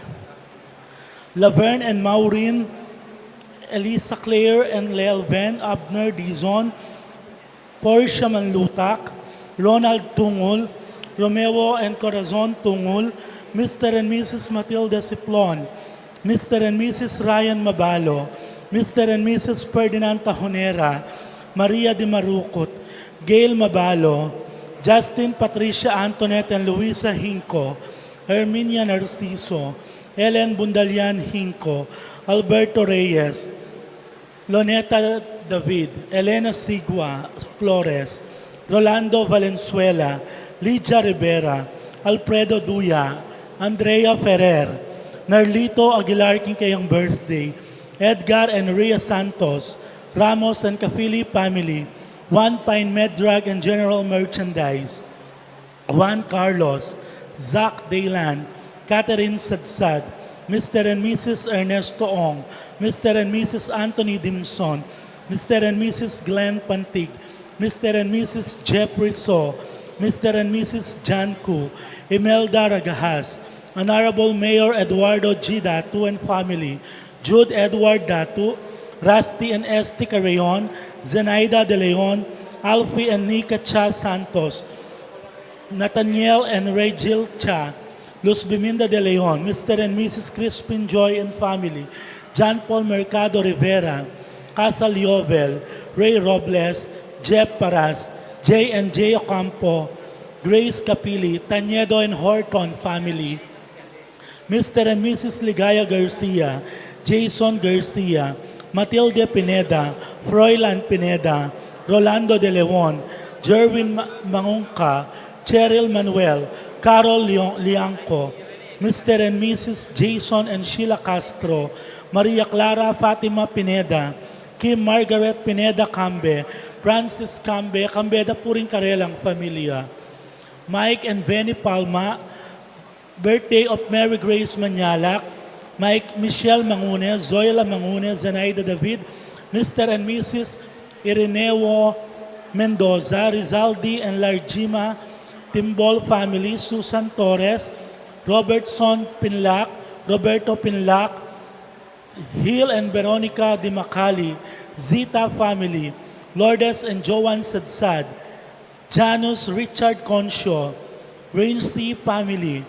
Laverne and Maureen, Elisa Claire and Lealven, Abner Dizon, Portia Manlutak, Ronald Tungul, Romeo and Corazon Tungul, Mr. and Mrs. Matilda Siplon, Mr. and Mrs. Ryan Mabalo, Mr. and Mrs. Ferdinand Tahonera, Maria Di Marucot, Gail Mabalo, Justin Patricia Antoinette and Luisa Hinco, Herminia Narciso, Ellen Bundalian Hinco, Alberto Reyes, Loneta David, Elena Sigua Flores, Rolando Valenzuela, Lydia Rivera, Alfredo Duya, Andrea Ferrer, Narlito Aguilar kayong birthday, Edgar and Rhea Santos, Ramos and Kafili family, Juan Pine Medrag and General Merchandise, Juan Carlos, Zach Daylan, Catherine Sadsad, Mr. and Mrs. Ernesto Ong, Mr. and Mrs. Anthony Dimson, Mr. and Mrs. Glenn Pantig, Mr. and Mrs. Jeffrey So, Mr. and Mrs. Jan Ku, Imelda Ragahas, Honorable Mayor Eduardo G. Datu and family, Jude Edward Datu, Rusty and Esti Carreon, Zenaida De Leon, Alfie and Nika Cha Santos, Nathaniel and Regil Cha, Luz Biminda De Leon, Mr. and Mrs. Crispin Joy and family, John Paul Mercado Rivera, Casa Liovel, Ray Robles, Jeff Paras, J and J Ocampo, Grace Capili, Tanyedo and Horton family, Mr. and Mrs. Ligaya Garcia, Jason Garcia, Matilde Pineda, Froilan Pineda, Rolando De Leon, Jerwin Mangungka, Cheryl Manuel, Carol Liangco, Mr. and Mrs. Jason and Sheila Castro, Maria Clara Fatima Pineda, Kim Margaret Pineda Cambe, Francis Cambe, Cambeda Puring Karelang Familia, Mike and Venny Palma, birthday of Mary Grace Manyalak, Mike Michelle Mangunes, Zoila Mangunes, Zenaida David, Mr. and Mrs. Ireneo Mendoza, Rizaldi and Largima Timbol family, Susan Torres, Robertson Pinlac, Roberto Pinlac, Hill and Veronica Di Macali, Zita family, Lourdes and Joan Sadsad, Janus Richard Concho, Rainsty family,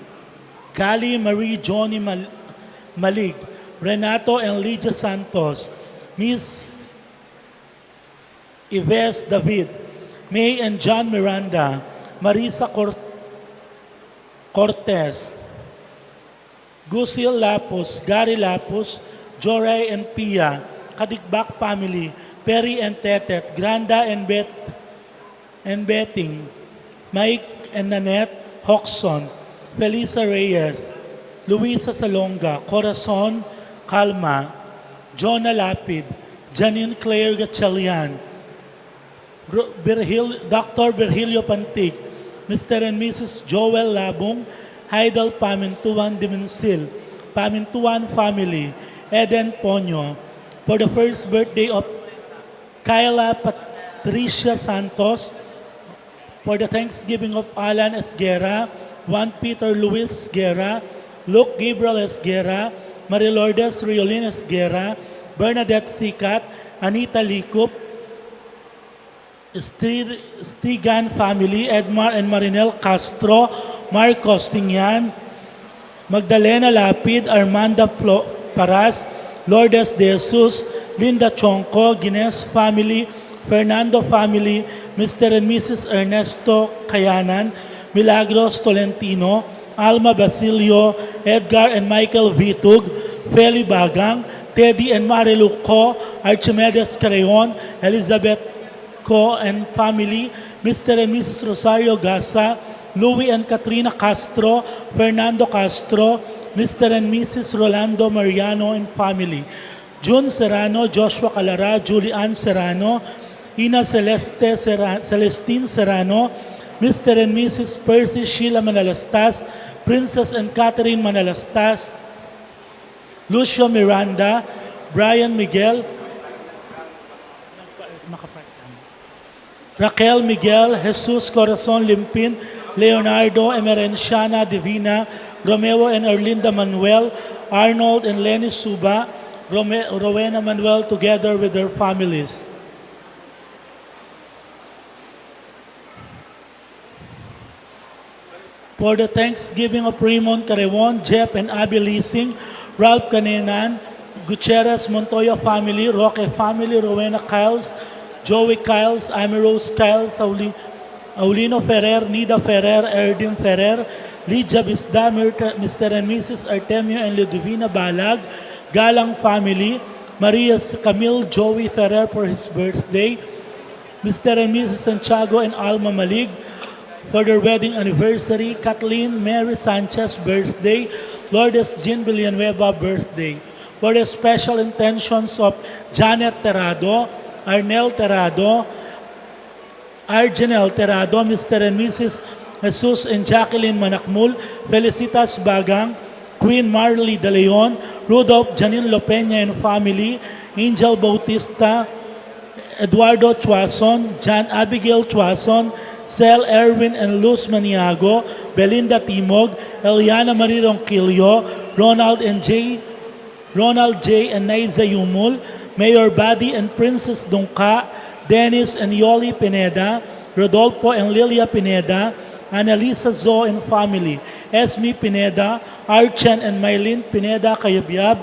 Kali Marie Johnny Malig, Renato and Lydia Santos, Miss Ives David, May and John Miranda, Marisa Cortez, Gusil Lapus, Gary Lapus, Joray and Pia, Kadigbak family, Perry and Tetet, Granda and Betting, Mike and Nanette Hoxson, Felisa Reyes, Luisa Salonga, Corazon Calma, Jonah Lapid, Janine Claire Gatchalian, Dr. Virgilio Pantig, Mr. and Mrs. Joel Labong, Heidel Pamintuan Dimensil, Pamintuan family, Eden Ponyo, for the first birthday of Kyla Patricia Santos, for the Thanksgiving of Alan Esguera, Juan Peter Luis Esguera, Luke Gabriel Esguera, Marilourdes Riolin Esguera, Bernadette Sikat, Anita Likup, Stigan family, Edmar and Marinel Castro, Marcos Tingyan, Magdalena Lapid, Armanda Paras, Lourdes De Jesus, Linda Chonco, Gines family, Fernando family, Mr. and Mrs. Ernesto Kayanan, Milagros Tolentino, Alma Basilio, Edgar and Michael Vitug, Feli Bagang, Teddy and Marilu Co, Archimedes Carayon, Elizabeth Co and family, Mr. and Mrs. Rosario Gasa, Louie and Katrina Castro, Fernando Castro, Mr. and Mrs. Rolando Mariano and family, June Serrano, Joshua Calara, Julian Serrano, Ina Celestine Serrano, Mr. and Mrs. Percy Sheila Manalastas, Princess and Catherine Manalastas, Lucio Miranda, Brian Miguel, Raquel Miguel, Jesus Corazon Limpin, Leonardo Emerenciana Divina, Romeo and Erlinda Manuel, Arnold and Lenny Suba, Rowena Manuel together with their families. For the Thanksgiving of Raymond Carewon, Jeff and Abby Leasing, Ralph Canenan, Gutierrez Montoya family, Roque family, Rowena Kyles, Joey Kyles, Amy Rose Kyles, Aulino Ferrer, Nida Ferrer, Erdim Ferrer, Lydia Bisda, Mr. and Mrs. Artemio and Ludovina Balag, Galang family, Maria Camille Joey Ferrer for his birthday, Mr. and Mrs. Santiago and Alma Malig for their wedding anniversary, Kathleen Mary Sanchez birthday, Lourdes Jean Villanueva birthday, for the special intentions of Janet Terrado, Arnel Terrado, Arjanel Terrado, Mr. and Mrs. Jesus and Jacqueline Manakmul, Felicitas Bagang, Queen Marley De Leon, Rudolph Janine Lopena and family, Angel Bautista, Eduardo Chuason, Jan Abigail Chuason, Cel Erwin and Luz Maniago, Belinda Timog, Eliana Marie Ronquillo, Ronald J. and Naiza Yumul, Mayor Buddy and Princess Dungka, Dennis and Yoli Pineda, Rodolfo and Lilia Pineda, Annalisa Zo and family, Esme Pineda, Archan and Mylene Pineda Kayabyab,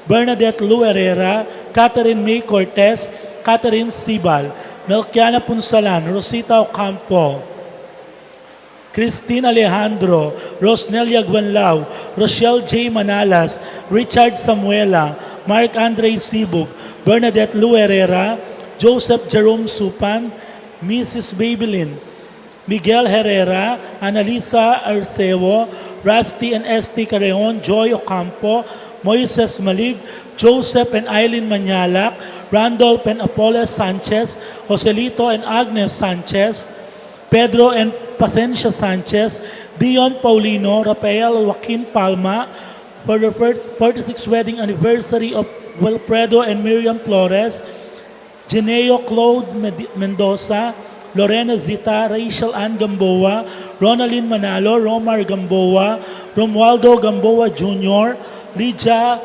Bernadette Lu Herrera, Catherine May Cortez, Catherine Sibal, Melquiana Punsalan, Rosita Ocampo, Christine Alejandro, Rosnelia Guanlao, Rochelle J. Manalas, Richard Samuela, Mark Andre Sibug, Bernadette Lu Herrera, Joseph Jerome Supan, Mrs. Babylin, Miguel Herrera, Analisa Arceo, Rusty and Esti Careon, Joy Ocampo, Moises Malig, Joseph and Eileen Manyalak, Randolph and Apollo Sanchez, Joselito and Agnes Sanchez, Pedro and Pacencia Sanchez, Dion Paulino, Rafael Joaquin Palma, for the 46th wedding anniversary of Wilfredo and Miriam Flores, Geneo Claude Mendoza, Lorena Zita, Rachel Ann Gamboa, Ronaldin Manalo, Romar Gamboa, Romualdo Gamboa Jr., Lydia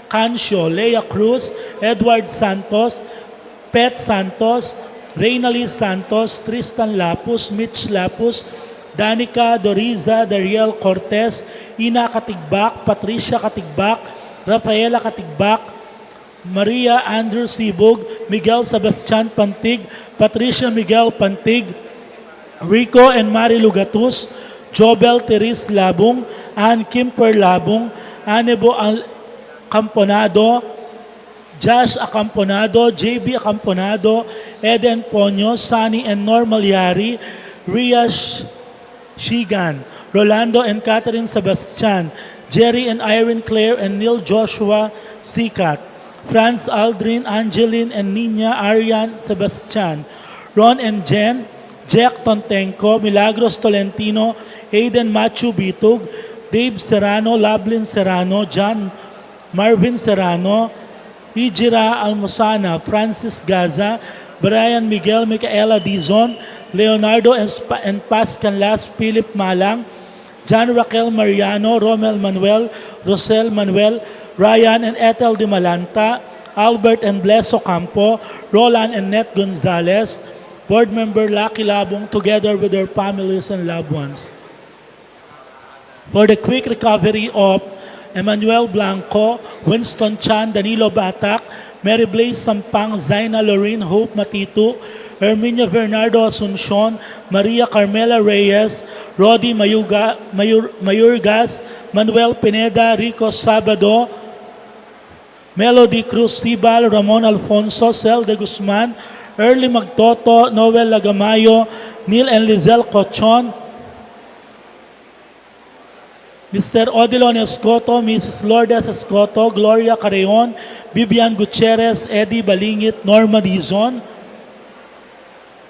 Cancio, Lea Cruz, Edward Santos, Pet Santos, Reynali Santos, Tristan Lapus, Mitch Lapus, Danica Doriza, Dariel Cortez, Ina Katigbak, Patricia Katigbak, Rafaela Katigbak, Maria Andrew Sibog, Miguel Sebastian Pantig, Patricia Miguel Pantig, Rico and Mari Lugatus, Jobel Teres Labong, Ann Kimper Labong, Anebo Camponado, Josh Acamponado, JB Acamponado, Eden Ponyo, Sunny and Normal Yari, Ria Shigan, Rolando and Catherine Sebastian, Jerry and Irene Claire and Neil Joshua Sikat, Franz Aldrin, Angeline and Nina Arian Sebastian, Ron and Jen, Jack Tontenko, Milagros Tolentino, Aiden Machu Bitug, Dave Serrano, Lablin Serrano, John Marvin Serrano, Hijira Almosana, Francis Gaza, Brian Miguel Micaela Dizon, Leonardo and Pascal Las, Philip Malang, John Raquel Mariano, Romel Manuel, Rosel Manuel, Ryan and Ethel de Malanta, Albert and Bless Ocampo, Roland and Net Gonzalez, Board Member Lucky Labong, together with their families and loved ones. For the quick recovery of Emmanuel Blanco, Winston Chan, Danilo Batak, Mary Blaze Sampang, Zaina Lorraine Hope Matitu, Herminia Bernardo Asuncion, Maria Carmela Reyes, Rodi Mayurgas, Manuel Pineda, Rico Sabado, Melody Cruz Sibal, Ramon Alfonso, Cel de Guzman, Early Magtoto, Noel Lagamayo, Neil and Lizelle Cochon, Mr. Odilon Escoto, Mrs. Lourdes Escoto, Gloria Carreon, Bibian Gutierrez, Eddie Balingit, Norma Dizon,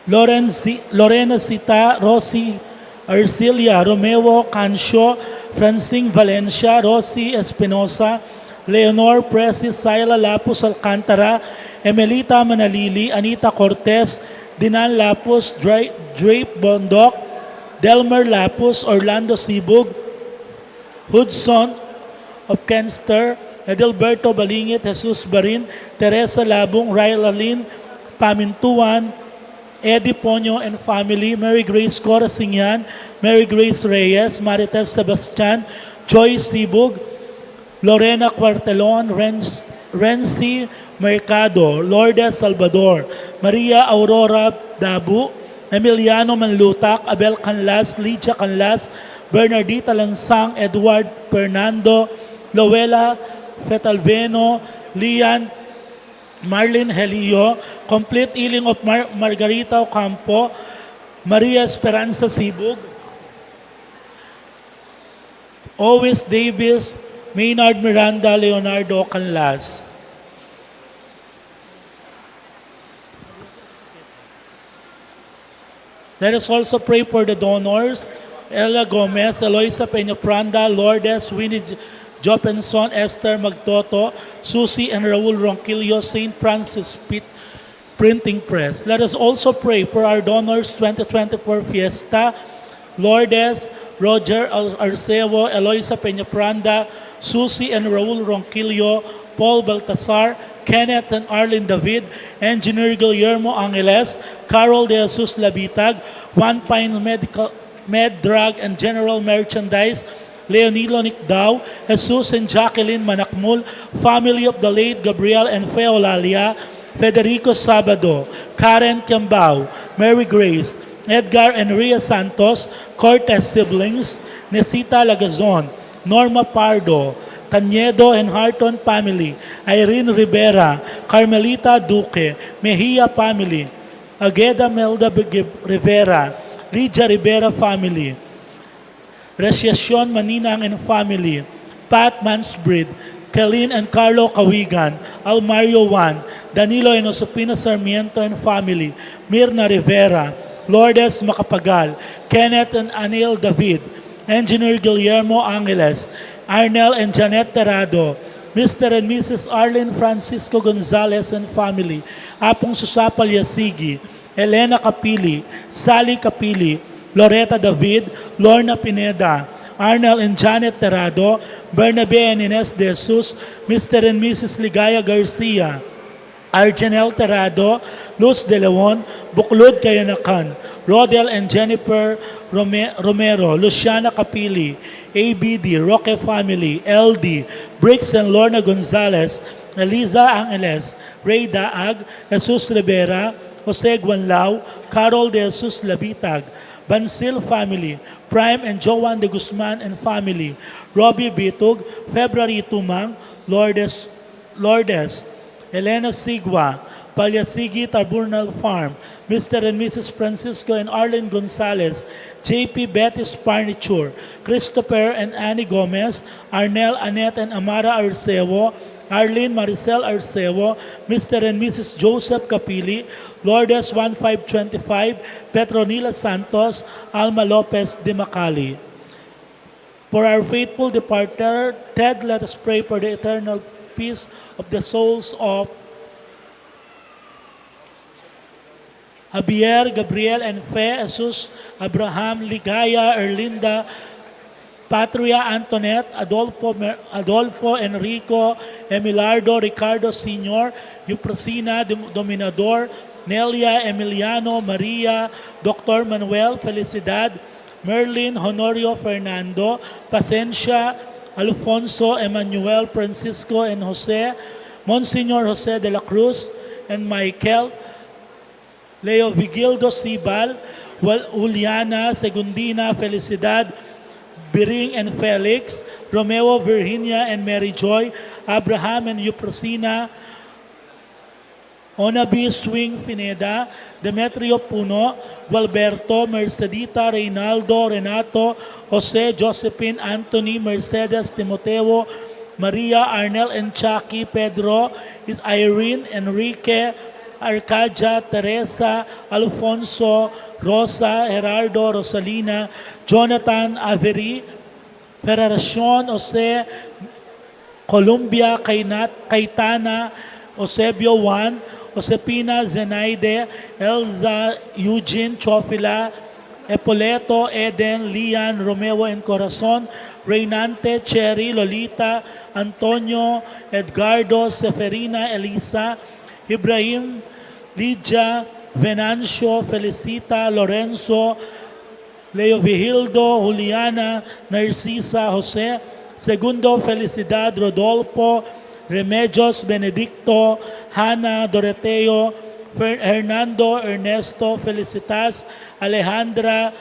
Lorena Sita, Rosie Arcilia, Romeo Cancio, Francine Valencia, Rosie Espinosa, Leonor Presis, Sayla Lapus Alcantara, Emelita Manalili, Anita Cortez, Dinan Lapus, Drape Bondok, Delmer Lapus, Orlando Sibug, Hudson of Kenster, Edelberto Balingit, Jesus Barin, Teresa Labong, Ryla Lynn, Pamintuan, Eddie Ponyo and family, Mary Grace Corasingyan, Mary Grace Reyes, Marites Sebastian, Joy Sibug, Lorena Cuartelon, Renzi Mercado, Lourdes Salvador, Maria Aurora Dabu, Emiliano Manlutak, Abel Canlas, Lydia Canlas, Bernardita Lansang, Edward Fernando, Loela Fetalveno, Lian Marlene Helio, complete healing of Margarita Ocampo, Maria Esperanza Sibug, Owis Davis, Maynard Miranda, Leonardo Canlas. Let us also pray for the donors, Ella Gomez, Eloisa Peñapranda, Lourdes, Winnie Jopenson, Esther Magtoto, Susie and Raul Ronquillo, St. Francis Printing Press. Let us also pray for our donors 2024 Fiesta, Lourdes, Roger Arceo, Eloisa Peñapranda, Susie and Raul Ronquillo, Paul Baltasar, Kenneth and Arlene David, Engineer Guillermo Angeles, Carol De Jesus Labitag, One Pine Med Drug and General Merchandise, Leonilo Nicdao, Jesus and Jacqueline Manakmul, family of the late Gabriel and Feolalia, Federico Sabado, Karen Kiambao, Mary Grace, Edgar and Ria Santos, Cortez siblings, Nesita Lagazon, Norma Pardo, Cañedo and Harton family, Irene Rivera, Carmelita Duque, Mejia family, Agueda Melda Rivera, Lydia Rivera family, Reciacion Maninang and family, Pat Mansbrid, Kelly and Carlo Cawigan, Almario Juan, Danilo and Josepina Sarmiento and family, Mirna Rivera, Lourdes Macapagal, Kenneth and Anil David, Engineer Guillermo Angeles, Arnel and Janet Terrado, Mr. and Mrs. Arlen Francisco Gonzalez and family, Apong Susapal Yasigi, Elena Capili, Sally Capili, Loretta David, Lorna Pineda, Arnel and Janet Terrado, Bernabe and Ines De Jesus, Mr. and Mrs. Ligaya Garcia, Arjanel Terrado, Luz De Leon, Buklod Kayanakan, Rodel and Jennifer Romero, Luciana Capili, ABD, Roque family, LD, Briggs and Lorna Gonzalez, Eliza Angeles, Ray Daag, Jesus Rivera, Jose Guanlao, Carol De Jesus Labitag, Bansil family, Prime and Joan de Guzman and family, Robbie Bitug, February Tumang, Lourdes, Elena Sigua, Palyasigi Tarburnal Farm, Mr. and Mrs. Francisco and Arlen Gonzalez, JP Betis Furniture, Christopher and Annie Gomez, Arnel, Annette and Amara Arcevo, Arlene Maricel Arcevo, Mr. and Mrs. Joseph Capili, Lourdes 1525, Petronila Santos, Alma Lopez de Macali. For our faithful departed, Ted, let us pray for the eternal peace of the souls of Javier, Gabriel, and Fe, Jesus, Abraham, Ligaya, Erlinda, Patria, Antoinette, Adolfo, Enrico, Emilardo, Ricardo Sr., Euprosina, Dominador, Nelia, Emiliano, Maria, Dr. Manuel, Felicidad, Merlin, Honorio, Fernando, Pacencia, Alfonso, Emmanuel, Francisco, and Jose, Monsignor Jose de la Cruz, and Michael, Leo Vigildo Sibal, Juliana, Segundina, Felicidad, Biring and Felix, Romeo, Virginia, and Mary Joy, Abraham and Euprosina, Onabi Swing Pineda, Demetrio Puno, Gualberto, Mercedita, Reynaldo, Renato, Jose, Josephine, Anthony, Mercedes, Timoteo, Maria, Arnel, and Chucky, Pedro, Irene, Enrique, Arcadia, Teresa, Alfonso, Rosa, Gerardo, Rosalina, Jonathan, Avery, Federacion, Jose, Columbia, Caetana, Eusebio Juan, Josepina, Zenaide, Elza, Eugene, Chofila, Epoleto, Eden, Lian, Romeo and Corazon, Reynante, Cherry, Lolita, Antonio, Edgardo, Seferina, Elisa, Ibrahim, Lydia, Venancio, Felicita, Lorenzo, Leo Vigildo, Juliana, Narcisa, Jose, Segundo, Felicidad, Rodolfo, Remedios, Benedicto, Hannah, Doroteo, Hernando, Ernesto, Felicitas, Alejandra,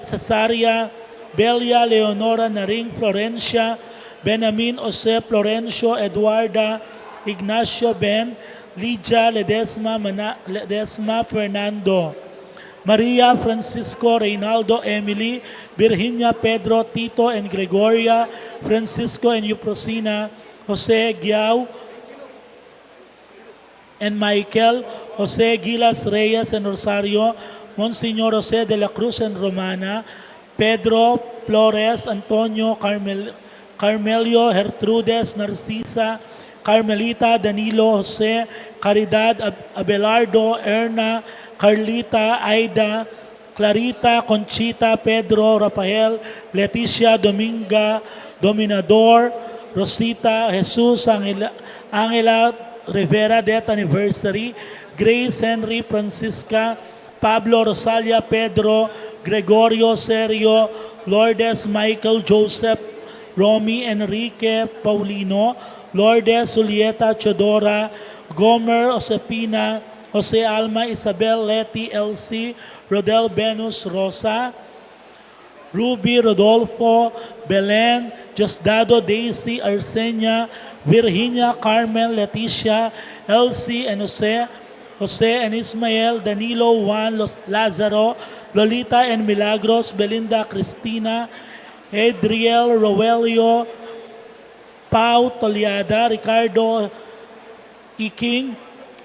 Cesaria, Belia, Leonora, Naring, Florencia, Benamin, Jose, Florencio, Eduarda, Ignacio, Ben, Lydia, Ledesma, Fernando, Maria, Francisco, Reynaldo, Emily, Virginia, Pedro, Tito, and Gregoria, Francisco and Euprosina, Jose, Giao, and Michael, Jose, Gilas, Reyes, and Rosario, Monsignor Jose de la Cruz and Romana, Pedro, Flores, Antonio, Carmelio, Gertrudes, Narcisa, Carmelita, Danilo, Jose, Caridad, Abelardo, Erna, Carlita, Aida, Clarita, Conchita, Pedro, Rafael, Leticia, Dominga, Dominador, Rosita, Jesus, Angela, Rivera, death anniversary, Grace, Henry, Francisca, Pablo, Rosalia, Pedro, Gregorio, Sergio, Lourdes, Michael, Joseph, Romy, Enrique, Paulino, Lourdes, Julieta, Chodora, Gomer, Josepina, Jose Alma, Isabel, Leti, Elsie, Rodel, Venus, Rosa, Ruby, Rodolfo, Belen, Diosdado, Daisy, Arsenia, Virginia, Carmen, Leticia, Elsie, and Jose and Ismael, Danilo, Juan, Lazaro, Lolita and Milagros, Belinda, Cristina, Adriel, Roelio, Pau, Toliada, Ricardo, Iking,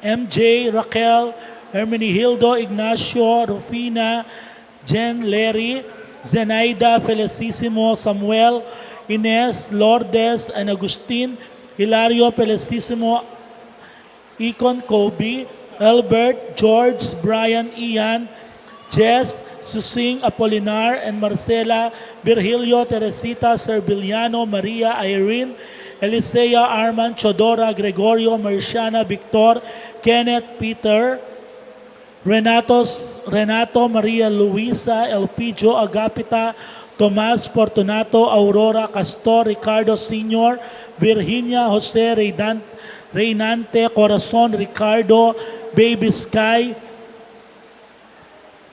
MJ, Raquel, Hermenegildo, Ignacio, Rufina, Jen, Larry, Zenaida, Felicissimo, Samuel, Ines, Lourdes, and Agustin, Hilario Pelestissimo, Icon Kobe, Albert, George, Brian, Ian, Jess, Susing Apolinar, and Marcela, Virgilio, Teresita, Serbiliano, Maria, Irene, Elisea, Arman, Chodora, Gregorio, Marciana, Victor, Kenneth, Peter, Renato, Maria Luisa, Elpidio, Agapita, Tomas, Fortunato, Aurora, Castor, Ricardo Sr., Virginia, Jose, Reynante, Corazon, Ricardo, Baby Sky,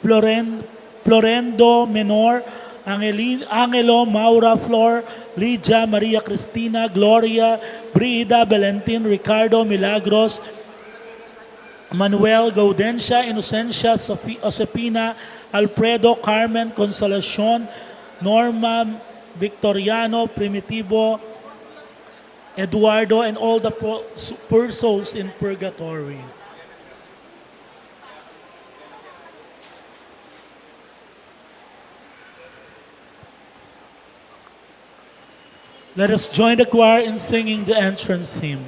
Florendo Menor, Angelo, Maura, Flor, Lydia, Maria Cristina, Gloria, Brida, Valentin, Ricardo, Milagros, Manuel, Gaudencia, Inocencia, Josepina, Alfredo, Carmen, Consolacion, Norma, Victoriano, Primitivo, Eduardo, and all the poor souls in purgatory. Let us join the choir in singing the entrance hymn.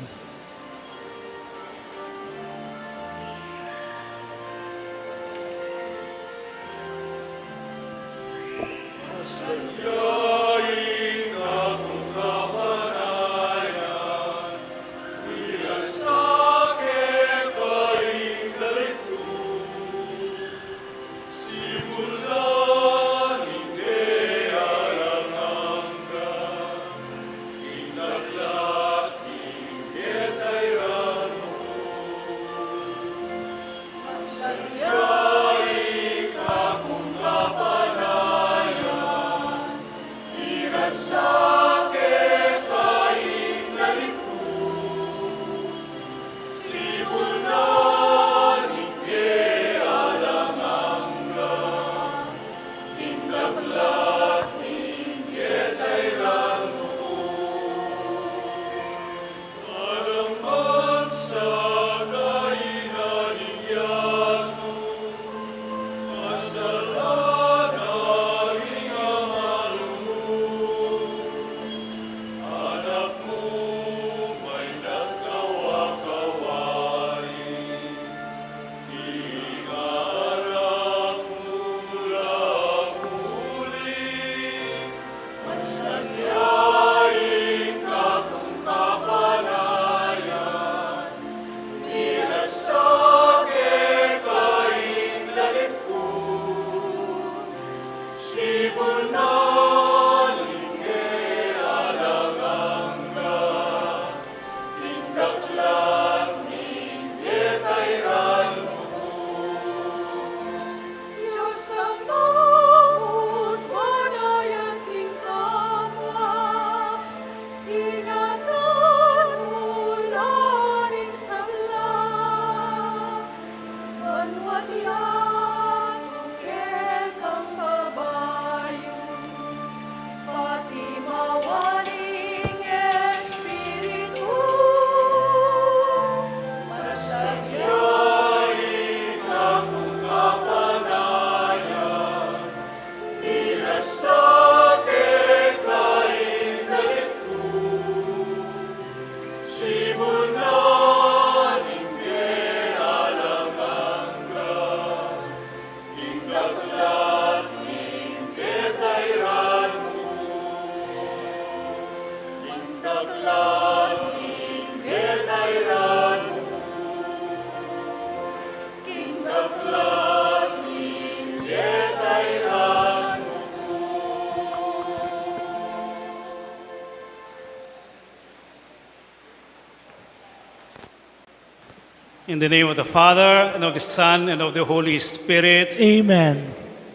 In the name of the Father, and of the Son, and of the Holy Spirit. Amen.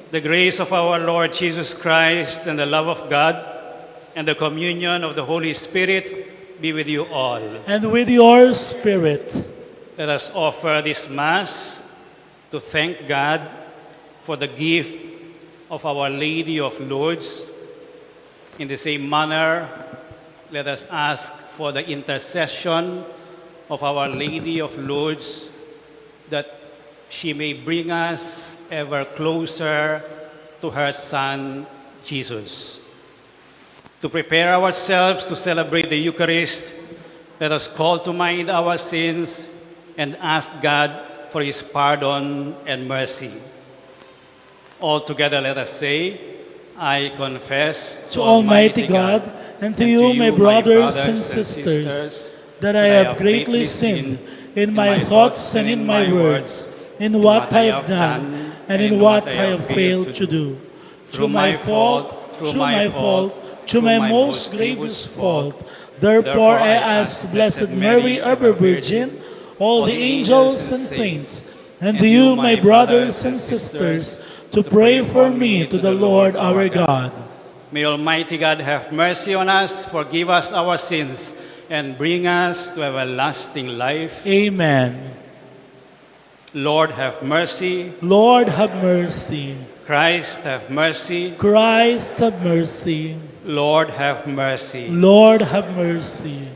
The grace of our Lord Jesus Christ, and the love of God, and the communion of the Holy Spirit be with you all. And with your spirit. Let us offer this Mass to thank God for the gift of Our Lady of Lourdes. In the same manner, let us ask for the intercession of Our Lady of Lourdes, that she may bring us ever closer to her Son, Jesus. To prepare ourselves to celebrate the Eucharist, Let us call to mind our sins and ask God for his pardon and mercy. All together let us say, I confess to Almighty God and to you, my brothers and sisters, that I have greatly sinned in my thoughts and in my words, in what I have done and in what I have failed to do. Through my fault, through my most grievous fault. Therefore I ask Blessed Mary, ever Virgin, all the angels and saints, and to you, my brothers and sisters, to pray for me to the Lord our God. May Almighty God have mercy on us, forgive us our sins, and bring us to everlasting life. Amen. Lord, have mercy. Lord, have mercy. Christ, have mercy. Christ, have mercy. Lord, have mercy. Lord, have mercy.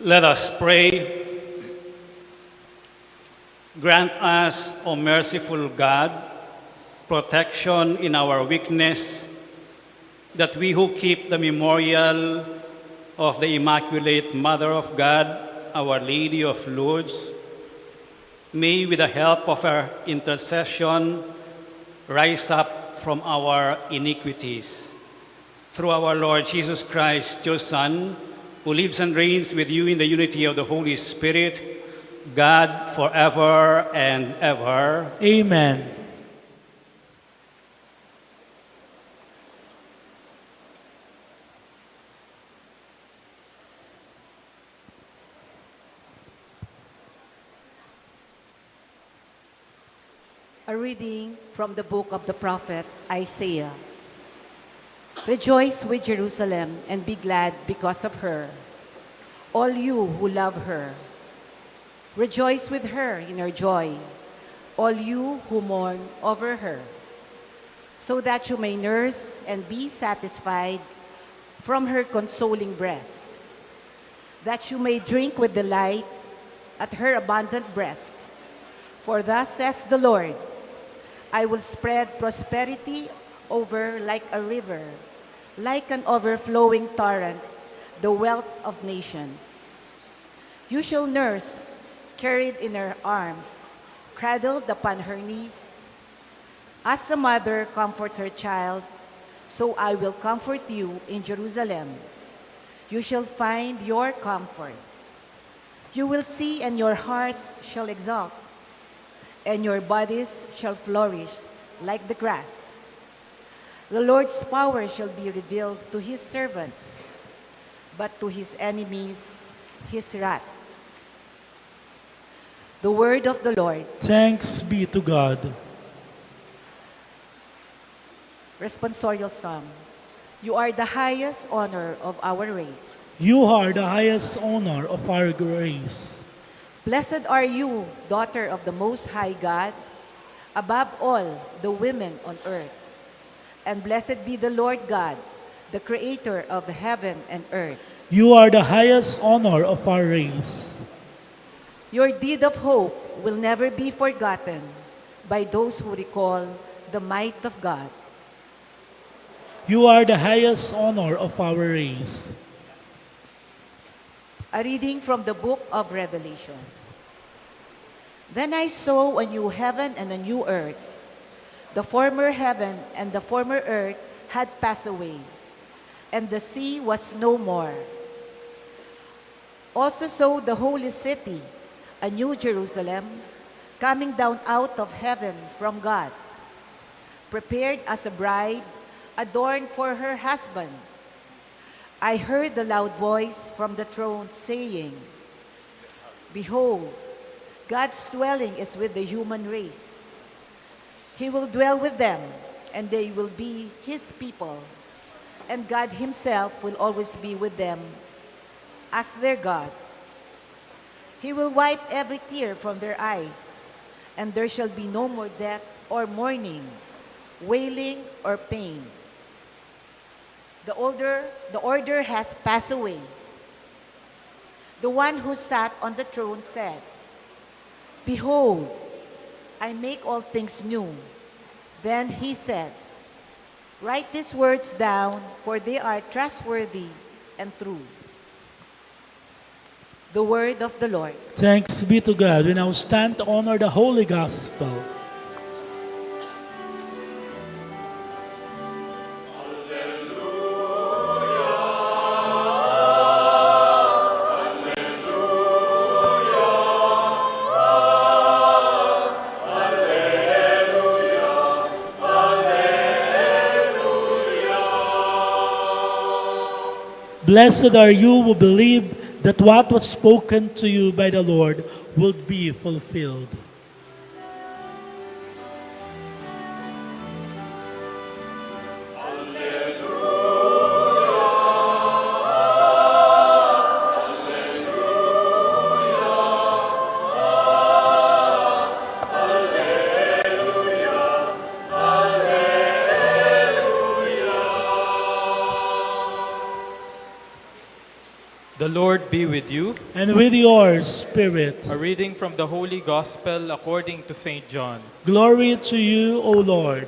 Let us pray. Grant us, O merciful God, protection in our weakness, that we who keep the memorial of the Immaculate Mother of God, Our Lady of Lourdes, may, with the help of her intercession, rise up from our iniquities. Through our Lord Jesus Christ, your Son, who lives and reigns with you in the unity of the Holy Spirit, God forever and ever. Amen. A reading from the book of the prophet Isaiah. Rejoice with Jerusalem and be glad because of her, all you who love her. Rejoice with her in her joy, all you who mourn over her, so that you may nurse and be satisfied from her consoling breast, that you may drink with delight at her abundant breast. For thus says the Lord, I will spread prosperity over like a river, like an overflowing torrent, the wealth of nations. You shall nurse, carried in her arms, cradled upon her knees. As a mother comforts her child, so I will comfort you in Jerusalem. You shall find your comfort. You will see, and your heart shall exult, and your bodies shall flourish like the grass. The Lord's power shall be revealed to his servants, but to his enemies his wrath. The word of the Lord. Thanks be to God. Responsorial Psalm. You are the highest honor of our race. You are the highest honor of our grace. Blessed are you, daughter of the Most High God, above all the women on earth. And blessed be the Lord God, the creator of heaven and earth. You are the highest honor of our race. Your deed of hope will never be forgotten by those who recall the might of God. You are the highest honor of our race. A reading from the book of Revelation. Then I saw a new heaven and a new earth. The former heaven and the former earth had passed away, and the sea was no more. Also saw the holy city, a new Jerusalem, coming down out of heaven from God, prepared as a bride, adorned for her husband. I heard the loud voice from the throne saying, Behold, God's dwelling is with the human race. He will dwell with them, and they will be his people. And God himself will always be with them as their God. He will wipe every tear from their eyes, and there shall be no more death or mourning, wailing or pain. The order has passed away. The one who sat on the throne said, Behold, I make all things new. Then he said, Write these words down, for they are trustworthy and true. The word of the Lord. Thanks be to God. We now stand to honor the Holy Gospel. Blessed are you who believe that what was spoken to you by the Lord will be fulfilled. The Lord be with you. And with your spirit. A reading from the Holy Gospel according to St. John. Glory to you, O Lord.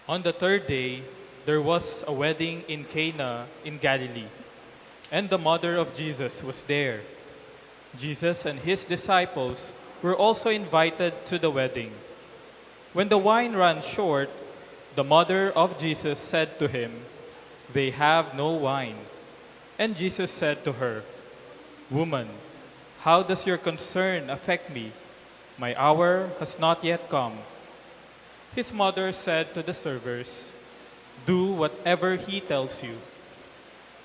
On the third day, there was a wedding in Cana in Galilee, and the mother of Jesus was there. Jesus and his disciples were also invited to the wedding. When the wine ran short, the mother of Jesus said to him, "They have no wine." And Jesus said to her, "Woman, How does your concern affect me? My hour has not yet come." His mother said to the servers, "Do whatever he tells you."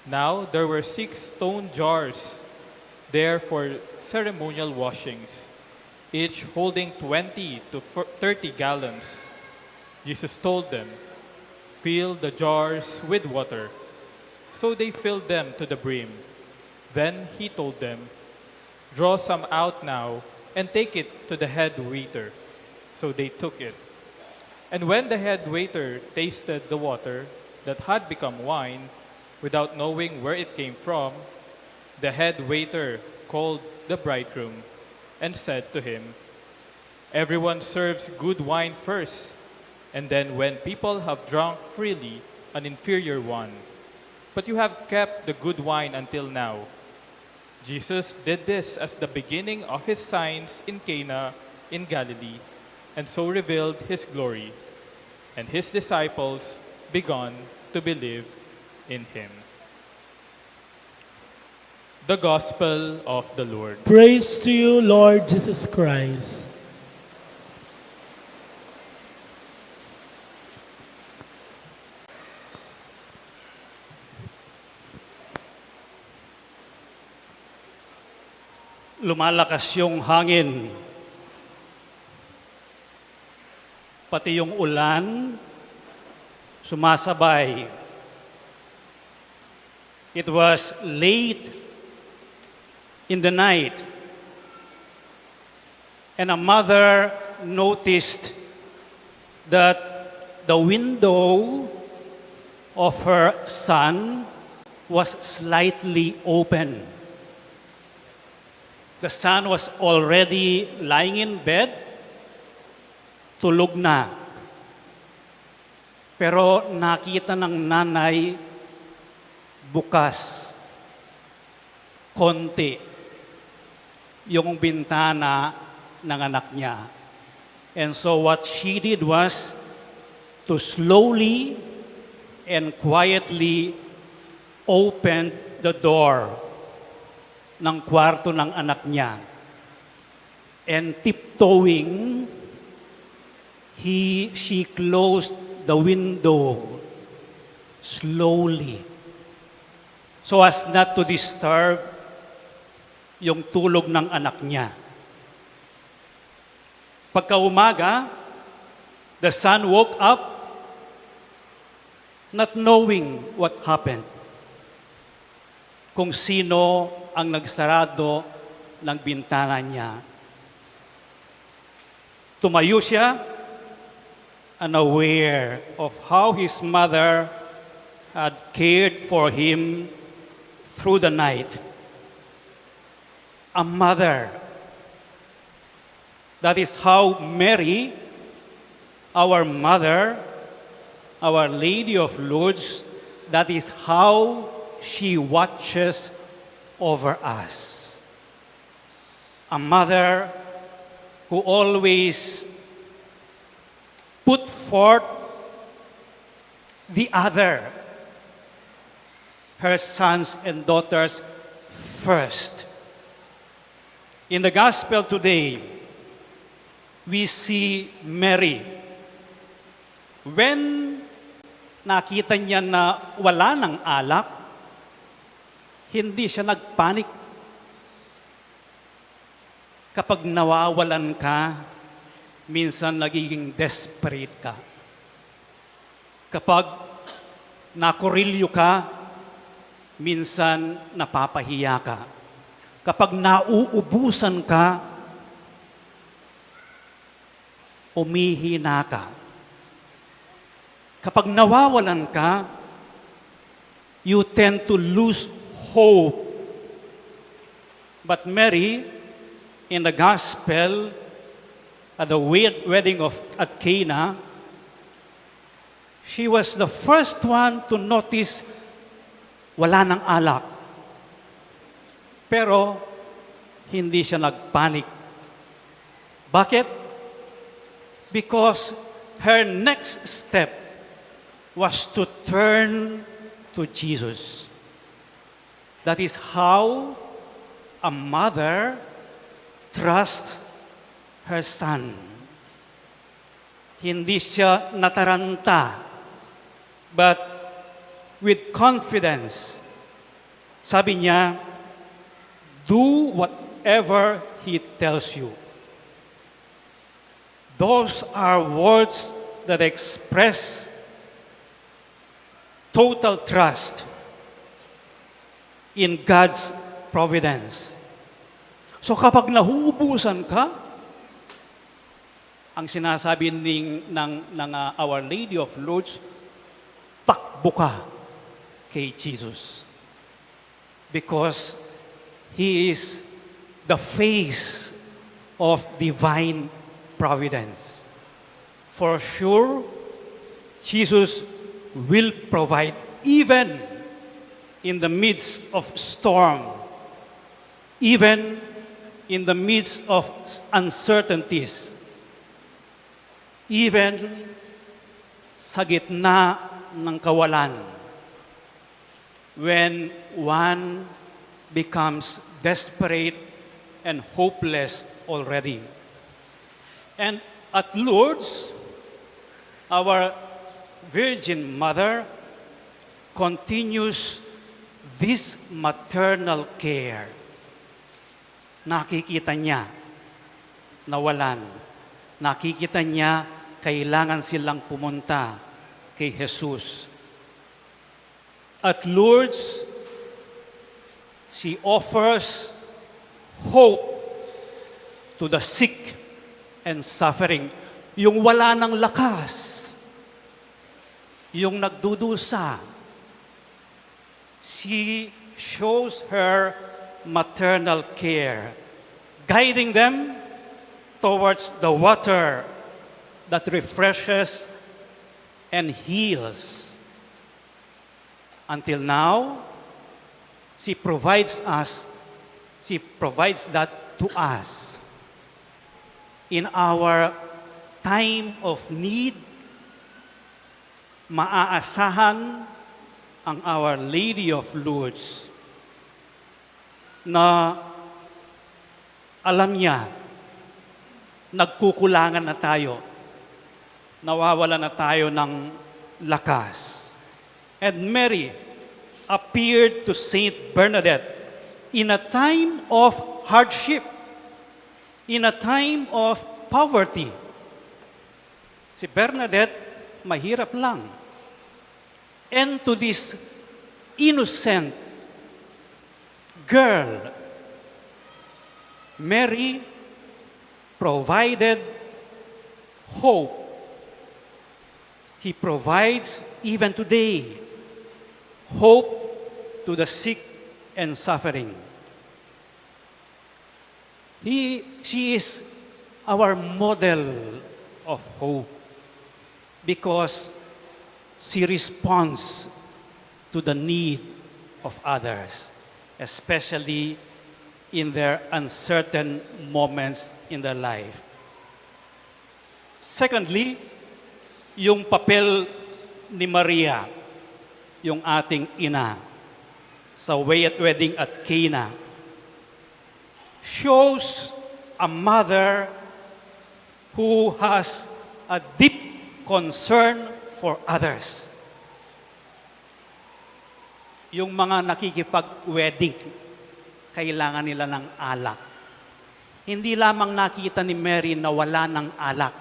Now there were 6 stone jars there for ceremonial washings, each holding 20 to 30 gallons. Jesus told them, "Fill the jars with water." So they filled them to the brim. Then he told them, "Draw some out now and take it to the head waiter." So they took it. And when the head waiter tasted the water that had become wine, without knowing where it came from, the head waiter called the bridegroom and said to him, "Everyone serves good wine first, and then when people have drunk freely, an inferior one. But you have kept the good wine until now." Jesus did this as the beginning of his signs in Cana in Galilee, and so revealed his glory, and his disciples began to believe in him. The Gospel of the Lord. Praise to you, Lord Jesus Christ. Lumalakas yung hangin. Pati yung ulan, sumasabay. It was late in the night, and a mother noticed that the window of her son was slightly open. The son was already lying in bed, tulog na. Pero nakita ng nanay bukas, konti, yung bintana ng anak niya. And so what she did was to slowly and quietly open the door ng kwarto ng anak niya. And tiptoeing, she closed the window slowly so as not to disturb yung tulog ng anak niya. Pagkaumaga, the son woke up not knowing what happened. Kung sino ang nagsarado ng bintana niya. Tumayo siya, unaware of how his mother had cared for him through the night. A mother. That is how Mary, our mother, Our Lady of Lourdes, that is how she watches over us. A mother who always put forth the other, her sons and daughters first. In the gospel today, we see Mary. When nakita niya na wala ng alak, hindi siya nagpanik. Kapag nawawalan ka, minsan nagiging desperate ka. Kapag nakurilyo ka, minsan napapahiya ka. Kapag nauubusan ka, umihina ka. Kapag nawawalan ka, you tend to lose hope. But Mary, in the gospel, at the wedding at Cana, she was the first one to notice wala ng alak. Pero hindi siya nagpanik. Bakit? Because her next step was to turn to Jesus. That is how a mother trusts her son. Hindi siya nataranta, but with confidence, sabi niya, do whatever he tells you. Those are words that express total trust in God's providence. So kapag nahuubusan ka, ang sinasabi ng Our Lady of Lourdes, takbo ka kay Jesus. Because He is the face of divine providence. For sure, Jesus will provide even in the midst of storm, even in the midst of uncertainties, even sa gitna ng kawalan, when one becomes desperate and hopeless already. And at Lourdes, our Virgin Mother continues this maternal care. Nakikita niya nawalan. Nakikita niya kailangan silang pumunta kay Jesus. At Lourdes, she offers hope to the sick and suffering. Yung wala ng lakas, yung nagdudusa, she shows her maternal care, guiding them towards the water that refreshes and heals. Until now, she provides that to us. In our time of need, maaasahan ang Our Lady of Lourdes na alam niya, nagkukulangan na tayo, nawawala na tayo ng lakas. And Mary appeared to Saint Bernadette in a time of hardship, in a time of poverty. Si Bernadette, mahirap lang. And to this innocent girl, Mary provided hope. He provides even today hope to the sick and suffering. She is our model of hope because she responds to the need of others, especially in their uncertain moments in their life. Secondly, yung papel ni Maria, yung ating ina, sa wedding at Cana, shows a mother who has a deep concern for others. Yung mga nakikipag-wedding, kailangan nila ng alak. Hindi lamang nakita ni Mary na wala ng alak.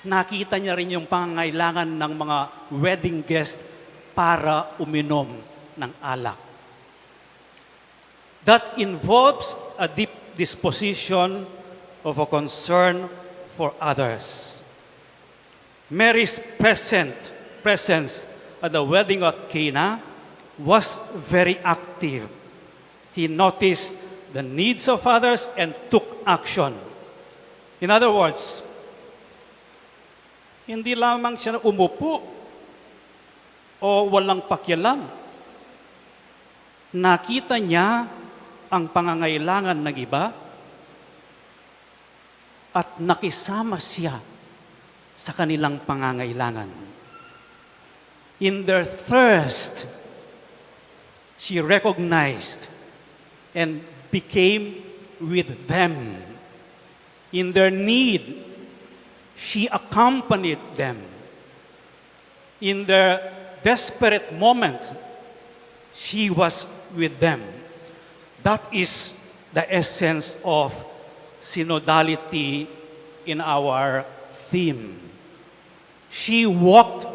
Nakita niya rin yung pangangailangan ng mga wedding guests para uminom ng alak. That involves a deep disposition of a concern for others. Mary's presence at the wedding at Cana was very active. He noticed the needs of others and took action. In other words, hindi lamang siya umupo o walang pakialam. Nakita niya ang pangangailangan ng iba at nakisama siya sa kanilang pangangailangan. In their thirst, she recognized and became with them. In their need, she accompanied them. In their desperate moments, she was with them. That is the essence of synodality in our theme. She walked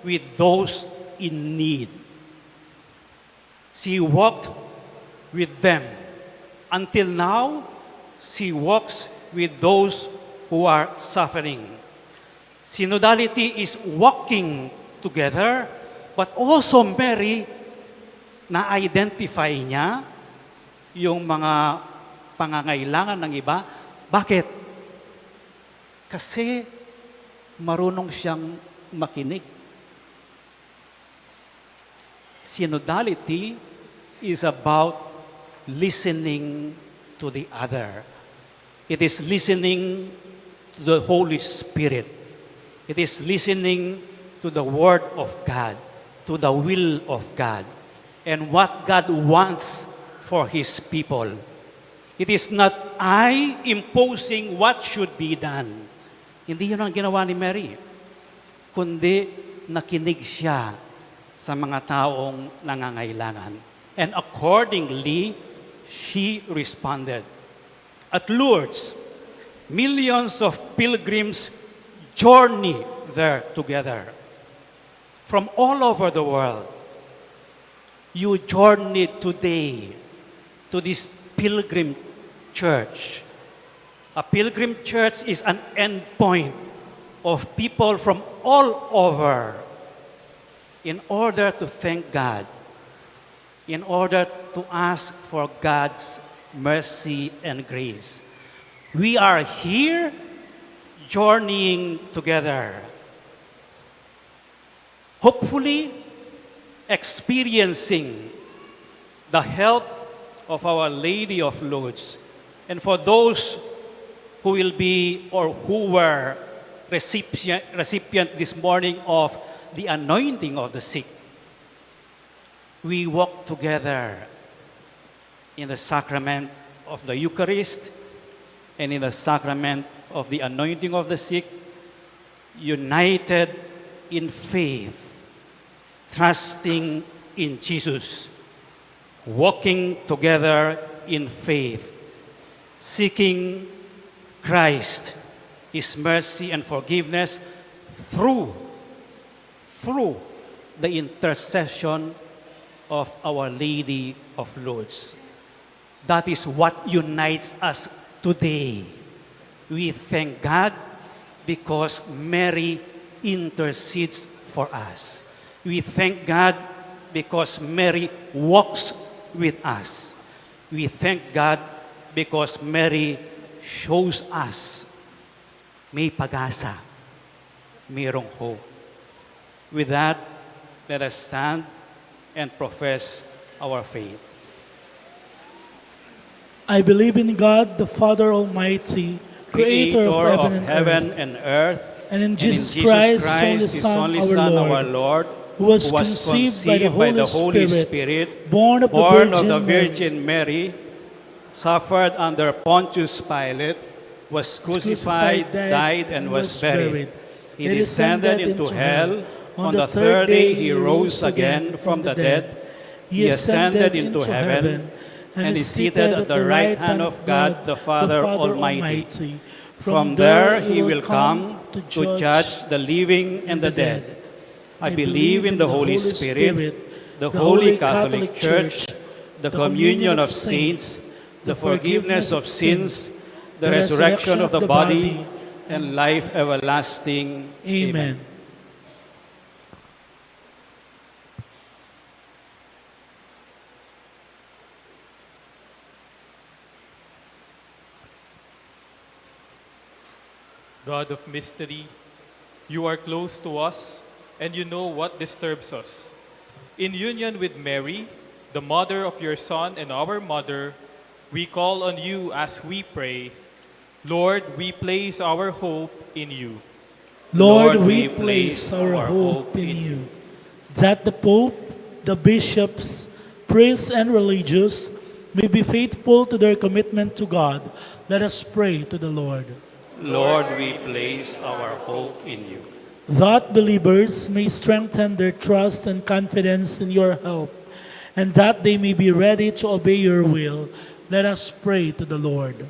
with those in need. She walked with them. Until now, she walks with those who are suffering. Synodality is walking together, but also Mary, na-identify niya yung mga pangangailangan ng iba. Bakit? Kasi marunong siyang makinig. Synodality is about listening to the other. It is listening to the Holy Spirit. It is listening to the Word of God, to the will of God, and what God wants for His people. It is not I imposing what should be done. Hindi yun ang ginawa ni Mary, kundi nakinig siya sa mga taong nangangailangan. And accordingly, she responded. At Lourdes, millions of pilgrims journey there together. From all over the world, you journey today to this pilgrim church. A pilgrim church is an endpoint of people from all over in order to thank God, in order to ask for God's mercy and grace. We are here journeying together, hopefully experiencing the help of Our Lady of Lourdes. And for those who will be or who were recipient this morning of the anointing of the sick, we walk together in the sacrament of the Eucharist and in the sacrament of the anointing of the sick, united in faith, trusting in Jesus, walking together in faith, seeking Christ, His mercy and forgiveness through the intercession of Our Lady of Lourdes. That is what unites us today. We thank God because Mary intercedes for us. We thank God because Mary walks with us. We thank God because Mary shows us may pag-asa, mayroong hope. With that, let us stand and profess our faith. I believe in God, the Father Almighty, creator of heaven and earth, and in Jesus Christ, His only Son, our Lord, who was conceived by the Holy Spirit, born of the Virgin Mary, Suffered under Pontius Pilate, was crucified, died, and was buried. He descended into hell. On the third day, He rose again from the dead. He ascended into heaven and is seated at the right hand of God, the Father Almighty. From there, He will come to judge the living and the dead. I believe in the Holy Spirit, the Holy Catholic Church, the communion of saints, the forgiveness of sins, the resurrection of the body, and life everlasting. Amen. God of mystery, you are close to us and you know what disturbs us. In union with Mary, the mother of your Son and our mother, we call on you as we pray. Lord, we place our hope in you. Lord, we place our hope in you, that the Pope, the bishops, priests, and religious may be faithful to their commitment to God. Let us pray to the Lord. Lord, we place our hope in you. That believers may strengthen their trust and confidence in your help, and that they may be ready to obey your will. Let us pray to the Lord.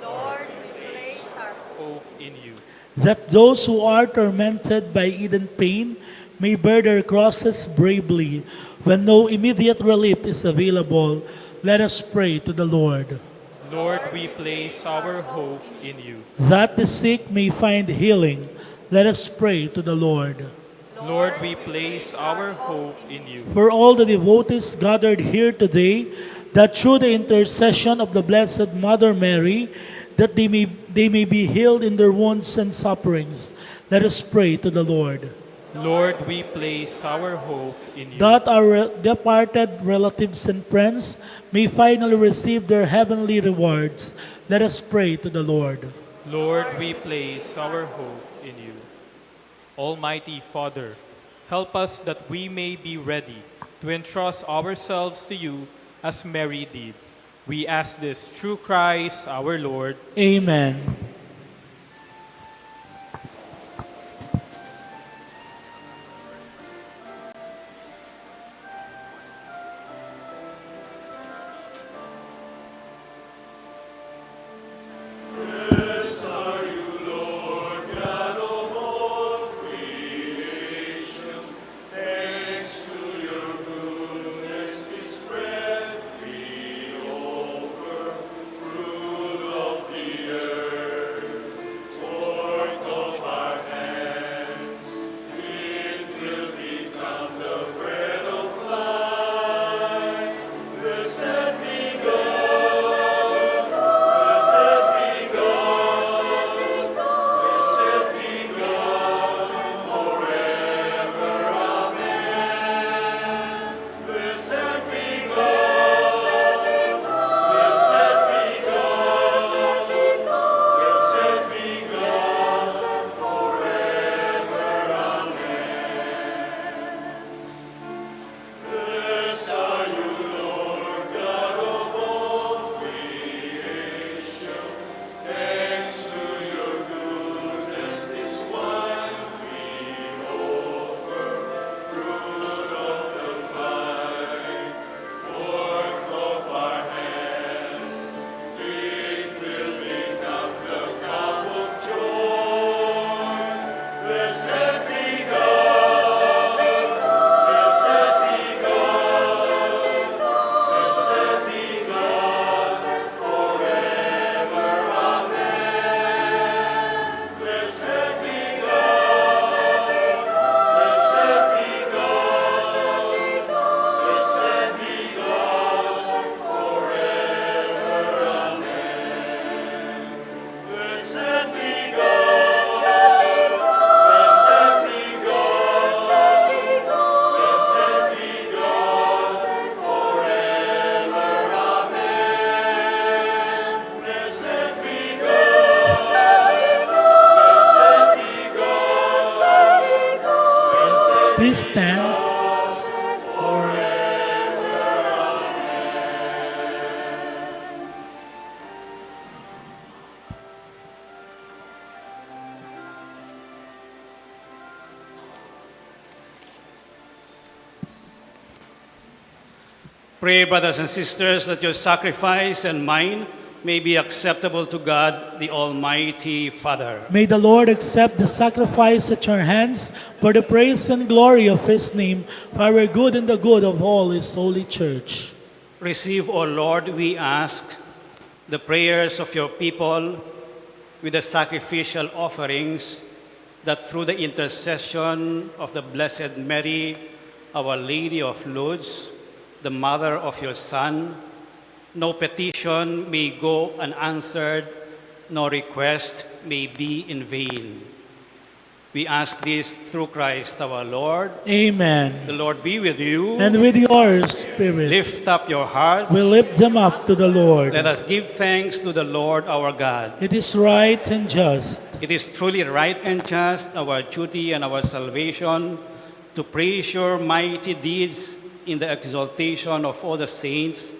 Lord, we place our hope in you. That those who are tormented by Eden pain may bear their crosses bravely. When no immediate relief is available, let us pray to the Lord. Lord, we place our hope in you. That the sick may find healing, let us pray to the Lord. Lord, we place our hope in you. For all the devotees gathered here today, that through the intercession of the Blessed Mother Mary, that they may be healed in their wounds and sufferings, let us pray to the Lord. Lord, we place our hope in you. That our departed relatives and friends may finally receive their heavenly rewards, let us pray to the Lord. Lord, we place our hope in you. Almighty Father, help us that we may be ready to entrust ourselves to you as Mary did. We ask this through Christ our Lord. Amen. Please stand. Pray, brothers and sisters, that your sacrifice and mine may be acceptable to God, the Almighty Father. May the Lord accept the sacrifice at your hands for the praise and glory of His name, for our good and the good of all His holy church. Receive, O Lord, we ask, the prayers of your people with the sacrificial offerings, that through the intercession of the Blessed Mary, Our Lady of Lourdes, the mother of your Son, no petition may go unanswered, no request may be in vain. We ask this through Christ our Lord. Amen. The Lord be with you. And with your spirit. Lift up your hearts. We lift them up to the Lord. Let us give thanks to the Lord our God. It is right and just. It is truly right and just, our duty and our salvation, to praise your mighty deeds in the exaltation of all the saints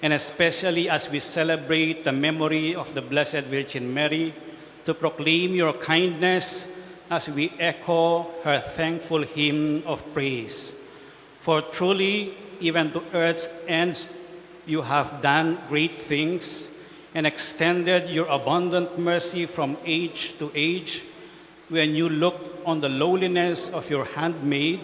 and especially as we celebrate the memory of the Blessed Virgin Mary, to proclaim your kindness as we echo her thankful hymn of praise. For truly, even to earth's ends, you have done great things and extended your abundant mercy from age to age. When you looked on the lowliness of your handmaid,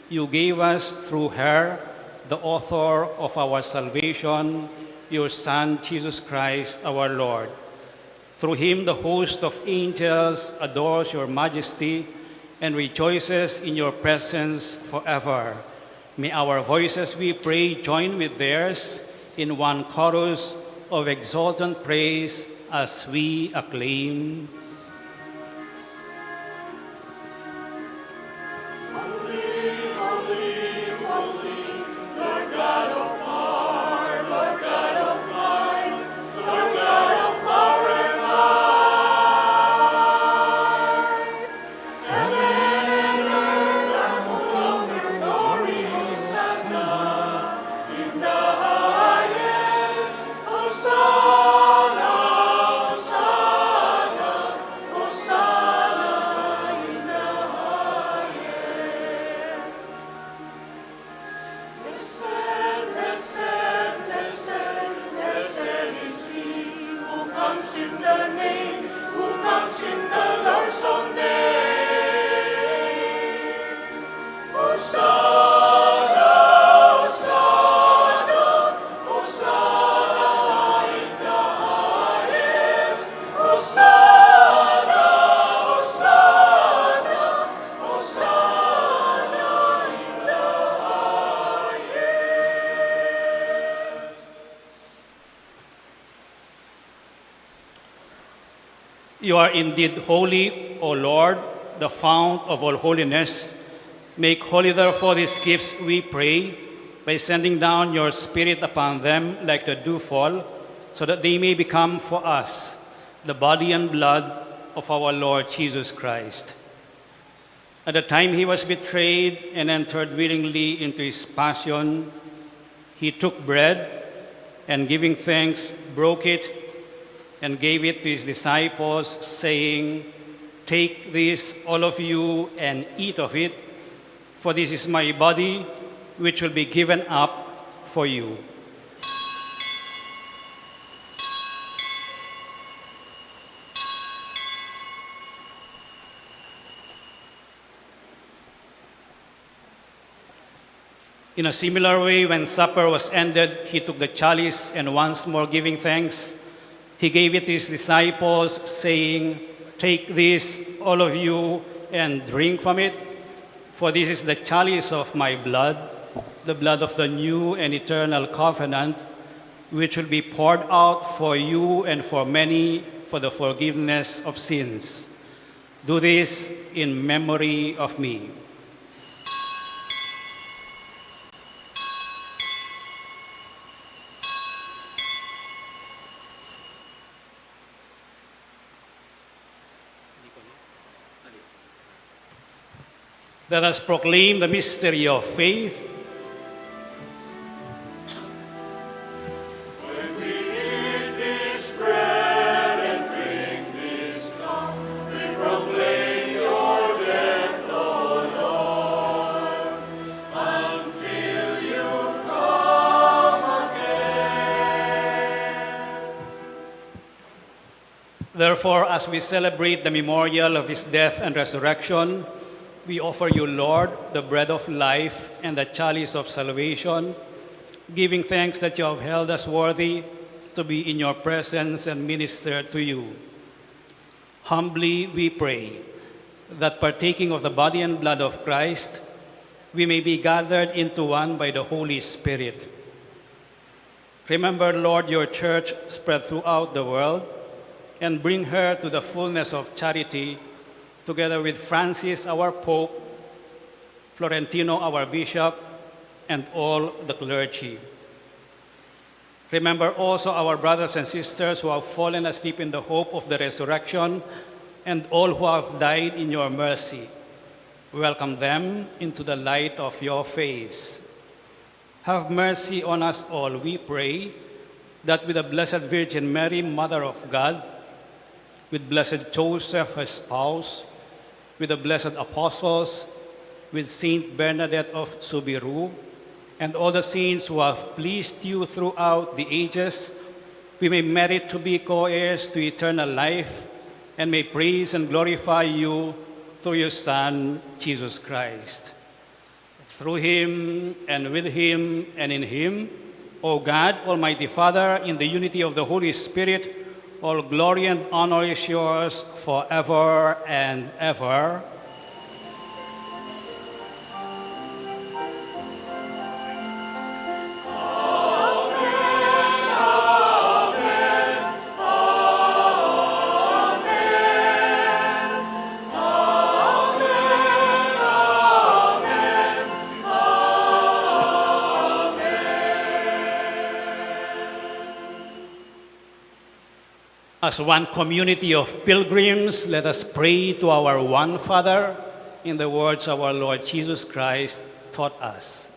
you gave us through her, the author of our salvation, your Son, Jesus Christ, our Lord. Through him, the host of angels adores your majesty and rejoices in your presence forever. May our voices, we pray, join with theirs in one chorus of exultant praise as we acclaim. You are indeed holy, O Lord, the fount of all holiness. Make holy, therefore, these gifts, we pray, by sending down your Spirit upon them like the dewfall, so that they may become for us the body and blood of our Lord Jesus Christ. At the time he was betrayed and entered willingly into his passion, he took bread and, giving thanks, broke it and gave it to his disciples, saying, "Take this, all of you, and eat of it, for this is my body, which will be given up for you." In a similar way, when supper was ended, he took the chalice and, once more giving thanks, he gave it to his disciples, saying, "Take this, all of you, and drink from it, for this is the chalice of my blood, the blood of the new and eternal covenant, which will be poured out for you and for many for the forgiveness of sins. Do this in memory of me." Let us proclaim the mystery of faith. When we eat this bread and drink this cup, we proclaim your death, O Lord, until you come again. Therefore, as we celebrate the memorial of his death and resurrection, we offer you, Lord, the bread of life and the chalice of salvation, giving thanks that you have held us worthy to be in your presence and minister to you. Humbly we pray that, partaking of the body and blood of Christ, we may be gathered into one by the Holy Spirit. Remember, Lord, your church spread throughout the world, and bring her to the fullness of charity, together with Francis, our Pope, Florentino, our Bishop, and all the clergy. Remember also our brothers and sisters who have fallen asleep in the hope of the resurrection, and all who have died in your mercy. Welcome them into the light of your face. Have mercy on us all, we pray, that with the Blessed Virgin Mary, Mother of God, with Blessed Joseph, her spouse, with the blessed apostles, with Saint Bernadette of Subiru, and all the saints who have pleased you throughout the ages, we may merit to be co-heirs to eternal life and may praise and glorify you through your Son, Jesus Christ. Through him and with him and in him, O God, Almighty Father, in the unity of the Holy Spirit, all glory and honor is yours forever and ever. As one community of pilgrims, let us pray to our one Father in the words our Lord Jesus Christ taught us.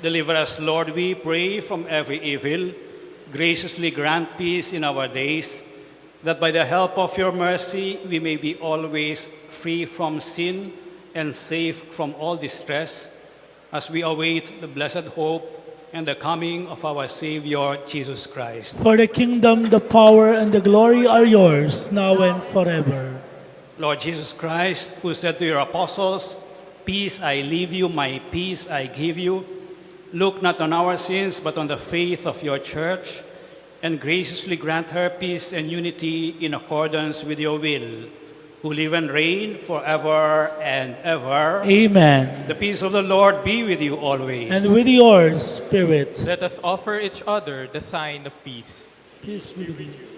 Deliver us, Lord, we pray, from every evil. Graciously grant peace in our days, that by the help of your mercy we may be always free from sin and safe from all distress, as we await the blessed hope and the coming of our Savior, Jesus Christ. For the kingdom, the power, and the glory are yours, now and forever. Lord Jesus Christ, who said to your apostles, "Peace I leave you, my peace I give you," look not on our sins, but on the faith of your church, and graciously grant her peace and unity in accordance with your will, who live and reign forever and ever. Amen. The peace of the Lord be with you always. And with your spirit. Let us offer each other the sign of peace. Peace be with you.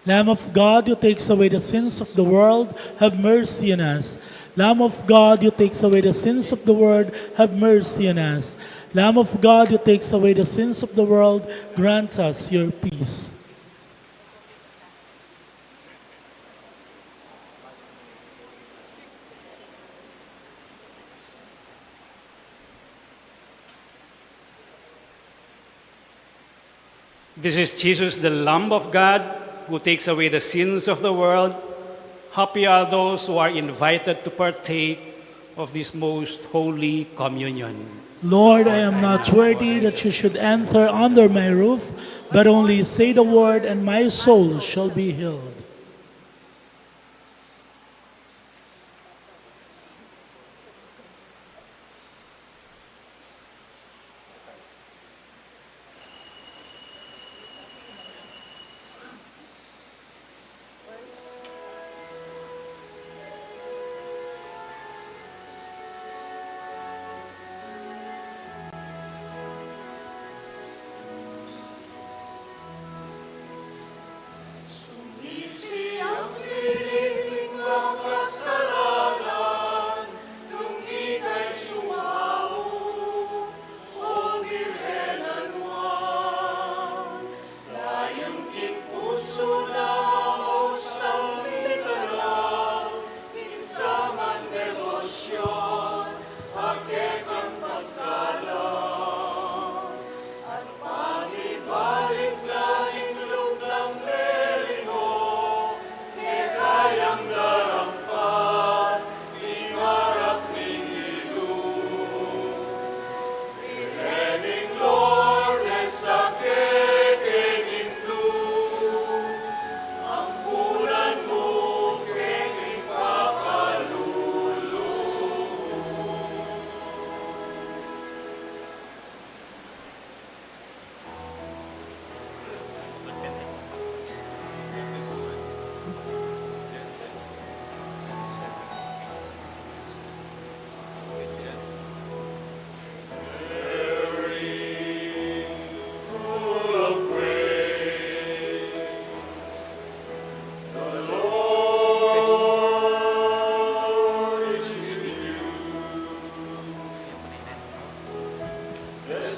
Lamb of God, who takes away the sins of the world, have mercy on us. Lamb of God, who takes away the sins of the world, have mercy on us. Lamb of God, who takes away the sins of the world, grant us your peace. This is Jesus, the Lamb of God, who takes away the sins of the world. Happy are those who are invited to partake of this most holy communion. Lord, I am not worthy that you should enter under my roof, but only say the word, and my soul shall be healed.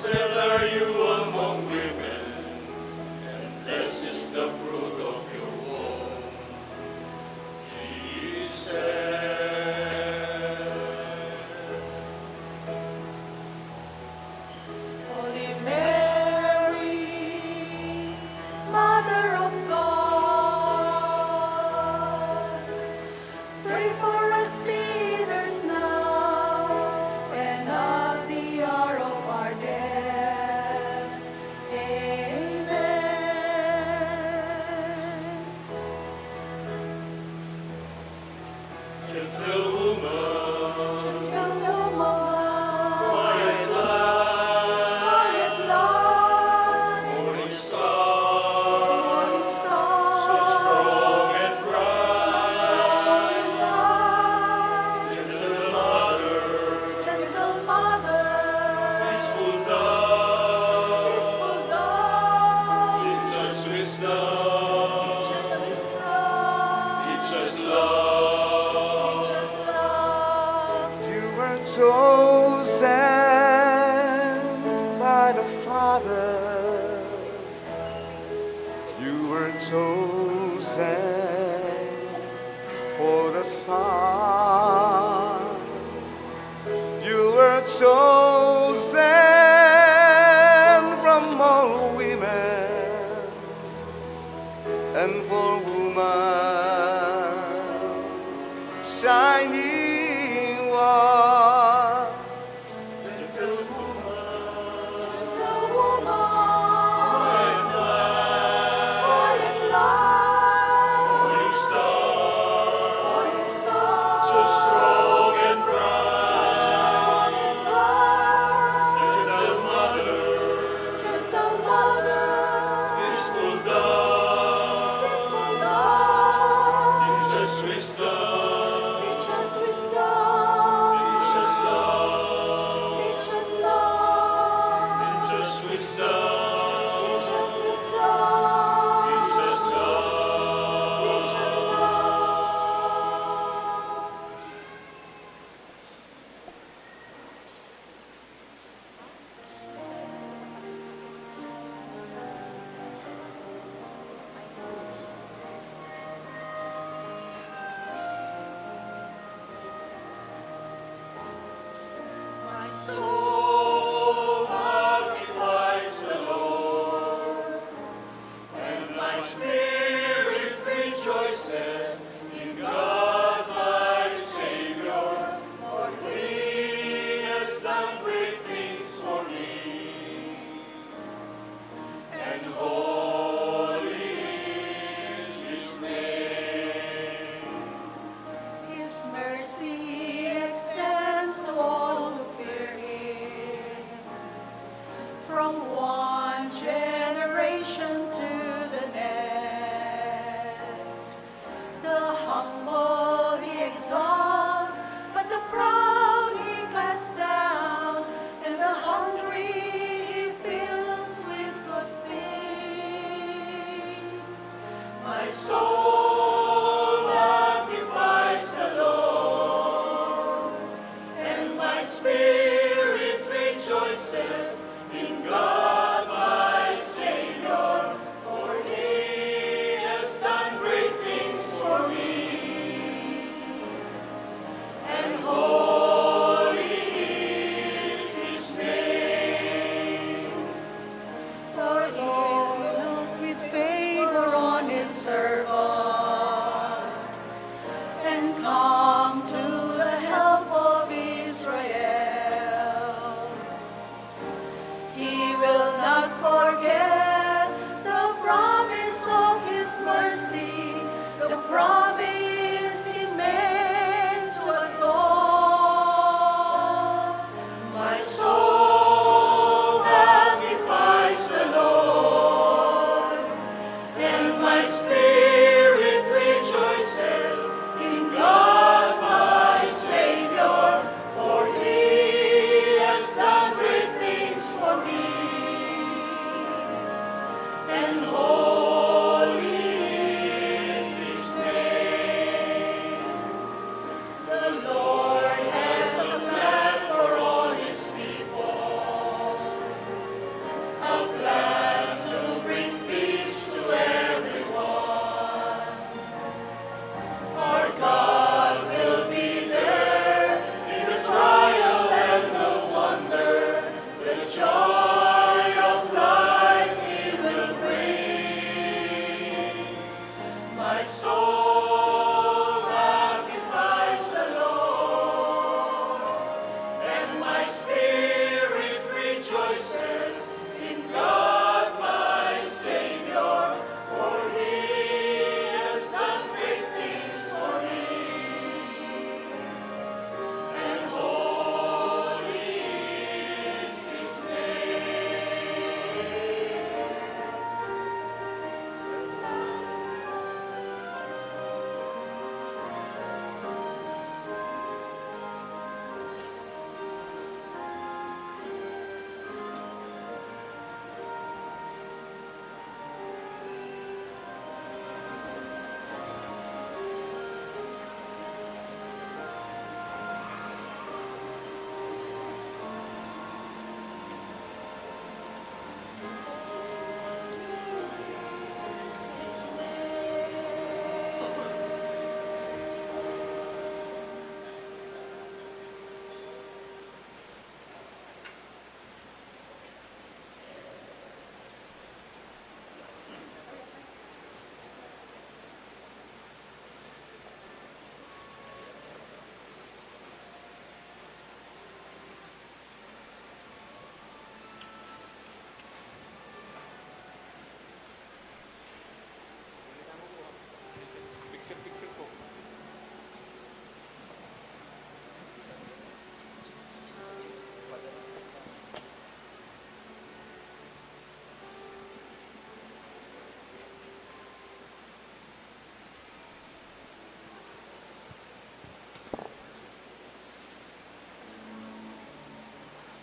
Blessed are you among women, and blessed is the fruit of your womb, Jesus. Holy Mary, Mother of God, pray for us sinners now and at the hour of our death. Amen. Gentle woman, Gentle woman, quiet light, quiet light, morning star, morning star, so strong and so bright. strong and bright. Gentle mother, Gentle mother, peaceful dove, peaceful dove, teach us wisdom, teach us wisdom, teach us love. teach us love. You were chosen by the Father. You were chosen for the Son. You were chosen from all women and for woman shining one. Gentle Gentle woman, quiet light, morning star, morning star, so strong and so bright. strong and bright. Gentle mother, Gentle mother, peaceful dove, peaceful dove, teach us wisdom, teach us wisdom, teach us love, teach us love, teach us wisdom, teach us wisdom, teach us love. teach us love. My soul magnifies the Lord, and my spirit rejoices in God my Savior, for He has done great things for me, and holy is His name. His mercy extends to all who fear Him, from one generation to the next. The humble He exalts, but the proud He casts down, and the hungry He fills with good things. My soul magnifies the Lord, and my spirit rejoices in God my Savior, for He has done great things for me, and holy is His name. For He is looked with favor on His servant.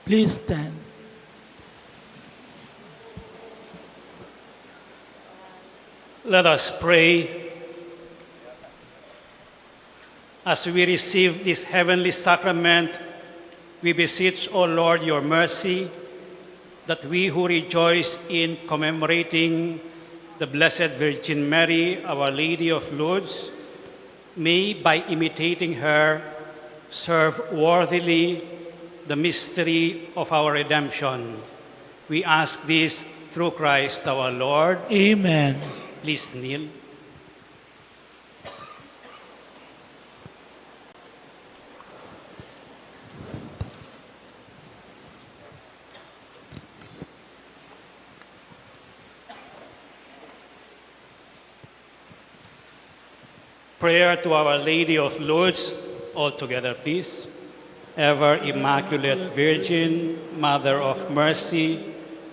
Please stand. Let us pray. As we receive this heavenly sacrament, we beseech, O Lord, your mercy, that we who rejoice in commemorating the Blessed Virgin Mary, Our Lady of Lourdes, may, by imitating her, serve worthily the mystery of our redemption. We ask this through Christ our Lord. Amen. Please kneel. Prayer to Our Lady of Lourdes, all together please. Ever Immaculate Virgin, Mother of Mercy,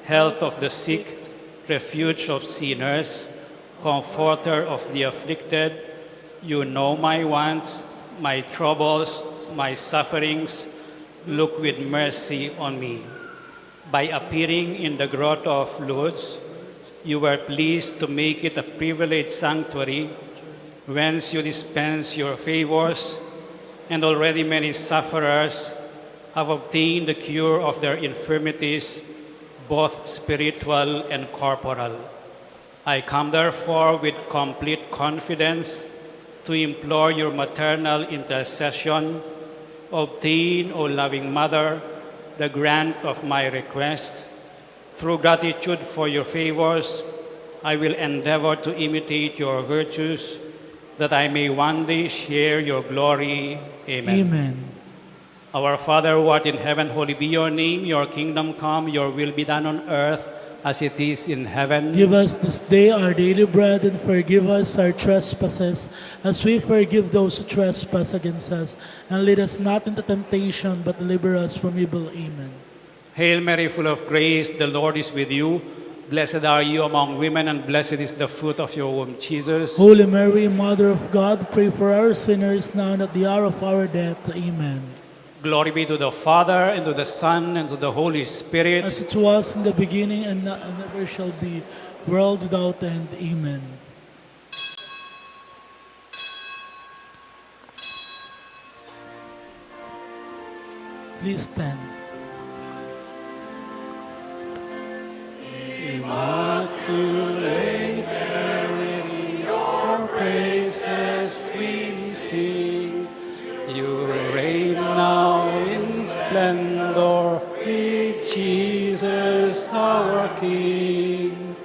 Health of the sick, Refuge of sinners, Comforter of the afflicted, you know my wants, my troubles, my sufferings. Look with mercy on me. By appearing in the grotto of Lourdes, you were pleased to make it a privileged sanctuary whence you dispense your favors, and already many sufferers have obtained the cure of their infirmities, both spiritual and corporal. I come therefore with complete confidence to implore your maternal intercession. Obtain, O loving Mother, the grant of my request. Through gratitude for your favors, I will endeavor to imitate your virtues, that I may one day share your glory. Amen. Amen. Our Father who art in heaven, holy be your name. Your kingdom come, your will be done on earth as it is in heaven. Give us this day our daily bread, and forgive us our trespasses, as we forgive those who trespass against us. And lead us not into temptation, but deliver us from evil. Amen. Hail Mary, full of grace, the Lord is with you. Blessed are you among women, and blessed is the fruit of your womb, Jesus. Holy Mary, Mother of God, pray for our sinners now and at the hour of our death. Amen. Glory be to the Father, and to the Son, and to the Holy Spirit. As it was in the beginning and never shall be, world without end. Amen. Please stand. Immaculate Mary, your praises we sing. You reign now in splendor with Jesus our King.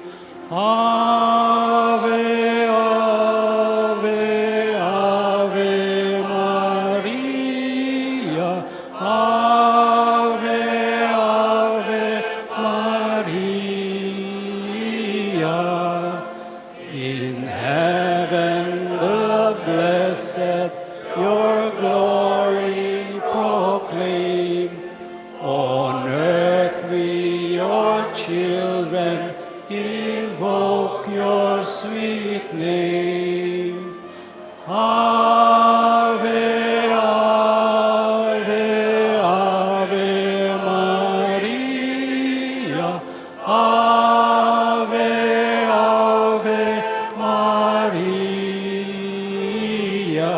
Ave, Ave, Ave Maria. Ave, Ave Maria. In heaven the blessed your glory proclaim. On earth we your children invoke your sweet name. Ave, Ave, Ave Maria. Ave, Ave Maria.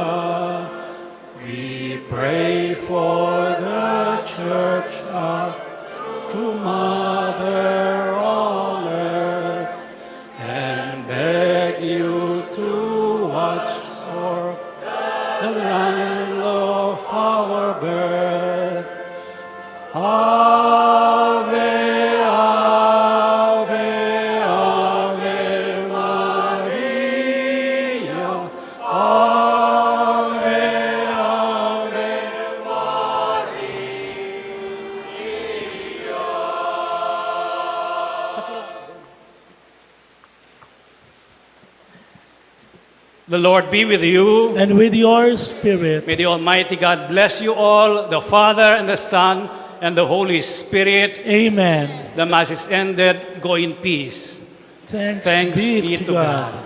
We pray for the Church, our true Mother on earth, and beg you to watch for the land of our birth. Ave, Ave, Ave Maria. Ave, Ave The Lord be with you. And with your spirit. May the Almighty God bless you all, the Father and the Son and the Holy Spirit. Amen. The Mass is ended. Go in peace. Thanks be to God.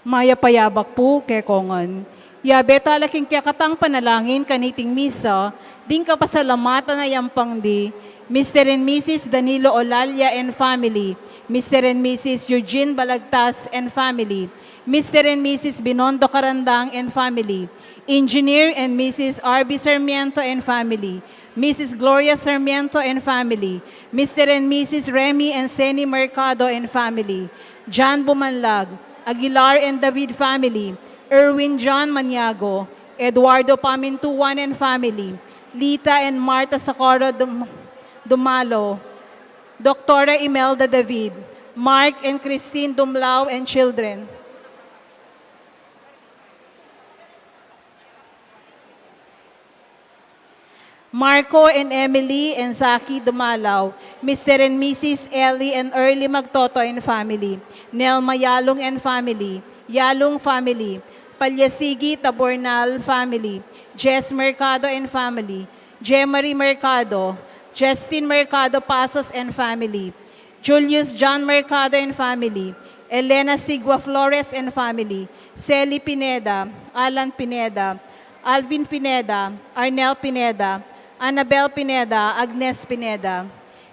Maya payabak po kekongan. Yabe talaking kakatang panalangin kaniting misa, ding kapasalamatan na yampang di, Mr. and Mrs. Danilo Olalia and family, Mr. and Mrs. Eugene Balagtas and family, Mr. and Mrs. Binondo Carandang and family, Engineer and Mrs. R.B. Sarmiento and family, Mrs. Gloria Sarmiento and family, Mr. and Mrs. Remy and Seni Mercado and family, John Bumanlag, Aguilar and David family, Erwin John Maniago, Eduardo Pamintuan and family, Lita and Marta Socorro Dumalo, Dr. Imelda David, Mark and Christine Dumlao and children. Marco and Emily and Zaki Dumalaw, Mr. and Mrs. Ellie and Early Magtoto and family, Nelma Yalong and family, Yalong family, Palyasigi Tabornal family, Jess Mercado and family, Jemarie Mercado, Justin Mercado Pasos and family, Julius John Mercado and family, Elena Sigua Flores and family, Celi Pineda, Alan Pineda, Alvin Pineda, Arnel Pineda, Annabel Pineda, Agnes Pineda,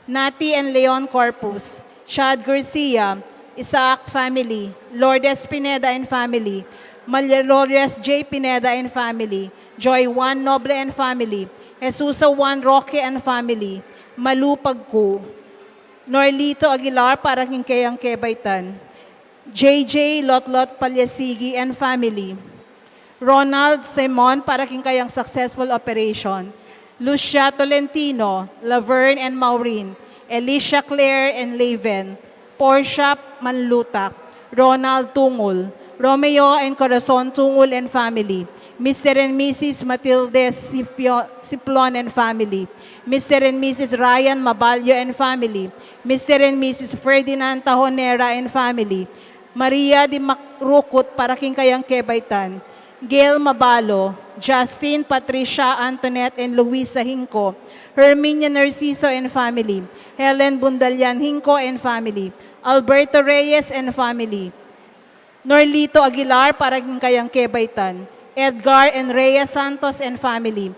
Nati and Leon Corpus, Chad Garcia, Isaac family, Lourdes Pineda and family, Malores J. Pineda and family, Joy Juan Noble and family, Jesusa Juan Roque and family, Malu Pagku, Norlito Aguilar para kayang Kebaytan, JJ Lotlot Palyasigi and family, Ronald Simon para kayang successful operation, Lucia Tolentino, Laverne and Maureen, Alicia Claire and Laven, Portia Manlutak, Ronald Tungul, Romeo and Corazon Tungul and family, Mr. and Mrs. Matilde Siplon and family, Mr. and Mrs. Ryan Mabalyo and family, Mr. and Mrs. Ferdinand Tahonera and family, Maria Di Makrukut para kayang Kebaytan, Gail Mabalo, Justin, Patricia, Antoinette, and Luisa Hinco, Herminia Narciso and family, Helen Bundalian Hinco and family, Alberto Reyes and family, Norlito Aguilar para kayang Kebaytan, Edgar and Rhea Santos and family,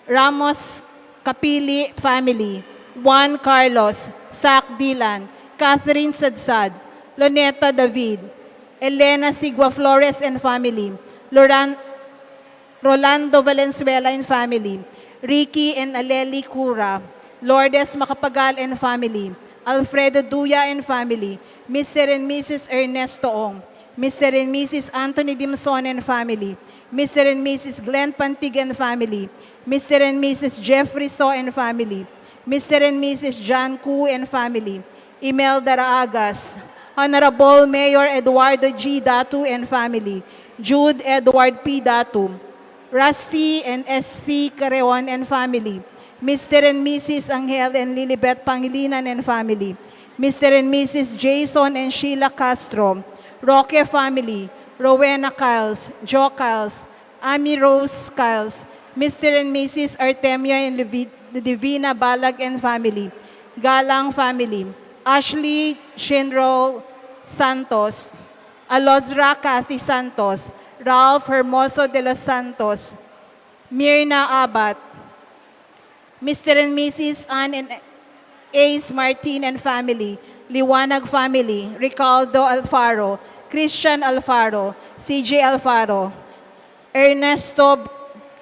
Ramos Kapili family, Juan Carlos, Zach Dilan, Catherine Sadsad, Loneta David, Elena Sigua Flores and family, Rolando Valenzuela and family, Ricky and Aleli Cura, Lourdes Macapagal and family, Alfredo Duya and family, Mr. and Mrs. Ernesto Ong, Mr. and Mrs. Anthony Dimson and family, Mr. and Mrs. Glenn Pantig and family, Mr. and Mrs. Jeffrey So and family, Mr. and Mrs. John Koo and family, Imelda Raagas, Honorable Mayor Eduardo G. Datu and family, Jude Edward P. Datu, Rusty and S.C. Careon and family, Mr. and Mrs. Angel and Lilibet Pangilinan and family, Mr. and Mrs. Jason and Sheila Castro, Roque family, Rowena Kiles, Joe Kiles, Amy Rose Kiles, Mr. and Mrs. Artemio and Divina Balag and family, Galang family, Ashley Shinro Santos, Alozra Cathy Santos, Ralph Hermoso de los Santos, Mirna Abat, Mr. and Mrs. Ann and Ace Martin and family, Liwanag family, Ricardo Alfaro, Christian Alfaro, CJ Alfaro, Ernesto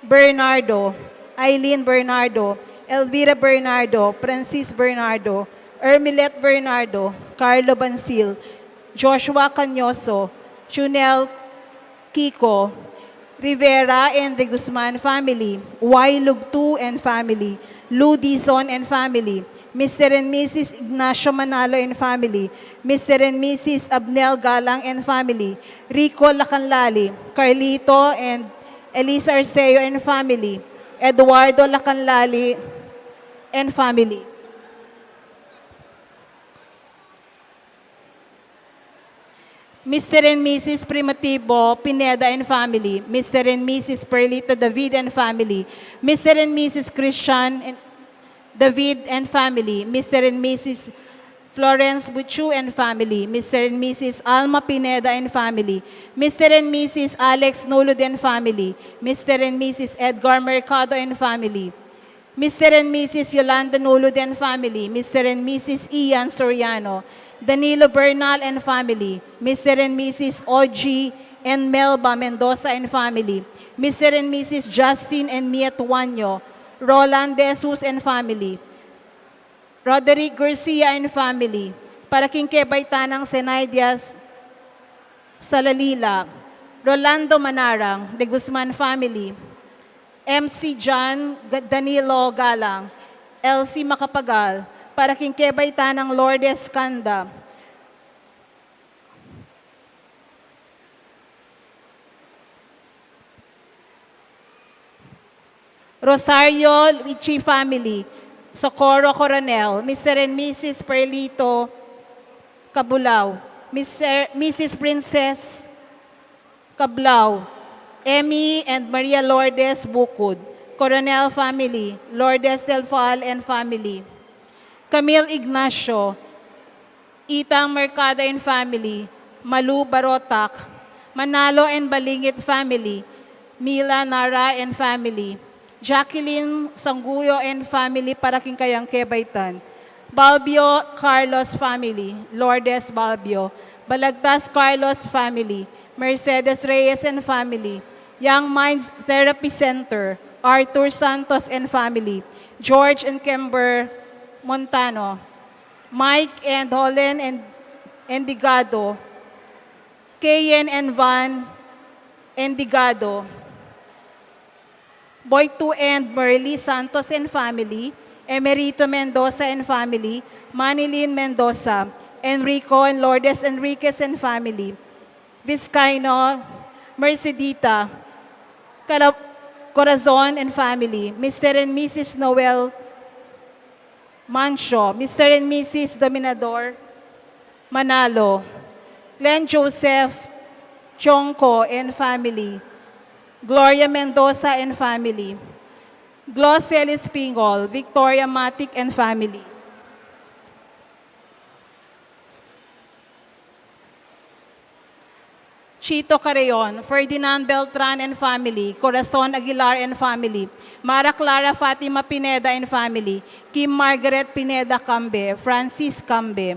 Bernardo, Eileen Bernardo, Elvira Bernardo, Francis Bernardo, Ermilet Bernardo, Carlo Bansil, Joshua Canyoso, Chunel Kiko, Rivera and the Guzman family, Y. Lugtu and family, Lou Dizon and family, Mr. and Mrs. Ignacio Manalo and family, Mr. and Mrs. Abnel Galang and family, Rico Lacanlali, Carlito and Elisa Arceo and family, Eduardo Lacanlali and family. Mr. and Mrs. Primitivo Pineda and family, Mr. and Mrs. Perlita David and family, Mr. and Mrs. Christian and David and family, Mr. and Mrs. Florence Buchu and family, Mr. and Mrs. Alma Pineda and family, Mr. and Mrs. Alex Nulud and family, Mr. and Mrs. Edgar Mercado and family, Mr. and Mrs. Yolanda Nulud and family, Mr. and Mrs. Ian Soriano, Danilo Bernal and family, Mr. and Mrs. OG and Melba Mendoza and family, Mr. and Mrs. Justin and Mia Tuanyo, Roland De Jesus and family, Roderick Garcia and family, para king Kebaytanang Senaidias Salalila, Rolando Manarang, De Guzman family, MC John Danilo Galang, LC Macapagal, para king Kebaytanang Lourdes Kanda, Rosario Lichi family, Socorro Coronel, Mr. and Mrs. Perlito Cabulao, Mrs. Princess Cablao, Emmy and Maria Lourdes Bukod, Coronel family, Lourdes Del Fal and family, Camille Ignacio, Itang Mercado and family, Malu Barotak, Manalo and Balingit family, Mila Nara and family, Jacqueline Sanguyo and family, para king kayang Kebaytan, Balbio Carlos family, Lourdes Balbio, Balagtas Carlos family, Mercedes Reyes and family, Young Minds Therapy Center, Arthur Santos and family, George and Kember Montano, Mike and Hollen and Endigado, Kayen and Van Endigado, Boy 2 and Merly Santos and family, Emerito Mendoza and family, Manilin Mendoza, Enrico and Lourdes Enriquez and family, Vizcaino, Mercedita, Corazon and family, Mr. and Mrs. Noel Mancho, Mr. and Mrs. Dominador Manalo, Glenn Joseph Chongko and family, Gloria Mendoza and family, Glocelis Pingol, Victoria Matic and family, Chito Carreon, Ferdinand Beltran and family, Corazon Aguilar and family, Mara Clara Fatima Pineda and family, Kim Margaret Pineda Cambe, Francis Cambe.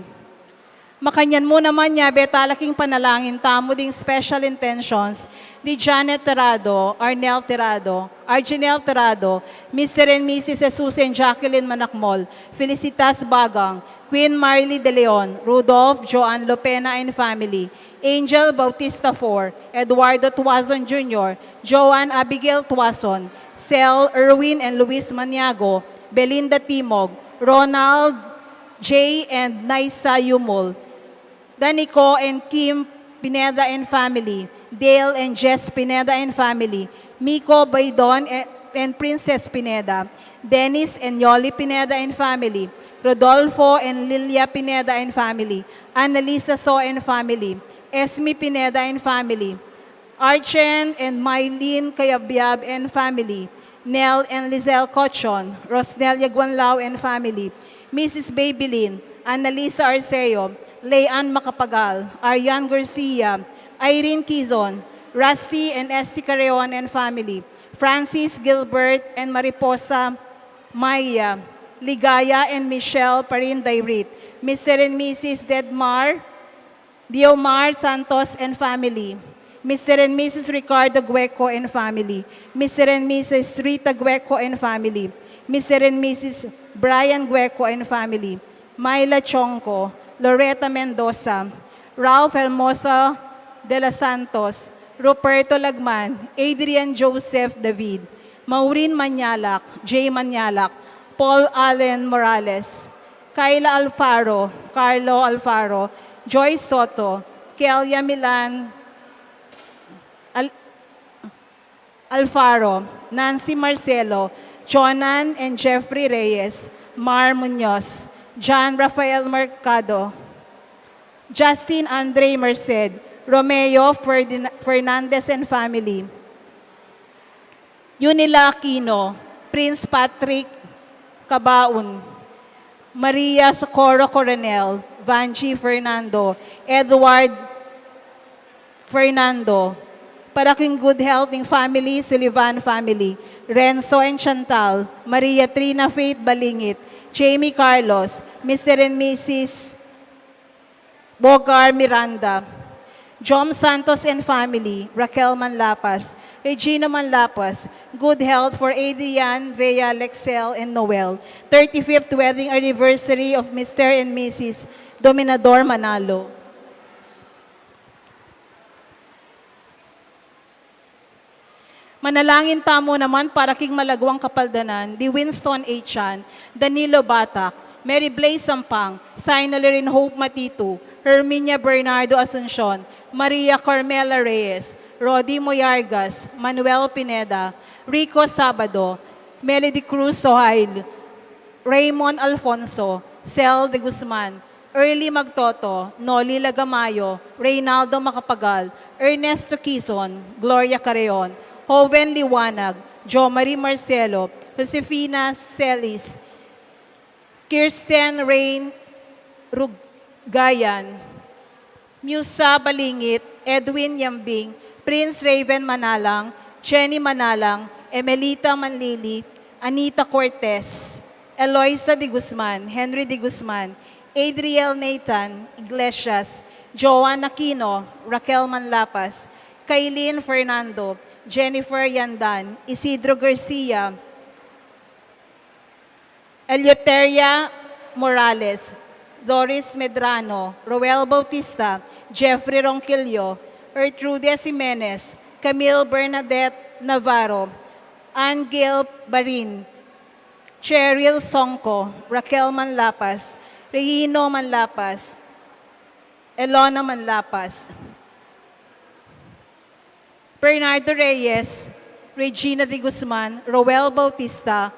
Makanyan mo naman niya, betalaking panalangin, tamo ding special intentions, di Janet Terado, Arnel Terado, Arginel Terado, Mr. and Mrs. Jesus and Jacqueline Manakmol, Felicitas Bagang, Queen Marley De Leon, Rudolph Joan Lopena and family, Angel Bautista IV, Eduardo Tuazon Jr., Joan Abigail Tuazon, Cel Erwin and Luis Maniago, Belinda Timog, Ronald J. and Naisa Yumol, Danico and Kim Pineda and family, Dale and Jess Pineda and family, Miko Baydon and Princess Pineda, Dennis and Yoli Pineda and family, Rodolfo and Lilia Pineda and family, Annalisa So and family, Esme Pineda and family, Archen and Mylene Kayabyab and family, Nell and Lizelle Cochon, Rosnelia Guanlao and family, Mrs. Babylin, Annalisa Arceo, Leanne Macapagal, Ariane Garcia, Irene Quizon, Rusty and Esti Carreon and family, Francis Gilbert and Mariposa Maya, Ligaya and Michelle Parindayrit, Mr. and Mrs. Dedmar, Diomar Santos and family, Mr. and Mrs. Ricardo Gueco and family, Mr. and Mrs. Rita Gueco and family, Mr. and Mrs. Brian Gueco and family, Myla Chonco, Loretta Mendoza, Ralph Hermosa de los Santos, Ruperto Lagman, Adrian Joseph David, Maureen Manyalak, Jay Manyalak, Paul Allen Morales, Kayla Alfaro, Carlo Alfaro, Joyce Soto, Kelia Milan Alfaro, Nancy Marcelo, Jonan and Jeffrey Reyes, Mar Munoz, John Rafael Mercado, Justin Andre Merced, Romeo Fernandez and family, Yunila Aquino, Prince Patrick Cabaun, Maria Socorro Coronel, Vanchi Fernando, Edward Fernando, para king good health ng family, Sullivan family, Renzo and Chantal, Maria Trina Faith Balingit, Jamie Carlos, Mr. and Mrs. Bogar Miranda, Jom Santos and family, Raquel Manlapas, Regina Manlapas, good health for Adrian, Vea, Lexel, and Noel. 35th wedding anniversary of Mr. and Mrs. Dominador Manalo. Manalangin tamo naman para king malagwang kapaldanan, di Winston A. Chan, Danilo Batak, Mary Blaze Sampang, Sinalerin Hope Matitu, Herminia Bernardo Asuncion, Maria Carmela Reyes, Rodi Moyargas, Manuel Pineda, Rico Sabado, Melody Cruz Sohail, Raymond Alfonso, Cel de Guzman, Early Magtoto, Noli Lagamayo, Reynaldo Macapagal, Ernesto Quizon, Gloria Careon, Hoven Liwanag, Jo Marie Marcelo, Josefina Celis, Kirsten Rain Rugayan, Musa Balingit, Edwin Yambing, Prince Raven Manalang, Jenny Manalang, Emelita Manlili, Anita Cortez, Eloisa de Guzman, Henry de Guzman, Adriel Nathan Iglesias, Joan Aquino, Raquel Manlapas, Kailin Fernando, Jennifer Yandan, Isidro Garcia, Eleuteria Morales, Doris Medrano, Roel Bautista, Jeffrey Ronquillo, Ertrude Jimenez, Camille Bernadette Navarro, Angel Barin, Cheryl Songko, Raquel Manlapas, Reino Manlapas, Elona Manlapas, Bernardo Reyes, Regina de Guzman, Roel Bautista,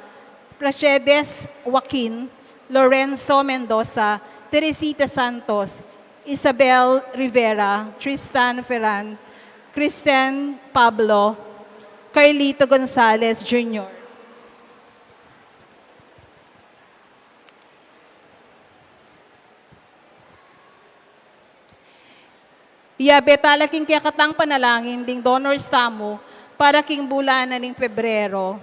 Praxedes Joaquin, Lorenzo Mendoza, Teresita Santos, Isabel Rivera, Tristan Ferran, Kristen Pablo, Carlito Gonzalez Jr. Iabetala king kaya katang panalangin ding donors tamo para king bulanan ning Pebrero.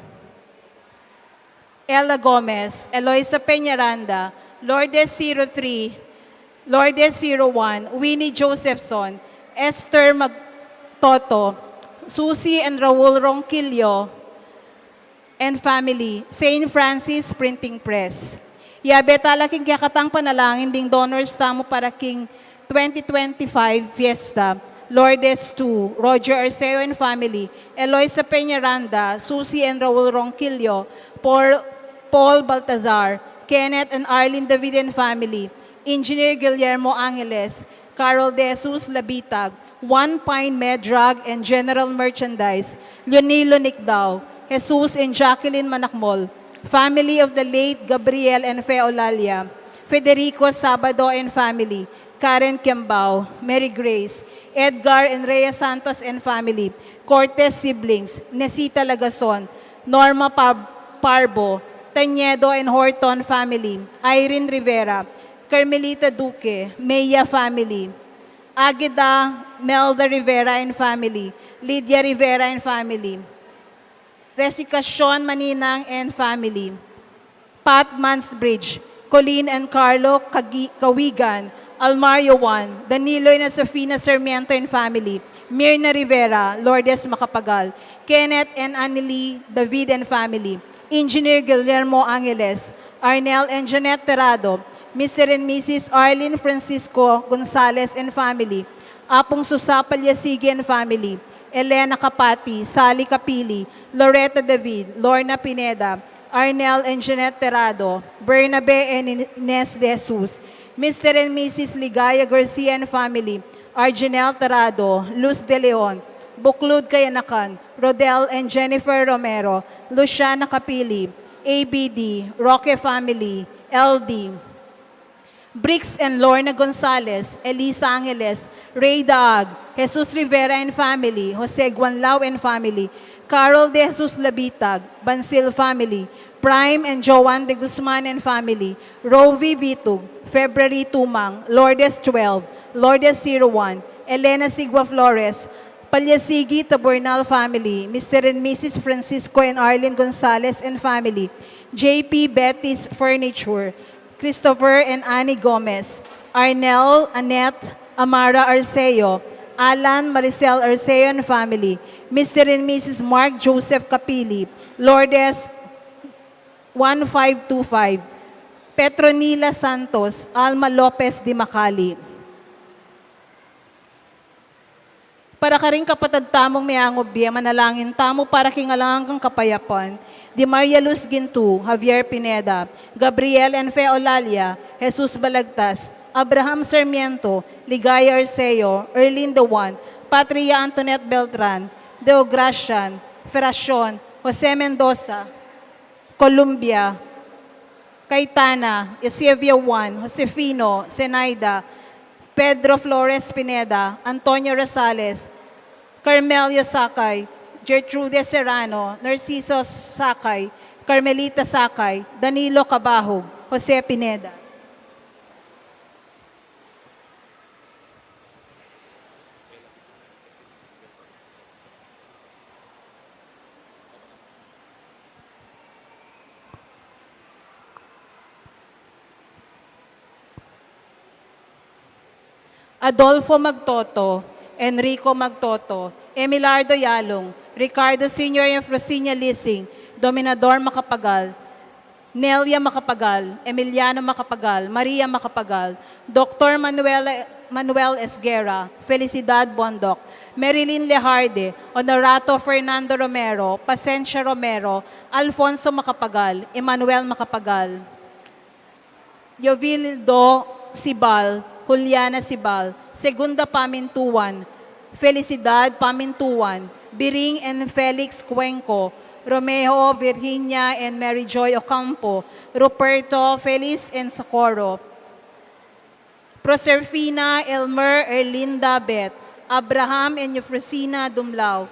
Ella Gomez, Eloisa Peñaranda, Lourdes 03, Lourdes 01, Winnie Josephson, Esther Magtoto, Susie and Raul Ronquillo, and family, St. Francis Printing Press. Iabetala king kaya katang panalangin ding donors tamo para king 2025 Fiesta, Lourdes 2, Roger Arceo and family, Eloisa Peñaranda, Susie and Raul Ronquillo, Paul Baltazar, Kenneth and Arlene David and family, Engineer Guillermo Angeles, Carol De Jesus Labitag, One Pine Med Drug and General Merchandise, Leonilo Nicdao, Jesus and Jacqueline Manakmol, family of the late Gabriel and Fe Olalia, Federico Sabado and family, Karen Kiambao, Mary Grace, Edgar and Rhea Santos and family, Cortez siblings, Nesita Lagason, Norma Parbo, Tañedo and Horton family, Irene Rivera, Carmelita Duque, Maya family, Agida Melda Rivera and family, Lydia Rivera and family, Resicacion Maninang and family, Pat Mansbridge, Colleen and Carlo Kawigan, Almario 1, Danilo and Sofina Sarmiento and family, Mirna Rivera, Lourdes Macapagal, Kenneth and Anneli David and family, Engineer Guillermo Angeles, Arnel and Jeanette Terrado, Mr. and Mrs. Arlene Francisco Gonzalez and family, Apong Susa Palyasigi and family, Elena Kapati, Sally Kapili, Loretta David, Lorna Pineda, Arnel and Jeanette Terrado, Bernabe and Ines De Jesus, Mr. and Mrs. Ligaya Garcia and family, Arginel Terrado, Luz De Leon, Buklud Kayanakan, Rodel and Jennifer Romero, Luciana Kapili, ABD, Roque family, LD, Bricks and Lorna Gonzalez, Elisa Angeles, Ray Daag, Jesus Rivera and family, Jose Guanlao and family, Carol De Jesus Labitag, Bansil family, Prime and Joanne de Guzman and family, Rovi Bitug, February Tumang, Lourdes 12, Lourdes 01, Elena Sigua Flores, Palyasigi Tabernal family, Mr. and Mrs. Francisco and Arlene Gonzalez and family, JP Betty's Furniture, Christopher and Annie Gomez, Arnel, Annette, Amara Arceo, Alan Maricel Arceo and family, Mr. and Mrs. Mark Joseph Capili, Lourdes 1525, Petronila Santos, Alma Lopez de Macali. Para ka rin kapatad tamong miangob biya, manalangin tamo para kingalangang kapayapan, Di Maria Luz Gintu, Javier Pineda, Gabriel Enfe Olalia, Jesus Balagtas, Abraham Sarmiento, Ligaya Arceo, Erlinda Juan, Patria Antoinette Beltran, Deogracian, Feracion, Jose Mendoza, Columbia, Cayetana, Eusebio Juan, Josefino, Zenaida, Pedro Flores Pineda, Antonio Rosales, Carmelio Sakay, Gertrude Serrano, Narciso Sakay, Carmelita Sakay, Danilo Cabahog, Jose Pineda. Adolfo Magtoto, Enrico Magtoto, Emilardo Yalong, Ricardo Sr. and Frosinia Lising, Dominador Macapagal, Nelia Macapagal, Emiliano Macapagal, Maria Macapagal, Dr. Manuel Esguera, Felicidad Bondoc, Marilyn Lejarde, Honorato Fernando Romero, Pacencia Romero, Alfonso Macapagal, Emmanuel Macapagal, Yovildo Sibal, Juliana Sibal, Segunda Pamintuan, Felicidad Pamintuan, Biring and Felix Cuenco, Romeo, Virginia and Mary Joy Ocampo, Ruperto, Feliz and Socorro, Proserfina, Elmer, Erlinda Bet, Abraham and Eufrosina Dumlao,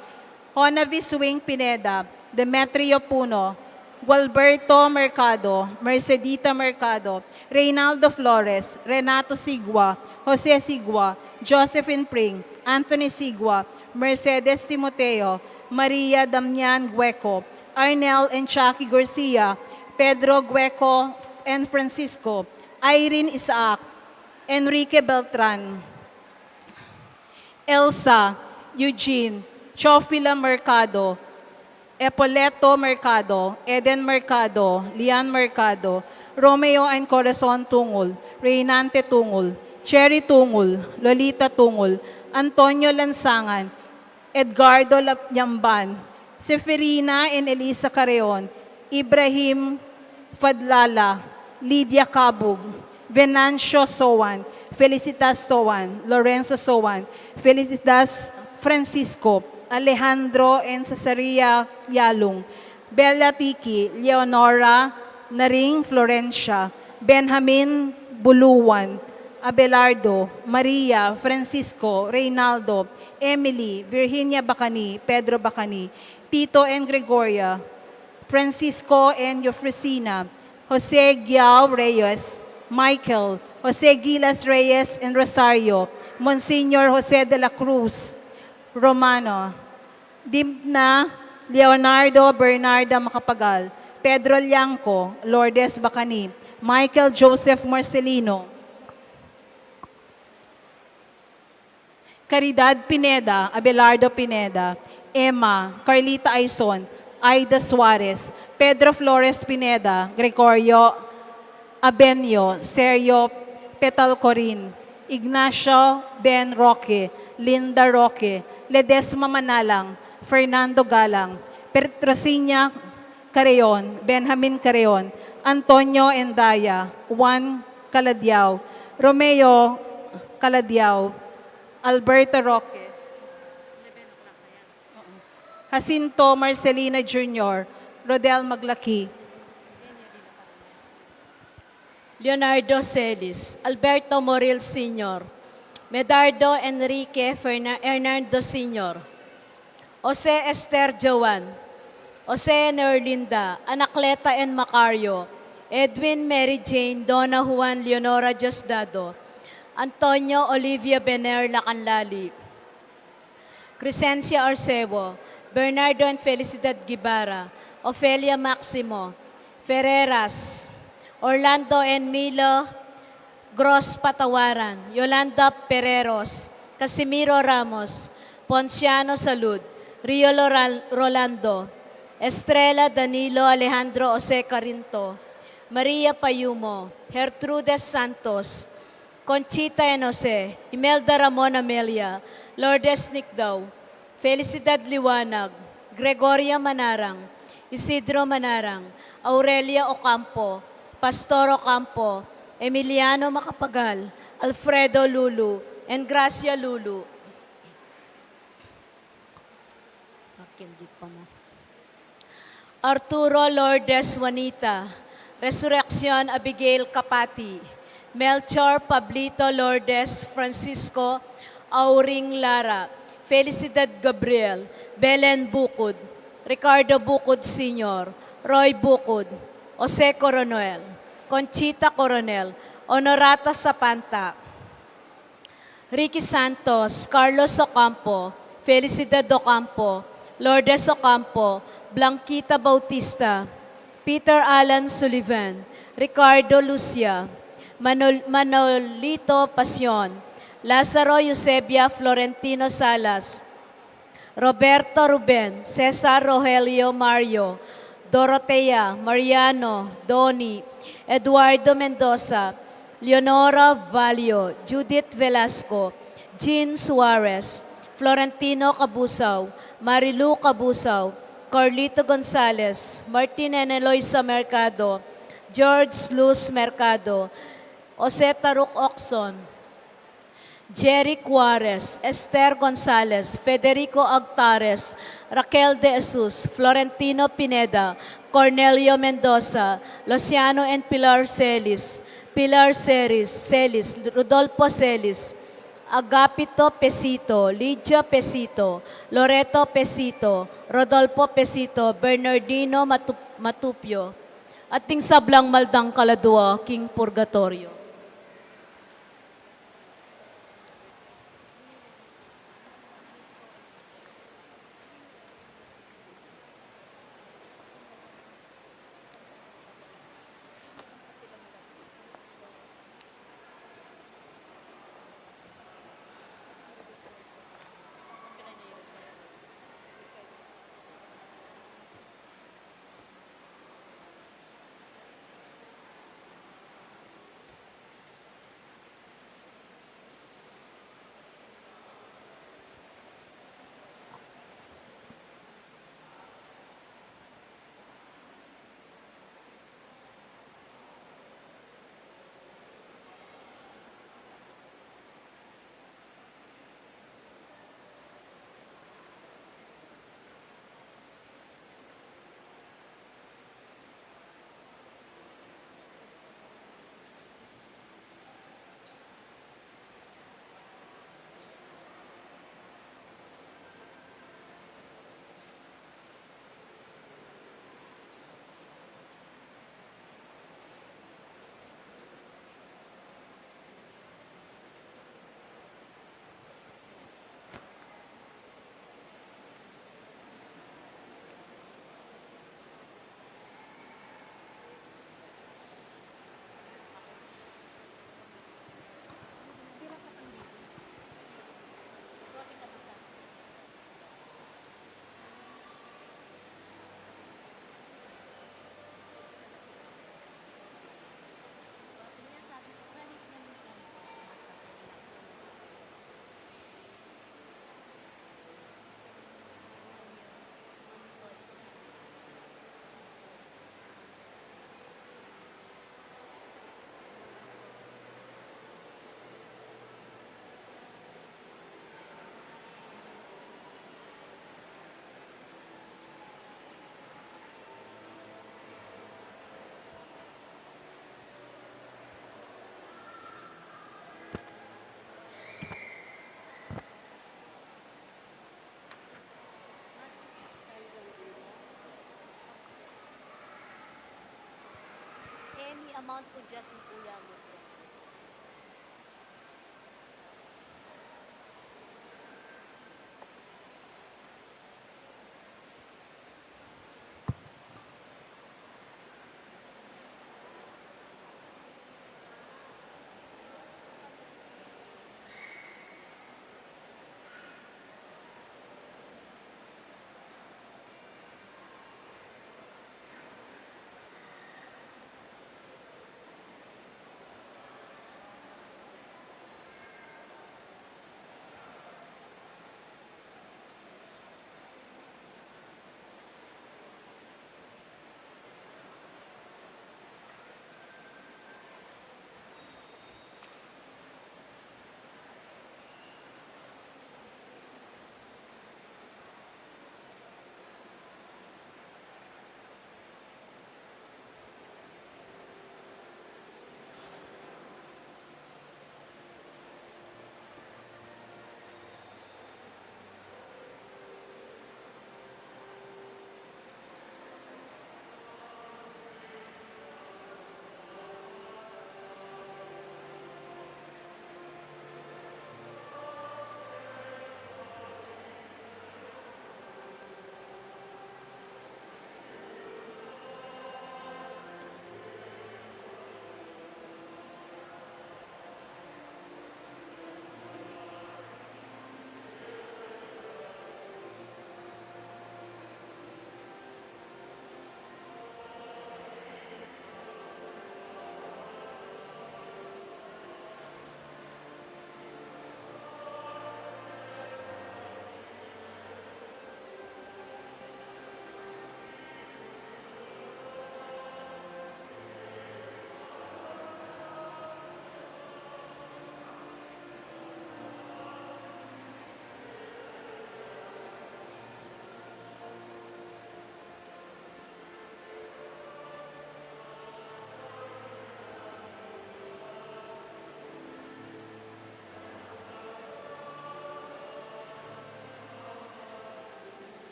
Honavis Wing Pineda, Demetrio Puno, Gualberto Mercado, Mercedita Mercado, Reynaldo Flores, Renato Sigua, Jose Sigua, Josephine Pring, Anthony Sigua, Mercedes Timoteo, Maria Damian Gueco, Arnel and Chucky Garcia, Pedro Gueco and Francisco, Irene Isaac, Enrique Beltran, Elsa, Eugene, Chofila Mercado, Epoleto Mercado, Eden Mercado, Lian Mercado, Romeo and Corazon Tungol, Reynante Tungol, Cherry Tungol, Lolita Tungol, Antonio Lansangan, Edgardo Yamban, Seferina and Elisa Careon, Ibrahim Fadlala, Lydia Cabug, Venancio Sowan, Felicitas Sowan, Lorenzo Sowan, Felicitas Francisco, Alejandro and Cesaria Yalung, Bella Tiki, Leonora Naring Florencia, Benjamin Buluwan, Abelardo, Maria, Francisco, Reynaldo, Emily, Virginia Bacani, Pedro Bacani, Tito and Gregoria, Francisco and Eufrosina, Jose Giao Reyes, Michael, Jose Gilas Reyes and Rosario, Monsignor Jose de la Cruz, Romano, Dimna, Leonardo Bernarda Macapagal, Pedro Lianco, Lourdes Bacani, Michael Joseph Marcelino, Caridad Pineda, Abelardo Pineda, Emma, Carlita Aison, Aida Suarez, Pedro Flores Pineda, Gregorio Abenio, Sergio Petalcorin, Ignacio Ben Roque, Linda Roque, Ledesma Manalang, Fernando Galang, Petrosinia Careon, Benjamin Careon, Antonio Endaya, Juan Caladiao, Romeo Caladiao, Alberto Roque, Jacinto Marcelina Jr., Rodel Maglaki, Leonardo Celis, Alberto Moril Sr., Medardo Enrique Hernando Sr., Jose Esther Joan, Jose Nerlinda, Anacleta and Macario, Edwin Mary Jane, Donna Juan Leonora Diosdado, Antonio Olivia Bener Lacanlali, Crescencia Arcebo, Bernardo and Felicidad Gibara, Ofelia Maximo, Ferreras, Orlando and Milo Gross Patawaran, Yolanda Pereros, Casimiro Ramos, Ponciano Salud, Rio Rolando, Estrella Danilo Alejandro Jose Carinto, Maria Payumo, Gertrudes Santos, Conchita Enose, Imelda Ramon Amelia, Lourdes Nicdaw, Felicidad Liwanag, Gregoria Manarang, Isidro Manarang, Aurelia Ocampo, Pastor Ocampo, Emiliano Macapagal, Alfredo Lulu, and Gracia Lulu. Arturo Lourdes Juanita, Resurrección Abigail Kapati, Melchor Pablito Lourdes Francisco Auring Lara, Felicidad Gabriel, Belen Bukod, Ricardo Bukod Sr., Roy Bukod, Jose Coronel, Conchita Coronel, Honorata Sapanta, Ricky Santos, Carlos Ocampo, Felicidad Ocampo, Lourdes Ocampo, Blanquita Bautista, Peter Alan Sullivan, Ricardo Lucia, Manolito Pasion, Lazaro Eusebia Florentino Salas, Roberto Ruben, Cesar Rogelio Mario, Dorotea, Mariano, Doni, Eduardo Mendoza, Leonora Valio, Judith Velasco, Jean Suarez, Florentino Cabusaw, Marilu Cabusaw, Carlito Gonzalez, Martin and Eloisa Mercado, George Luz Mercado, Jose Taruk Oxon, Jerry Juarez, Esther Gonzalez, Federico Agtares, Raquel De Jesus, Florentino Pineda, Cornelio Mendoza, Luciano and Pilar Celis, Rodolfo Celis, Agapito Pesito, Lydia Pesito, Loreto Pesito, Rodolfo Pesito, Bernardino Matupio, ating sablang maldang kaladua, King Purgatorio. amount po dyan yung kuya mo po.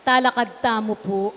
talakad tamo po.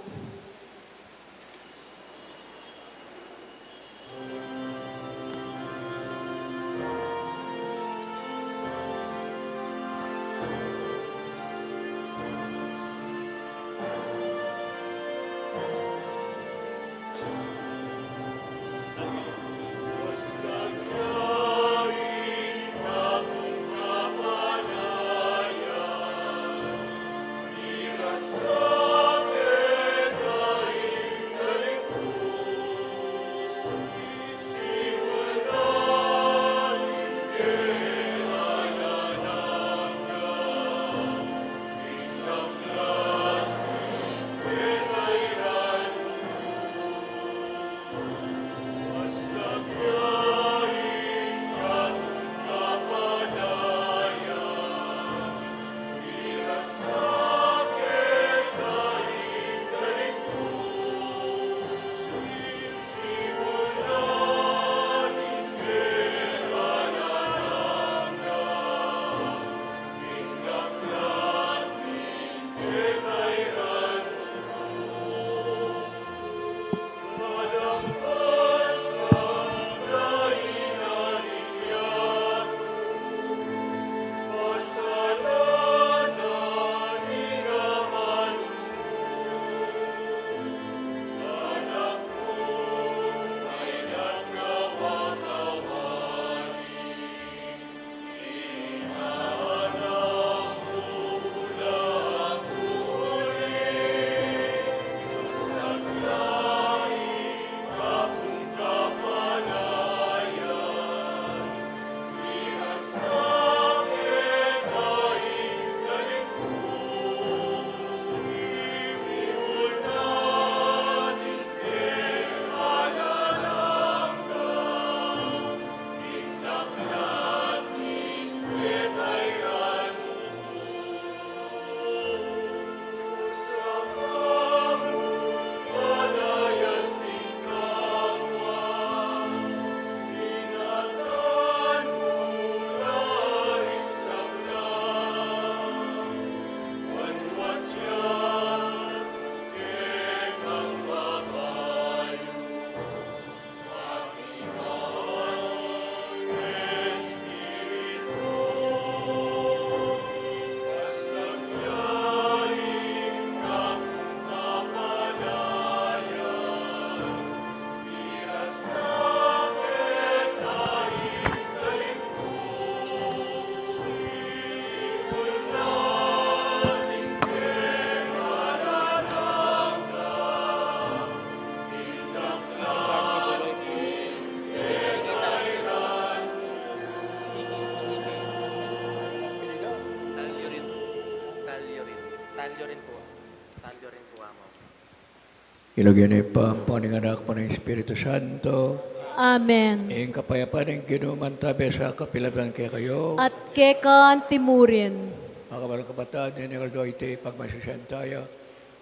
Ilagyan niyo pa ang panganak po ng Espiritu Santo. Amen. Ing kapayapaan ng ginumantabi sa kapilaban kaya kayo. At kekan timurin. Mga kabalang kapatid, ninigado iti pagmasasyan tayo.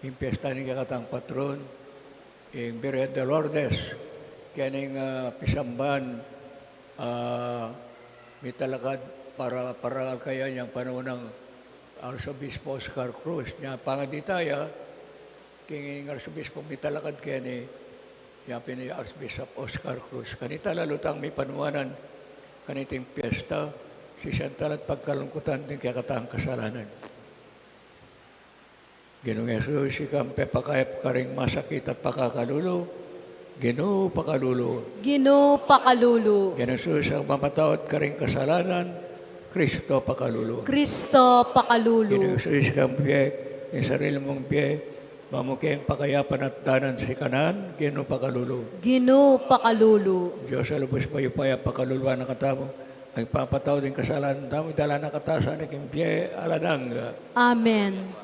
Yung piyesta ng kakatang patron. Yung Virgen de Lourdes. Kaya ng pisamban. May talakad para kaya niyang panahon ng Arsobispo Oscar Cruz. Niya pangaditaya. Kaya ng Arsobispo may talakad kaya ni Yapin ni Archbishop Oscar Cruz. Kanita lalutang may panuwanan kaniting piyesta, si Chantal at pagkalungkutan din kaya katang kasalanan. Ginong Yesus, si kampe pakayap karing masakit at pakakalulo, Ginoo pakalulo. Ginoo pakalulo. Ginong Yesus, ang mamatawad karing kasalanan, Kristo pakalulo. Kristo pakalulo. Ginong Yesus, kampe, yung sarili mong piye, mamukeng pakayapan at danan si kanan, Ginoo pakalulo. Ginoo pakalulo. Diyos sa lubos payupaya pakaluluan na katamo, ang papataw din kasalanan tamo, dala na katasan na kimpiye aladang. Amen.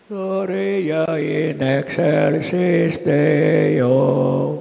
Gloria in excelsis Deo.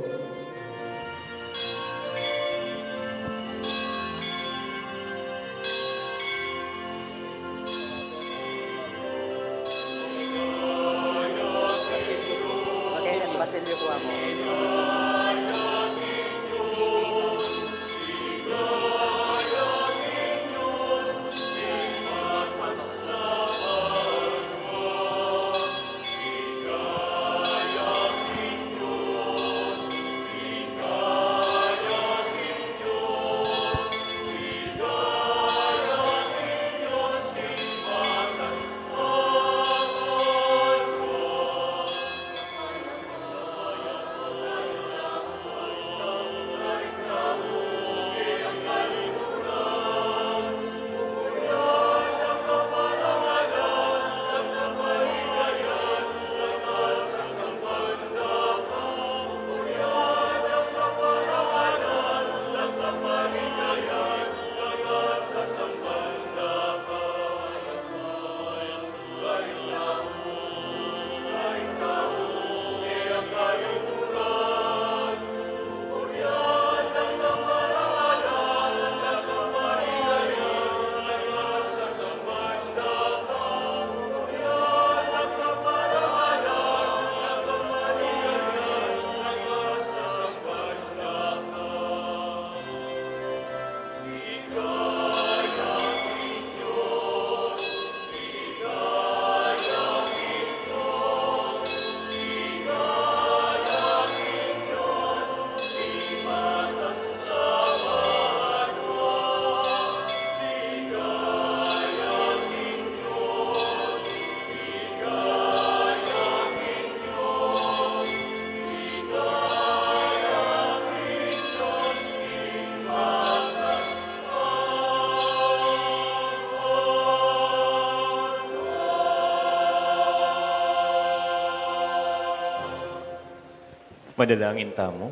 Manalangin tamo.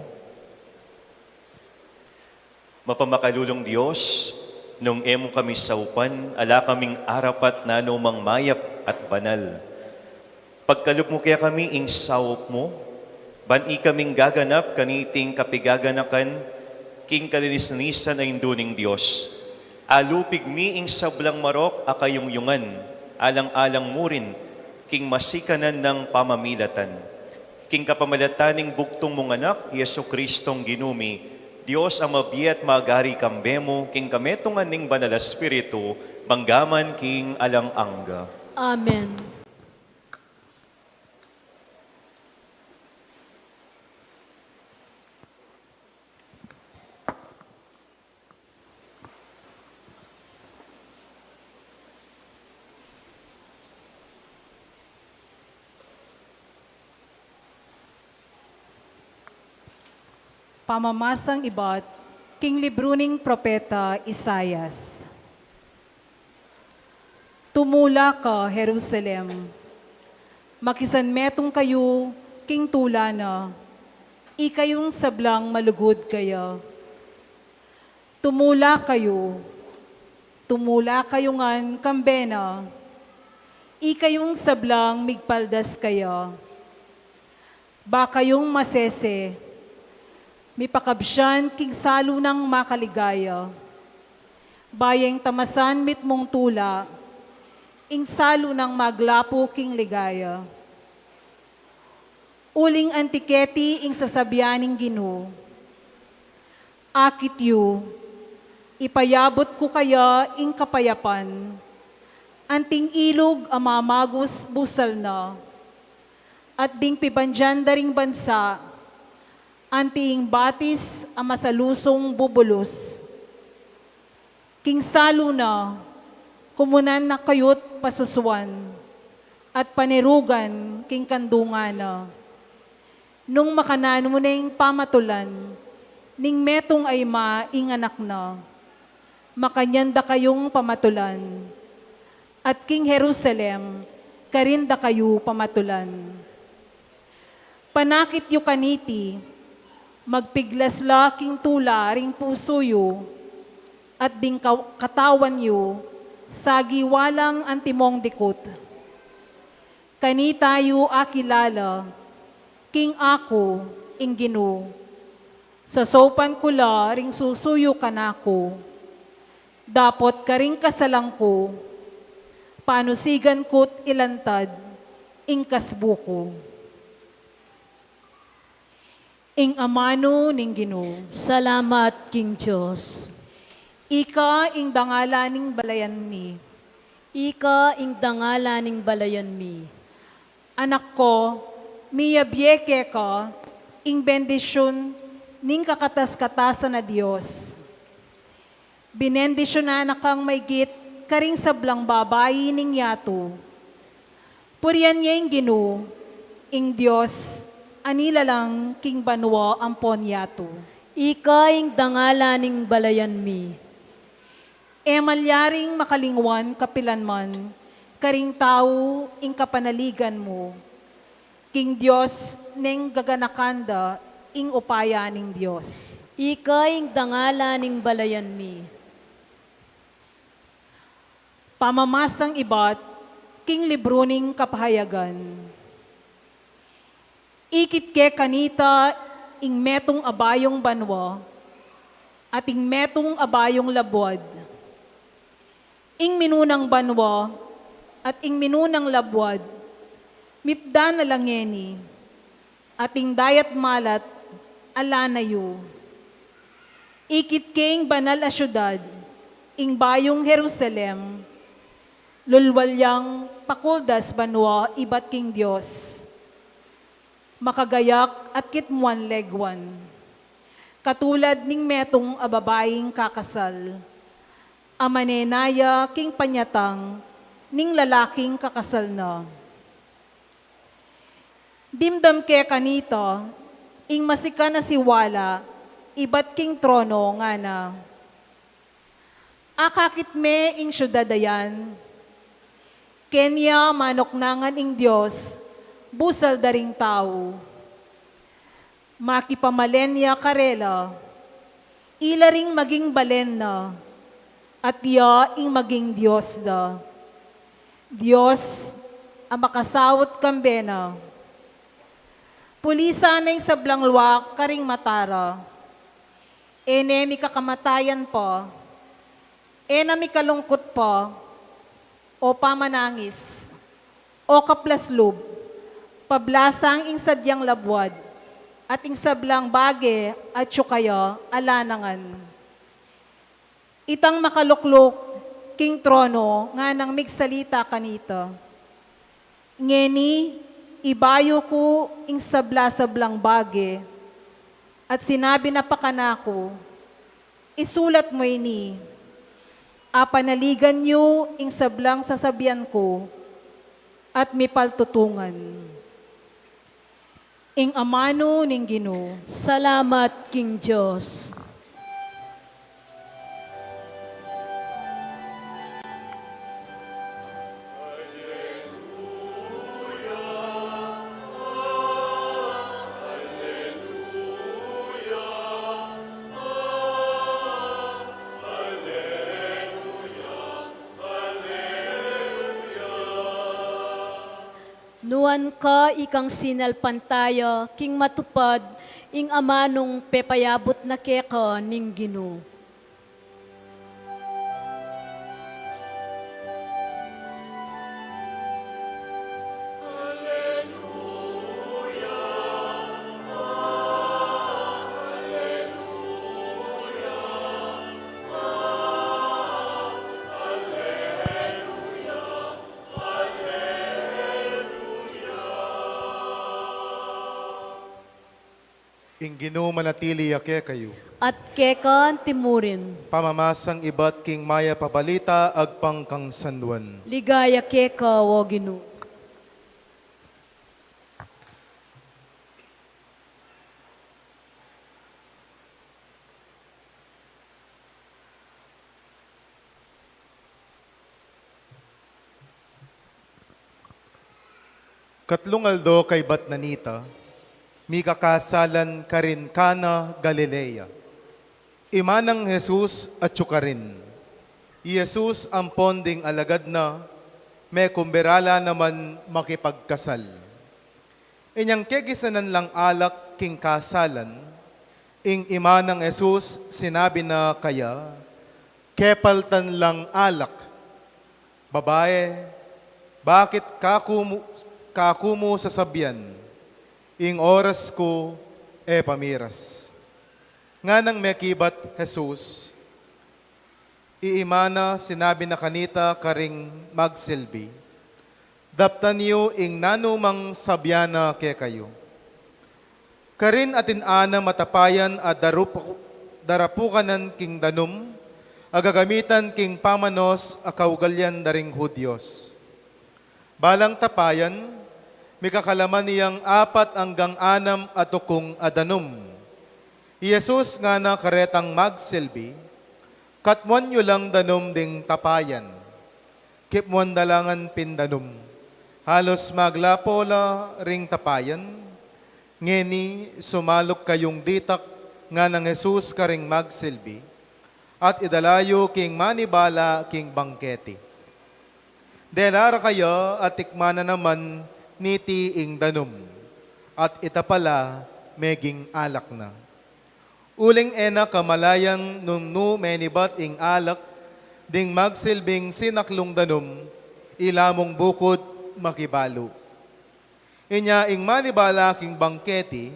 Mapamakalulong Diyos, nung emo kami sa upan, ala kaming arapat na numang mayap at banal. Pagkalup mo kaya kami ing sawop mo, bani kaming gaganap kaniting kapigaganakan, king kalinisnisan ay induning Diyos. Alupig mi ing sablang marok akayong yungan, alang-alang mo rin, king masikanan ng pamamilatan. King kapamalataning buktong mong anak, Yesu Kristong ginumi, Diyos ang mabiat magari kambemo, king kametungan ning banal na Espiritu, manggaman king alang-angga. Amen. Pamamasang ibat, King Libruning Propeta Isayas. Tumula ka, Jerusalem, makisanmetong kayo, King Tulana, ikayong sablang malugod kaya. Tumula kayo ngan kambena, ikayong sablang migpaldas kaya. Ba kayong masese, mipakabsyan king salo ng makaligaya. Bayeng tamasan mit mong tula, ing salo ng maglapo king ligaya. Uling antiketi ing sasabyaning Ginoo. Akit yu, ipayabot ko kaya ing kapayapan, anting ilog amamagos busal na, at ding pibanjandaring bansa, anting batis ang masalusong bubulos. King salo na, kumunan na kayot pasusuan, at panirugan king kandungan na. Nung makanan mo na yung pamatulan, ning metong ay ing anak na, makanyanda kayong pamatulan, at king Jerusalem, karinda kayo pamatulan. Panakit yu kaniti, magpiglas laking tula ring puso yu, at ding katawan yu, sagiwalang antimong dikot. Kanita yu akilala, king ako, ing Ginoo. Sa sopan kula ring susuyo kanako, dapot karing kasalang ko, panusigan ko't ilantad, ing kasbuko. Ing amano ning Ginoo. Salamat, King Diyos. Ika ing dangalaning balayan mi. Ika ing dangalaning balayan mi. Anak ko, miyabyeke ka, ing bendisyon ning kakatas-katasan na Diyos. Binendisyon na kang maygit karing sablang babayi ning yato. Puriyan niya ing Ginoo, ing Diyos, anila lang king banwa ang ponyato. Ika ing dangalaning balayan mi. Malyaring makalingwan kapilanman, karing tao ing kapanaligan mo. King Diyos ning gaganakanda, ing upaya ning Diyos. Ika ing dangalaning balayan mi. Pamamasang ibat, King Libruning Kapahayagan. Ikit ke kanita ing metong abayong banwa, at ing metong abayong labwad. Ing minunang banwa, at ing minunang labwad, mipda na langeni, at ing dayat malat, alanayo. Ikit ke ing banal a syudad, ing bayong Jerusalem, lulwalyang pakuldas banwa ibat king Diyos. Makagayak at kitmuan legwan. Katulad ning metong ababaying kakasal. Amanenaya king panyatang ning lalaking kakasal na. Dimdam ke kanito, ing masika na siwala, ibat king trono nga na. Akakit me ing syudadayan, Kenya manoknangan ing Diyos, busal daring tao. makipamalenya karela, ilaring maging balen na, at iya ing maging Diyos da. Diyos, ang makasawot kambena. Pulisa na yung sablang luwak karing matara. Ene mi kakamatayan po, ena mi kalungkot po, o pamanangis, o kaplaslub, pablasang ing sadyang labwad, at ing sablang bage at syukayo alanangan. Itang makaluklok king trono nga nang migsalita kanito. Ngeni, ibayo ko ing sabla-sablang bage, at sinabi na pakanako, isulat mo ini, apanaligan niyo ing sablang sasabihan ko, at mipaltutungan. Ing amano ning Ginoo. Salamat, King Diyos. Nuan ka ikang sinalpantaya, king matupad, ing amanong pepayabot na keka ning Ginoo. Ing Ginoo manatili ake kayo. At kekan timurin, Pamamasang ibat king maya pabalita agpang kang sanduan. ligaya keka o Ginoo. Katlong aldo kay Batnanita, mi kakasalan karin kana Galilea. Imanang Jesus at Chukarin. Jesus ang ponding alagad na, may kumberala naman makipagkasal. Inyang kegisanan lang alak king kasalan, ing imanang Jesus sinabi na kaya, kepaltan lang alak. Babae, bakit kakumo sa sabyan? Ing oras ko pamiras. Nga nang mekibat Jesus, iimana sinabi na kanita karing magsilbi, daptan niyo ing nanumang sabyana ke kayo. Karin atin ana matapayan at darapukanan king danum, agagamitan king pamanos akaugalyan daring Hudyos. Balang tapayan, may kakalaman niyang 4 hanggang 6 at ukong adanum. Jesus nga na karetang magsilbi, katmuan nyo lang danum ding tapayan, kipmuan dalangan pindanum. Halos maglapola ring tapayan, ngeni sumalok kayong ditak nga ng Jesus karing magsilbi, at idalayo king manibala king bangketi. Delara kayo at tikmana naman niti ing danum, at itapala meging alak na. Uling ena kamalayang nung menibat ing alak, ding magsilbing sinaklong danum, ilamong bukod makibalo. Inya ing manibala king bangketi,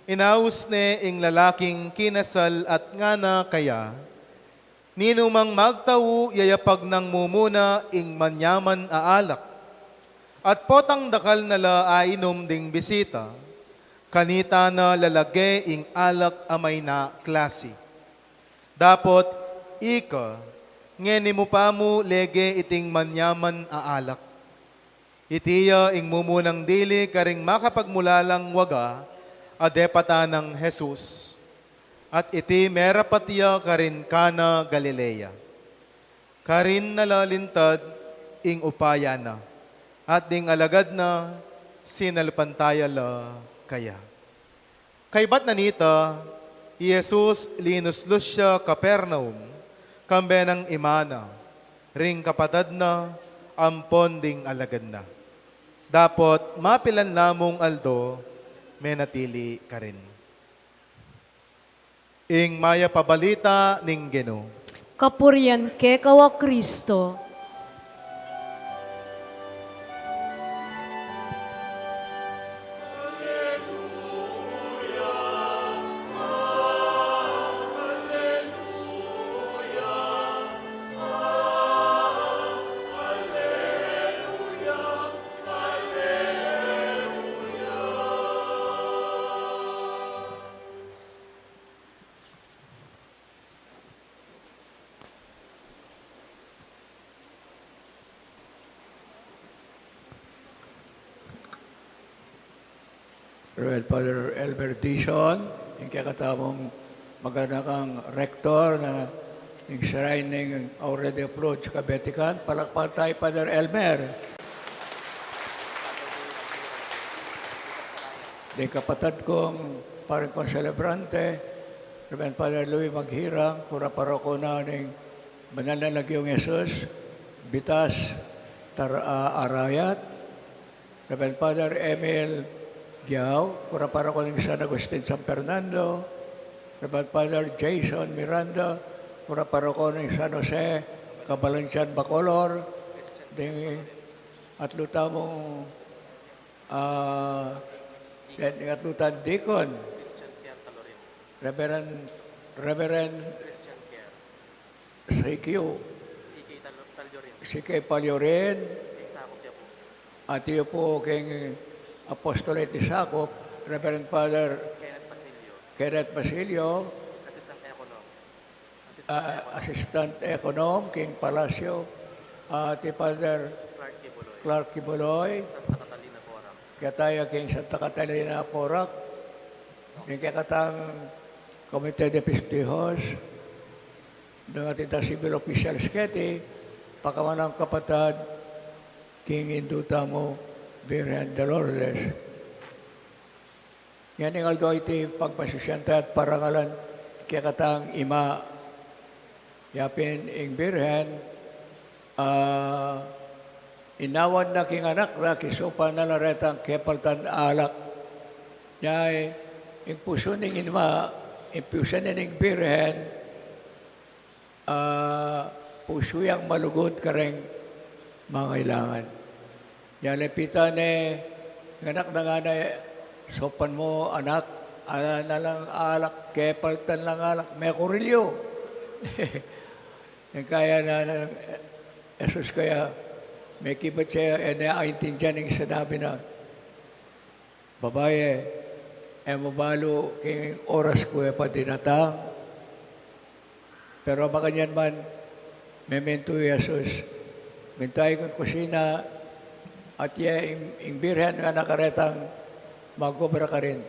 inaus ne ing lalaking kinasal at ngana kaya, ninumang magtawu yayapag ng mumuna ing manyaman aalak, at potang dakal nala ainom ding bisita, kanita na lalagay ing alak amay na klase. Dapot, ika, ngeni mo pa mo lege iting manyaman aalak. Itiya ing mumunang dili karing makapagmulalang waga, adepata ng Jesus. At iti merapatiya karin kana Galilea. Karin nalalintad ing upaya na, at ding alagad na sinalpantaya la kaya. Kay bat nanita, Jesus linuslus siya Capernaum, kambe ng imana, ring kapatad na, ampon ding alagad na. Dapot mapilan lamong aldo, menatili ka rin. Ing maya pabalita ning Geno. Kapurian ke kawa Kristo. Reverend Father Elmer Dizon, yung kakatamong magandang rektor na yung shrine ng already approach Kabetikan. Palakpan tayo, Father Elmer. Di kapatid kong parang konselebrante, Reverend Father Louis Maghirang, kura paroko na ng banal na lagyong Jesus, Bitas Arayat, Reverend Father Emil Giao, kura paroko ng San Agustin San Fernando, Reverend Father Jason Miranda, kura paroko ng San Jose Cabalanchian Bacolor, at lutamong atlutan Deacon, Reverend CK Paliorin, at iyo po kay Apostolate ni Sakop, Reverend Father Kenneth Basilio, Assistant Econom, King Palacio, at Father Clark Kibuloy, kaya tayo King Santa Catalina Porac, yung kakatang Komite de Pistihos, ng ating civil officials keti, pakamanang kapatad, King Induta mo, Virgen de Lourdes. Yan ang aldo iti pagpasusyanta at parangalan kakatang ima yapin ing Virgen inawan na king anak na kisupa na laretang kepaltan alak yay ing puso ning inma ing puso ning Virgen puso yang malugod kareng mga ilangan. Yan lepitan anak na nga na sopan mo anak, ala na lang alak, kepaltan lang alak, may kurilyo. Yung kaya na Jesus kaya, may kibat siya, naaintindihan yung sinabi na, babae, mabalo king oras ko pa dinatang, pero makanyan man, memento Jesus, mintay kong kusina, at yung Birhen nga nakaretang magkobra ka rin.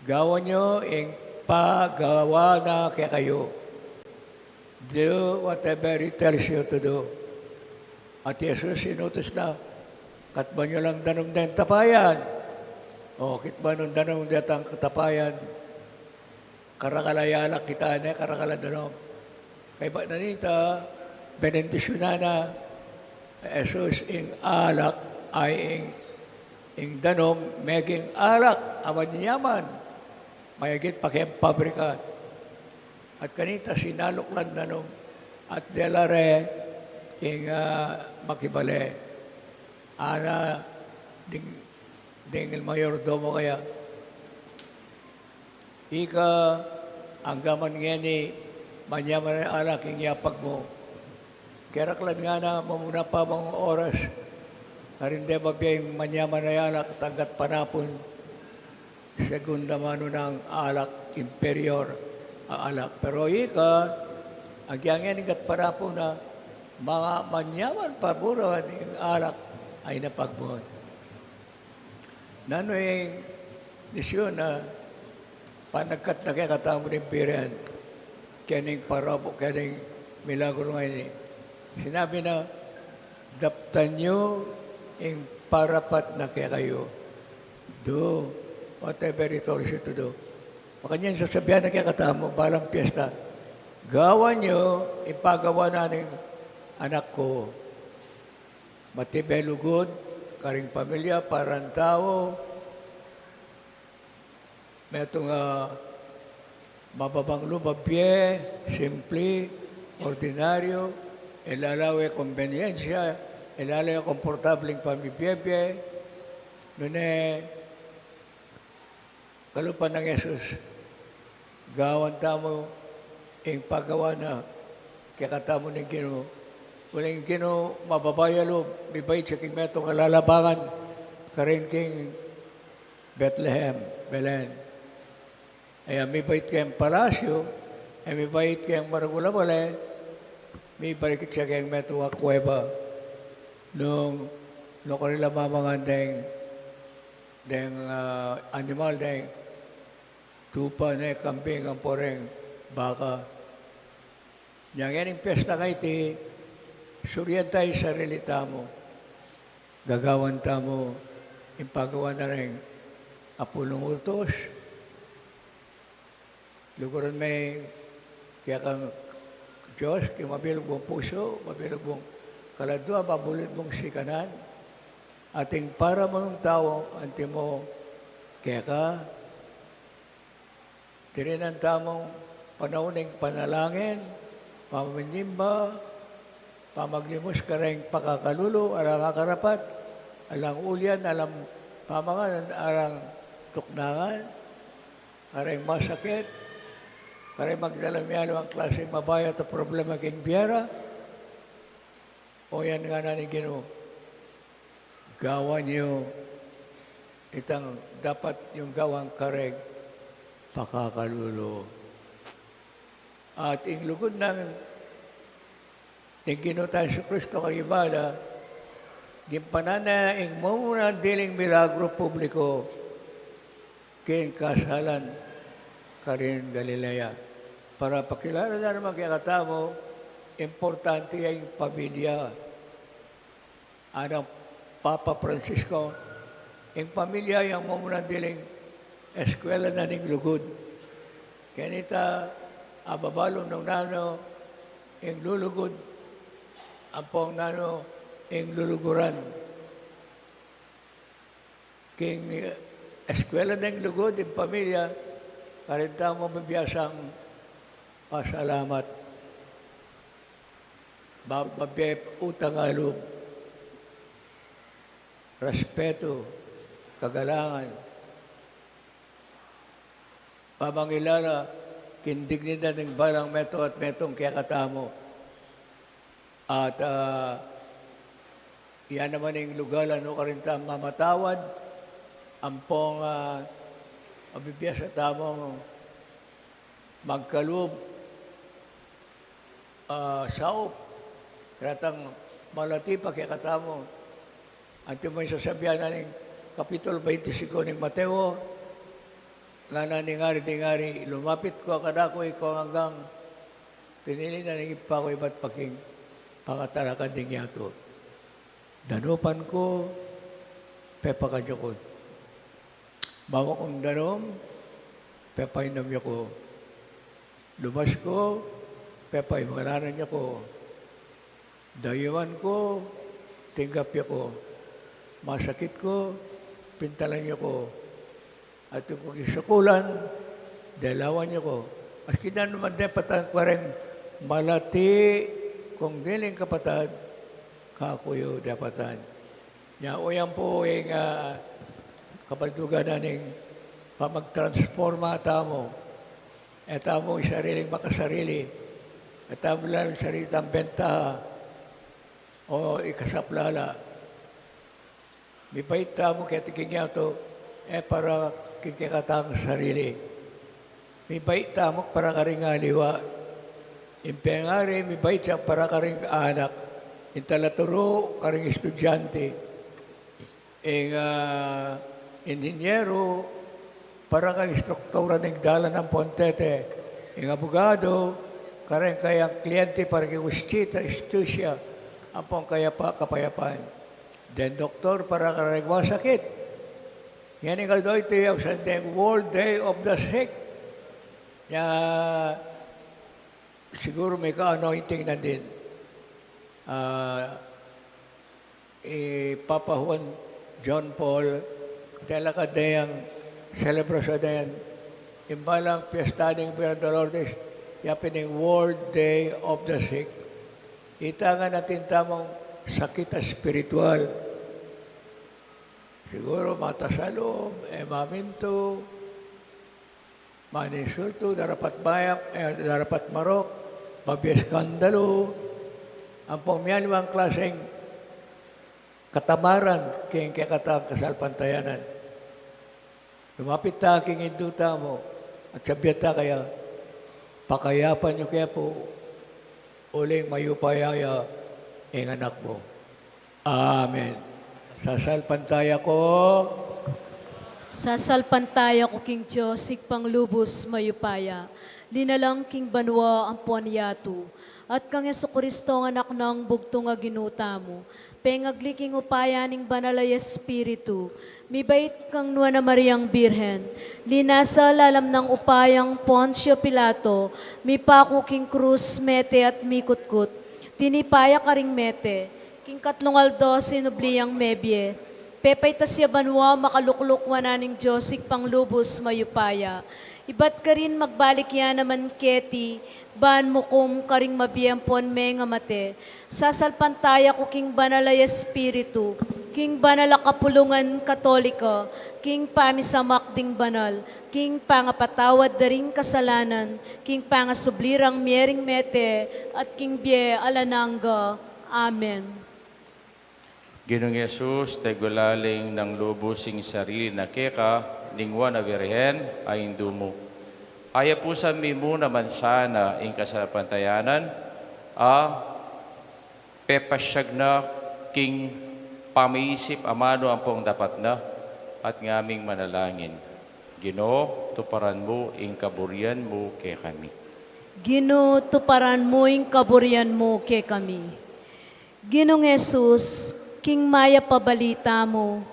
Gawa nyo yung pagawa na kaya kayo. Do whatever He tells you to do. At Jesus sinutos na, katba nyo lang danom din tapayan. O, kitba nung danom din ang tapayan. Karakalayalak kita na, karakala-danom. Kaya ba nanita, benendisyon na Jesus ing alak ay ing danom meging alak awan yaman mayagit pakem pabrika at kanita sinaluklan danom at delare ing makibale ana ding el mayordomo kaya ika ang gaman ngeni manyaman alak ing yapag mo. Kaya raklan nga na mamuna pa mga oras, karinde mabiyang manyaman na alak, tanggat panapon, segunda mano ng alak, inferior alak. Pero ika, agyangyan ikat panapon na mga manyaman paburo ng alak ay napagbuhan. Nano yung nisyon na panagkat na kaya katamo ng Birhen, kaning parabo, kaning milagro ngayon. Sinabi na, daptan nyo yung parapat na kaya kayo. Do whatever he tells you to do. Makanya yung sasabihan na kakatamo, balang piyesta, gawan nyo, ipagawa na ng anak ko. Matibay lugod, karing pamilya, parang tao, may itong mababang lumabye, simple, ordinaryo, ilalawe konvenyensya, ilalawe komportabling pamibiyebye, nune, kalupan ng Yesus, gawan tamo, ing paggawa na, kakatamo ng Ginoo, walang Ginoo, mababayalo, bibait sa king metong alalabangan, karing king Bethlehem, Belen. Ay may bait kayong palasyo, ay may bait kayong maragulabale, may balik siya kayong metuwa kuweba. Nung kanila mamangan deng animal, deng tupa na kambing ang poreng baka. Yang yaning pesta kay ti, suryan tayo sarili tamo, gagawan tamo, impagawa na rin apulong utos, luguran may kaya kang Diyos, kaya mabilog mong puso, mabilog mong kaladwa, mabulit mong sikanan, ating para mong tao, anti mo, kaya ka, dirin ang tamong panauning panalangin, pamaminimba, pamaglimos ka rin pakakalulo, alang akarapat, alang ulyan, alang pamangan, alang tuknangan, aring masakit, kaya magdalamyalo ang klaseng mabayat at problema king biyara, o yan nga na ni Ginoo. Gawan niyo itang dapat yung gawang kareg pakakalulo. At inglugod ng Ginoo tayo sa Kristo kang ibada, gimpanana ing muna diling milagro publiko king kasalan karin Galilea. Para pakilala na naman kaya katamo, importante yung pamilya. Anang Papa Francisco, yung pamilya yung mamunang diling eskwela na ning lugod. Kaya nita, ababalong ng nano, yung lulugod, ang pong nano, yung luluguran. King eskwela ng lugod, yung pamilya, karinta mo mabiyasang pasalamat. Mabiyap utang alub, respeto, kagalangan, pamangilala, kindignidad ng balang meto at metong kaya katamo. At yan naman yung lugalan o karinta mamatawad, ang pong mabibiyas sa tamong magkaloob, saop, karatang malati pa kaya katamo. At yung may sasabihan na ng Kapitulo 25 ng Mateo, nga na ningari, lumapit ko, kadako ko hanggang pinili na ng ipa ko iba't paking pangatarakan din yato. Danupan ko, pepa kanyakot. Bawa kong danom, pepay namya ko. Lumas ko, pepay mangalanan niya ko. Dayuan ko, tinggap niya ko. Masakit ko, pintalan niya ko. At kung isakulan, dalawan niya ko. Maski na naman din patang kwareng malati, kung diling kapatad, kakuyo dapatan. Nya uyang po yung kapaldugan na ning pamagtransforma tamo. Etamo yung sariling makasarili. Etamo lang yung sariling benta o ikasaplala. May bait tamo kaya tiking to, para kikikatang sarili. May bait tamo para karing aliwa. Impengari, may bait siya para karing anak. Intalaturo, karing estudyante. Inhinyero, para kang struktura ng dala ng Pontete. Abogado, karing kayang kliyente para kang ustisya, ang pong kapayapaan. Then doktor, para karing sakit. Yan ang kaldoy tiyaw sa World Day of the Sick. Ya, siguro may ka-anointing na din. Papa Juan John Paul, telakad na yung celebration na yan. Imbalang piyesta ng Pira Dolores, yapin yung World Day of the Sick. Itangan natin tamang sakit spiritual. Siguro mata sa loob, maminto, manisulto, darapat bayak, darapat marok, mabieskandalo, ang pangmiyalwang klaseng katamaran kayong kakatang kasalpantayanan. Lumapit ta king induta mo at sabihan ta kaya, pakayapan nyo kaya po uling mayupayaya ang anak mo. Amen. Sasalpantaya ko. Sasalpantaya ko King Josik panglubos mayupaya. Linalang King Banwa ang puanyatu. At kang Jesucristo ang anak ng bugtong nga ginuta mo. Pengagliking upaya ning banalay espiritu. Mibait kang nuwa na Mariang Birhen. Linasa lalam ng upayang Poncio Pilato. Mipako King Cruz mete at mikutkut. Tinipaya ka ring mete. King Katlungal 12, Nubliyang Mebye. Pepay tasya banwa, makalukluk wananing Josik panglubos mayupaya. Ibat ka rin magbalik yan naman keti, ban mo kum karing mabiyampon me nga mate. Sasalpantaya ko King Banalay Espiritu, King Banala Kapulungan Katolika, King Pamisamak ding banal, King Pangapatawad daring kasalanan, King Pangasublirang miering mete, at King Bie Alananga. Amen. Ginong Yesus, tegulaling ng lubusing sarili na keka, lingwa na virhen, ay indumo. Aya po sa mimo naman sana in kasapantayanan, pepasyag na king pamiisip amano ang pong dapat na, at ngaming manalangin. Ginoo, tuparan mo ing kaburian mo kay kami. Ginoo, tuparan mo ing kaburian mo kay kami. Ginong Jesus, King Maya pabalita mo,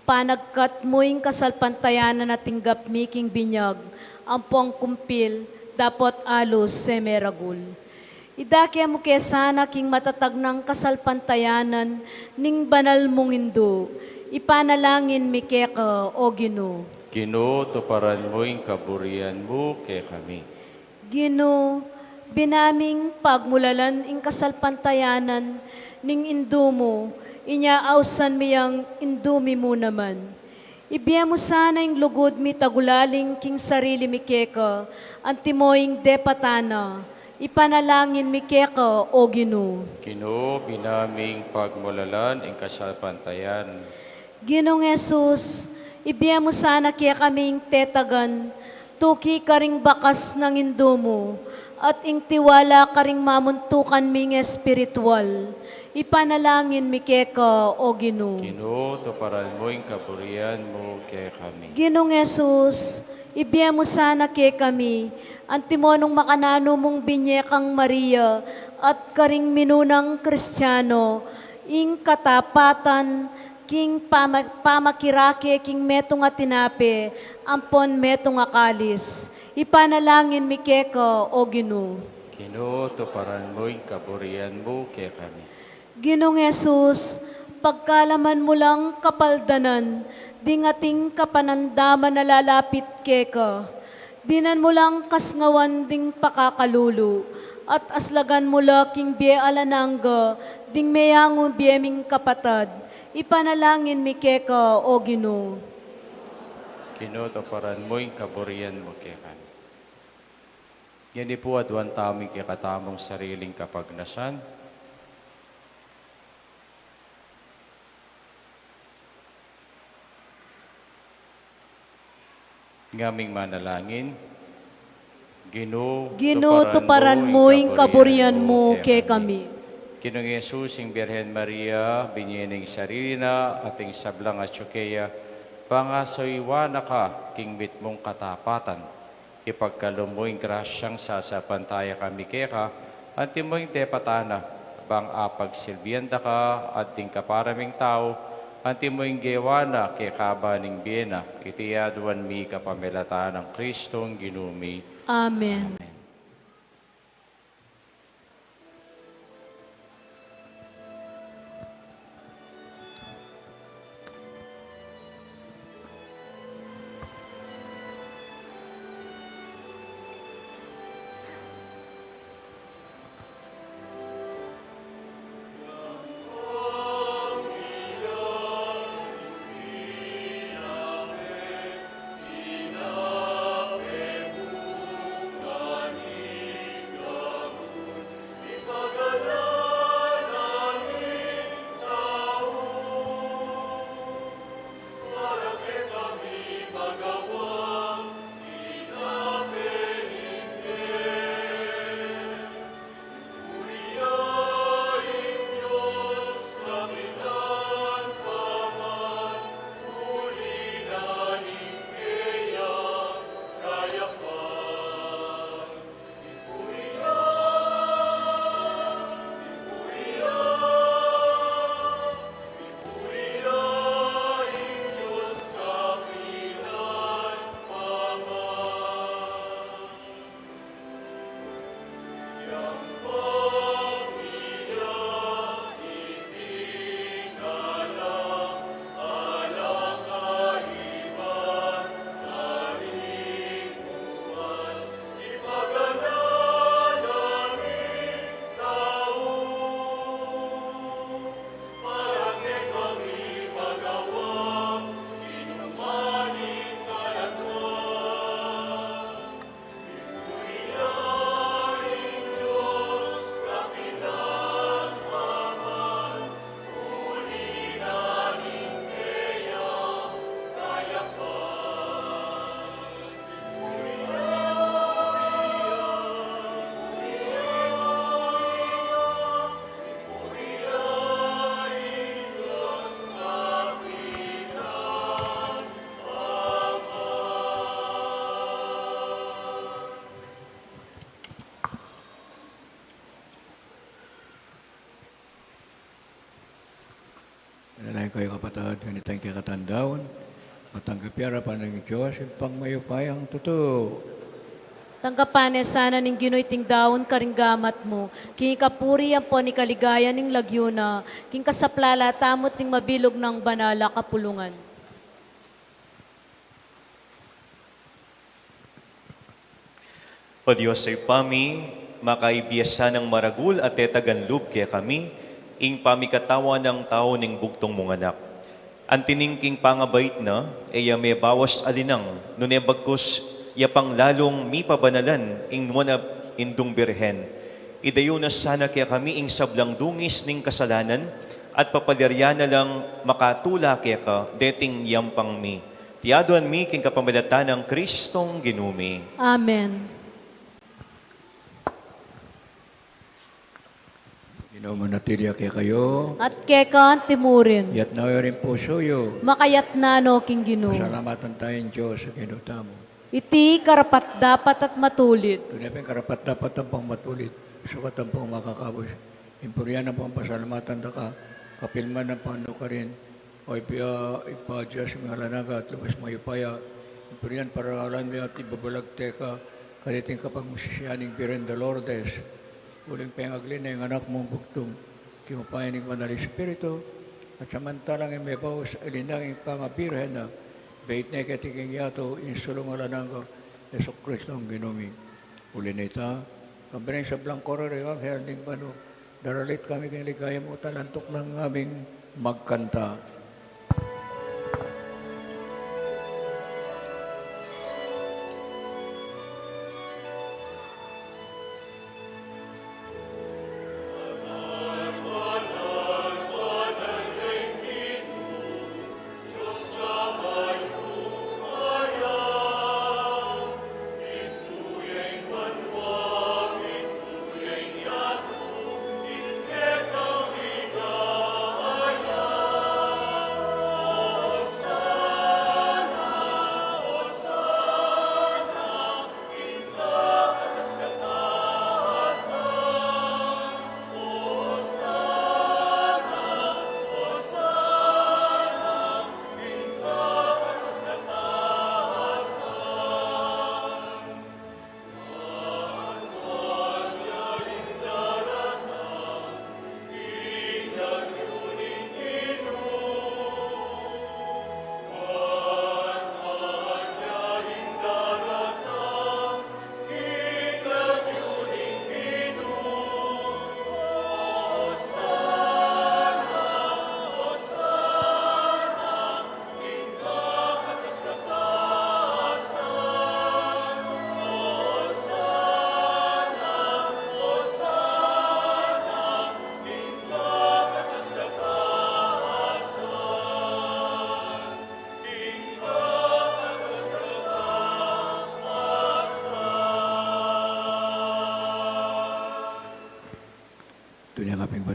panagkat mo ing kasalpantayanan at tinggap mi king binyag, ang pong kumpil, dapat alos semeragul. Idakya mo kaya sana king matatag ng kasalpantayanan, ning banal mong indo, ipanalangin mi keka o Ginoo. Ginoo, tuparan mo ing kaburian mo kay kami. Ginoo, binaming pagmulalan ing kasalpantayanan, ning indo mo, inyaawsan miyang indumi mo naman. Ibiya mo sana yung lugod mi tagulaling king sarili mi keka, antimoing depatana, ipanalangin mi keka o Ginoo. Ginoo, binaming pagmulalan ing kasalpantayan. Ginong Jesus, ibiya mo sana kaya kaming tetagan, tuki karing bakas ng indo mo, at ing tiwala karing mamuntukan ming espiritual. Ipanalangin mi keka o Ginoo. Ginoo, tuparan mo ing kaburian mo kay kami. Ginong Jesus, ibiya mo sana kay kami, antimonong makanano mong binyekang Maria, at karing minunang Kristiyano, ing katapatan, king pamakirake, king metong atinape, ampon metong akalis. Ipanalangin mi keka o Ginoo. Ginoo, tuparan mo ing kaburian mo kay kami. Ginong Jesus, pagkalaman mo lang kapaldanan, dingating kapanandaman na lalapit keka. Dinan mo lang kasngawan ding pakakalulu, at aslagan mo laking bie alananga, ding meyangon bieming kapatad. Ipanalangin mi keka o Ginoo. Ginoo, tuparan mo ing kaburian mo kay kami. Yan po adwan taming kikatamong sariling kapagnasan. Ngaming manalangin. Ginoo, tuparan mo ing kaburian mo kay kami. Ginong Yesus, ing Birhen Maria, binyening sarili na ating sablang at tsukeya, pangasoywana ka, king mit mong katapatan. Ipagkalom mo ing grasyang sasapantaya kami keka, at mo ing depatana, bang apag silbiyanda ka, at ting kaparaming tao, Antimoing gewana ke kabaning biena, iti aduan mi kapamilata ng Kristong ginumi. Amen. Nanay kayo kapatid, ganitang kakatandaon, matanggap harapan ng Diyos, yung pangmayupayang totoo. Tanggapanes sana ning Ginoy ting daon karinggamat mo, king kapuri ang po ni kaligaya ning lagyuna, king kasaplala tamot ning mabilog ng banala kapulungan. O Diyos ay pami, makaibiyasa ng maragul at tetaganlub kaya kami, ing pamikatawa ng tao ning bugtong mong anak. Antiningking pangabait na, eya may bawas alinang, nunebagkos, yapang lalong mi pabanalan, ing nuwanab indung birhen. Idayo na sana kaya kami ing sablang dungis ning kasalanan, at papalirya na lang makatula kaya ka, deting yampang mi. Tiyaduan mi king kapamilata ng Kristong ginumi. Amen. Inomanatilia kaya kayo, At kekan timurin, yat na rin puso yo. makayat na no king Gino. Pasalamatan tayong Diyos sa ginuta mo. Iti karapat dapat at matulit. Tunay pa karapat dapat ang pang matulit, sukat ang pang makakabos. Impuryan ang pang pasalamatan da ka, kapilman ng pano ka rin, o ipadya sa mga lanaga at lubas mayupaya. Impuryan para alam niya at ibabalag teka, kaliting kapag musisyaning Birenda Lourdes, uling pengaglin na yung anak mong bugtong, kimupayan ng Manal Espiritu, at samantalang may bawas alinang yung pangabirhen na, bait na ikatiging yato, insulong alanang ka, Yeso Kristo ang ginumi. Uli na ita, kambiring sa Blancora, Real Herding Bano, daralit kami kiniligaya mo, talantok ng aming magkanta.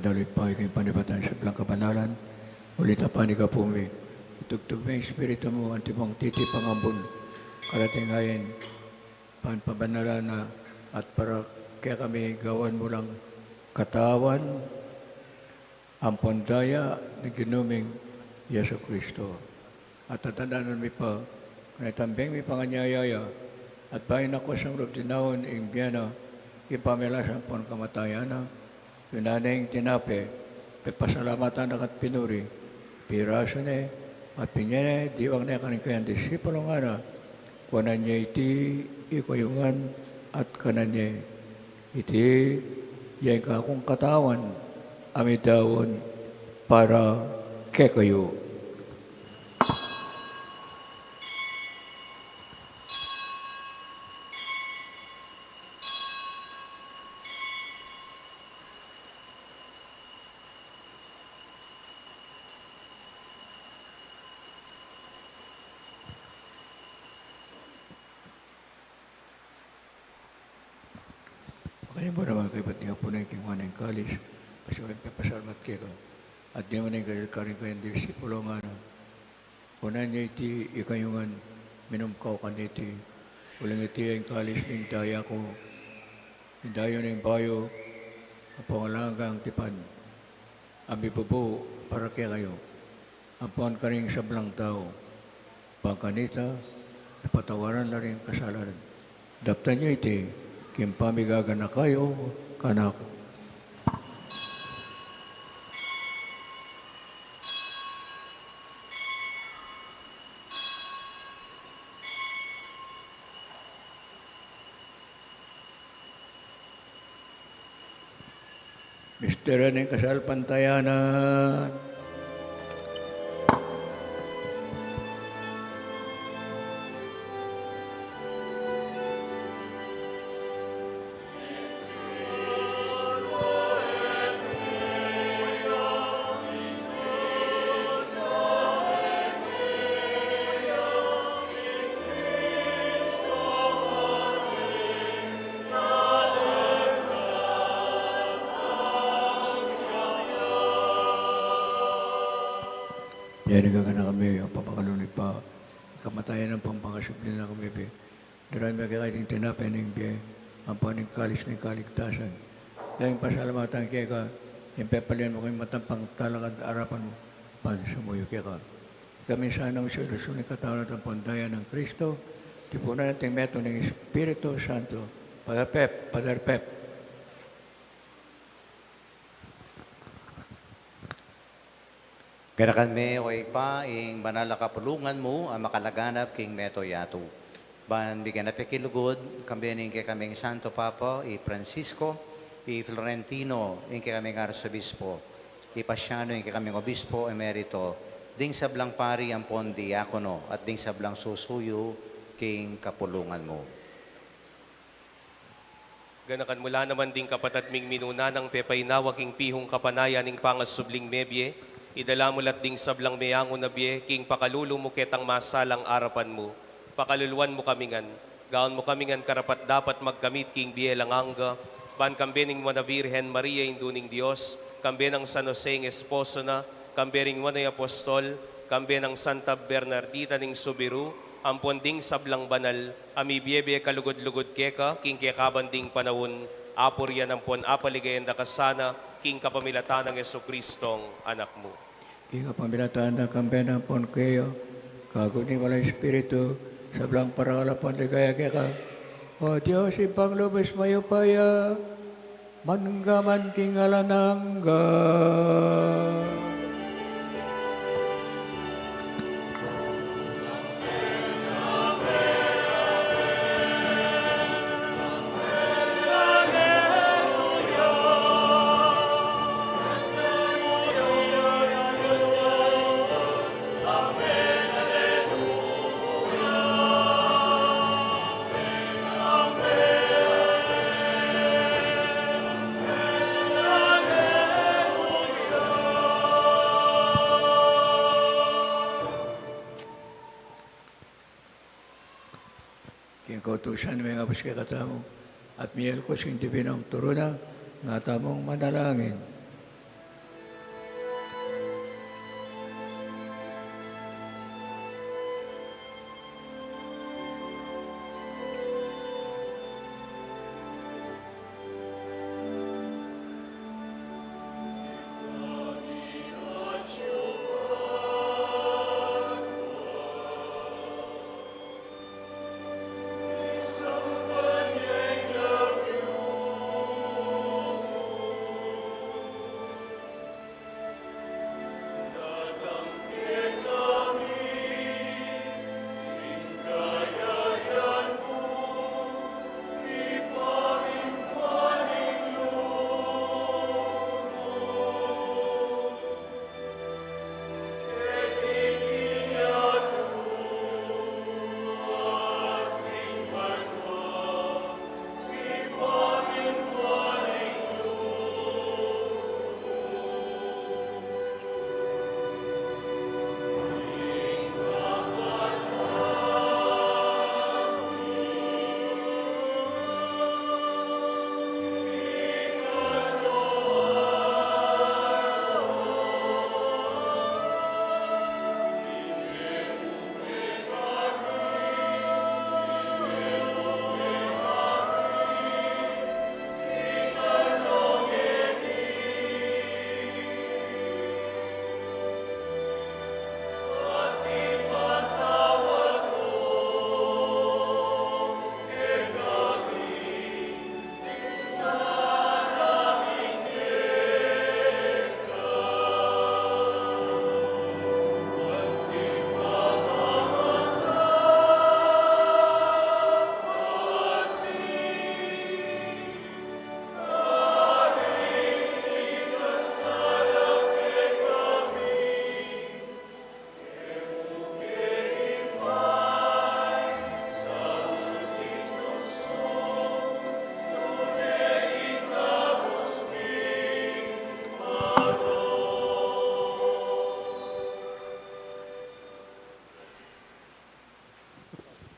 Padaloy pa kay panibatan sa blang kabanalan. Ulit na panig ka pumi. Itugtog mo yung Espiritu mo, antibang titi pangambon. Karating ngayon, panpabanalan na at para kaya kami gawan mo lang katawan, ang pondaya ni ginuming Yeso Kristo. At tatandaan mi pa, kung itambeng mi panganyayaya, at bayan ako sa rog tinawon ing biyana, ipamilasan pon kamatayan na, yunanay tinape, pepasalamatan na kat pinuri, piraso ne, at pinyene, diwang na kanin kayang disipulo nga na, kuwanan niya iti, ikayungan, at kanan niya, iti, yan ka akong katawan, amidawon, para kekayo. Kaya mo naman kayo, ba't di ka po na yung manang kalis? Kasi may papasalmat kayo. At di mo na yung karin kayong disipulo nga na. Kunan niya iti, ikayungan, minumkaw ka niti. Ulang iti ang kalis ng daya ko. Hindayo na yung bayo, ang pangalangang tipan. Ang bibubo, para kaya kayo. Ang puan ka rin sablang tao. Pangkanita, napatawaran na rin kasalanan. Daptan niyo iti, kimpamigaga na kayo, kanak. Mistero ng kasal pantayanan. Yan nagagana kami, ang papakalunod pa, kamatayan ng pampakasubli na kami, be. Darami magkakaiting tinapay ng biye, ang paning kalis ng kaligtasan. Dahil pasalamatan kaya ka, yung pepalian mo kayong matampang talakad arapan mo, pansumuyo kaya ka. Kami sana ang solusyon ng katawan at ang pandaya ng Kristo, tipunan natin meto ng Espiritu Santo, Padre Pep, Ganakan me o pa ing banala kapulungan mo ang makalaganap king meto yato. Ban bigyan na pekilugod, kambiyanin kay kaming Santo Papa, i Francisco, i Florentino, ing kay kaming Arsobispo, i Pasiano, ing kay kaming Obispo, emerito, ding sablang pari ang pon diakono, at ding sablang susuyo king kapulungan mo. Ganakan mula naman ding kapatad ming minuna ng pepaynawa king pihong kapanayan ning pangasubling mebye, idala mo lat ding sablang meyango na biye, king pakalulu mo ketang masalang arapan mo. Pakaluluan mo kamingan, gaon mo kamingan karapat dapat magkamit king biye langanga, ban kambening mo na Virhen Maria induning Diyos, kambe ng San Jose ng esposo na, kambening mo na apostol, kambe ng Santa Bernardita ning Subiru, ang ponding sablang banal, ami biyebe kalugod-lugod keka, king kekabanding panawon, apor yan ang pon apaligayan da kasana, king kapamilatan ng Yesukristong anak mo. Ika pamilatan na kamben ng pon kayo, kagod ni walang Espiritu, sablang parangalapan ligaya kaya. O Diyos, ipang lubos mayupaya, manunggaman king alanangga. Kautusan may nga kay katamo at miyel ko sing dibinang turuna nga tamong manalangin.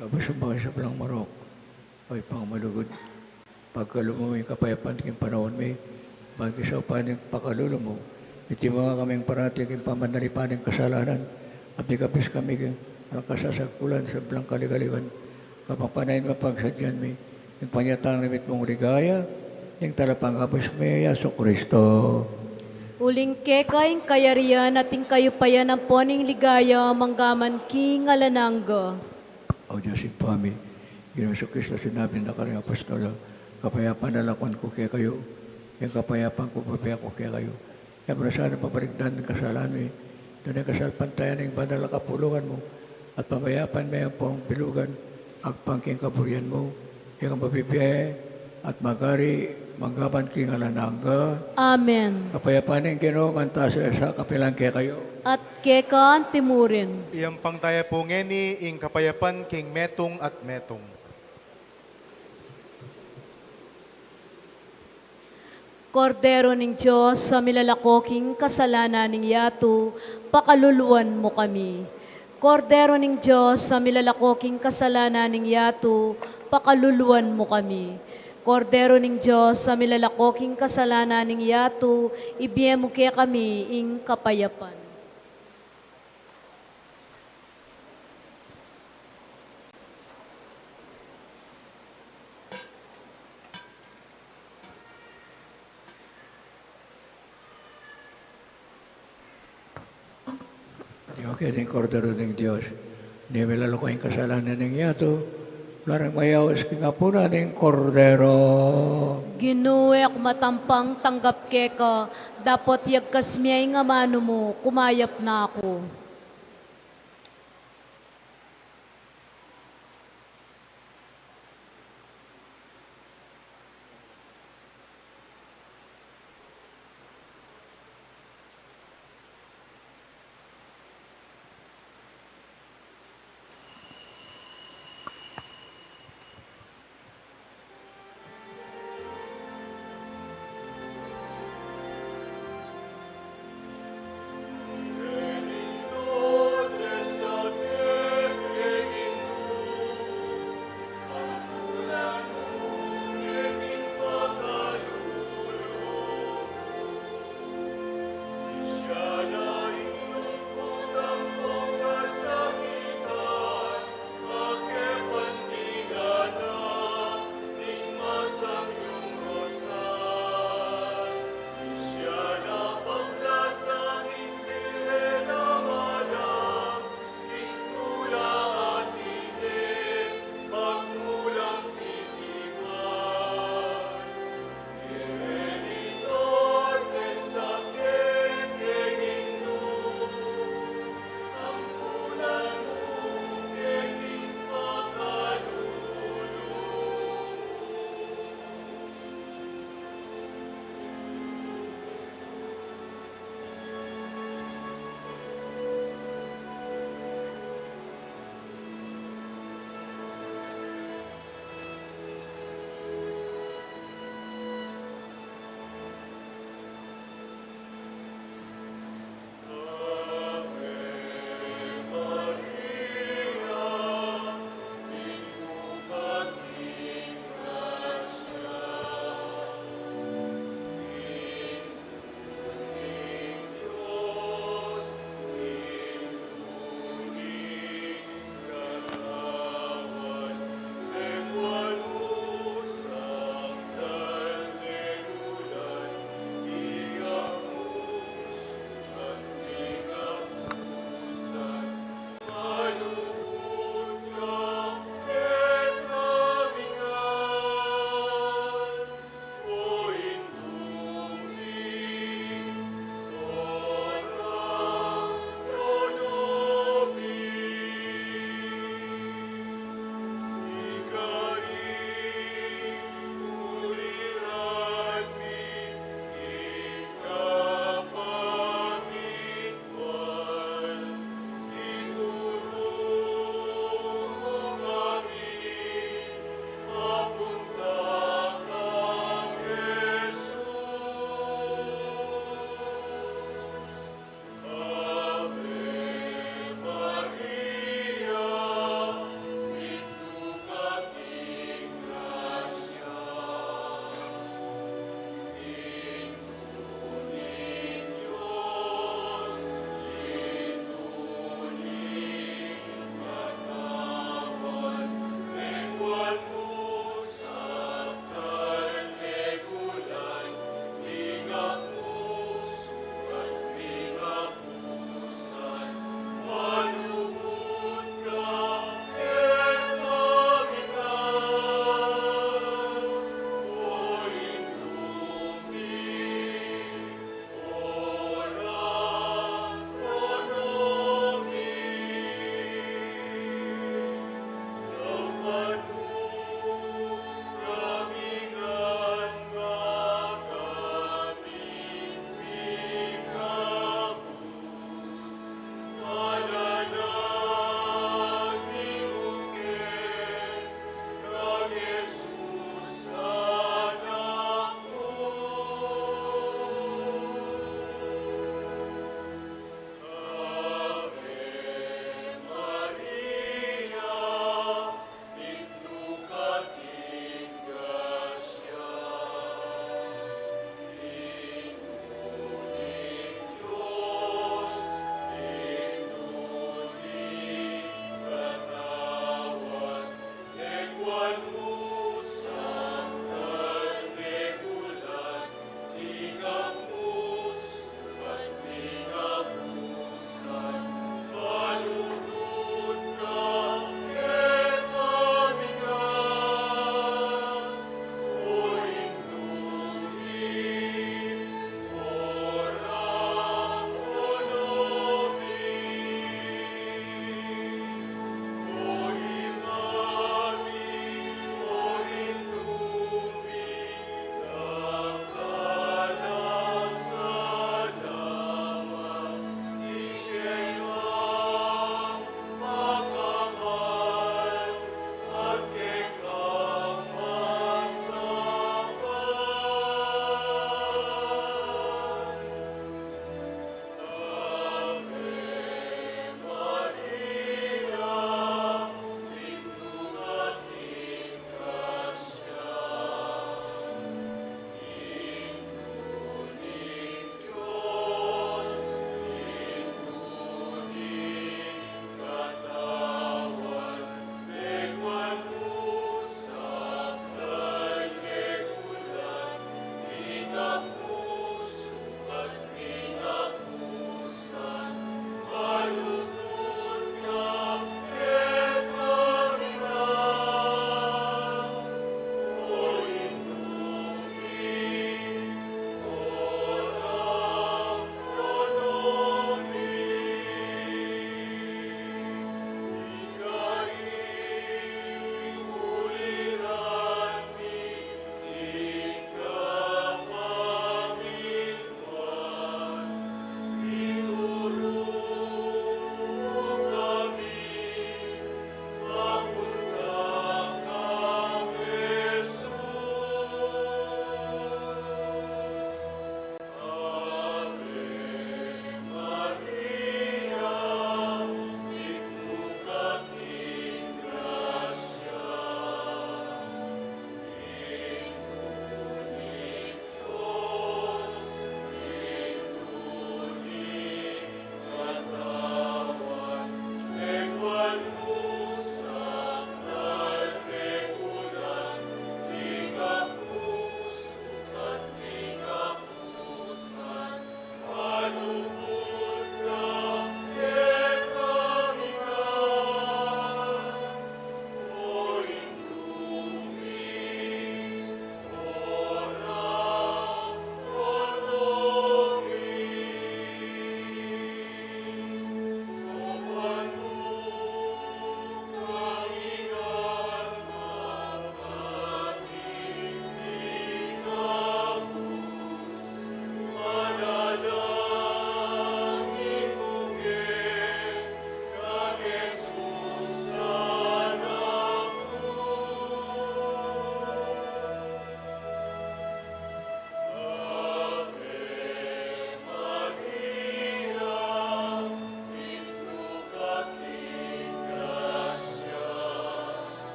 Kapos ang mga sablang marok, ay pang malugod. Pagkalumo may kapayapaan king panahon may, pagkisaw paning pakalulo mo, iti mga kaming parati king pamanalipaning kasalanan, api kapis kami king nakasasagpulan sa blang kaligaliwan, kapapanayin mapagsadyan may, yung panyatang limit mong ligaya, yung talapang kapos may Yaso Kristo. Uling kekaing kayarian ating kayo payan ang poning ligaya manggaman king alanangga. O Diyos ipami, Ginoong Kristo sinabi na karing apostolo, kapayapaan na lakwan ko kaya kayo, yung kapayapaan ko papaya ko kaya kayo. Kaya para sana pabarigdan ng kasalanan mo, doon ang kasalpantayan ng banal na kapulungan mo, at pamayapan mo yung pong bilugan, agpangking kaburian mo, yung mapipiye, at magari, manggaban king alanangga. Amen. Kapayapaan ng Ginoong antas sa kapilang kaya kayo. At kekaan timurin. Iyang pangtaya po ngeni, ing kapayapan king metong at metong. Kordero ning Diyos, sa milalakoking kasalanan ning yato, pakaluluwan mo kami. Kordero ning Diyos, sa milalakoking kasalanan ning yato, pakaluluwan mo kami. Kordero ning Diyos, sa milalakoking kasalanan ning yato, ibiyem mo kaya kami ing kapayapan. Diyo kaya ng kordero ng Diyos, di milalo ko yung kasalanan ng yato, larang mayawas kingapuna ng kordero. Ginuek matampang tanggap keka, dapat yagkas miyay nga mano mo, kumayap na ako. Benito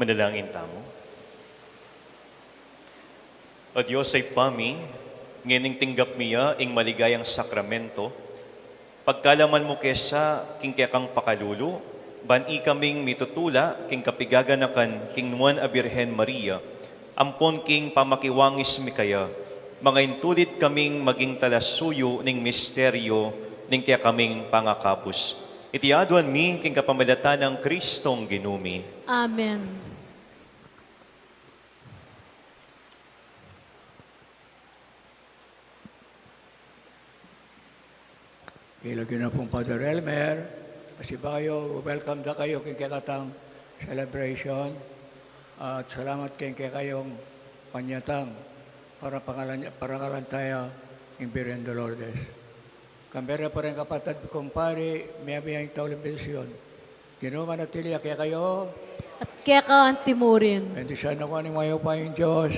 Manalangin tamo. O Diyos ay pami, ngining tinggap miya ing maligayang sakramento, pagkalaman mo kesa king kang pakalulu, ban kaming mitutula king kapigaganakan king nuan a Birhen Maria, ampon king pamakiwangis mi kaya, mga intulid kaming maging talasuyo ning misteryo ning kaya kaming pangakapus. Itiaduan mi king kapamalatan ng Kristong ginumi. Amen. Ilagyan na pong Father Elmer, pasibayo, welcome na kayo king kakatang celebration. At salamat king kayong panyatang para pangalan tayo ng Birhen de Lourdes. Kambera pa rin kapatid kumpari, may abiyang taulang bensyon. Ginuma na tiliya kaya kayo. At kaya ka timurin. Bendisyon ako ni mayo pa yung Diyos.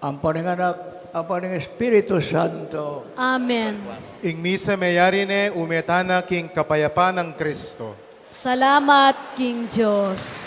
Ang anak, ang Espiritu Santo. Amen. Ing misa mayari ne umetana king kapayapa ng Kristo. Salamat, King Diyos.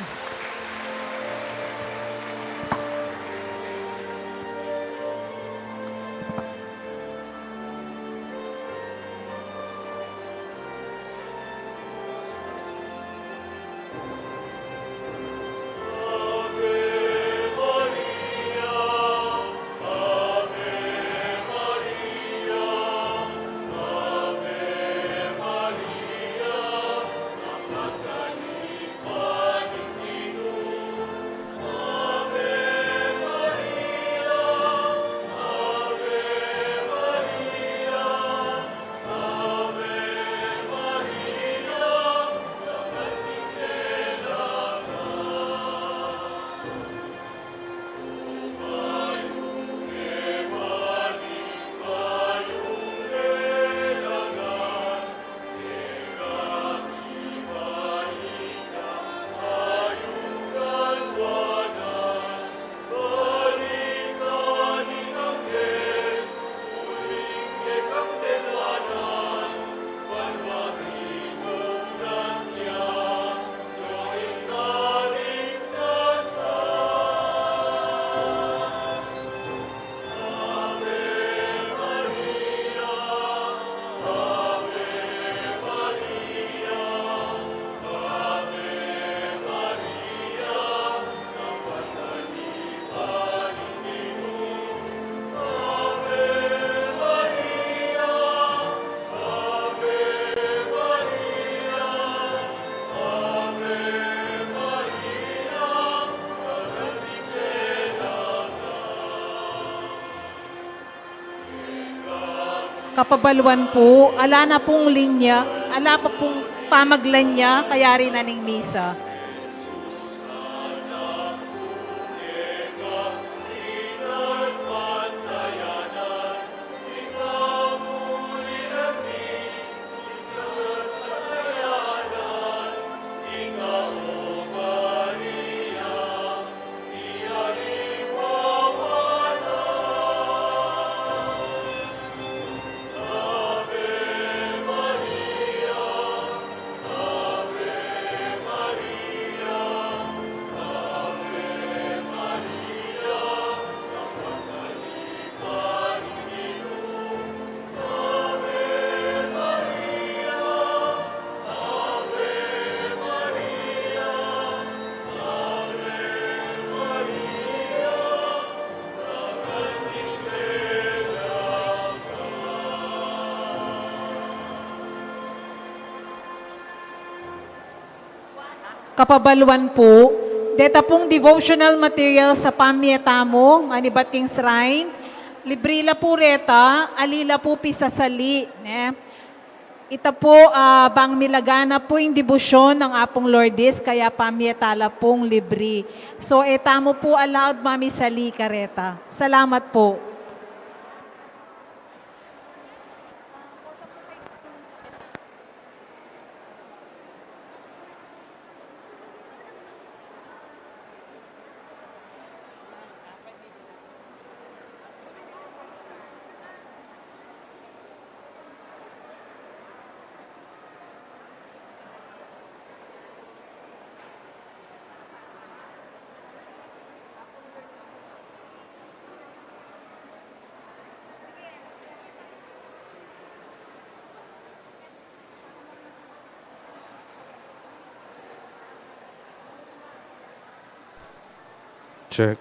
Kapabaluan po, ala na pong linya, ala pa pong pamaglan niya, kaya rin na ning misa. Kapabaluan po, deta pong devotional material sa pamyeta mo, manibat king shrine, librila po reta, alila po pisasali. Ita po, bang milagana po yung debosyon ng Apong Lourdes, kaya pamyetala pong libre. So, eta mo po allowed mami sali kareta. Salamat po. Sir